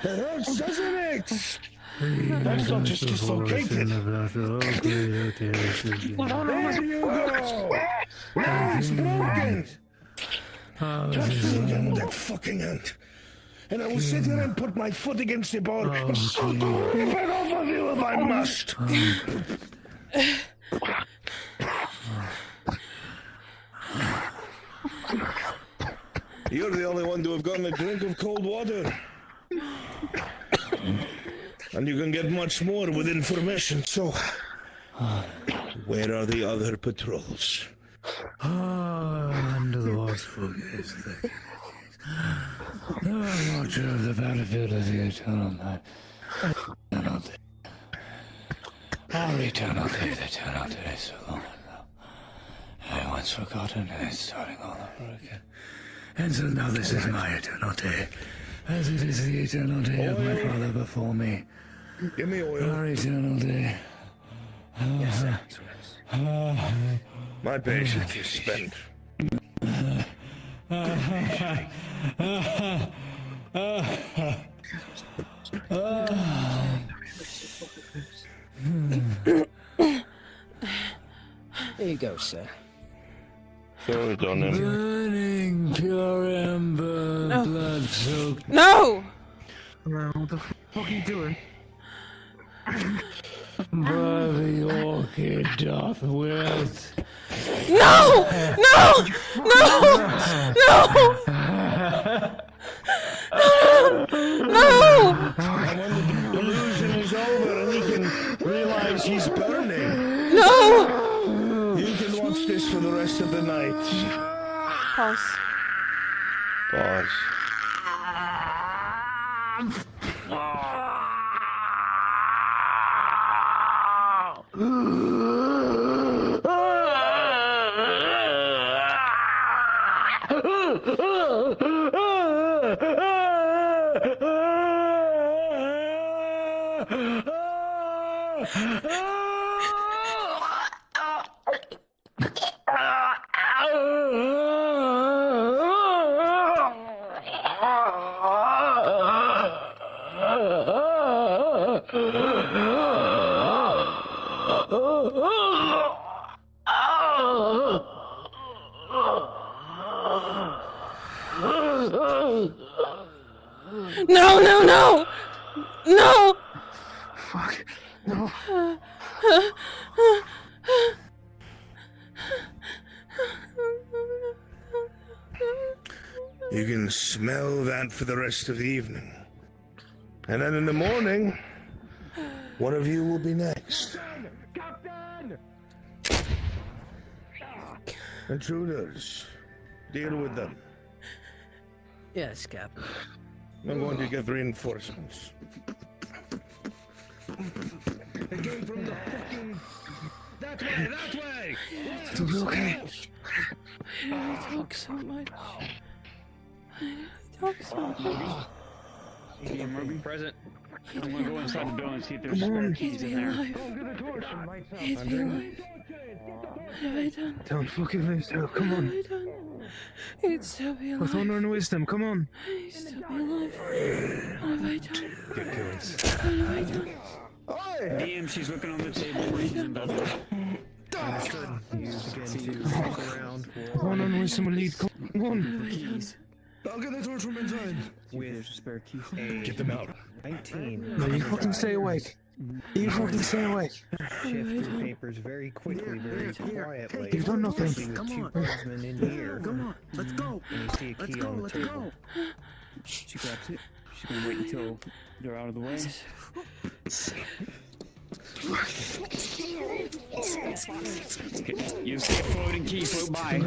It hurts, doesn't it? That's not just dislocated. There you go. Now it's broken. Touch me again with that fucking hand, and I will sit here and put my foot against the bar and suck the head off of you if I must. You're the only one to have gotten a drink of cold water. And you can get much more with information, so... Where are the other patrols? Under the watchful gaze of the watcher of the battlefield of the eternal night. Eternal day. Our eternal day, the eternal day, so long ago. I once forgotten, and it's starting all over again. And so now this is my eternal day. as it is the eternal day of my father before me. Give me oil. Our eternal day. Yes, sir. My patience is spent. Here you go, sir. Throw it on him. Burning pure ember, No. blood soaked. No! No, what the fuck are you doing? By the orchid doth wilt. No! No! No! No! No! And when the illusion is over and he can realize he's burning. No! You can watch this for the rest of the night. Pause. Pause. No, no, no! No! Fuck. No. You can smell that for the rest of the evening. And then in the morning, one of you will be next. Intruders, deal with them. Yes, Captain. I'm going to get reinforcements. They came from the fucking... That way, that way! It's okay. I talk so much. I talk so much. Present. I'm gonna go inside the building and see if there's Come spare on. keys in there. He's been alive. What have I done? Don't fucking lose hope. Come What on. have I done? He'd still be alive. With honor and wisdom, come on. He'd still be alive. What have I done? Get killed. What have I done? DM, she's looking on the table where he's in bed. Understood. You begin to walk around for... With honor and wisdom will lead. Come on. Keys. I'll get the torch from inside. With spare keys. Get them out. 19. No, you fucking stay awake. You fucking stay awake. Shift your papers very quickly, very quietly. You've done nothing. See the two policemen in here. Come on, let's go. And you see a key on the table. She grabs it. She's gonna wait until they're out of the way. You see a floating key float by.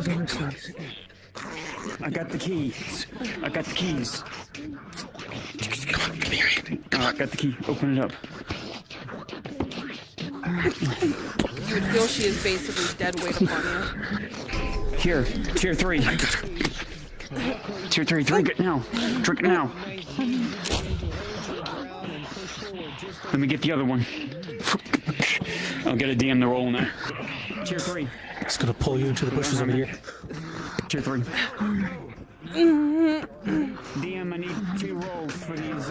I got the key. I got the keys. I got the key. Open it up. You would feel she is basically dead weight upon you. Here, tier 3. Tier 3, drink it now. Drink it now. Let me get the other one. I'll get a DM to roll in that. Tier 3. It's gonna pull you into the bushes over here. Tier 3. DM, I need 2 rolls for these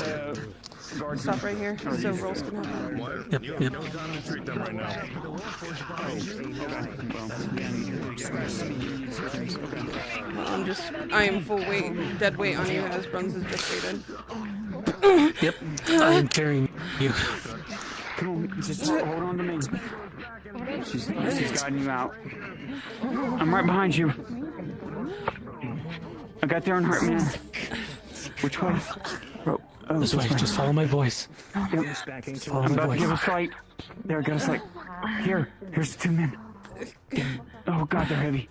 guards. Stop right here, so rolls can happen. Yep, yep. No time to treat them right now. I am full weight, dead weight on you as Bruns is just waited. Yep, I am carrying you. Come on, just hold on to me. She's guiding you out. I'm right behind you. I got there on Heart Man. Which way? Oh, This way, just follow my voice. Yep. Follow I'm my about to give a voice. fight. There, got a fight. Here's the 2 men. Oh god, they're heavy.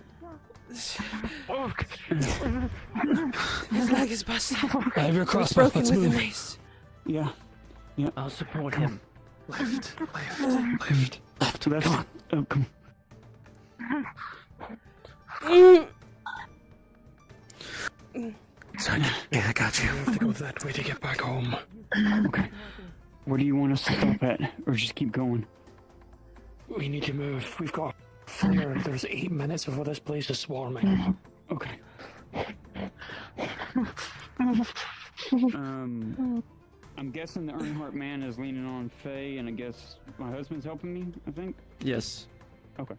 His leg is busted. I have your He's crossbow. broken Let's with the move. mace. Yeah. Yeah. I'll support him. Left. Oh, come Yeah, I got you. We have to go that way to get back home. Okay. Where do you want us to stop at? Or just keep going? We need to move. We've got a flare. There's 8 minutes before this place is swarming. Okay. I'm guessing the Earnhardt man is leaning on Faye, and I guess my husband's helping me, I think? Yes. Okay.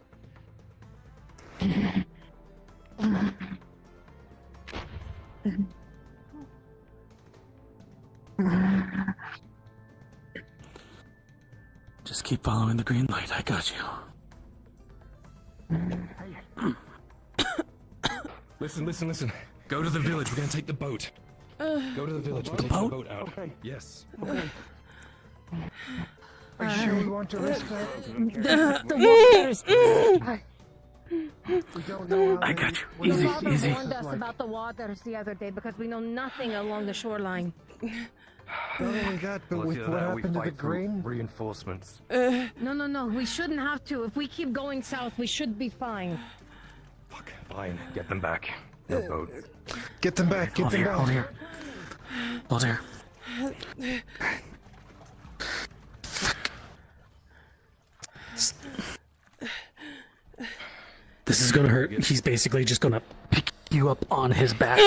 Just keep following the green light. I got you. Listen. Go to the village. We're gonna take the boat. Go to the village. We're taking the boat out. Okay. Yes. Okay. Are you sure we want to risk that? The waters. We don't know how I got you. Your Easy, father easy. warned us about the waters the other day because we know nothing along the shoreline. Not only that, but with what happened to the grain? Reinforcements. No. We shouldn't have to. If we keep going south, we should be fine. Fine, get them back. No boat. Get them back. Get them back. Hold here. Hold here. This is gonna hurt. He's basically just gonna pick you up on his back.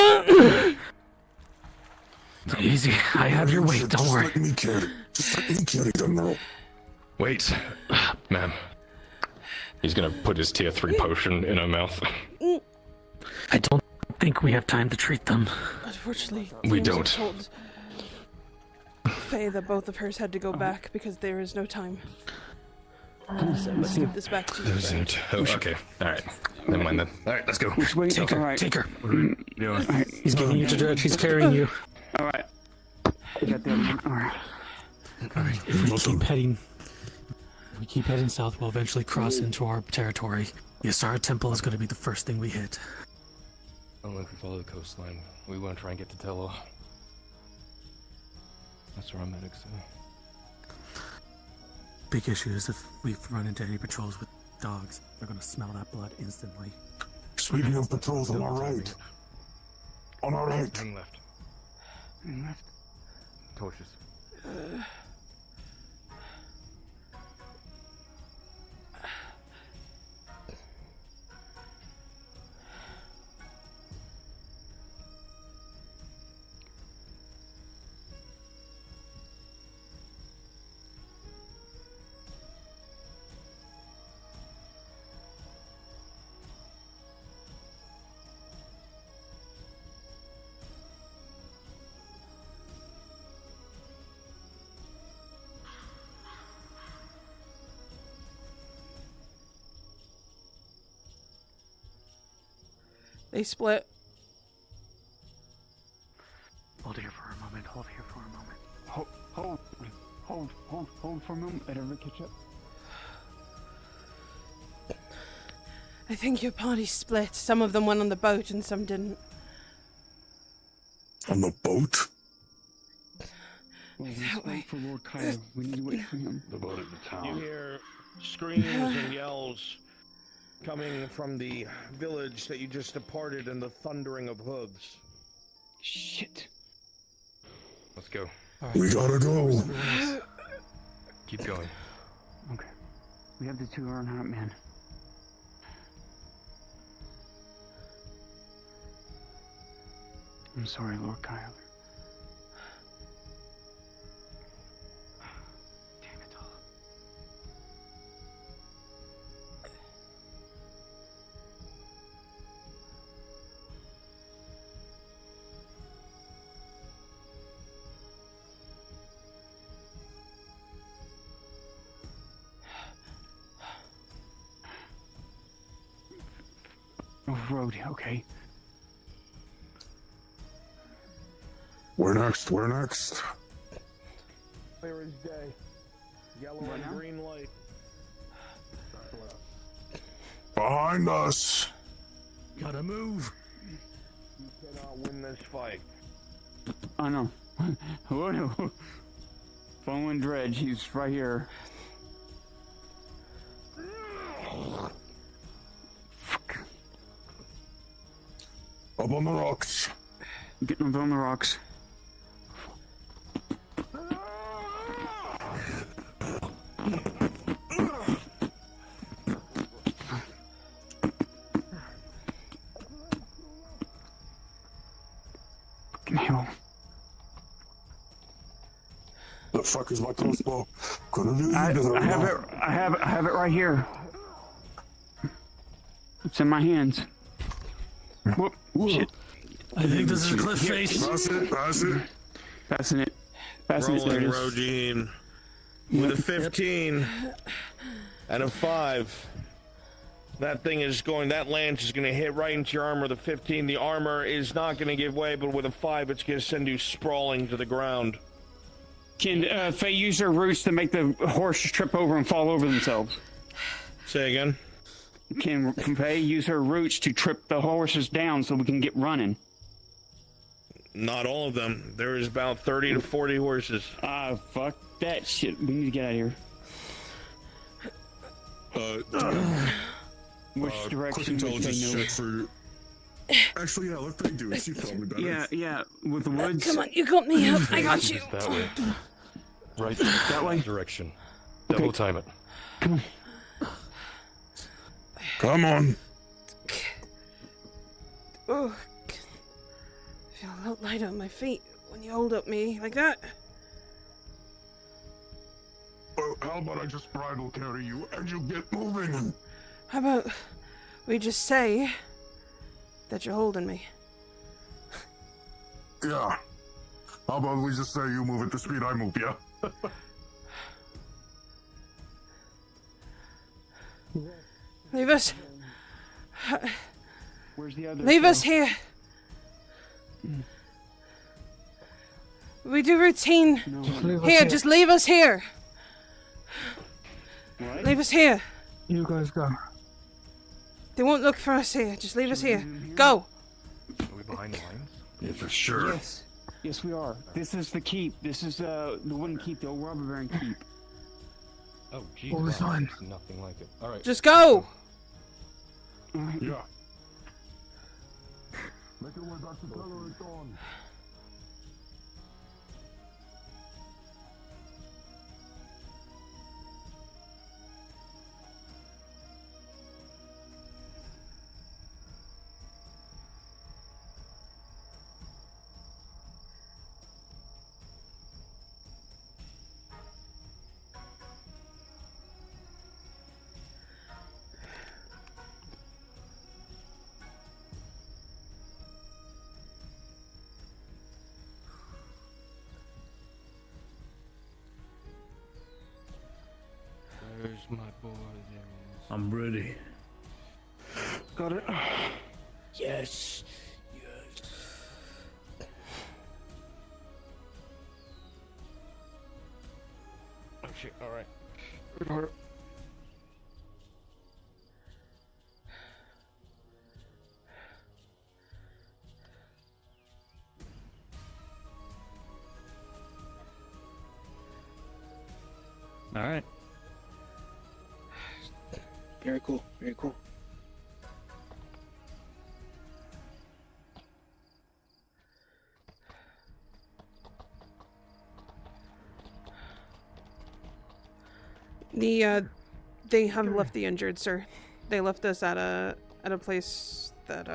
Easy. I have your weight. Don't worry. Let me carry. Just let me carry them now. Wait, ma'am. He's gonna put his tier 3 potion in her mouth. I don't think we have time to treat them. Unfortunately, We James don't. told Faye that both of hers had to go back because there is no time. So let's give this back to you. friend. Okay. All right. Never mind then. All right, let's go. Take her. Alright. Take her. Alright. He's getting you to Dredge. He's carrying you. Alright. You got the other one. Alright. If we keep heading south, we'll eventually cross into our territory. The Asara Temple is going to be the first thing we hit. Only if we follow the coastline. We want to try and get to Tello. That's where our medics are. Big issue is if we run into any patrols with dogs, they're going to smell that blood instantly. Speaking of patrols, on our right. On our right. Turn left. Turn left. Torches. They split. Hold here for a moment. Hold here for a moment. Hold for a moment. Let everybody catch up. I think your party split. Some of them went on the boat and some didn't. On the boat? Well, we spoke for Lord Kyle. We need to wait for him. The boat at the town. You hear screams and yells coming from the village that you just departed and the thundering of hooves. Shit. Let's go. We gotta go. Keep going. Okay. We have the 2 Earnhardt men. I'm sorry, Lord Kyle. Damn it all. Road, okay. Where next? Where next? Clear as day. Yellow and green light. Behind us. Gotta move. You cannot win this fight. I know. Following Dredge, he's right here. Up on the rocks. Getting over on the rocks. Fucking hell. The fuck is my crossbow? I have it right here. It's in my hands. Whoop. Shit. I think this is a cliff face. Pass it. Passing it. There it Rolling, is. Rogine. With a 15 and a 5. That thing is going, that lance is going to hit right into your armor with a 15. The armor is not going to give way, but with a 5, it's going to send you sprawling to the ground. Can Faye use her roots to make the horses trip over and fall over themselves? Say again? Can Faye use her roots to trip the horses down so we can get running? Not all of them. There is about 30 to 40 horses. Ah, fuck that shit. We need to get out of here. Which direction quick would they intelligence know? check for... Actually, yeah, let Faye do it. She probably better. Yeah, with the woods. Come on, you got me up. I got you. That way. Right that way. Direction. Double time it. Come on. Come on. Oh, I feel a lot lighter on my feet when you hold up me like that. Well, how about I just bridle carry you and you get moving? How about we just say that you're holding me? Yeah. How about we just say you move at the speed I move, yeah? Leave us. Where's the other? Leave us here. We do routine. Here, just leave us here. What? Leave us here. You guys go. They won't look for us here. Just leave us here. Go. Are we behind the lines? Yeah, for sure. Yes, we are. This is the keep. This is the wooden keep, the old robber baron keep. Oh, jeez. What was on? Nothing like it. All right. Just go. Yeah. Make your way back to Keller and Dawn. Where's my boy? There he is. I'm ready. Got it. Yes. Oh shit! All right. All right. Very cool. Very cool. They have left the injured, sir. They left us at a place that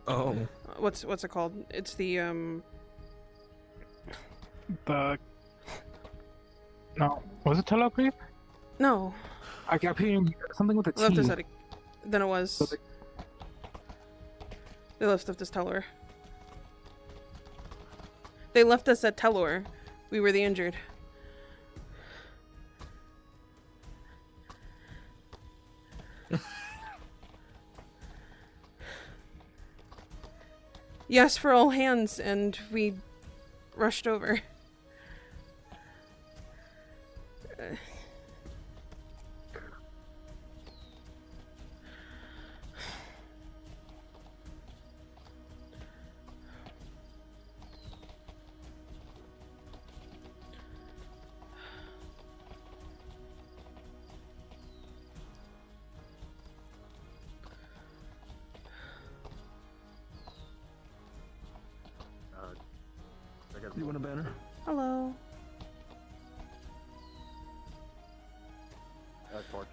Oh. what's it called? It's the No, was it Tello Creep? No. I kept hearing something with a T. Left us at a. Then it was. They left us at Tellor. They left us at Tellor. We were the injured. Yes, for all hands, and we rushed over. want a banner? Hello. Torch.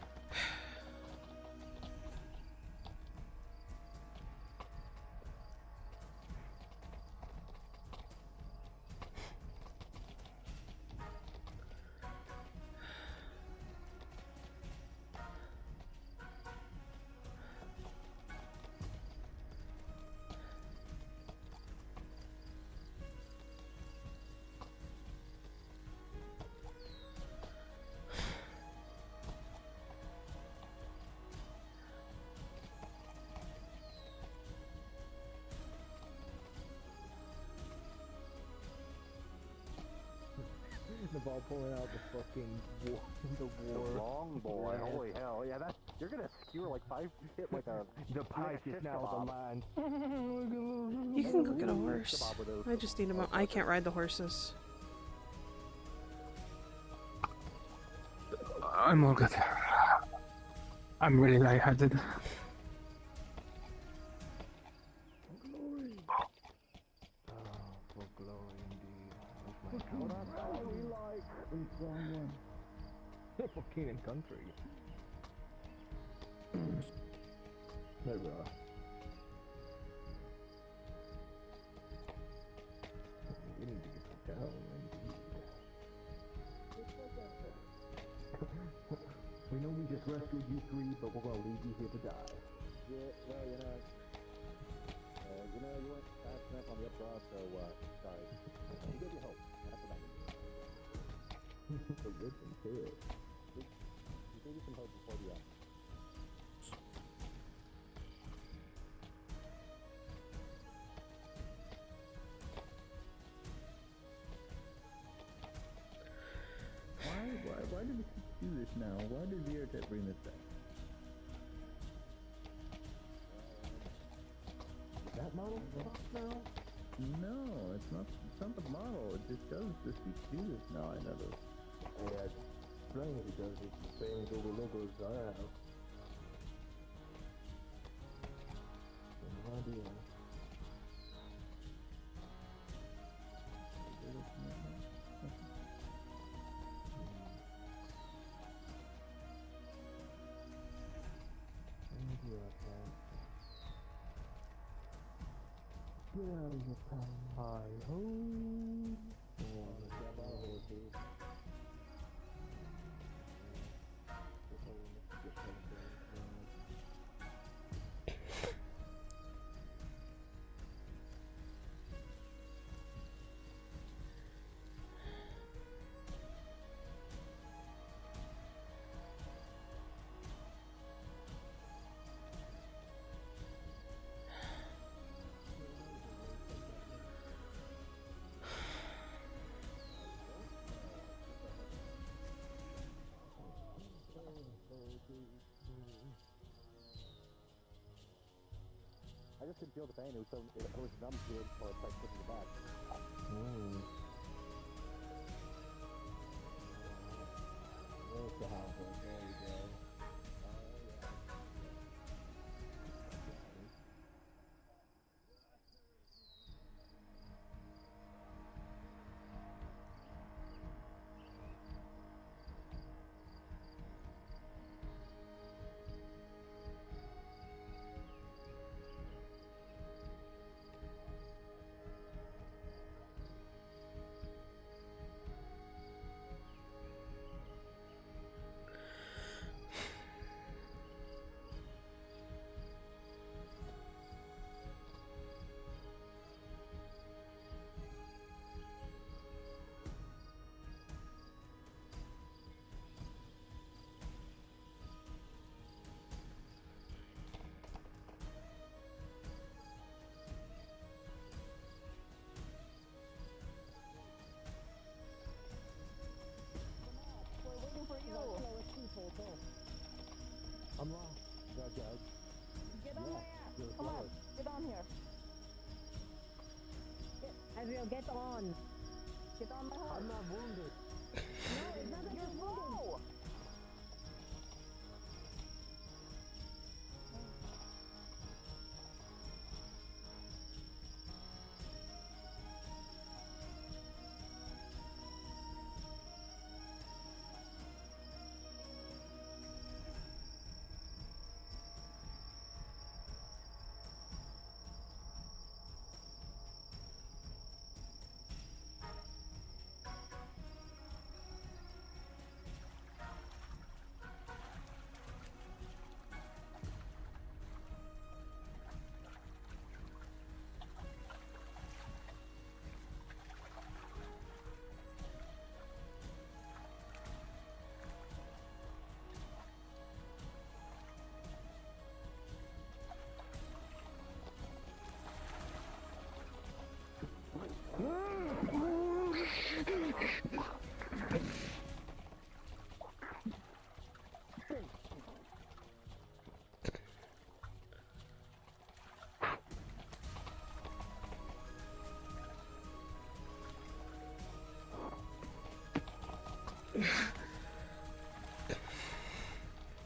Naval pulling out the fucking war, the long boy. Yeah. Holy hell! Yeah, that you're gonna skewer like 5 hit like a. The pike is now the line. You can go get a horse. I just need a I can't ride the horses. I'm all good. I'm really lightheaded. For king and country. Hey, bro. We need to get down, we know we just rescued you three, but we're gonna leave you here to die. Yeah, well, you went fast enough on the updraw, so sorry. You gave your hope. That's about it. The rich and kid. We gave you some hope before the Why did we do this now? Why did VRCRP bring this back? Is that model now? No, it's not the model. It just does this. You do this now. I know those. Yeah, it's strange because it's the same Google logos I have. No idea. Get out of your town, hi-ho! I just couldn't feel the pain. It was numb to it, or it's like pushing it back. There's the house. There we go. I'm lost. Judge. Get on my ass. Come on. Get on here. Azriel, get on. Get on my horse. I'm not wounded. No, it's not that you're slow.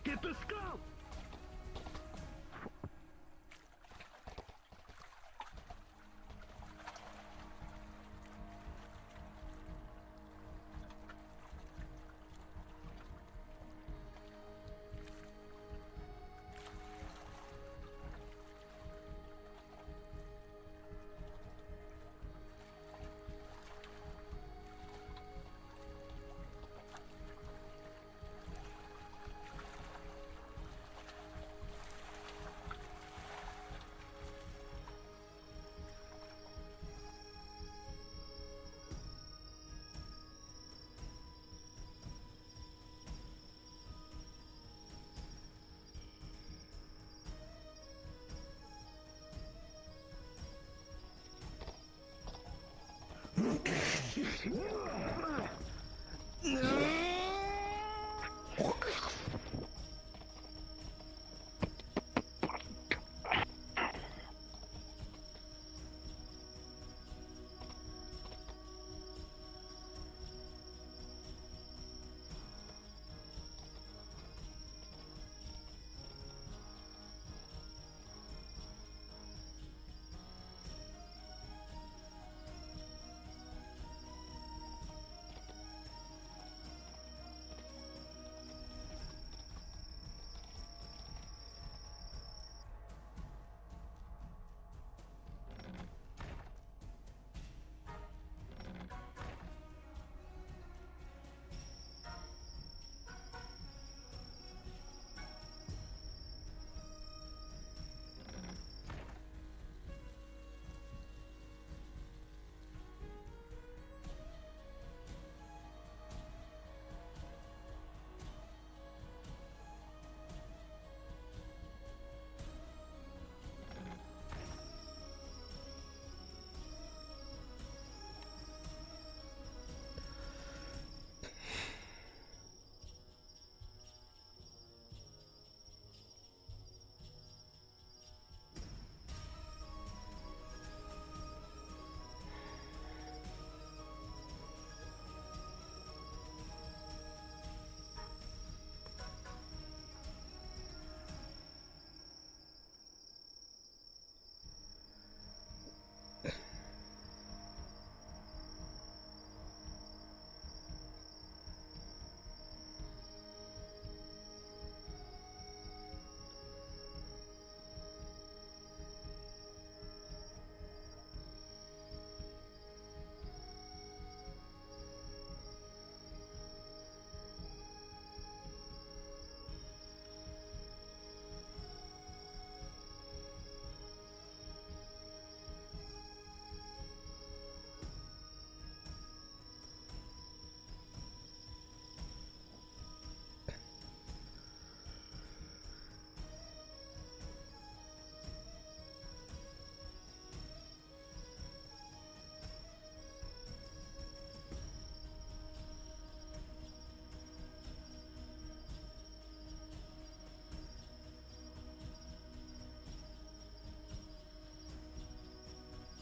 Get the scope!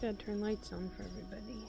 Gotta turn lights on for everybody.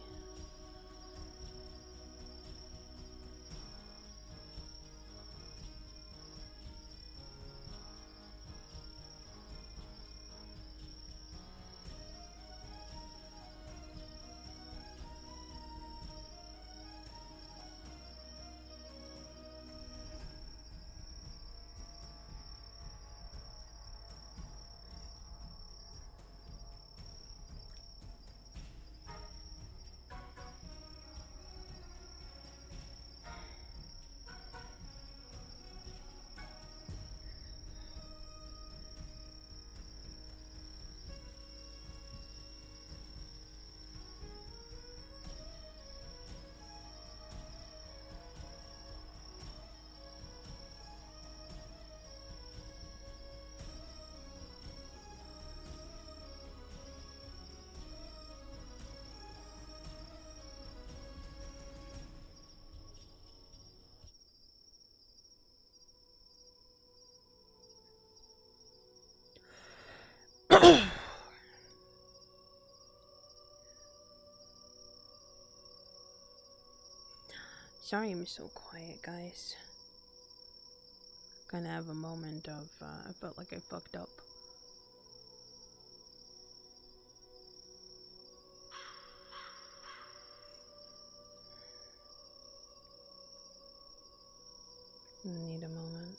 sorry I'm so quiet, guys. Gonna have a moment of, I felt like I fucked up. Need a moment.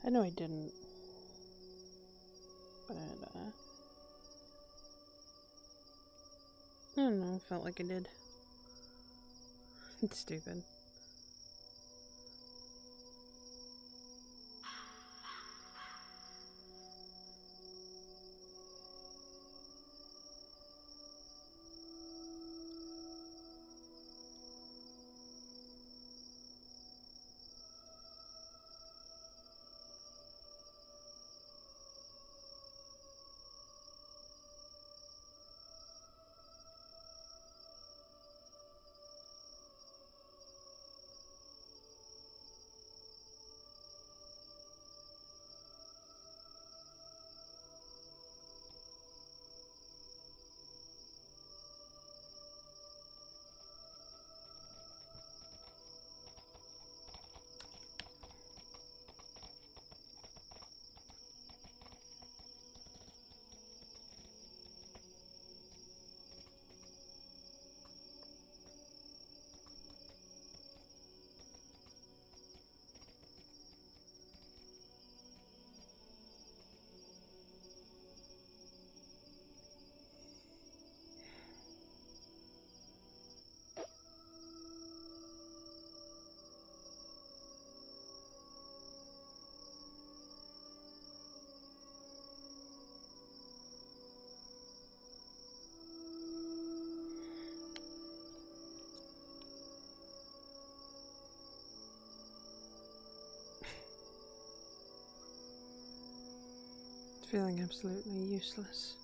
I know I didn't, but I don't know, felt like I did. It's stupid. Feeling absolutely useless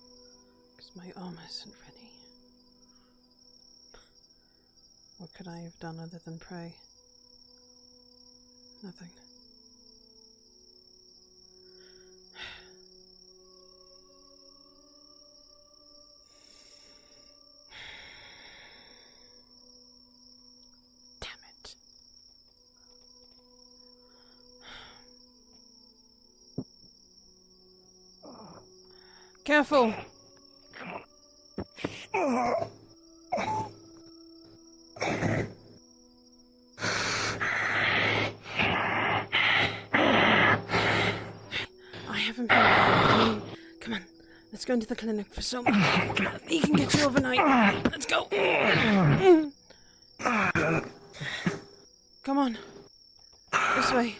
because my arm isn't ready. What could I have done other than pray? Nothing. Damn it. Careful! I haven't been. Come on, let's go into the clinic for so much. He can get you overnight. Let's go. Come on, this way.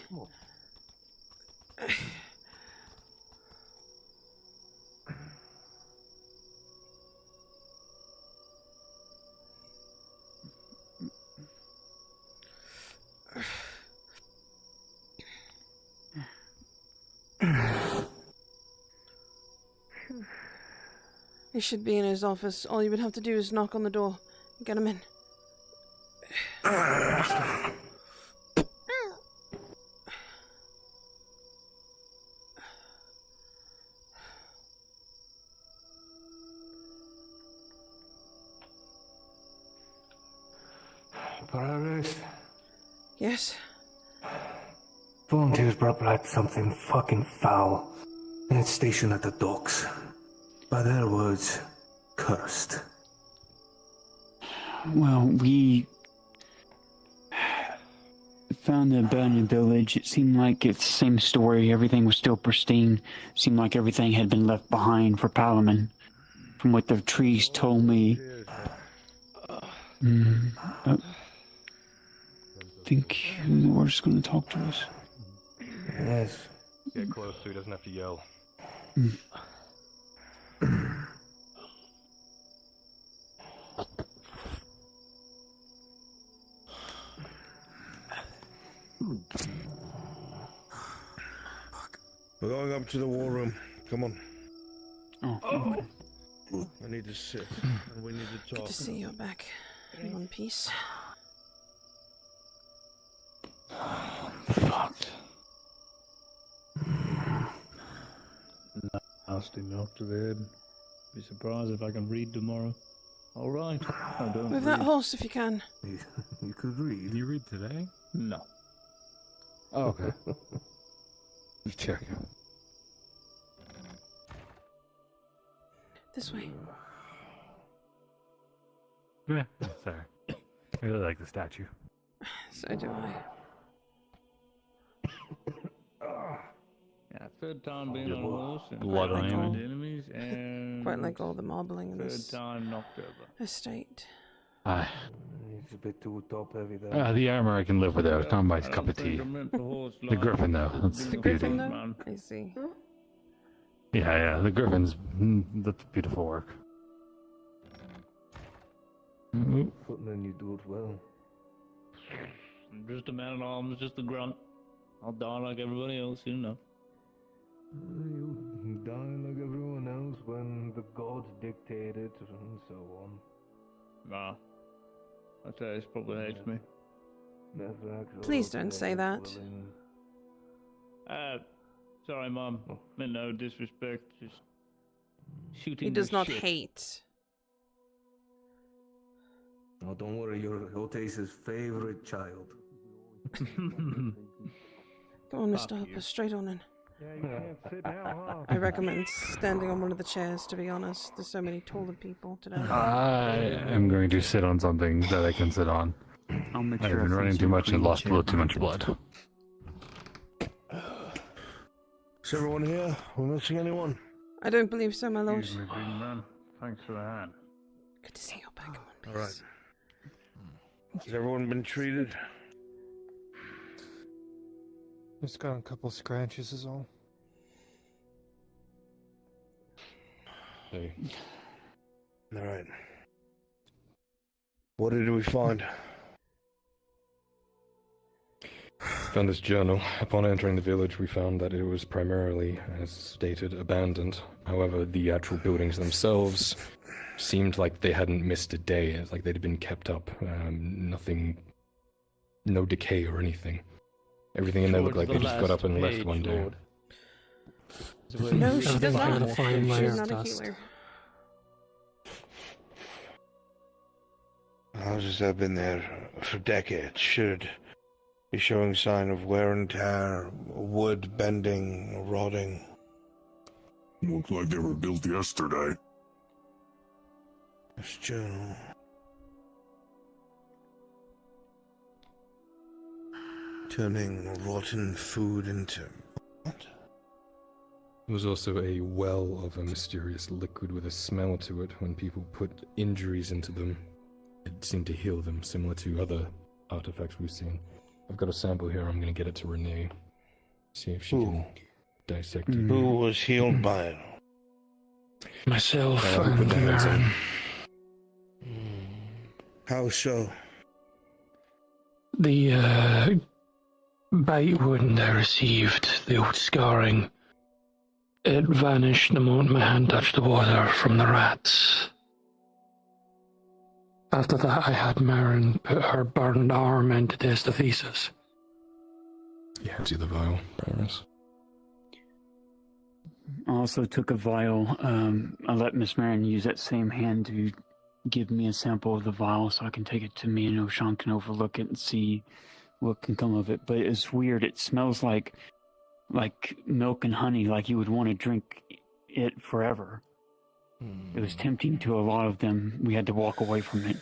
He should be in his office. All you would have to do is knock on the door. Get him in. Polaris, Yes? volunteers brought back something fucking foul. And it's stationed at the docks. By their words, cursed. Well, we found the abandoned village. It seemed like it's the same story. Everything was still pristine. It seemed like everything had been left behind for Palamon. From what the trees told me. I think the ward's going to talk to us. Yes. Get close so he doesn't have to yell. We're going up to the war room. Come on. Oh, okay. I need to sit, and we need to talk. Good to see you back in one piece. Fucked. Nasty knock to the head. Be surprised if I can read tomorrow. All right. I don't Move that horse if you can. You could read. Did you read today? No. Oh, okay. Just checking. This way. Yeah, sorry. I really like the statue. So do I. Yeah, third time being on a horse and Blood on fighting him. enemies and Quite like all the marbling in third this time knocked over. estate. Aye. It's a bit too top heavy there. The armor I can live without. It's not my cup of tea. The griffin, though. That's The the griffin, beauty. though? I see. Yeah. The griffin's that's beautiful work. Footman, you do it well. I'm just a man at arms, just a grunt. I'll die like everybody else, you know. You die like everyone else when the gods dictate it and so on. Nah. I tell you, he probably hates me. Never actually. Please don't say that. Sorry, Mum. Meant no disrespect. Just shooting. He does the not shit. hate. Oh, don't worry, you're Otace's favorite child. Come on, Mr. Hopper, straight on in. Yeah, you can't sit now, huh? I recommend standing on one of the chairs, to be honest. There's so many taller people today. I am going to sit on something that I can sit on. I'll make I've sure been I running fix too your much and green lost a chair little too much behind blood. Is everyone here? We're missing anyone? I don't believe so, my lord. Excuse me, big man. Thanks for the hand. Good to see you back in one piece. All right. Has everyone been treated? Just got a couple scratches is all. Hey. All right. What did we find? Found this journal. Upon entering the village, we found that it was primarily, as stated, abandoned. However, the actual buildings themselves seemed like they hadn't missed a day. It's like they'd been kept up. Nothing, no decay or anything. Everything in there looked like they just got up and left one day. No, she does not. Fine She's layer not of a dust. healer. Houses that have been there for decades should be showing sign of wear and tear, wood bending, rotting. Looked like they were built yesterday. This journal. Turning rotten food into... What? There was also a well of a mysterious liquid with a smell to it. When people put injuries into them, it seemed to heal them, similar to other artifacts we've seen. I've got a sample here. I'm going to get it to Renee. See if she can dissect it. Who was healed by it? Myself I'll put and the hands Marin. in. How so? The bite wound I received, the old scarring, it vanished the moment my hand touched the water from the rats. After that, I had Marin put her burned arm into Destathesis. He hands you the vial, Paris. I also took a vial. I let Miss Marin use that same hand to give me a sample of the vial so I can take it to me and O'Shawn can overlook it and see what can come of it. But it's weird. It smells like milk and honey, like you would want to drink it forever. It was tempting to a lot of them. We had to walk away from it.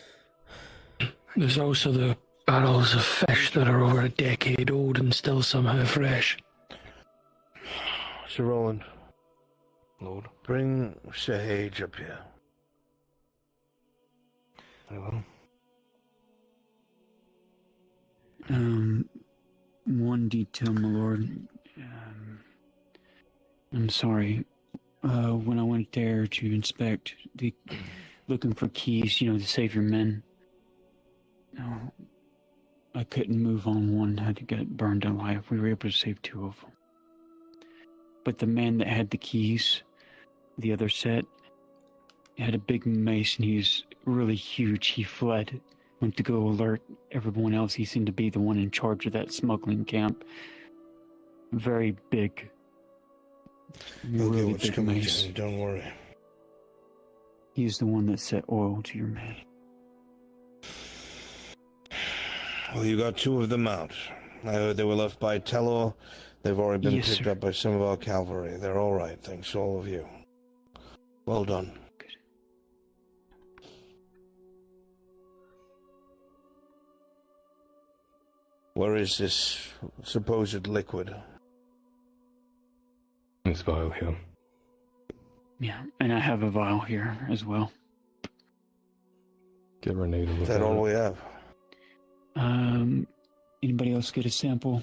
There's also the barrels of fish that are over a decade old and still somehow fresh. Sir Roland. Lord. Bring Sahage up here. I will. One detail, my lord. I'm sorry. When I went there to inspect, looking for keys, to save your men, I couldn't move on one. Had to get burned alive. We were able to save 2 of them. But the man that had the keys, the other set, had a big mace and he was really huge. He fled. Went to go alert everyone else. He seemed to be the one in charge of that smuggling camp. Very big. Really big mace. Don't worry. He's the one that set oil to your man. Well, you got 2 of them out. I heard they were left by Telor. They've already been picked up by some of our cavalry. They're all right, thanks to all of you. Well done. Good. Where is this supposed liquid? This vial here. Yeah, and I have a vial here as well. Get Renee to look Is that all we have? Anybody else get a sample?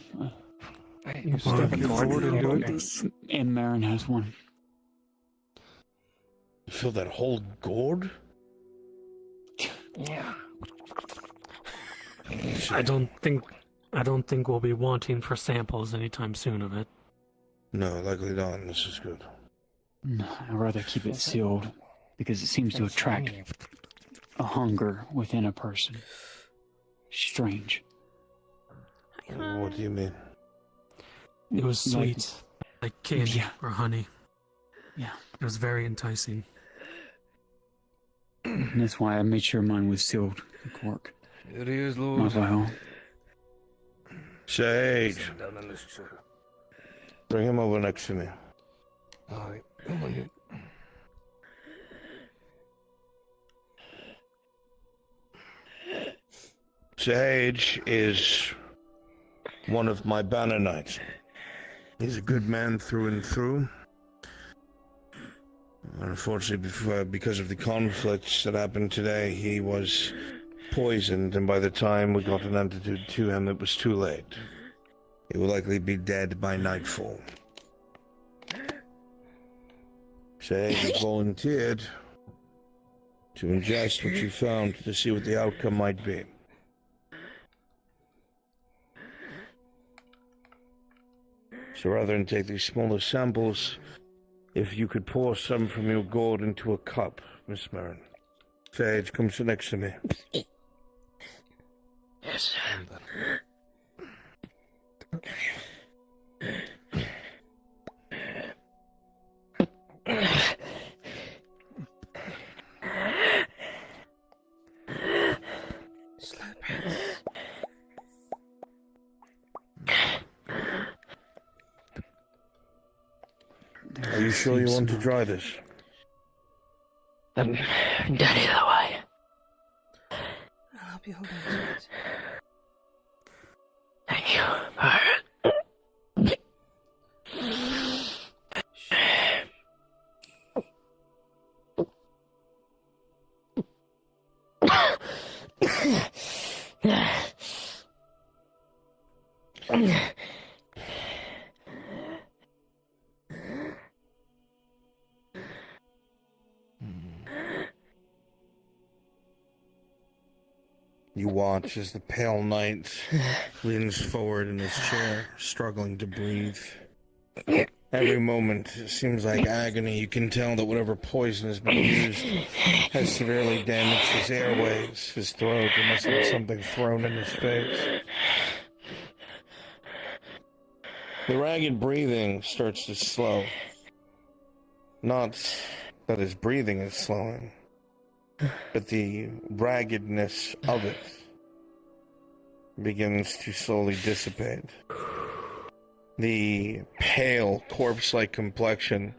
You step forward and do it. And Marin has one. You fill that whole gourd? Yeah. I don't think we'll be wanting for samples anytime soon of it. No, likely not. This is good. No, I'd rather keep it sealed because it seems to attract a hunger within a person. Strange. What do you mean? It was sweet, like candy or honey. Yeah. It was very enticing. And that's why I made sure mine was sealed, the cork. It is, My Lord. vial. Sage. Bring him over next to me. Alright, come on in. Sage is one of my banner knights. He's a good man through and through. Unfortunately, because of the conflicts that happened today, he was poisoned, and by the time we got an antidote to him, it was too late. He will likely be dead by nightfall. Sage has volunteered to ingest what you found to see what the outcome might be. So rather than take these smaller samples, if you could pour some from your gourd into a cup, Miss Marin. Sage, come sit next to me. Yes, sir. Are you sure you want to try this? I'm done either way. I'll help you hold on to it. Thank you, Pirate. You watch as the pale knight leans forward in his chair, struggling to breathe. Every moment it seems like agony. You can tell that whatever poison has been used has severely damaged his airways, his throat. There must have been something thrown in his face. The ragged breathing starts to slow. Not that his breathing is slowing, but the raggedness of it begins to slowly dissipate. The pale, corpse-like complexion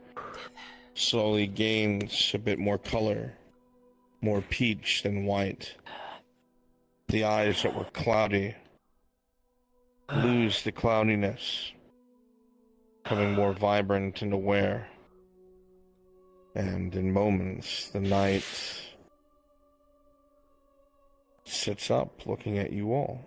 slowly gains a bit more color, more peach than white. The eyes that were cloudy lose the cloudiness, becoming more vibrant and aware. And in moments, the knight sits up, looking at you all.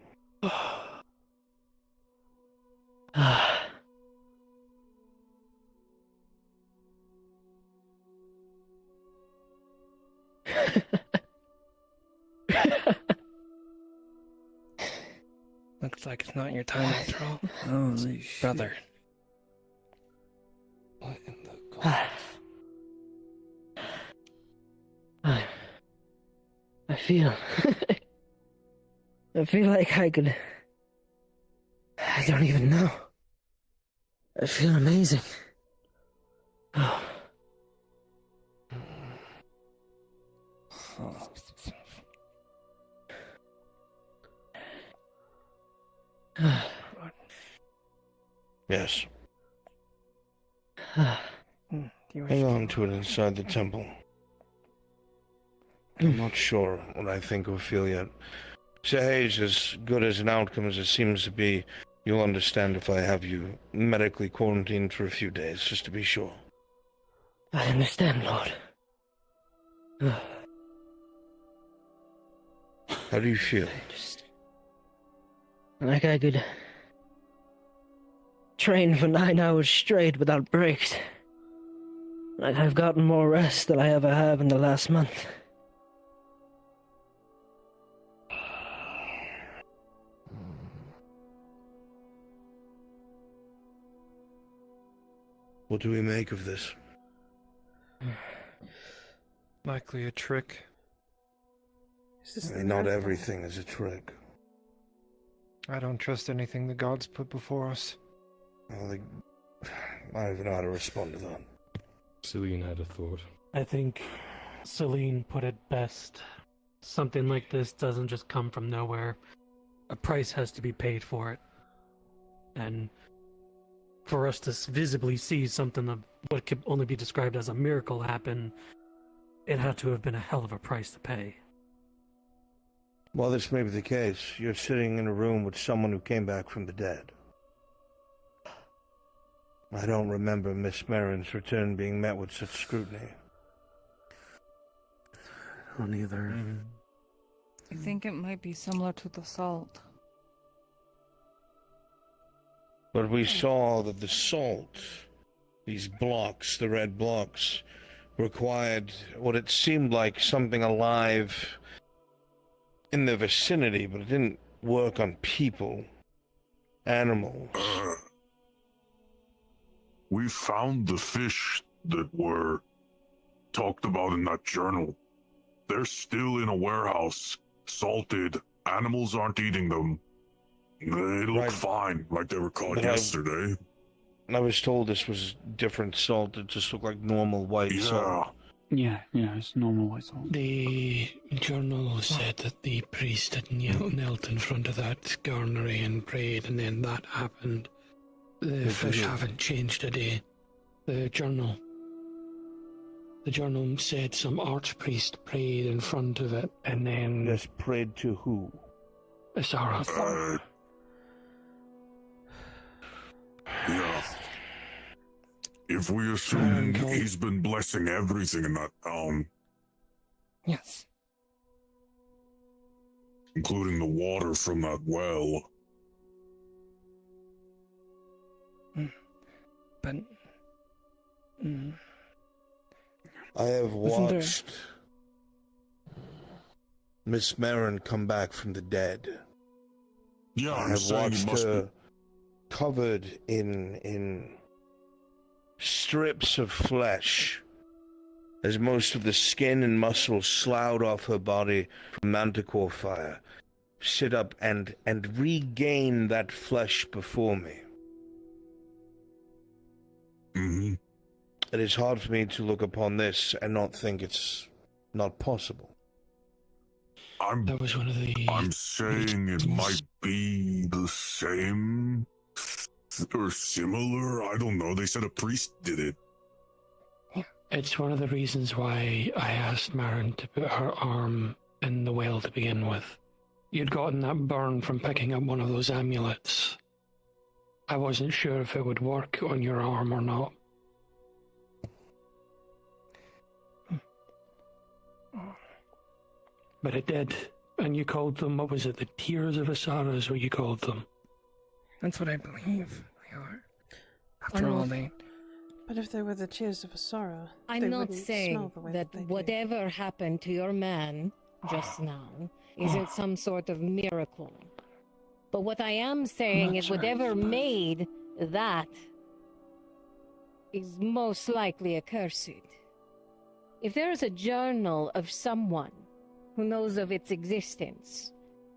Seems like it's not your time after all. Holy shit. Brother. What in the gods? I feel... I feel like I could... I don't even know. I feel amazing. Oh. Yes. You Hang on to it inside the temple. I'm not sure what I think or feel yet. Sahay's as good as an outcome as it seems to be. You'll understand if I have you medically quarantined for a few days, just to be sure. I understand, Lord. How do you feel? Just... like I could... train for 9 hours straight without breaks. Like I've gotten more rest than I ever have in the last month. What do we make of this? Likely a trick. I mean, not everything is a trick. I don't trust anything the gods put before us. Well, I don't even know how to respond to that. Celine had a thought. I think Celine put it best. Something like this doesn't just come from nowhere. A price has to be paid for it. And for us to visibly see something of what could only be described as a miracle happen, it had to have been a hell of a price to pay. While this may be the case, you're sitting in a room with someone who came back from the dead. I don't remember Miss Marin's return being met with such scrutiny. I don't either. I think it might be similar to the salt. But we saw that the salt, these blocks, the red blocks, required what it seemed like something alive in the vicinity, but it didn't work on people, animals. We found the fish that were talked about in that journal. They're still in a warehouse, salted. Animals aren't eating them. They look fine, like they were caught But yesterday. I was told this was different salt. It just looked like normal white salt. Yeah, it's normal white salt. The journal said that the priest had knelt in front of that garnery and prayed, and then that happened. The fish haven't changed a day. The journal said some archpriest prayed in front of it, and then... Yes, prayed to who? Asara. Yeah. If we assume he's been blessing everything in that town. Yes. Including the water from that well. But... I have Wasn't there- watched Miss Marin come back from the dead. Yeah, I I'm have saying watched he must her be... covered in strips of flesh, as most of the skin and muscle sloughed off her body from manticore fire, sit up and regain that flesh before me. Mm-hmm. It is hard for me to look upon this and not think it's not possible. That was one of the... I'm saying it might be the same or similar. I don't know. They said a priest did it. It's one of the reasons why I asked Marin to put her arm in the well to begin with. You'd gotten that burn from picking up one of those amulets. I wasn't sure if it would work on your arm or not. But it did. And you called them, what was it, the Tears of Asara is what you called them. That's what I believe they are. I After know. all, they... But if they were the tears of Asara, I'm they not wouldn't smell saying the way that they do. whatever happened to your man just now isn't some sort of miracle. But what I am saying is whatever made that is most likely accursed. If there is a journal of someone who knows of its existence,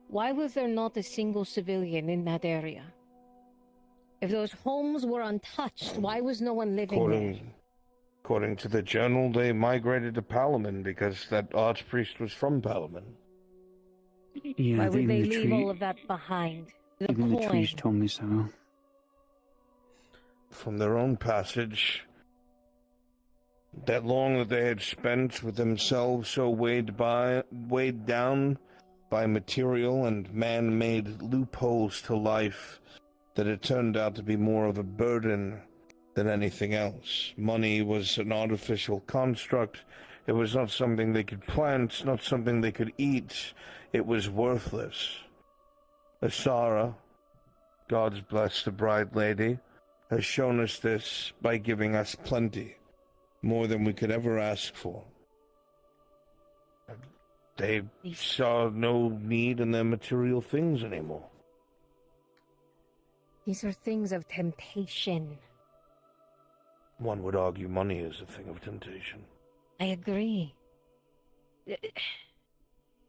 why was there not a single civilian in that area? If those homes were untouched, why was no one living there? According to the journal, they migrated to Palaman because that archpriest was from Palaman. Yeah, Why would they the leave all of that behind? The even the coin. trees told me so. From their own passage, that long that they had spent with themselves so weighed down by material and man-made loopholes to life that it turned out to be more of a burden than anything else. Money was an artificial construct. It was not something they could plant, not something they could eat. It was worthless. Asara, God's bless the bride lady, has shown us this by giving us plenty, more than we could ever ask for. They saw no need in their material things anymore. These are things of temptation. One would argue money is a thing of temptation. I agree.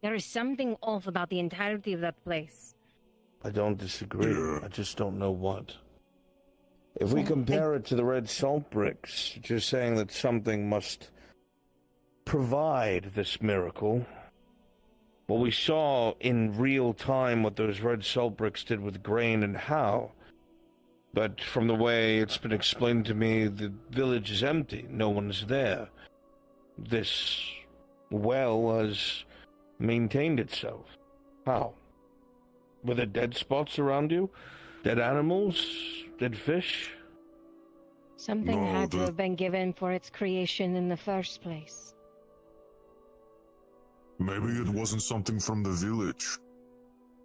There is something off about the entirety of that place. I don't disagree. I just don't know what. If we compare it to the red salt bricks, just saying that something must provide this miracle. Well, we saw in real time what those red salt bricks did with grain and how. But from the way it's been explained to me, the village is empty. No one's there. This well has maintained itself. How? Were there dead spots around you? Dead animals? Dead fish? Something had to have been given for its creation in the first place. Maybe it wasn't something from the village.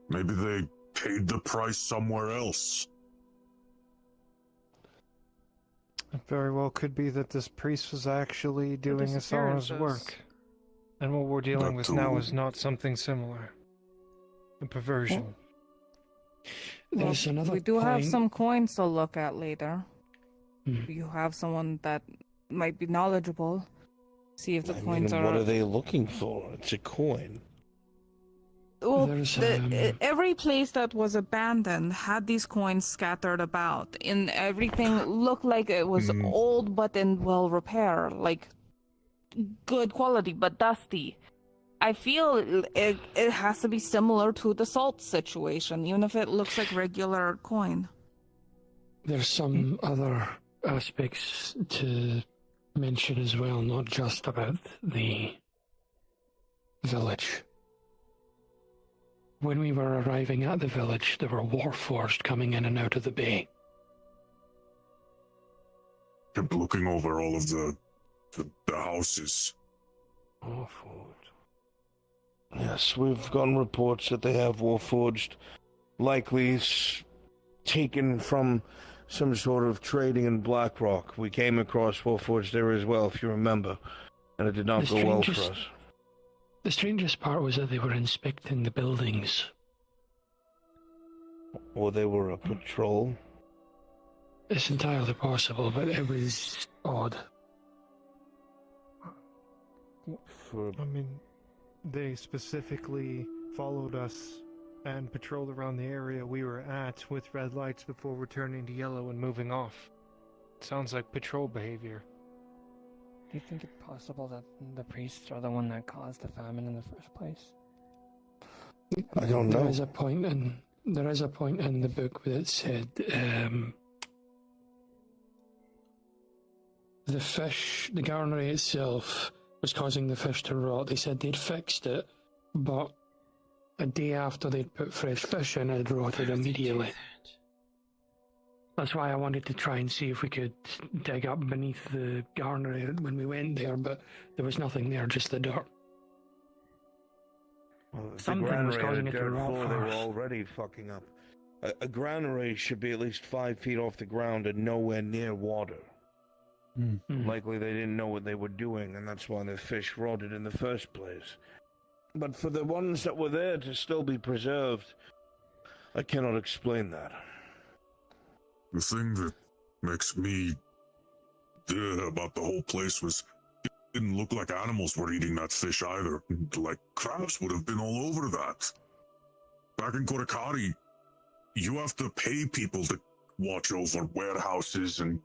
Maybe they paid the price somewhere else. It very well could be that this priest was actually doing Asara's work. And what we're dealing with now is not something similar. A perversion. There's another we do have some coins to look at later. You have someone that might be knowledgeable. See if the coins are... What are they looking for? It's a coin. Well, every place that was abandoned had these coins scattered about, and everything looked like it was old but in well repair, like good quality but dusty. I feel it has to be similar to the salt situation, even if it looks like regular coin. There's some other aspects to mention as well, not just about the village. When we were arriving at the village, there were warforged coming in and out of the bay. Kept looking over all of the houses. Warforged. Yes, we've gotten reports that they have warforged, likely taken from some sort of trading in Blackrock. We came across warforged there as well, if you remember, and it did not go well for us. The strangest part was that they were inspecting the buildings. Or they were a patrol. It's entirely possible, but it was odd. I mean, they specifically followed us and patrolled around the area we were at with red lights before returning to yellow and moving off. It sounds like patrol behavior. Do you think it's possible that the priests are the one that caused the famine in the first place? I don't know. There is a point in the book that said the fish, the garnery itself, was causing the fish to rot. They said they'd fixed it, but a day after they'd put fresh fish in, it rotted immediately. That's why I wanted to try and see if we could dig up beneath the garnery when we went there, but there was nothing there, just the dirt. Well, Something was causing it to rot They were first. already fucking up. A granary should be at least 5 feet off the ground and nowhere near water. Likely they didn't know what they were doing, and that's why the fish rotted in the first place. But for the ones that were there to still be preserved, I cannot explain that. The thing that makes me about the whole place was it didn't look like animals were eating that fish either. Like crabs would have been all over that. Back in Korikari, you have to pay people to watch over warehouses and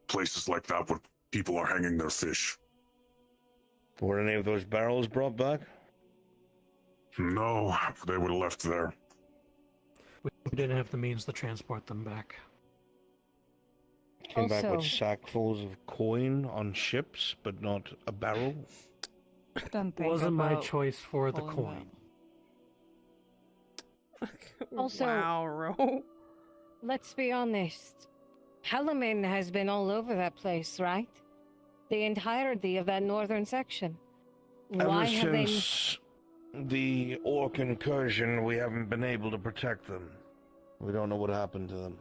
places like that where people are hanging their fish. Were any of those barrels brought back? No, they would have left there. We didn't have the means to transport them back. Came back with Also- sackfuls of coin on ships, but not a barrel? Don't think Wasn't my about choice for the pulling coin. Also, wow, Ro. Let's be honest. Helaman has been all over that place, right? The entirety of that northern section. Why Ever have they... since the orc incursion, we haven't been able to protect them. We don't know what happened to them.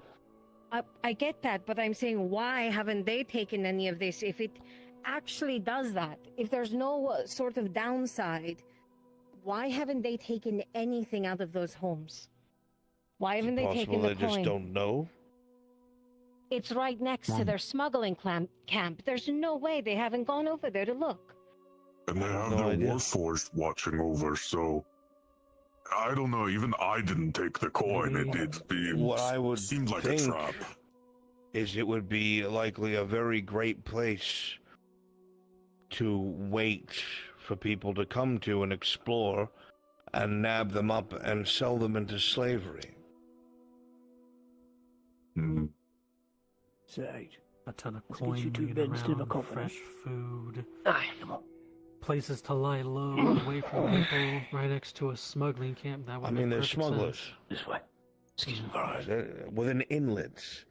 I get that, but I'm saying why haven't they taken any of this? If it actually does that, if there's no sort of downside, why haven't they taken anything out of those homes? Why haven't they taken the Possible they coin? just don't know? It's right next to their smuggling camp. There's no way they haven't gone over there to look. And they have No their idea. Warforged watching over, so I don't know. Even I didn't take the coin. What I would seemed like think a trap. is it would be likely a very great place to wait for people to come to and explore and nab them up and sell them into slavery. Sage. A ton of Let's get coin you two laying men instead of a around, coffin. fresh food, Aye, come on. places to lie low, away from people, right next to a smuggling camp. That would I mean, make they're perfect smugglers. sense. This way. Excuse me. Within inlets.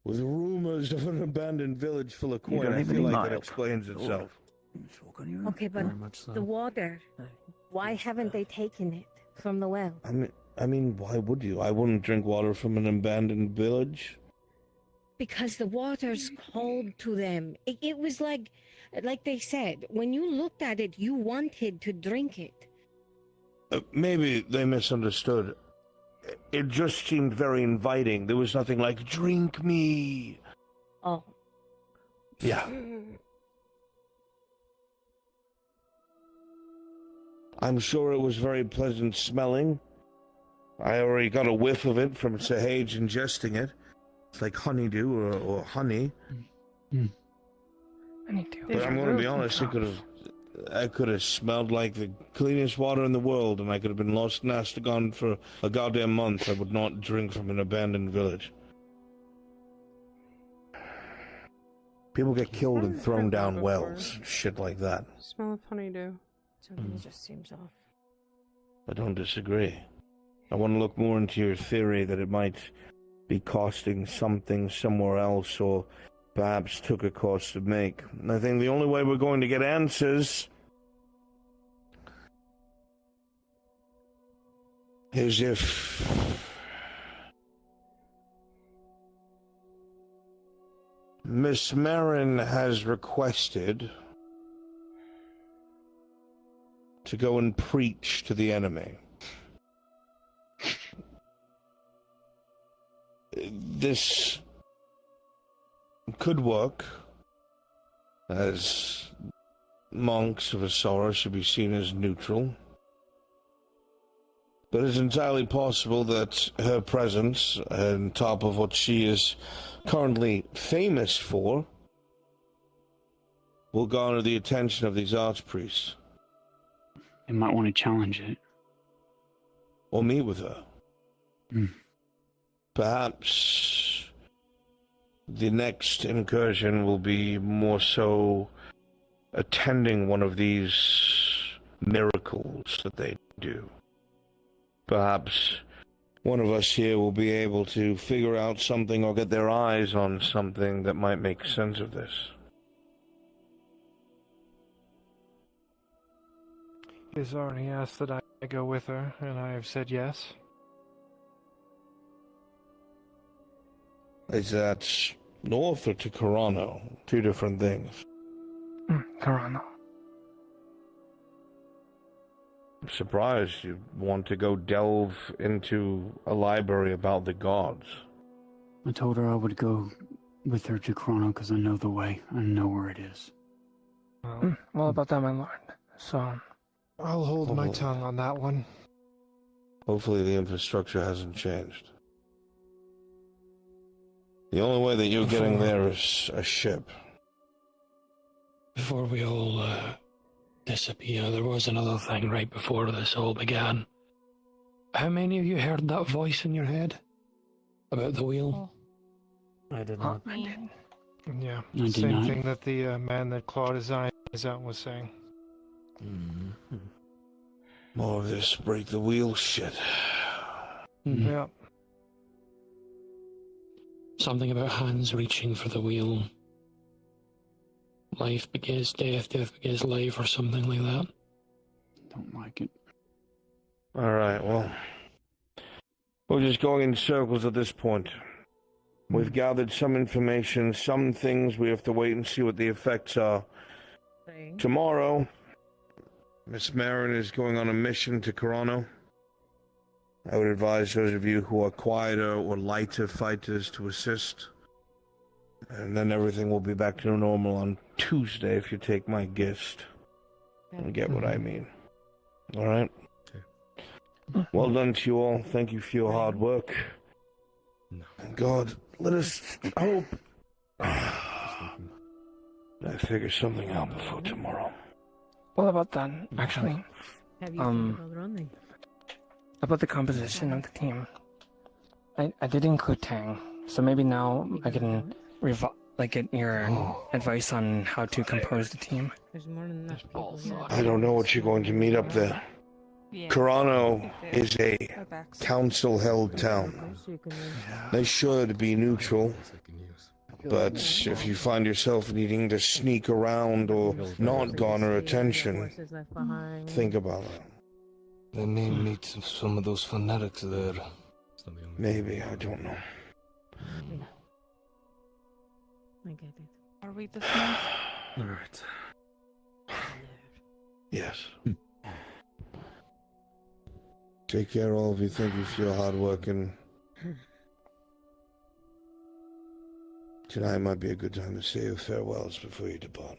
With rumors of an abandoned village full of You coin, don't I even feel need like it my explains itself. Okay, but Very much so. the water, why haven't they taken it from the well? I mean, why would you? I wouldn't drink water from an abandoned village. Because the water's cold to them. It was like they said, when you looked at it, you wanted to drink it. Maybe they misunderstood. It just seemed very inviting. There was nothing like, drink me. Oh. Yeah. I'm sure it was very pleasant smelling. I already got a whiff of it from Sahage ingesting it. It's like honeydew or honey. Honeydew. But I'm going to be honest, I could have smelled like the cleanest water in the world, and I could have been lost and asked to gone for a goddamn month. I would not drink from an abandoned village. People get killed and thrown down wells, shit like that. Smell of honeydew. Something just seems off. I don't disagree. I want to look more into your theory that it might be costing something somewhere else, or perhaps took a cost to make. And I think the only way we're going to get answers is if Miss Marin has requested to go and preach to the enemy. This could work, as monks of Asura should be seen as neutral. But it's entirely possible that her presence, on top of what she is currently famous for, will garner the attention of these archpriests. They might want to challenge it. Or meet with her. Perhaps the next incursion will be more so attending one of these miracles that they do. Perhaps one of us here will be able to figure out something or get their eyes on something that might make sense of this. He's already asked that I go with her, and I have said yes. Is that north or to Carano? Two different things. Carano. I'm surprised you want to go delve into a library about the gods. I told her I would go with her to Chrono because I know the way. I know where it is. Well, about that, my lord. So, I'll hold my tongue on that one. Hopefully the infrastructure hasn't changed. The only way that you're getting there is a ship. Before we all disappear, there was another thing right before this all began. How many of you heard that voice in your head about the wheel? I did not. Yeah, I did same not. thing that the man that clawed his eyes out was saying. More of this break the wheel shit. Yeah. Something about hands reaching for the wheel. Life begets death, death begets life, or something like that. Don't like it. Alright, well. We're just going in circles at this point. We've gathered some information, some things we have to wait and see what the effects are. Tomorrow, Miss Marin is going on a mission to Corano. I would advise those of you who are quieter or lighter fighters to assist. And then everything will be back to normal on Tuesday if you take my gist. And get what I mean. Alright? Well done to you all. Thank you for your hard work. God, let us hope I figure something out before tomorrow. well, about that, actually. Have you thought about running? About the composition of the team. I did include Tang, so maybe now I can get your advice on how to compose the team. There's more than enough people here. I don't know what you're going to meet up there. Corano is a council-held town. They should be neutral, but if you find yourself needing to sneak around or not garner attention, think about that. They may meet some of those fanatics there. Maybe, I don't know. I get it. Are we dismissed? Alright. Yes. Take care, all of you. Thank you for your hard work, and tonight might be a good time to say your farewells before you depart.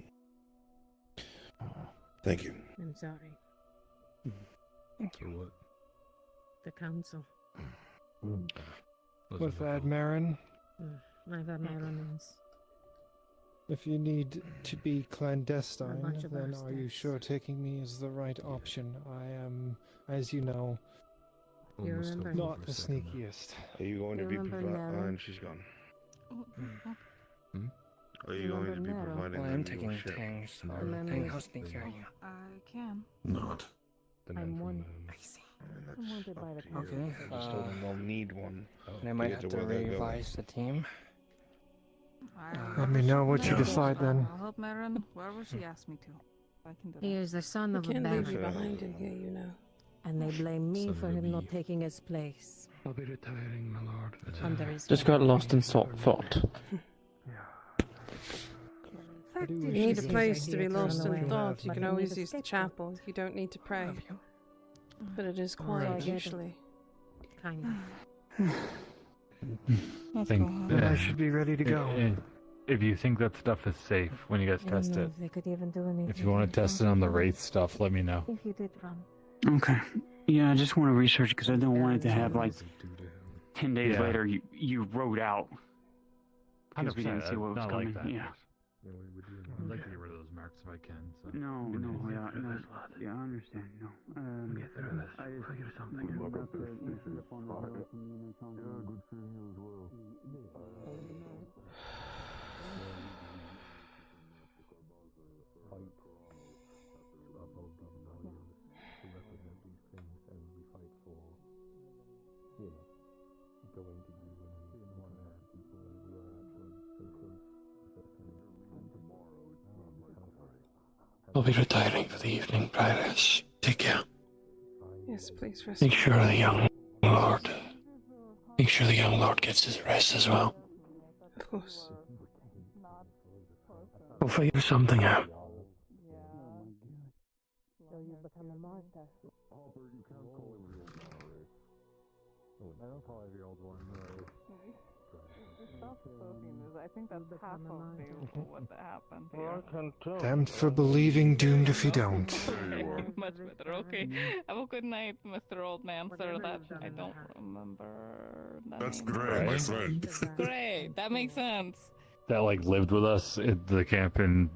Thank you. I'm sorry. Thank you. What? The council. With that, Marin, I've had my run-ins. if you need to be clandestine, bunch of then are you sure taking me is the right option? I am, as you know, You remember? not the sneakiest. Are you going to You be remember providing? Nero? And she's gone. Are you You going to remember be Nero? providing? Well, a I'm new taking ship? Tang, so Remember Tang, his- how sneaky are you? I can. Not. I'm one. I see. I'm wanted by the council. Okay, I just told them they'll need one. And I might get have to to where they're going. revise the team. Let me know what you decide then. I'll help Marin wherever she asks me to. I can do He that. is the son We of a can't leave you baron, behind in here, you know. and they blame me Son for of a him not bee. taking his place. I'll be retiring, my lord. Under his Just got lost in thought. You need a place to be Thrown lost in away. thought. You But can we need always a use the scapegoat. chapel. You don't need to pray. But it is I quiet get it. usually. Kind Let's think go home. Then I should be ready to go. If you think that stuff is safe when you guys I don't test know it, if they could even do anything. if you want to test it on the wraith stuff, let me I know. think you did run. Okay. Yeah, I just want to research because I don't want it to have like 10 days Yeah. later you wrote out because we didn't see what was not coming. like that. Yeah. I'd like to get rid of those marks if I can. So. No, yeah, I understand. No, get through this. I just figure something. I'll be retiring for the evening, Prioress. Take care. Yes, please rest. Make sure the young lord. Make sure the young lord gets his rest as well. Of course. We'll figure something out. So you've become a martyr. Hopper, you can't call him the old man, right? Oh, I don't call him the old one, right? Stop spoken this. I think that's half of what happened here. Damned for believing, doomed if you don't. Much better. Okay. Have a good night, Mr. Old Man, sir. That I don't remember. That's Gray, my friend. Great. That makes sense. That like lived with us at the camp in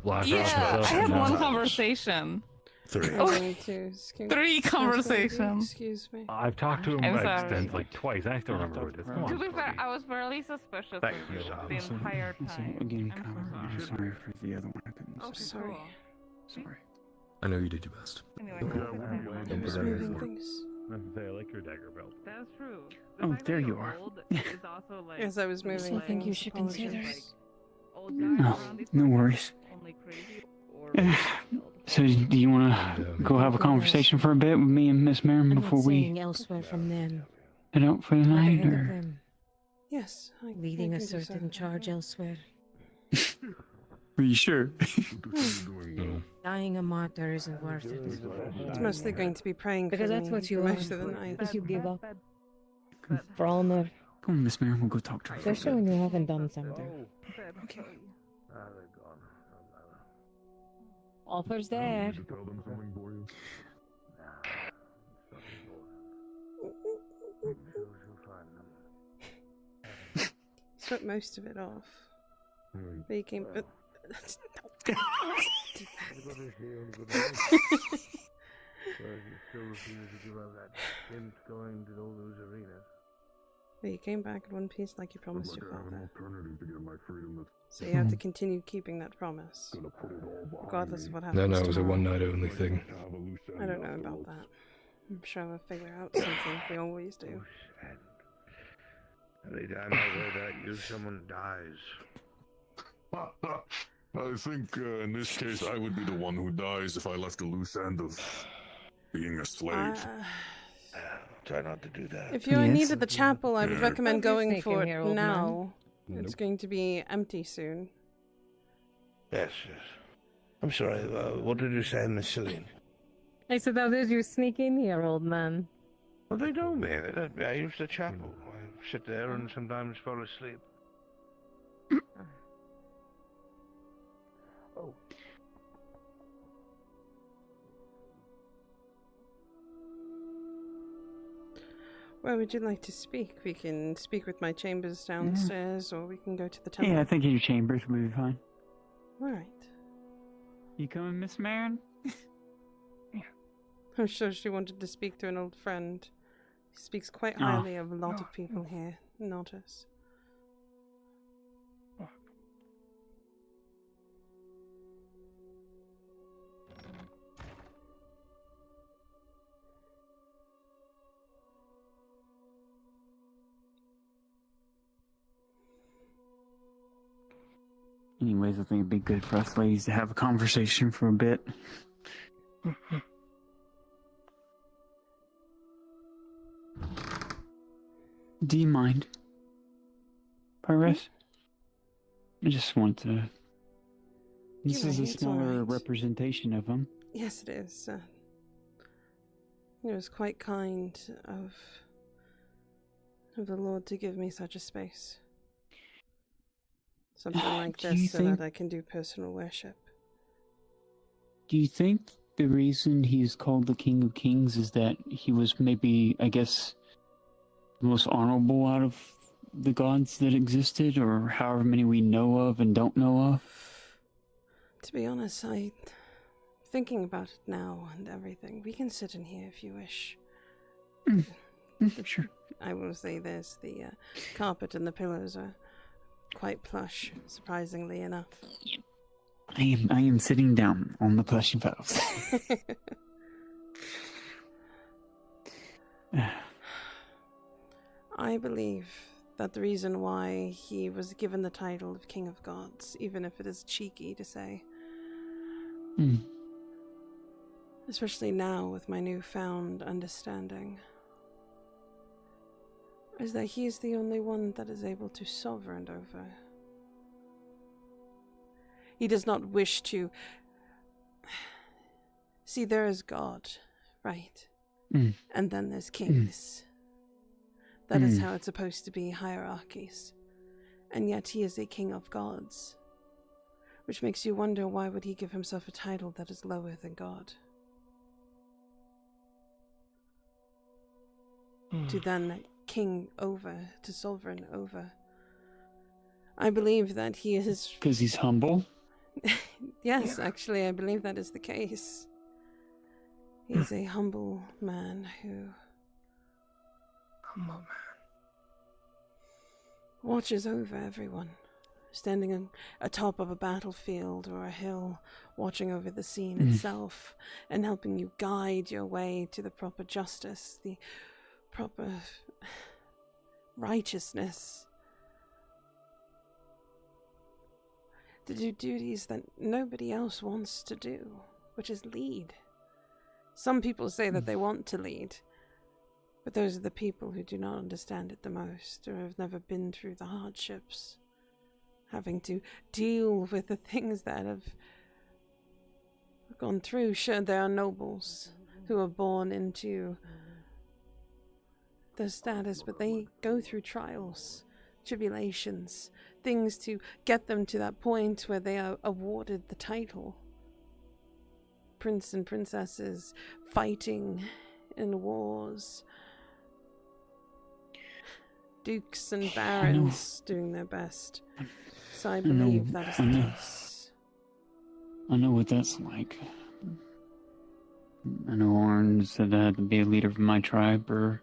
Black Rock Yeah, and I stuff. had No. one conversation. Three. Oh, Going to excuse- three conversations. Excuse me. I've talked to him I'm sorry. extensively, like twice. I still remember what it is. Come To on. be fair, I was fairly suspicious Thank of you. you the entire time. Again, I'm so I'm sorry for the other one. I couldn't. sorry. Sorry. Sorry. I know you did your best. Anyway, Don't Just put that moving in. things. I have to say, I like your dagger belt. that's true. Oh, there you are. As I was moving, I think you should apologies. consider. No, no worries. So, do you want to go have a conversation for a bit with me and Miss Marin I'm before not we saying elsewhere from them. head out for the At the night, head of or? them, Yes, I leading I a can do certain so. charge elsewhere. Are you sure? Dying a martyr isn't worth it. It's mostly going to be praying Because for that's me what you for are. most of the night. If you give up. For honor. Come on, Miss Marin, we'll go talk to her. Especially when you haven't done something. Okay. Offers there. Tell them something for you. Took most of it off. But he came. But he came back in one piece like you promised your father. So you have to continue keeping that promise, regardless of what happens. No, it was a tomorrow. one-night only thing. I don't know about that. I'm sure we'll figure out something. We always do. Every time I hear that, you someone dies. I think in this case, I would be the one who dies if I left a loose end of being a slave. Try not to do that. If you're in need of the chapel, I would Yeah. recommend Don't be going sneaking for it here, old now. man. It's going to be empty soon. Yes, yes. I'm sorry, what did you say, Miss Celine? I said, how did you sneak in here, old man? Well, they know me. They let me. I use the chapel. I sit there and sometimes fall asleep. Oh. Where would you like to speak? We can speak with my chambers downstairs, or we can go to the temple. Yeah, I think in your chambers will be fine. All right. You coming, Miss Marin? I'm sure she wanted to speak to an old friend. He speaks quite Oh. highly of a lot of people here, not us. Anyways, I think it'd be good for us ladies to have a conversation for a bit. Do you mind, Pyrus? I just want to. This is a It's all smaller right. representation of him. Yes, it is. It was quite kind of the Lord to give me such a space. Something like Do you this so think- that I can do personal worship. Do you think the reason he's called the King of Kings is that he was maybe, I guess, the most honorable out of the gods that existed, or however many we know of and don't know of? To be honest, thinking about it now and everything, we can sit in here if you wish. Sure. I will say this, the carpet and the pillows are quite plush, surprisingly enough. I am sitting down on the plushy pillows. I believe that the reason why he was given the title of King of Gods, even if it is cheeky to say, especially now with my newfound understanding, is that he is the only one that is able to sovereign over. He does not wish to See, there is God, right? Mm. And then there's kings. That is how it's supposed to be, hierarchies. And yet he is a king of gods. Which makes you wonder, why would he give himself a title that is lower than God? To then king over, to sovereign over. I believe that he is... Because he's humble? Yes, actually, I believe that is the case. He's a humble man who... Humble man. Watches over everyone. Standing atop of a battlefield or a hill, watching over the scene itself, and helping you guide your way to the proper justice, the proper righteousness. To do duties that nobody else wants to do, which is lead. Some people say that they want to lead, but those are the people who do not understand it the most, or have never been through the hardships, having to deal with the things that have gone through. Sure, there are nobles who are born into their status, but they go through trials, tribulations, things to get them to that point where they are awarded the title. Prince and princesses fighting in wars. Dukes and barons doing their best. So I believe that is the case. I know what that's like. I know Orin said I had to be a leader of my tribe, or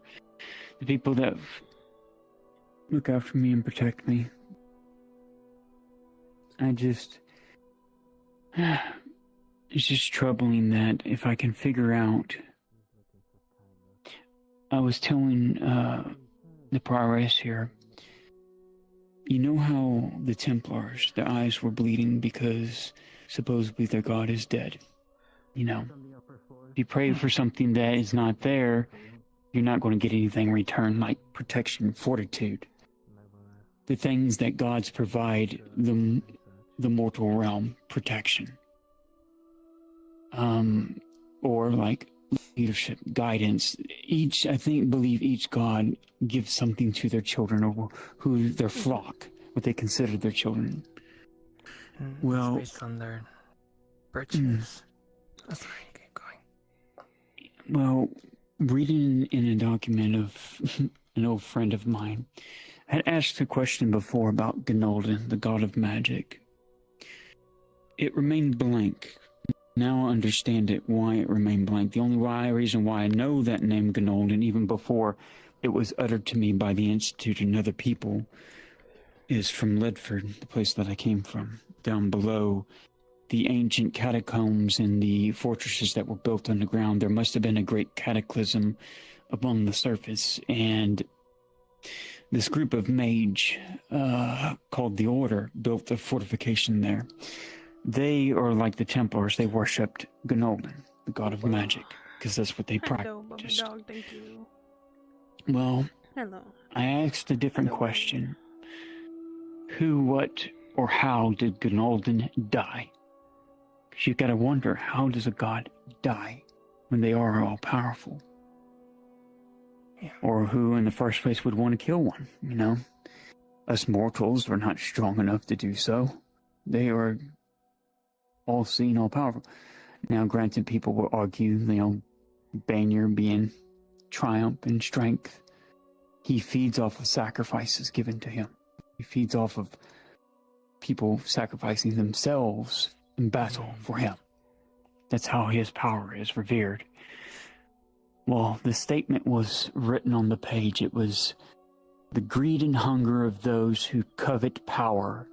the people that look after me and protect me. It's just troubling that if I can figure out... I was telling the prioress here, you know how the Templars, their eyes were bleeding because supposedly their god is dead. You know, if you pray for something that is not there, you're not going to get anything in return, like protection, fortitude. The things that gods provide the mortal realm, protection. Or like leadership, guidance. Believe each god gives something to their children, or who their flock, what they consider their children. Well, it's based on their virtues. That's right. Keep going. Well, reading in a document of an old friend of mine, I had asked a question before about Gnolden, the god of magic. It remained blank. Now I understand why it remained blank. The only reason why I know that name Gnolden, even before it was uttered to me by the Institute and other people, is from Ledford, the place that I came from. Down below the ancient catacombs and the fortresses that were built underground, there must have been a great cataclysm upon the surface, and this group of mage called the Order built a fortification there. They are like the Templars. They worshipped Gnolden, the god of magic, because that's what they Hello, practiced. Bubba Dog, thank you. Well, Hello. I asked a different question. Who, what, or how did Gnolden die? Because you gotta wonder, how does a god die when they are all powerful? Yeah. Or who in the first place would want to kill one, you know? Us mortals are not strong enough to do so. They are all seeing, all powerful. Now, granted, people will argue, you know, Banyer being triumph and strength, he feeds off of sacrifices given to him. He feeds off of people sacrificing themselves in battle for him. That's how his power is revered. Well, the statement was written on the page. It was, the greed and hunger of those who covet power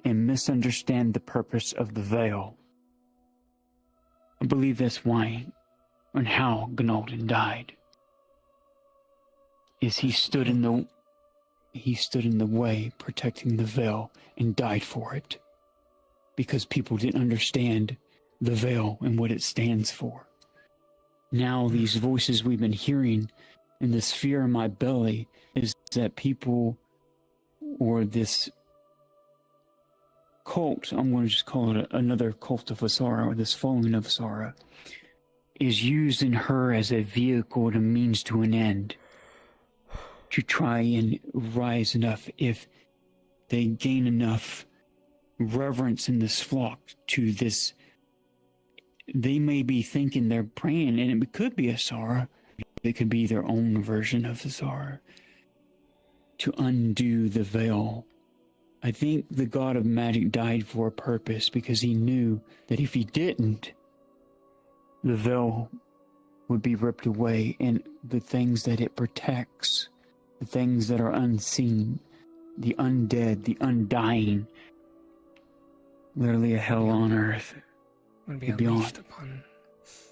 and misunderstand the purpose of the veil. I believe that's why and how Gnolden died. Is he stood in the way protecting the veil and died for it. Because people didn't understand the veil and what it stands for. Now these voices we've been hearing and this fear in my belly is that people, or this cult, I'm going to just call it another cult of Asara, or this following of Asara, is using her as a vehicle and a means to an end to try and rise enough. If they gain enough reverence in this flock to this, they may be thinking they're praying, and it could be Asara. It could be their own version of Asara to undo the veil. I think the god of magic died for a purpose, because he knew that if he didn't, the veil would be ripped away, and the things that it protects, the things that are unseen, the undead, the undying, literally a hell on earth, Would be and unleashed beyond upon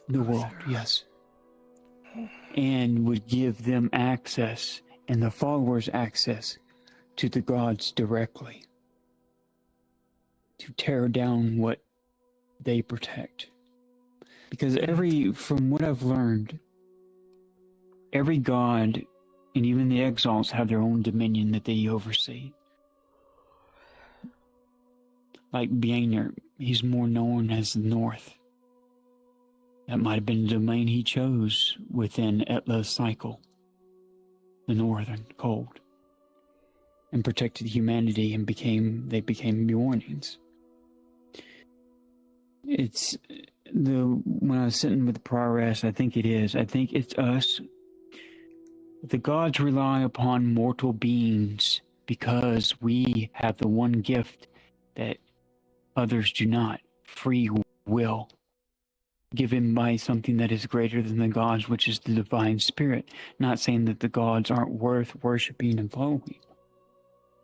the world, yes, and would give them access, and the followers access to the gods directly, to tear down what they protect. Because from what I've learned, every god, and even the exiles, have their own dominion that they oversee. Like Bjorn, he's more known as the North. That might have been the domain he chose within Etla's cycle, the Northern Cold, and protected humanity, and they became Bjornings. When I was sitting with the progress, I think it's us. The gods rely upon mortal beings because we have the one gift that others do not: free will, given by something that is greater than the gods, which is the divine spirit. Not saying that the gods aren't worth worshiping and following,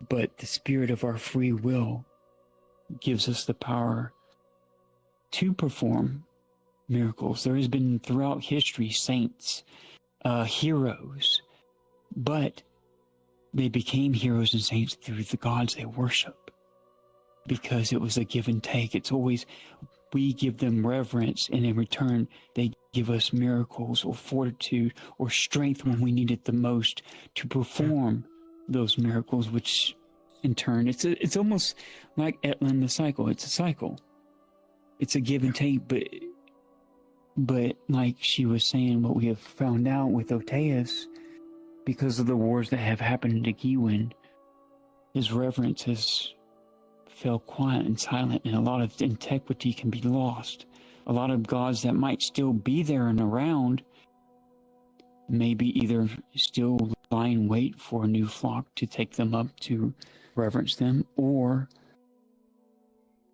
but the spirit of our free will gives us the power to perform miracles. There has been throughout history saints, heroes, but they became heroes and saints through the gods they worship, because it was a give and take. It's always, we give them reverence, and in return they give us miracles or fortitude or strength when we need it the most to perform those miracles, which in turn, it's almost like Etlan the cycle. It's a cycle. It's a give and take, but like she was saying, what we have found out with Oteus, because of the wars that have happened to Gewin, his reverence has fell quiet and silent, and a lot of integrity can be lost. A lot of gods that might still be there and around maybe either still lie in wait for a new flock to take them up to reverence them, or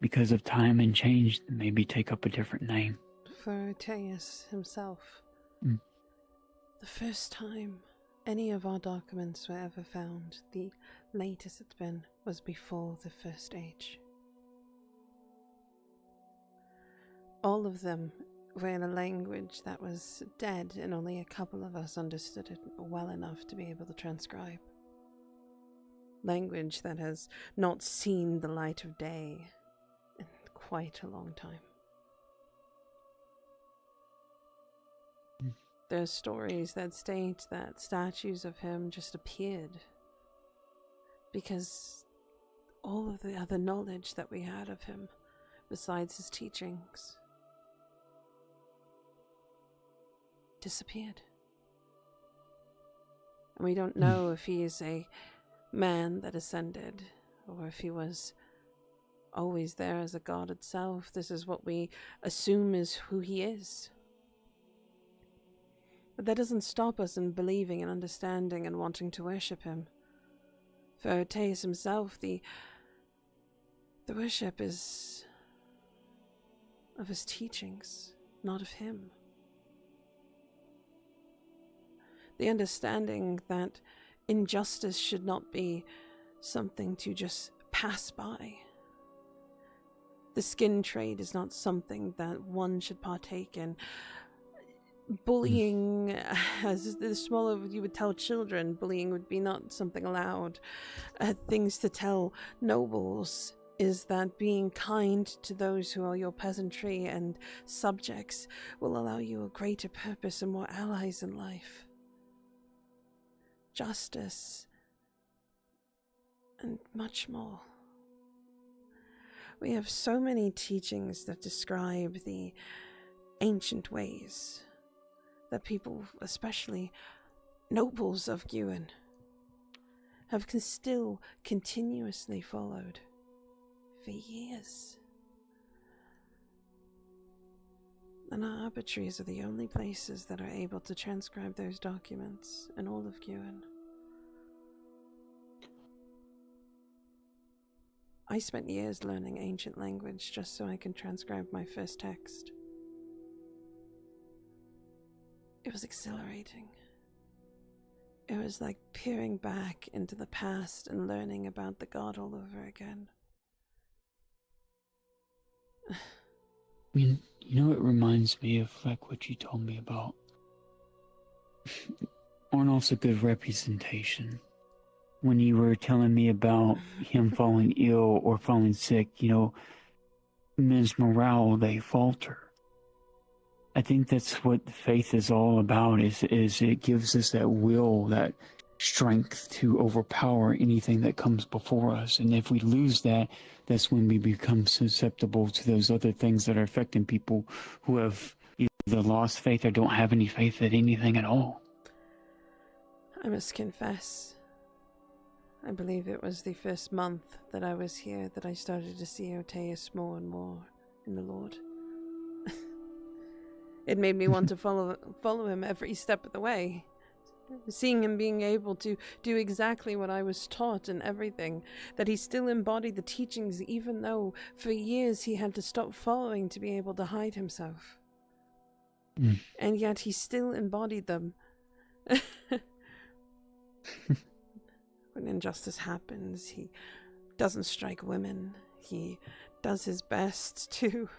because of time and change, maybe take up a different name. For Teus himself, Mm. the first time any of our documents were ever found, the latest it's been, was before the First Age. All of them were in a language that was dead, and only a couple of us understood it well enough to be able to transcribe. Language that has not seen the light of day in quite a long time. There are stories that state that statues of him just appeared because all of the other knowledge that we had of him, besides his teachings, disappeared. And we don't know if he is a man that ascended, or if he was always there as a god itself. This is what we assume is who he is. But that doesn't stop us in believing and understanding and wanting to worship him. For Teus himself, the worship is of his teachings, not of him. The understanding that injustice should not be something to just pass by. The skin trade is not something that one should partake in. Bullying, as the smaller you would tell children, bullying would be not something allowed. Things to tell nobles is that being kind to those who are your peasantry and subjects will allow you a greater purpose and more allies in life. Justice, and much more. We have so many teachings that describe the ancient ways that people, especially nobles of Gyuin, have still continuously followed for years. And our arbitraries are the only places that are able to transcribe those documents in all of Gyuin. I spent years learning ancient language just so I can transcribe my first text. It was exhilarating. It was like peering back into the past and learning about the god all over again. I mean, you know, it reminds me of like what you told me about Arnolf's a good representation. When you were telling me about him falling ill or falling sick, you know, men's morale, they falter. I think that's what faith is all about, is it gives us that will, that strength to overpower anything that comes before us. And if we lose that, that's when we become susceptible to those other things that are affecting people who have either lost faith or don't have any faith in anything at all. I must confess, I believe it was the first month that I was here that I started to see Oteus more and more in the Lord. It made me want to follow him every step of the way. Seeing him being able to do exactly what I was taught and everything, that he still embodied the teachings even though for years he had to stop following to be able to hide himself. And yet he still embodied them. When injustice happens, he doesn't strike women. He does his best to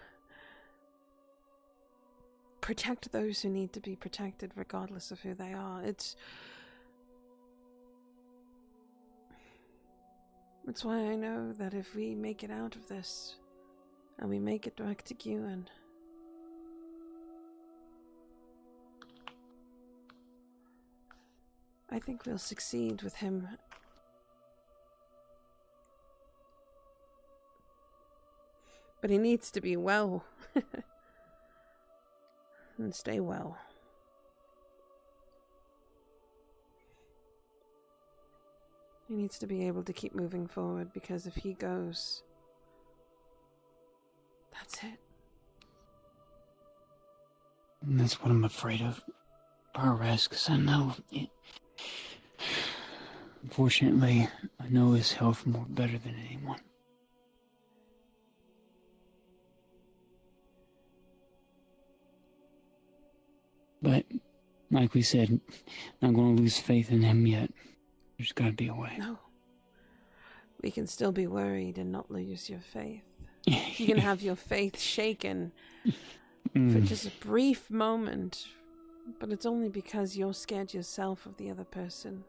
protect those who need to be protected regardless of who they are. It's why I know that if we make it out of this and we make it back to Gyuin, I think we'll succeed with him. But he needs to be well. And stay well. He needs to be able to keep moving forward, because if he goes, that's it. And that's what I'm afraid of, Barres, because I know it. Unfortunately, I know his health more better than anyone. But, like we said, not going to lose faith in him yet. There's got to be a way. No. We can still be worried and not lose your faith. You can have your faith shaken for just a brief moment, but it's only because you're scared yourself of the other person.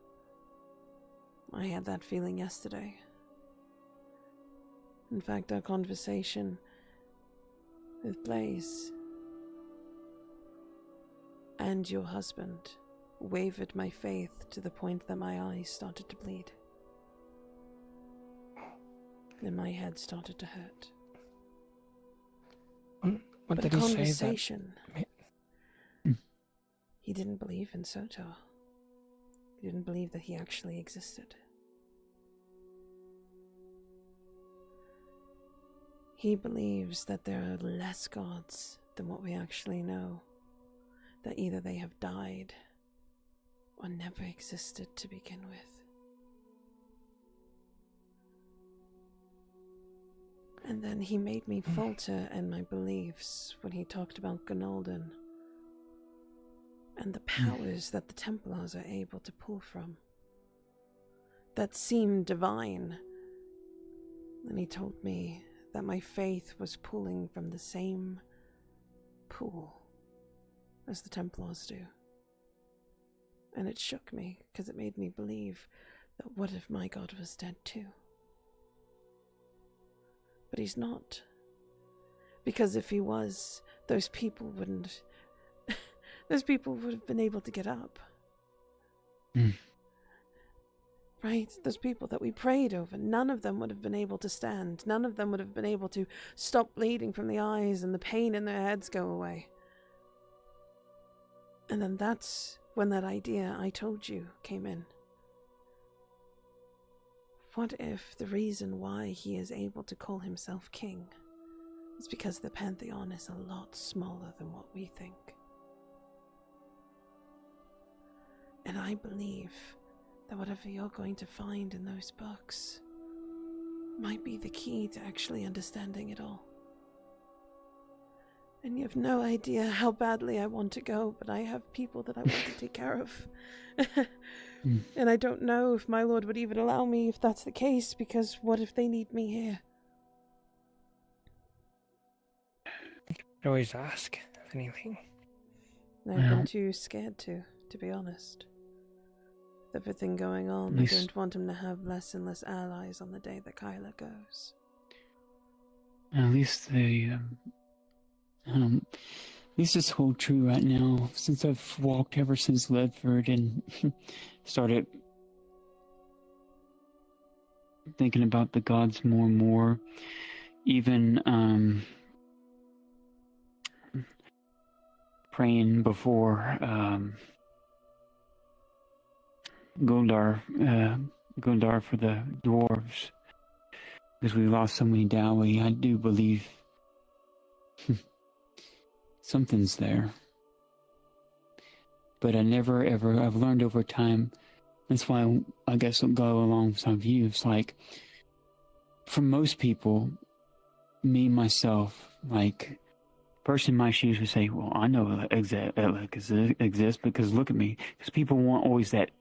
I had that feeling yesterday. In fact, our conversation with Blaze and your husband wavered my faith to the point that my eyes started to bleed. And my head started to hurt. What but did a he say conversation. He didn't believe in Sotar. He didn't believe that he actually existed. He believes that there are less gods than what we actually know. That either they have died or never existed to begin with. And then he made me falter in my beliefs when he talked about Gonalden and the powers that the Templars are able to pull from that seemed divine. And he told me that my faith was pulling from the same pool as the Templars do. And it shook me, because it made me believe that what if my god was dead too? But he's not. Because if he was, those people wouldn't... those people would have been able to get up. Right? Those people that we prayed over, none of them would have been able to stand. None of them would have been able to stop bleeding from the eyes and the pain in their heads go away. And then that's when that idea I told you came in. What if the reason why he is able to call himself king is because the Pantheon is a lot smaller than what we think? And I believe that whatever you're going to find in those books might be the key to actually understanding it all. And you have no idea how badly I want to go, but I have people that I want to take care of. And I don't know if my lord would even allow me if that's the case, because what if they need me here? You can always ask if anything. I've been too scared to be honest. With everything going on, I don't want him to have less and less allies on the day that Kyla goes. At least at least it's hold true right now. Since I've walked ever since Ledford and started thinking about the gods more and more, even praying before Goldar for the dwarves, because we lost so many Dowie. I do believe something's there. But I've learned over time, that's why I guess I'll go alongside you. It's like, for most people, me, myself, like, person in my shoes would say, well, I know it exists because look at me. Because people want always that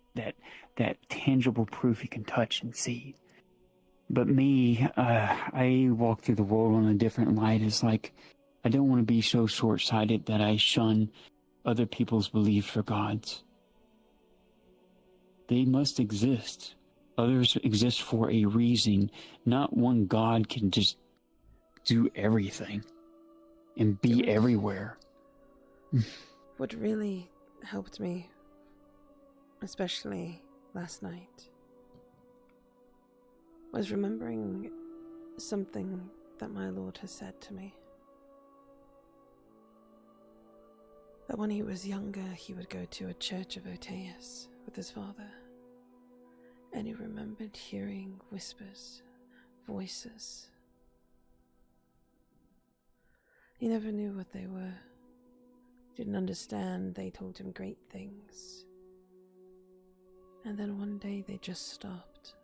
tangible proof you can touch and see. But me, I walk through the world on a different light. It's like, I don't want to be so short-sighted that I shun other people's belief for gods. They must exist. Others exist for a reason. Not one god can just do everything and be everywhere. What really helped me, especially last night, was remembering something that my lord has said to me. That when he was younger, he would go to a church of Oteus with his father, and he remembered hearing whispers, voices. He never knew what they were, didn't understand. They told him great things, and then one day they just stopped.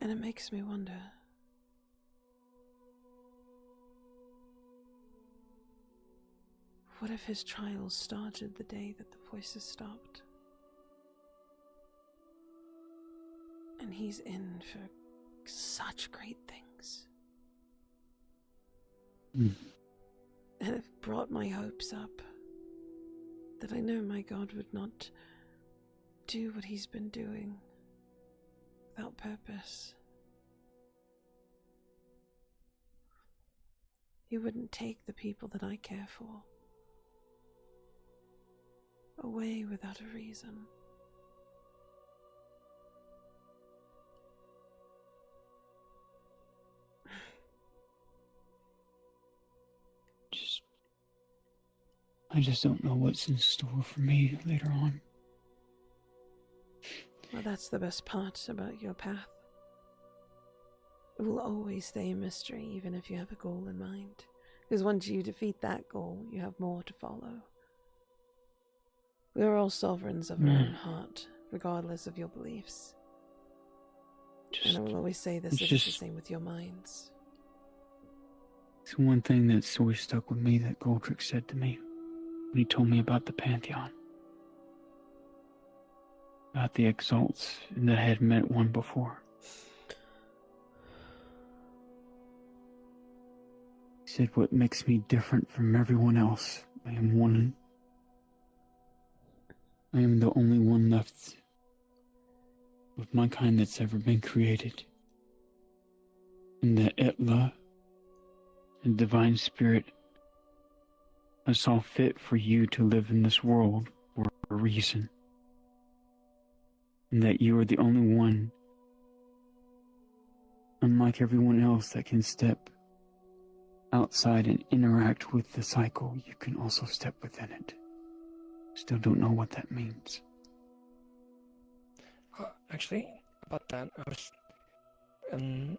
And it makes me wonder, what if his trials started the day that the voices stopped? And he's in for such great things. And it brought my hopes up that I know my God would not do what he's been doing without purpose. He wouldn't take the people that I care for away without a reason. I just don't know what's in store for me later on. Well, that's the best part about your path. It will always stay a mystery, even if you have a goal in mind. Because once you defeat that goal, you have more to follow. We are all sovereigns of our own heart, regardless of your beliefs. And I will always say this, it is the same with your minds. It's one thing that's always stuck with me that Goldrick said to me when he told me about the Pantheon. About the exalts that I had met one before. He said, what makes me different from everyone else? I am the only one left of my kind that's ever been created. And that Etla and Divine Spirit, I saw fit for you to live in this world for a reason. And that you are the only one, unlike everyone else, that can step outside and interact with the cycle. You can also step within it. Still don't know what that means. Actually, about that, I was. Can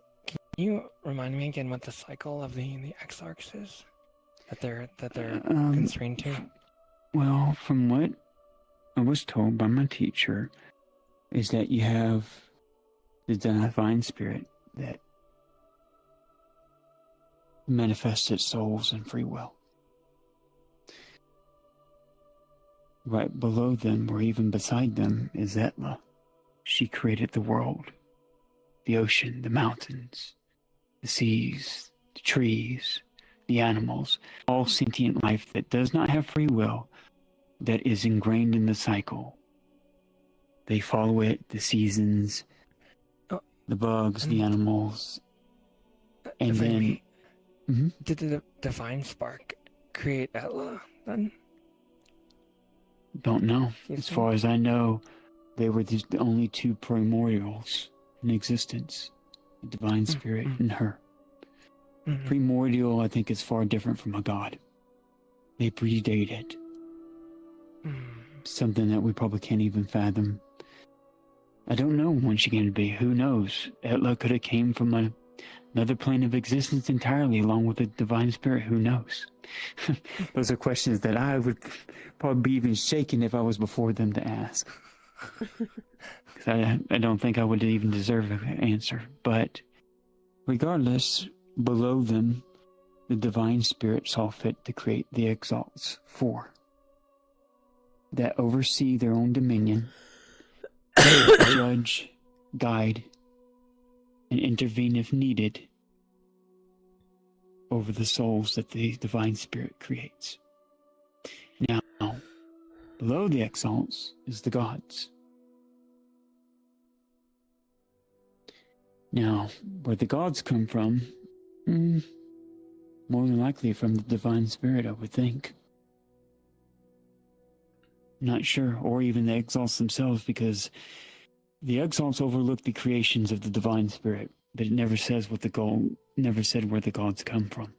you remind me again what the cycle of the exarchs is that they're constrained to? Well, from what I was told by my teacher, is that you have the divine spirit that manifests its souls and free will. Right below them, or even beside them, is Etla. She created the world, the ocean, the mountains, the seas, the trees, the animals, all sentient life that does not have free will, that is ingrained in the cycle. They follow it, the seasons, the bugs, the animals, and then... Did the divine spark create Etla, then? Don't know. As far as I know, they were the only two primordials in existence. The divine spirit and her. Primordial, I think, is far different from a god. They predated. Something that we probably can't even fathom. I don't know when she came to be. Who knows? Etla could have came from another plane of existence entirely, along with the divine spirit. Who knows? Those are questions that I would probably be even shaken if I was before them to ask. I don't think I would even deserve an answer. But regardless, below them, the divine spirit saw fit to create the Exalts 4 that oversee their own dominion, judge, guide, and intervene if needed over the souls that the divine spirit creates. Now, below the Exalts is the gods. Now, where the gods come from, more than likely from the divine spirit, I would think. Not sure, or even the Exalts themselves, because the Exalts overlook the creations of the divine spirit, but it never says never said where the gods come from.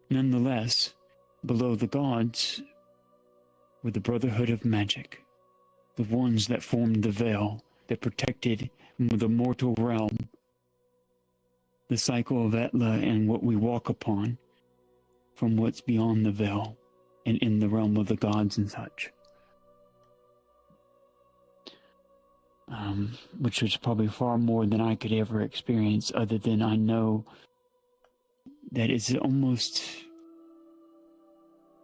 Nonetheless, below the gods were the Brotherhood of Magic, the ones that formed the veil that protected the mortal realm, the cycle of Etla and what we walk upon from what's beyond the veil and in the realm of the gods and such. Which was probably far more than I could ever experience, other than I know that it's almost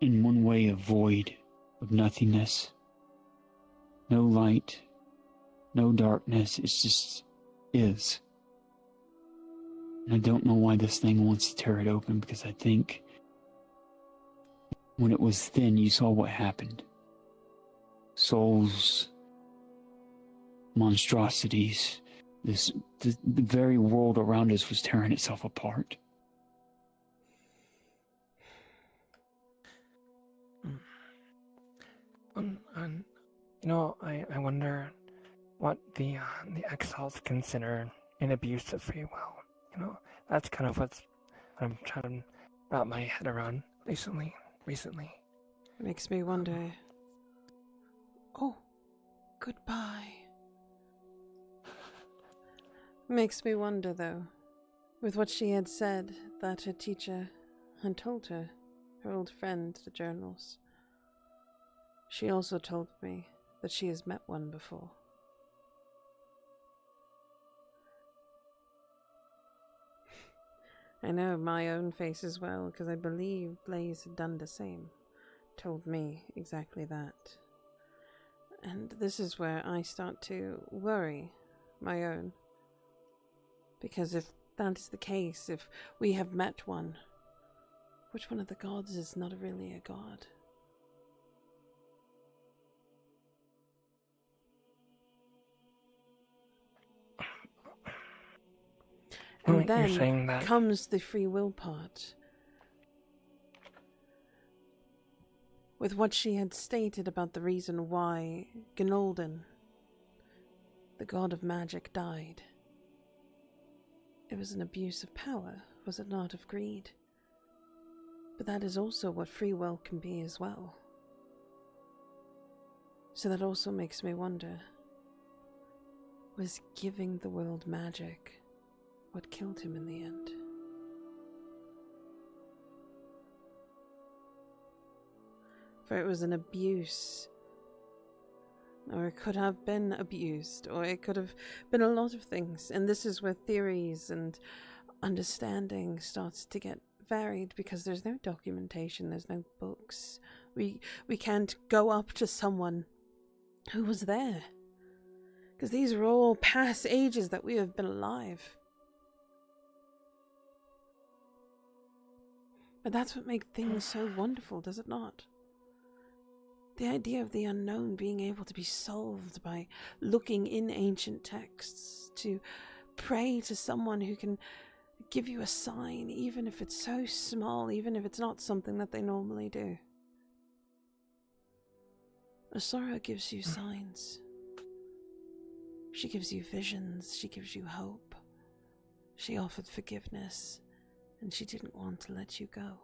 in one way a void of nothingness. No light, no darkness, it just is. And I don't know why this thing wants to tear it open, because I think when it was thin, you saw what happened. Souls, monstrosities, the very world around us was tearing itself apart. And I wonder what the Exalts consider an abuse of free will. That's kind of what I'm trying to wrap my head around recently. It makes me wonder. Oh, goodbye. Makes me wonder, though, with what she had said that her teacher had told her, her old friend, the journals. She also told me that she has met one before. I know my own face as well, because I believe Blaze had done the same. Told me exactly that. And this is where I start to worry my own. Because if that is the case, if we have met one, which one of the gods is not really a god? And then comes the free will part. with what she had stated about the reason why Gnolden, the god of magic, died. It was an abuse of power, was it not, of greed? But that is also what free will can be as well. So that also makes me wonder, was giving the world magic what killed him in the end? For it was an abuse, or it could have been abused, or it could have been a lot of things, and this is where theories and understanding starts to get varied, because there's no documentation, there's no books. We can't go up to someone who was there, because these are all past ages that we have been alive. But that's what makes things so wonderful, does it not? The idea of the unknown being able to be solved by looking in ancient texts, to pray to someone who can give you a sign, even if it's so small, even if it's not something that they normally do. Asura gives you signs. She gives you visions, she gives you hope. She offered forgiveness, and she didn't want to let you go.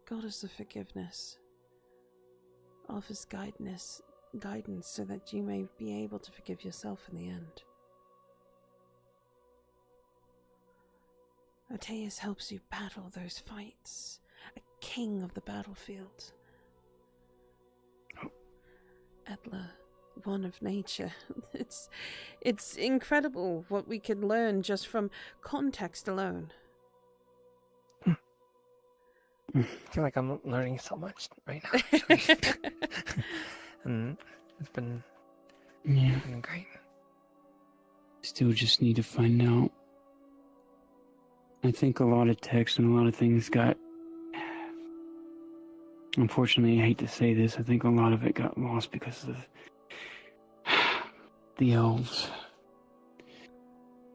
Goddess of forgiveness offers guidance so that you may be able to forgive yourself in the end. Oteus helps you battle those fights, a king of the battlefield. Etla, one of nature. It's incredible what we can learn just from context alone. I feel like I'm learning so much right now, actually. And it's been great. Still just need to find out. I think a lot of text and a lot of things got... Unfortunately, I hate to say this, I think a lot of it got lost because of the elves.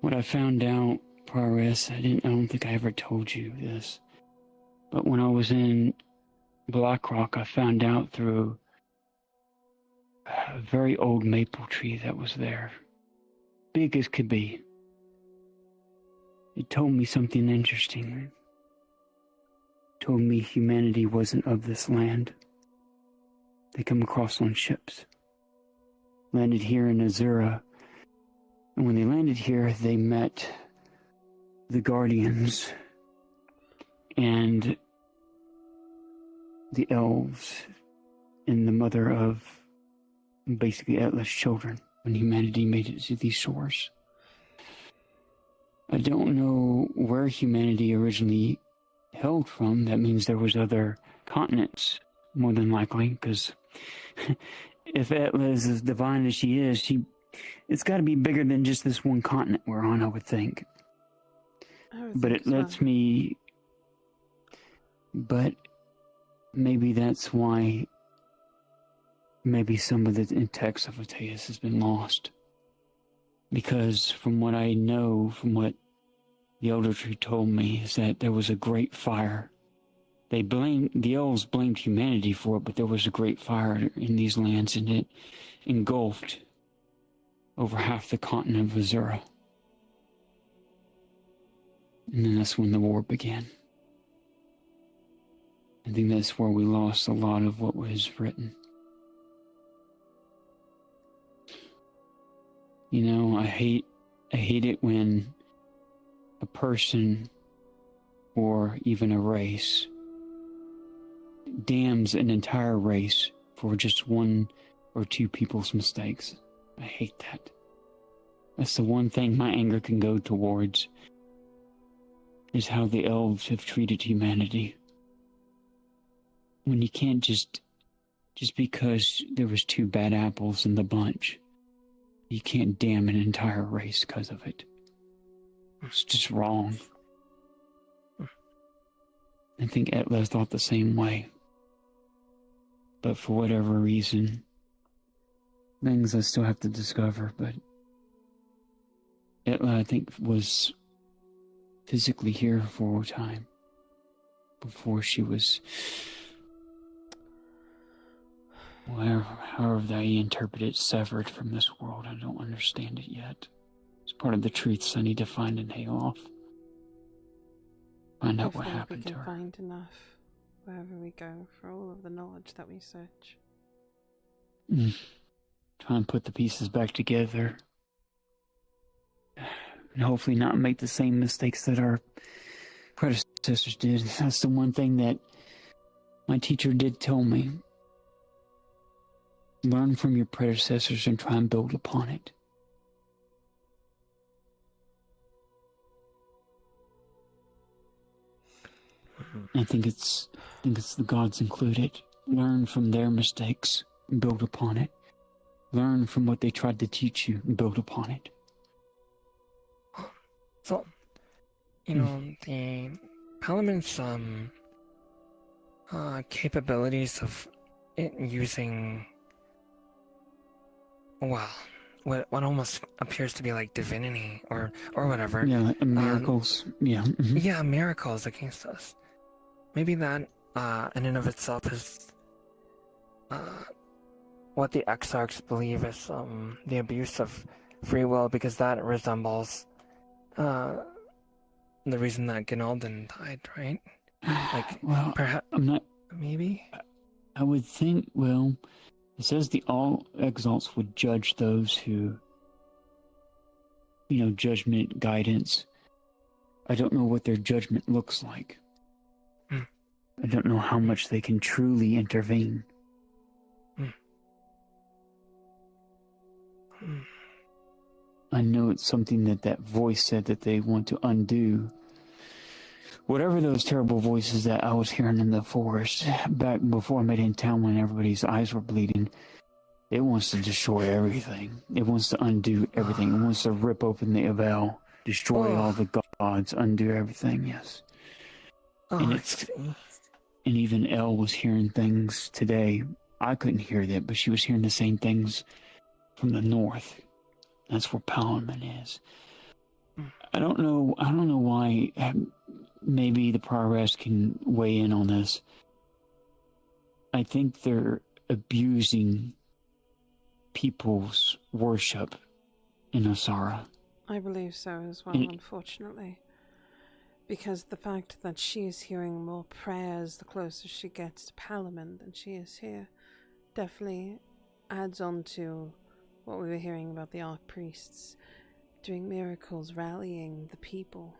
What I found out, Progress, I don't think I ever told you this, but when I was in Blackrock, I found out through a very old maple tree that was there. Big as could be. It told me something interesting. It told me humanity wasn't of this land. They come across on ships. Landed here in Azura. And when they landed here, they met the Guardians and the elves and the mother of basically Atlas' children when humanity made it to these shores. I don't know where humanity originally hailed from. That means there was other continents, more than likely, because if Atlas is as divine as she is, it's got to be bigger than just this one continent we're on, I would think. But it lets me... But maybe that's why maybe some of the text of Oteus has been lost. Because from what I know, from what the Elder Tree told me, is that there was a great fire. The elves blamed humanity for it, but there was a great fire in these lands, and it engulfed over half the continent of Azura. And then that's when the war began. I think that's where we lost a lot of what was written. You know, I hate it when a person or even a race damns an entire race for just one or two people's mistakes. I hate that. That's the one thing my anger can go towards, is how the elves have treated humanity. When you can't just because there was two bad apples in the bunch, you can't damn an entire race because of it. It's just wrong. I think Etla thought the same way. But for whatever reason, things I still have to discover, but Etla, I think, was physically here for a time before she was, however they interpret it, severed from this world. I don't understand it yet. It's part of the truths I need to find and nail off. Find out what Hopefully happened to we can her. find enough wherever we go for all of the knowledge that we search. Try and put the pieces back together. And hopefully not make the same mistakes that our predecessors did. That's the one thing that my teacher did tell me. Learn from your predecessors and try and build upon it. I think it's the gods included. Learn from their mistakes and build upon it. Learn from what they tried to teach you and build upon it. So, the Parliament's capabilities of it using, well, what almost appears to be like divinity or whatever. Yeah, miracles. Yeah, miracles against us. Maybe that in and of itself is what the Exarchs believe is the abuse of free will, because that resembles the reason that Ginaldan died, right? Like, well, perhaps I'm not. Maybe. I would think. Well, it says the all exalts would judge those who, judgment, guidance. I don't know what their judgment looks like. I don't know how much they can truly intervene. I know it's something that voice said that they want to undo. Whatever those terrible voices that I was hearing in the forest back before I made it in town when everybody's eyes were bleeding, it wants to destroy everything. It wants to undo everything. It wants to rip open the veil, destroy all the gods, undo everything, yes. And even Elle was hearing things today. I couldn't hear that, but she was hearing the same things from the north. That's where Parliament is. I don't know why. Maybe the progress can weigh in on this. I think they're abusing people's worship in Asara. I believe so as well, unfortunately. Because the fact that she is hearing more prayers the closer she gets to Parliament than she is here definitely adds on to what we were hearing about the archpriests doing miracles, rallying the people.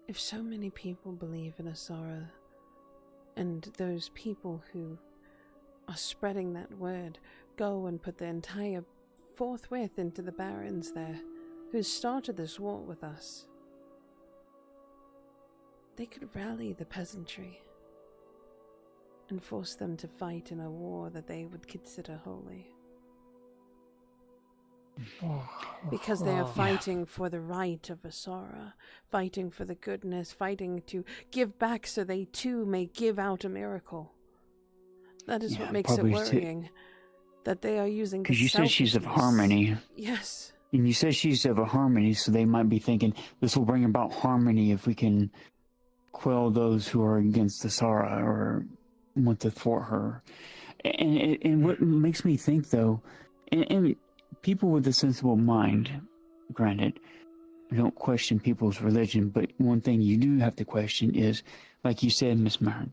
If so many people believe in Asara, and those people who are spreading that word go and put the entire forthwith into the barons there, who started this war with us, they could rally the peasantry and force them to fight in a war that they would consider holy. Because they are fighting for the right of Asara, fighting for the goodness, fighting to give back so they too may give out a miracle. That is what makes it worrying. That they are using the because you said she's of harmony. Yes. And you said she's of a harmony, so they might be thinking this will bring about harmony if we can quell those who are against Asara or want to thwart her. And what makes me think, though, and people with a sensible mind, granted, don't question people's religion, but one thing you do have to question is, like you said, Miss Marin,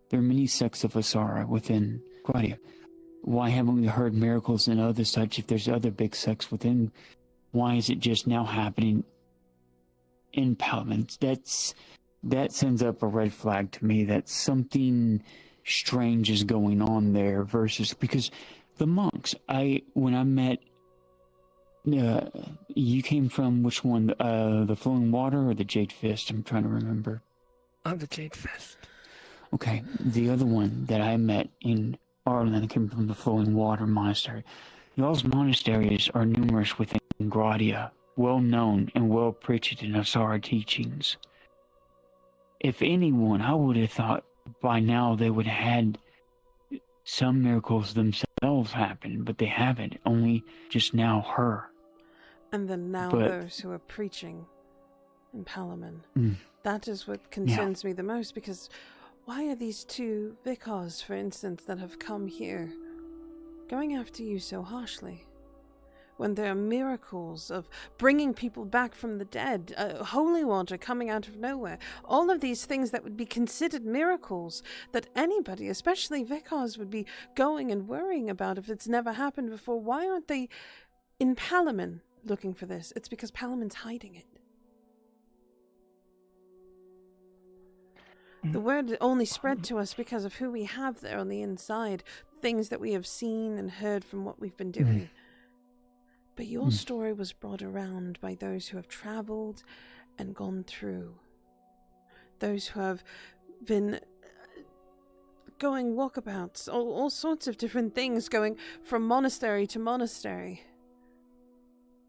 there are many sects of Asara within Guadia. Why haven't we heard miracles and other such if there's other big sects within? Why is it just now happening in Parliament? That sends up a red flag to me that something strange is going on there versus, because the monks, when I met, you came from which one? The Flowing Water or the Jade Fist? I'm trying to remember. The Jade Fist. Okay, the other one that I met in Ireland came from the Flowing Water Monastery. Y'all's monasteries are numerous within Gradia, well known and well preached in Asara teachings. If anyone, I would have thought by now they would have had some miracles themselves happen, but they haven't. Only just now her. And then now But- those who are preaching in Palamon. Mm. That is what concerns me the most, because why are these two vicars, for instance, that have come here going after you so harshly? When there are miracles of bringing people back from the dead, holy water coming out of nowhere, all of these things that would be considered miracles that anybody, especially vicars, would be going and worrying about if it's never happened before. Why aren't they in Palamon looking for this? It's because Palamon's hiding it. The word only spread to us because of who we have there on the inside, things that we have seen and heard from what we've been doing. But your story was brought around by those who have traveled and gone through. Those who have been going walkabouts, all sorts of different things, going from monastery to monastery.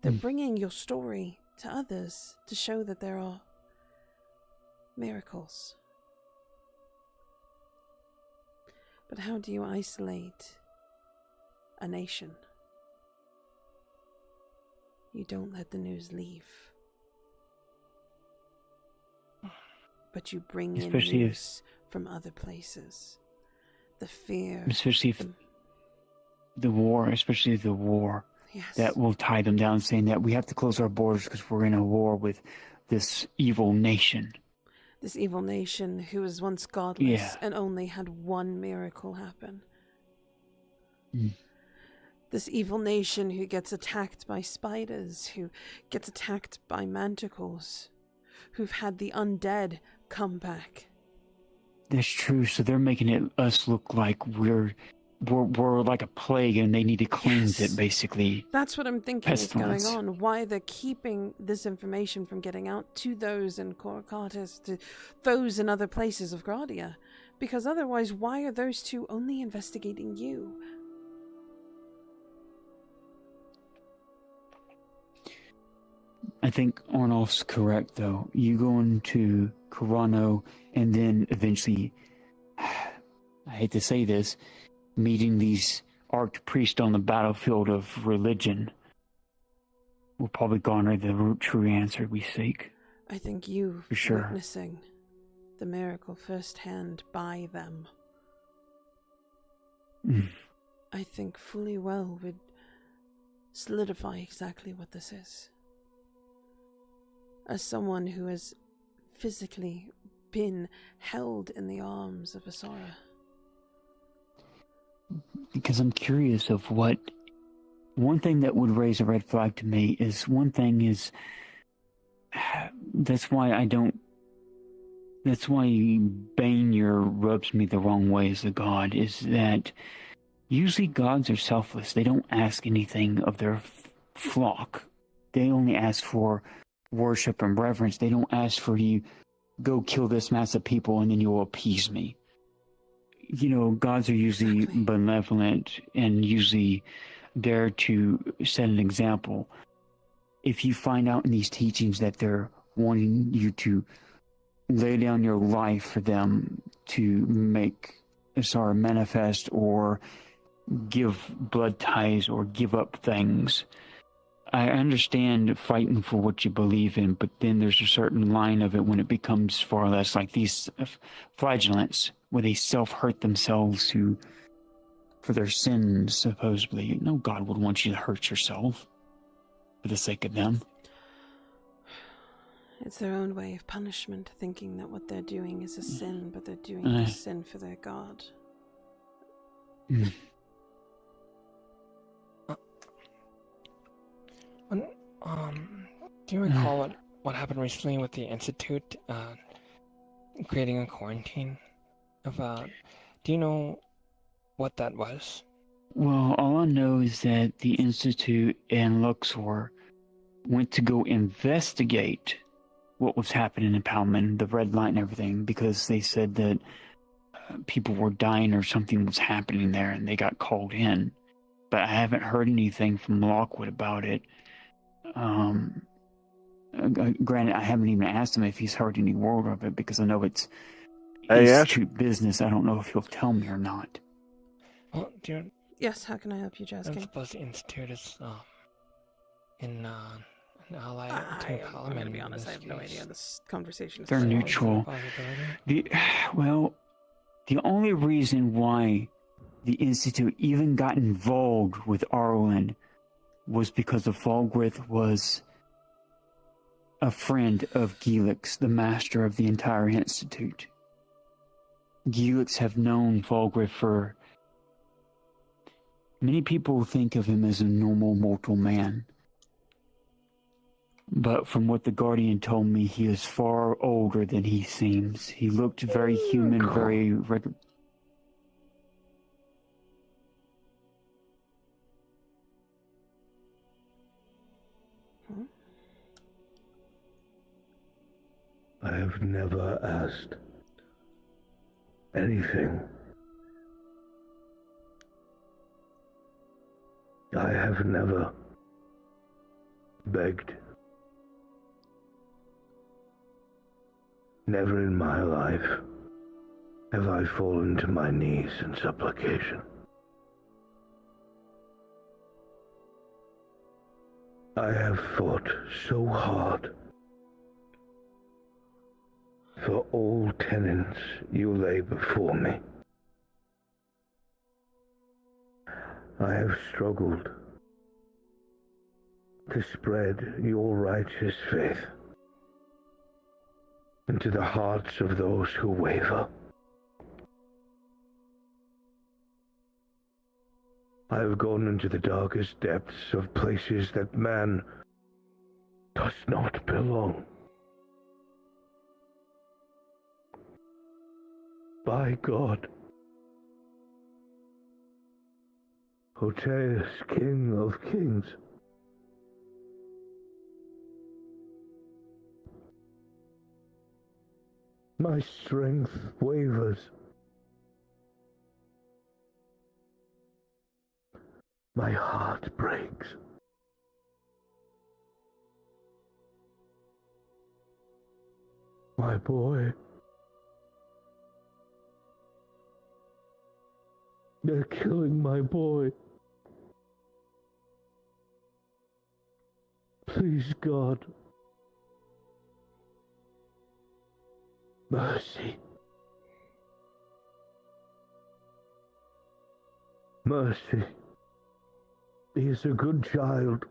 They're bringing your story to others to show that there are miracles. But how do you isolate a nation? You don't let the news leave. But you bring in Especially news from other places. The fear. Especially if the war, Yes. that will tie them down, saying that we have to close our borders because we're in a war with this evil nation. This evil nation who was once godless Yeah. and only had one miracle happen. Mm. This evil nation who gets attacked by spiders, who gets attacked by manticores, who've had the undead come back. That's true. So they're making us look like we're like a plague, and they need to cleanse it, basically. That's what I'm thinking is going Pestilence. on. Why they're keeping this information from getting out to those in Corocatus, to those in other places of Gradia. Because otherwise, why are those two only investigating you? I think Arnulf's correct, though. You go into Carano, and then eventually, I hate to say this, meeting these archpriests on the battlefield of religion will probably garner the true answer we seek. I think you For sure. witnessing the miracle firsthand by them, I think fully well would solidify exactly what this is. As someone who has physically been held in the arms of Asara. Because I'm curious of what... One thing that would raise a red flag to me is... That's why I don't... That's why Banyer rubs me the wrong way as a god, is that usually gods are selfless. They don't ask anything of their flock. They only ask for worship and reverence. They don't ask for you, go kill this mass of people and then you'll appease me. You know, gods are usually benevolent and usually there to set an example. If you find out in these teachings that they're wanting you to lay down your life for them to make Asara manifest or give blood ties or give up things, I understand fighting for what you believe in, but then there's a certain line of it when it becomes far less like these flagellants, where they self-hurt themselves for their sins, supposedly. No God would want you to hurt yourself for the sake of them. It's their own way of punishment, thinking that what they're doing is a sin, but they're doing a sin for their God. Do you recall what happened recently with the Institute creating a quarantine? Do you know what that was? Well, all I know is that the Institute and Luxor went to go investigate what was happening in Palman, the red light and everything, because they said that people were dying or something was happening there, and they got called in. But I haven't heard anything from Lockwood about it. Granted, I haven't even asked him if he's heard any word of it, because I know it's Institute business. I don't know if he'll tell me or not. Well, Yes, how can I help you, I Jaskin? suppose the Institute is in ally to I'm Parliament. gonna be in honest, I this have no case. idea. This conversation is They're so neutral. The only reason why the Institute even got involved with Arwen was because the Falgrith was a friend of Gelix, the master of the entire Institute. Gelix have known Falgrith for... Many people think of him as a normal mortal man. But from what the Guardian told me, he is far older than he seems. He looked very human, very... I have never asked anything. I have never begged. Never in my life have I fallen to my knees in supplication. I have fought so hard for all tenets you lay before me. I have struggled to spread your righteous faith into the hearts of those who waver. I have gone into the darkest depths of places that man does not belong. By God, Hoteus, King of Kings, my strength wavers. My heart breaks. My boy. They're killing my boy. Please, God. Mercy. Mercy. He is a good child.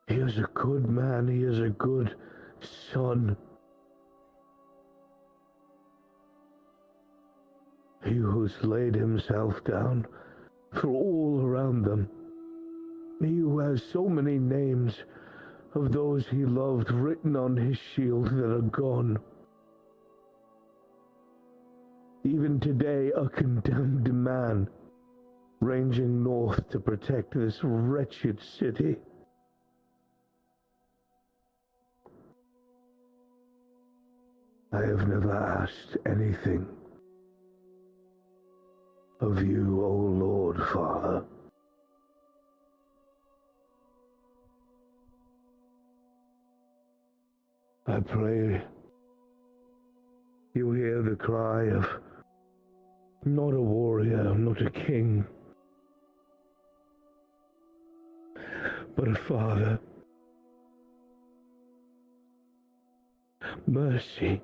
He is a good man. He is a good son. He who's laid himself down for all around them. He who has so many names of those he loved written on his shield that are gone. Even today, a condemned man ranging north to protect this wretched city. I have never asked anything of you, O Lord Father. I pray you hear the cry of not a warrior, not a king, but a father. Mercy,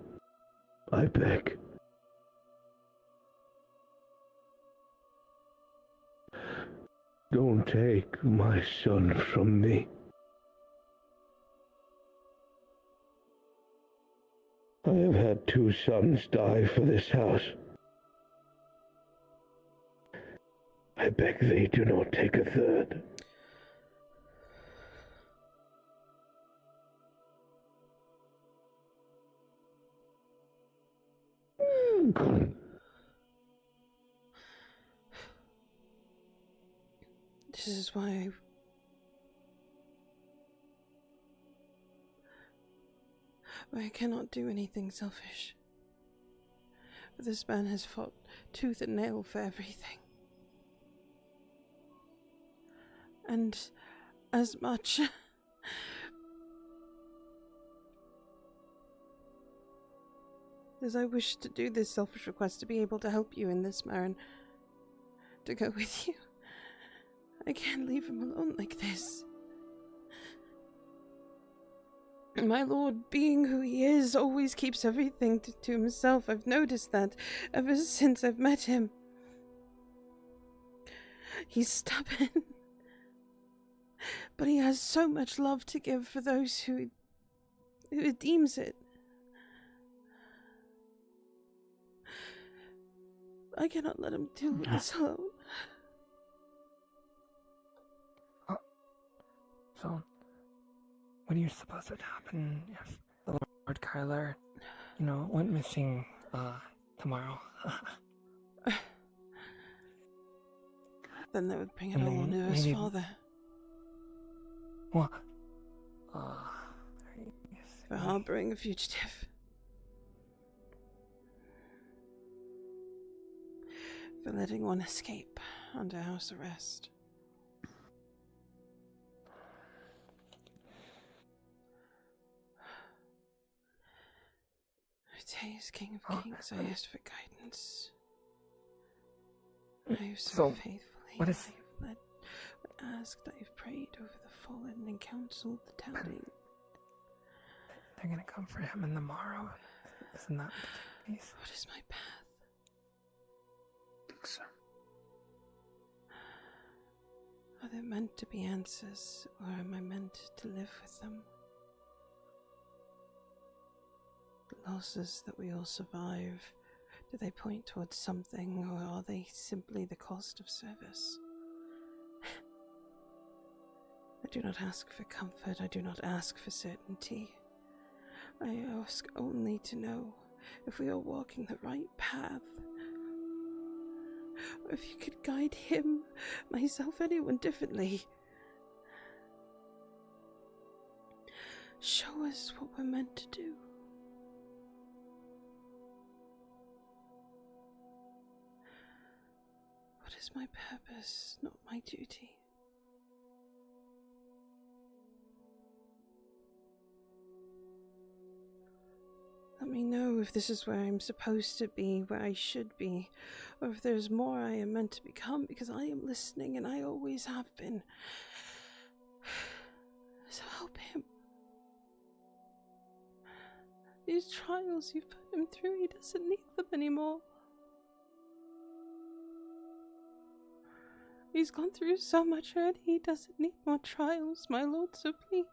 I beg. Don't take my son from me. I have had 2 sons die for this house. I beg thee, do not take a third. This is why I cannot do anything selfish. But this man has fought tooth and nail for everything. And as much as I wish to do this selfish request to be able to help you in this, Marin, to go with you, I can't leave him alone like this. My lord, being who he is, always keeps everything to himself. I've noticed that ever since I've met him. He's stubborn, but he has so much love to give for those who deems it. I cannot let him deal with this alone. So, what do you suppose would happen if the Lord Kyler, went missing, tomorrow? Then that would bring it all on to his father. What? For harboring a fugitive. For letting one escape under house arrest. Tays, King of Kings, I asked for guidance. I have so faithfully what is... I have asked, I have prayed over the fallen and counseled the doubting. They're gonna come for him in the morrow. Isn't that the case? What is my path? I think so. Are there meant to be answers, or am I meant to live with them? The losses that we all survive, do they point towards something, or are they simply the cost of service? I do not ask for comfort, I do not ask for certainty. I ask only to know if we are walking the right path, or if you could guide him, myself, anyone differently. Show us what we're meant to do. What is my purpose, not my duty? Let me know if this is where I'm supposed to be, where I should be, or if there's more I am meant to become, because I am listening and I always have been. So help him. These trials you've put him through, he doesn't need them anymore. He's gone through so much already, he doesn't need more trials, my lord, so please.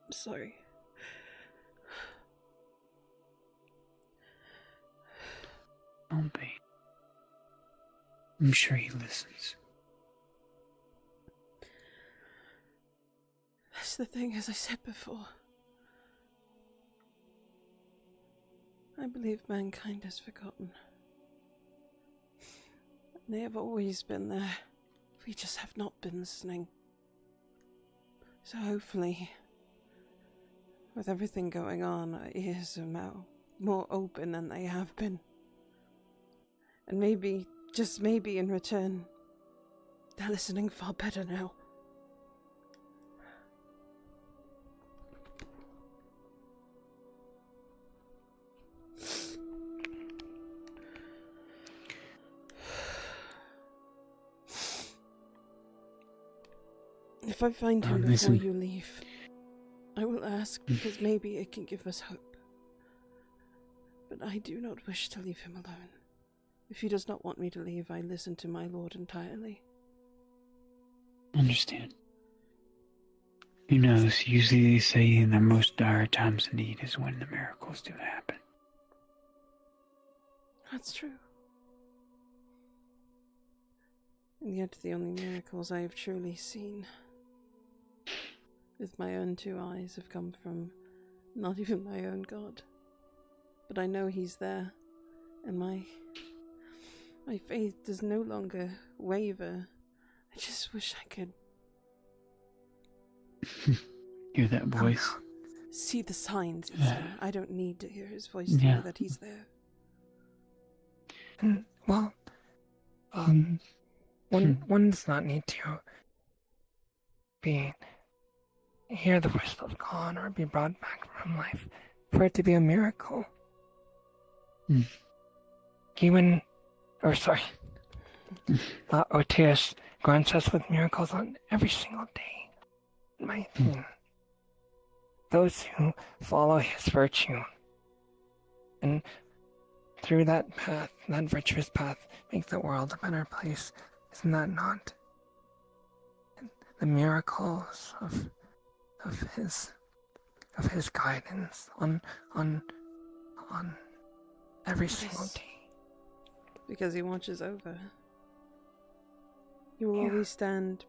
I'm sorry. Don't be. I'm sure he listens. That's the thing, as I said before. I believe mankind has forgotten. They have always been there. We just have not been listening. So hopefully, with everything going on, our ears are now more open than they have been. And maybe, just maybe in return, they're listening far better now. If I find him before you leave, I will ask, because maybe it can give us hope. But I do not wish to leave him alone. If he does not want me to leave, I listen to my lord entirely. Understand. Who knows? Usually they say in the most dire times of need is when the miracles do happen. That's true. And yet the only miracles I have truly seen with my own two eyes have come from not even my own God. But I know he's there, and my faith does no longer waver. I just wish I could hear that voice. See the signs he's there. I don't need to hear his voice to know that he's there. Well, one does not need to hear the voice of God or be brought back from life for it to be a miracle. Otius grants us with miracles on every single day, in my opinion. Those who follow his virtue and through that path, that virtuous path, make the world a better place. Isn't that not? The miracles of his guidance on every single day. Because he watches over. He will always stand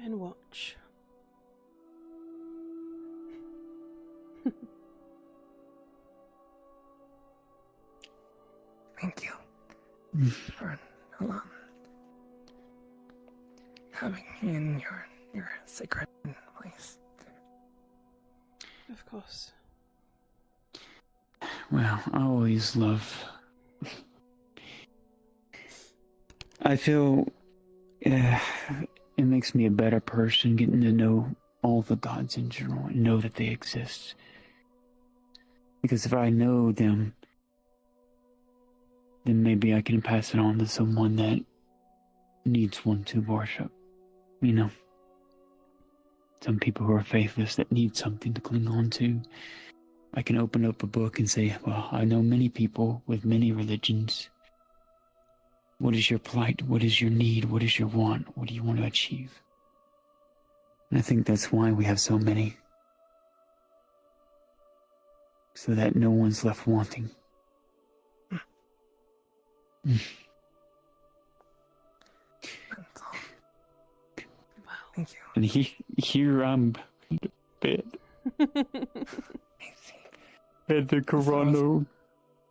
and watch. Thank you for having me in your sacred place. Of course. Well, I always love. I feel it makes me a better person getting to know all the gods in general and know that they exist. Because if I know them, then maybe I can pass it on to someone that needs one to worship. You know, some people who are faithless that need something to cling on to. I can open up a book and say, well, I know many people with many religions. What is your plight? What is your need? What is your want? What do you want to achieve? And I think that's why we have so many. So that no one's left wanting. Thank you. And here I'm in bed. At the Corano.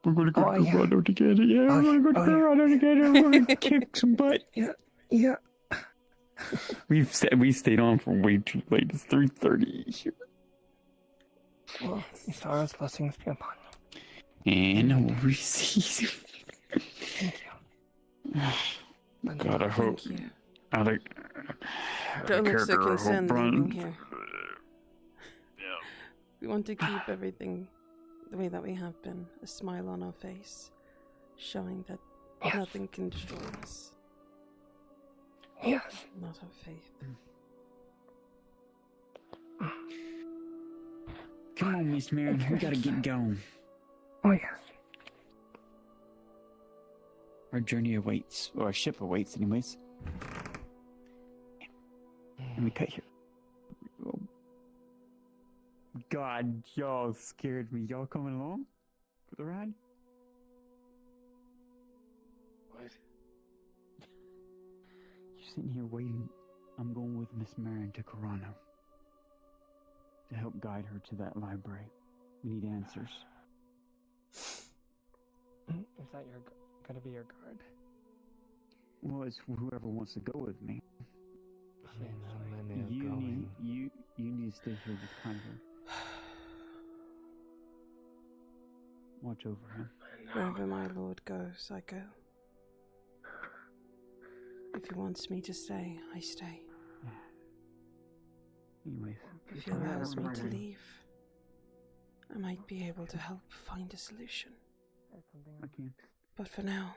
We're gonna go to Corano together. Yeah, we're gonna go to Corano together. We're gonna kick some butt. Yeah. We stayed on for way too late. It's 3:30 here. Well, Isara's blessings be upon you. And we'll receive. Thank you. God, I hope. Don't look so concerned leaving here. We want to keep everything the way that we have been. A smile on our face, showing that nothing can destroy us. Yes. Not our faith. Come on, Miss Marion. We gotta get going. Oh, yes. Our journey awaits, or our ship awaits, anyways. And we cut here. Oh. God, y'all scared me. Y'all coming along for the ride? What? You're sitting here waiting. I'm going with Miss Marion to Corano to help guide her to that library. We need answers. Is that gonna be your guard? Well, it's whoever wants to go with me. I mean, how many are You going? need to stay here with Conjure. Watch over him. Wherever my lord goes, I go. If he wants me to stay, I stay. Anyways. If he allows me to leave, I might be able to help find a solution. Okay. But for now,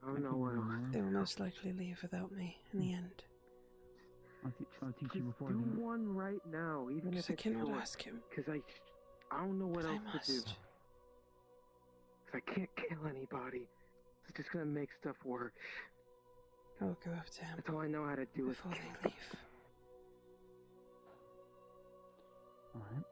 Oh no, they will most likely leave without me in the end. I'll teach you before do then. one right now, even Because if I it's cannot short, ask him. Because I don't know what But I else to do. must. Because I can't kill anybody. It's just gonna make stuff worse. I will go up to him. That's all I know how to do. Before they leave. Alright.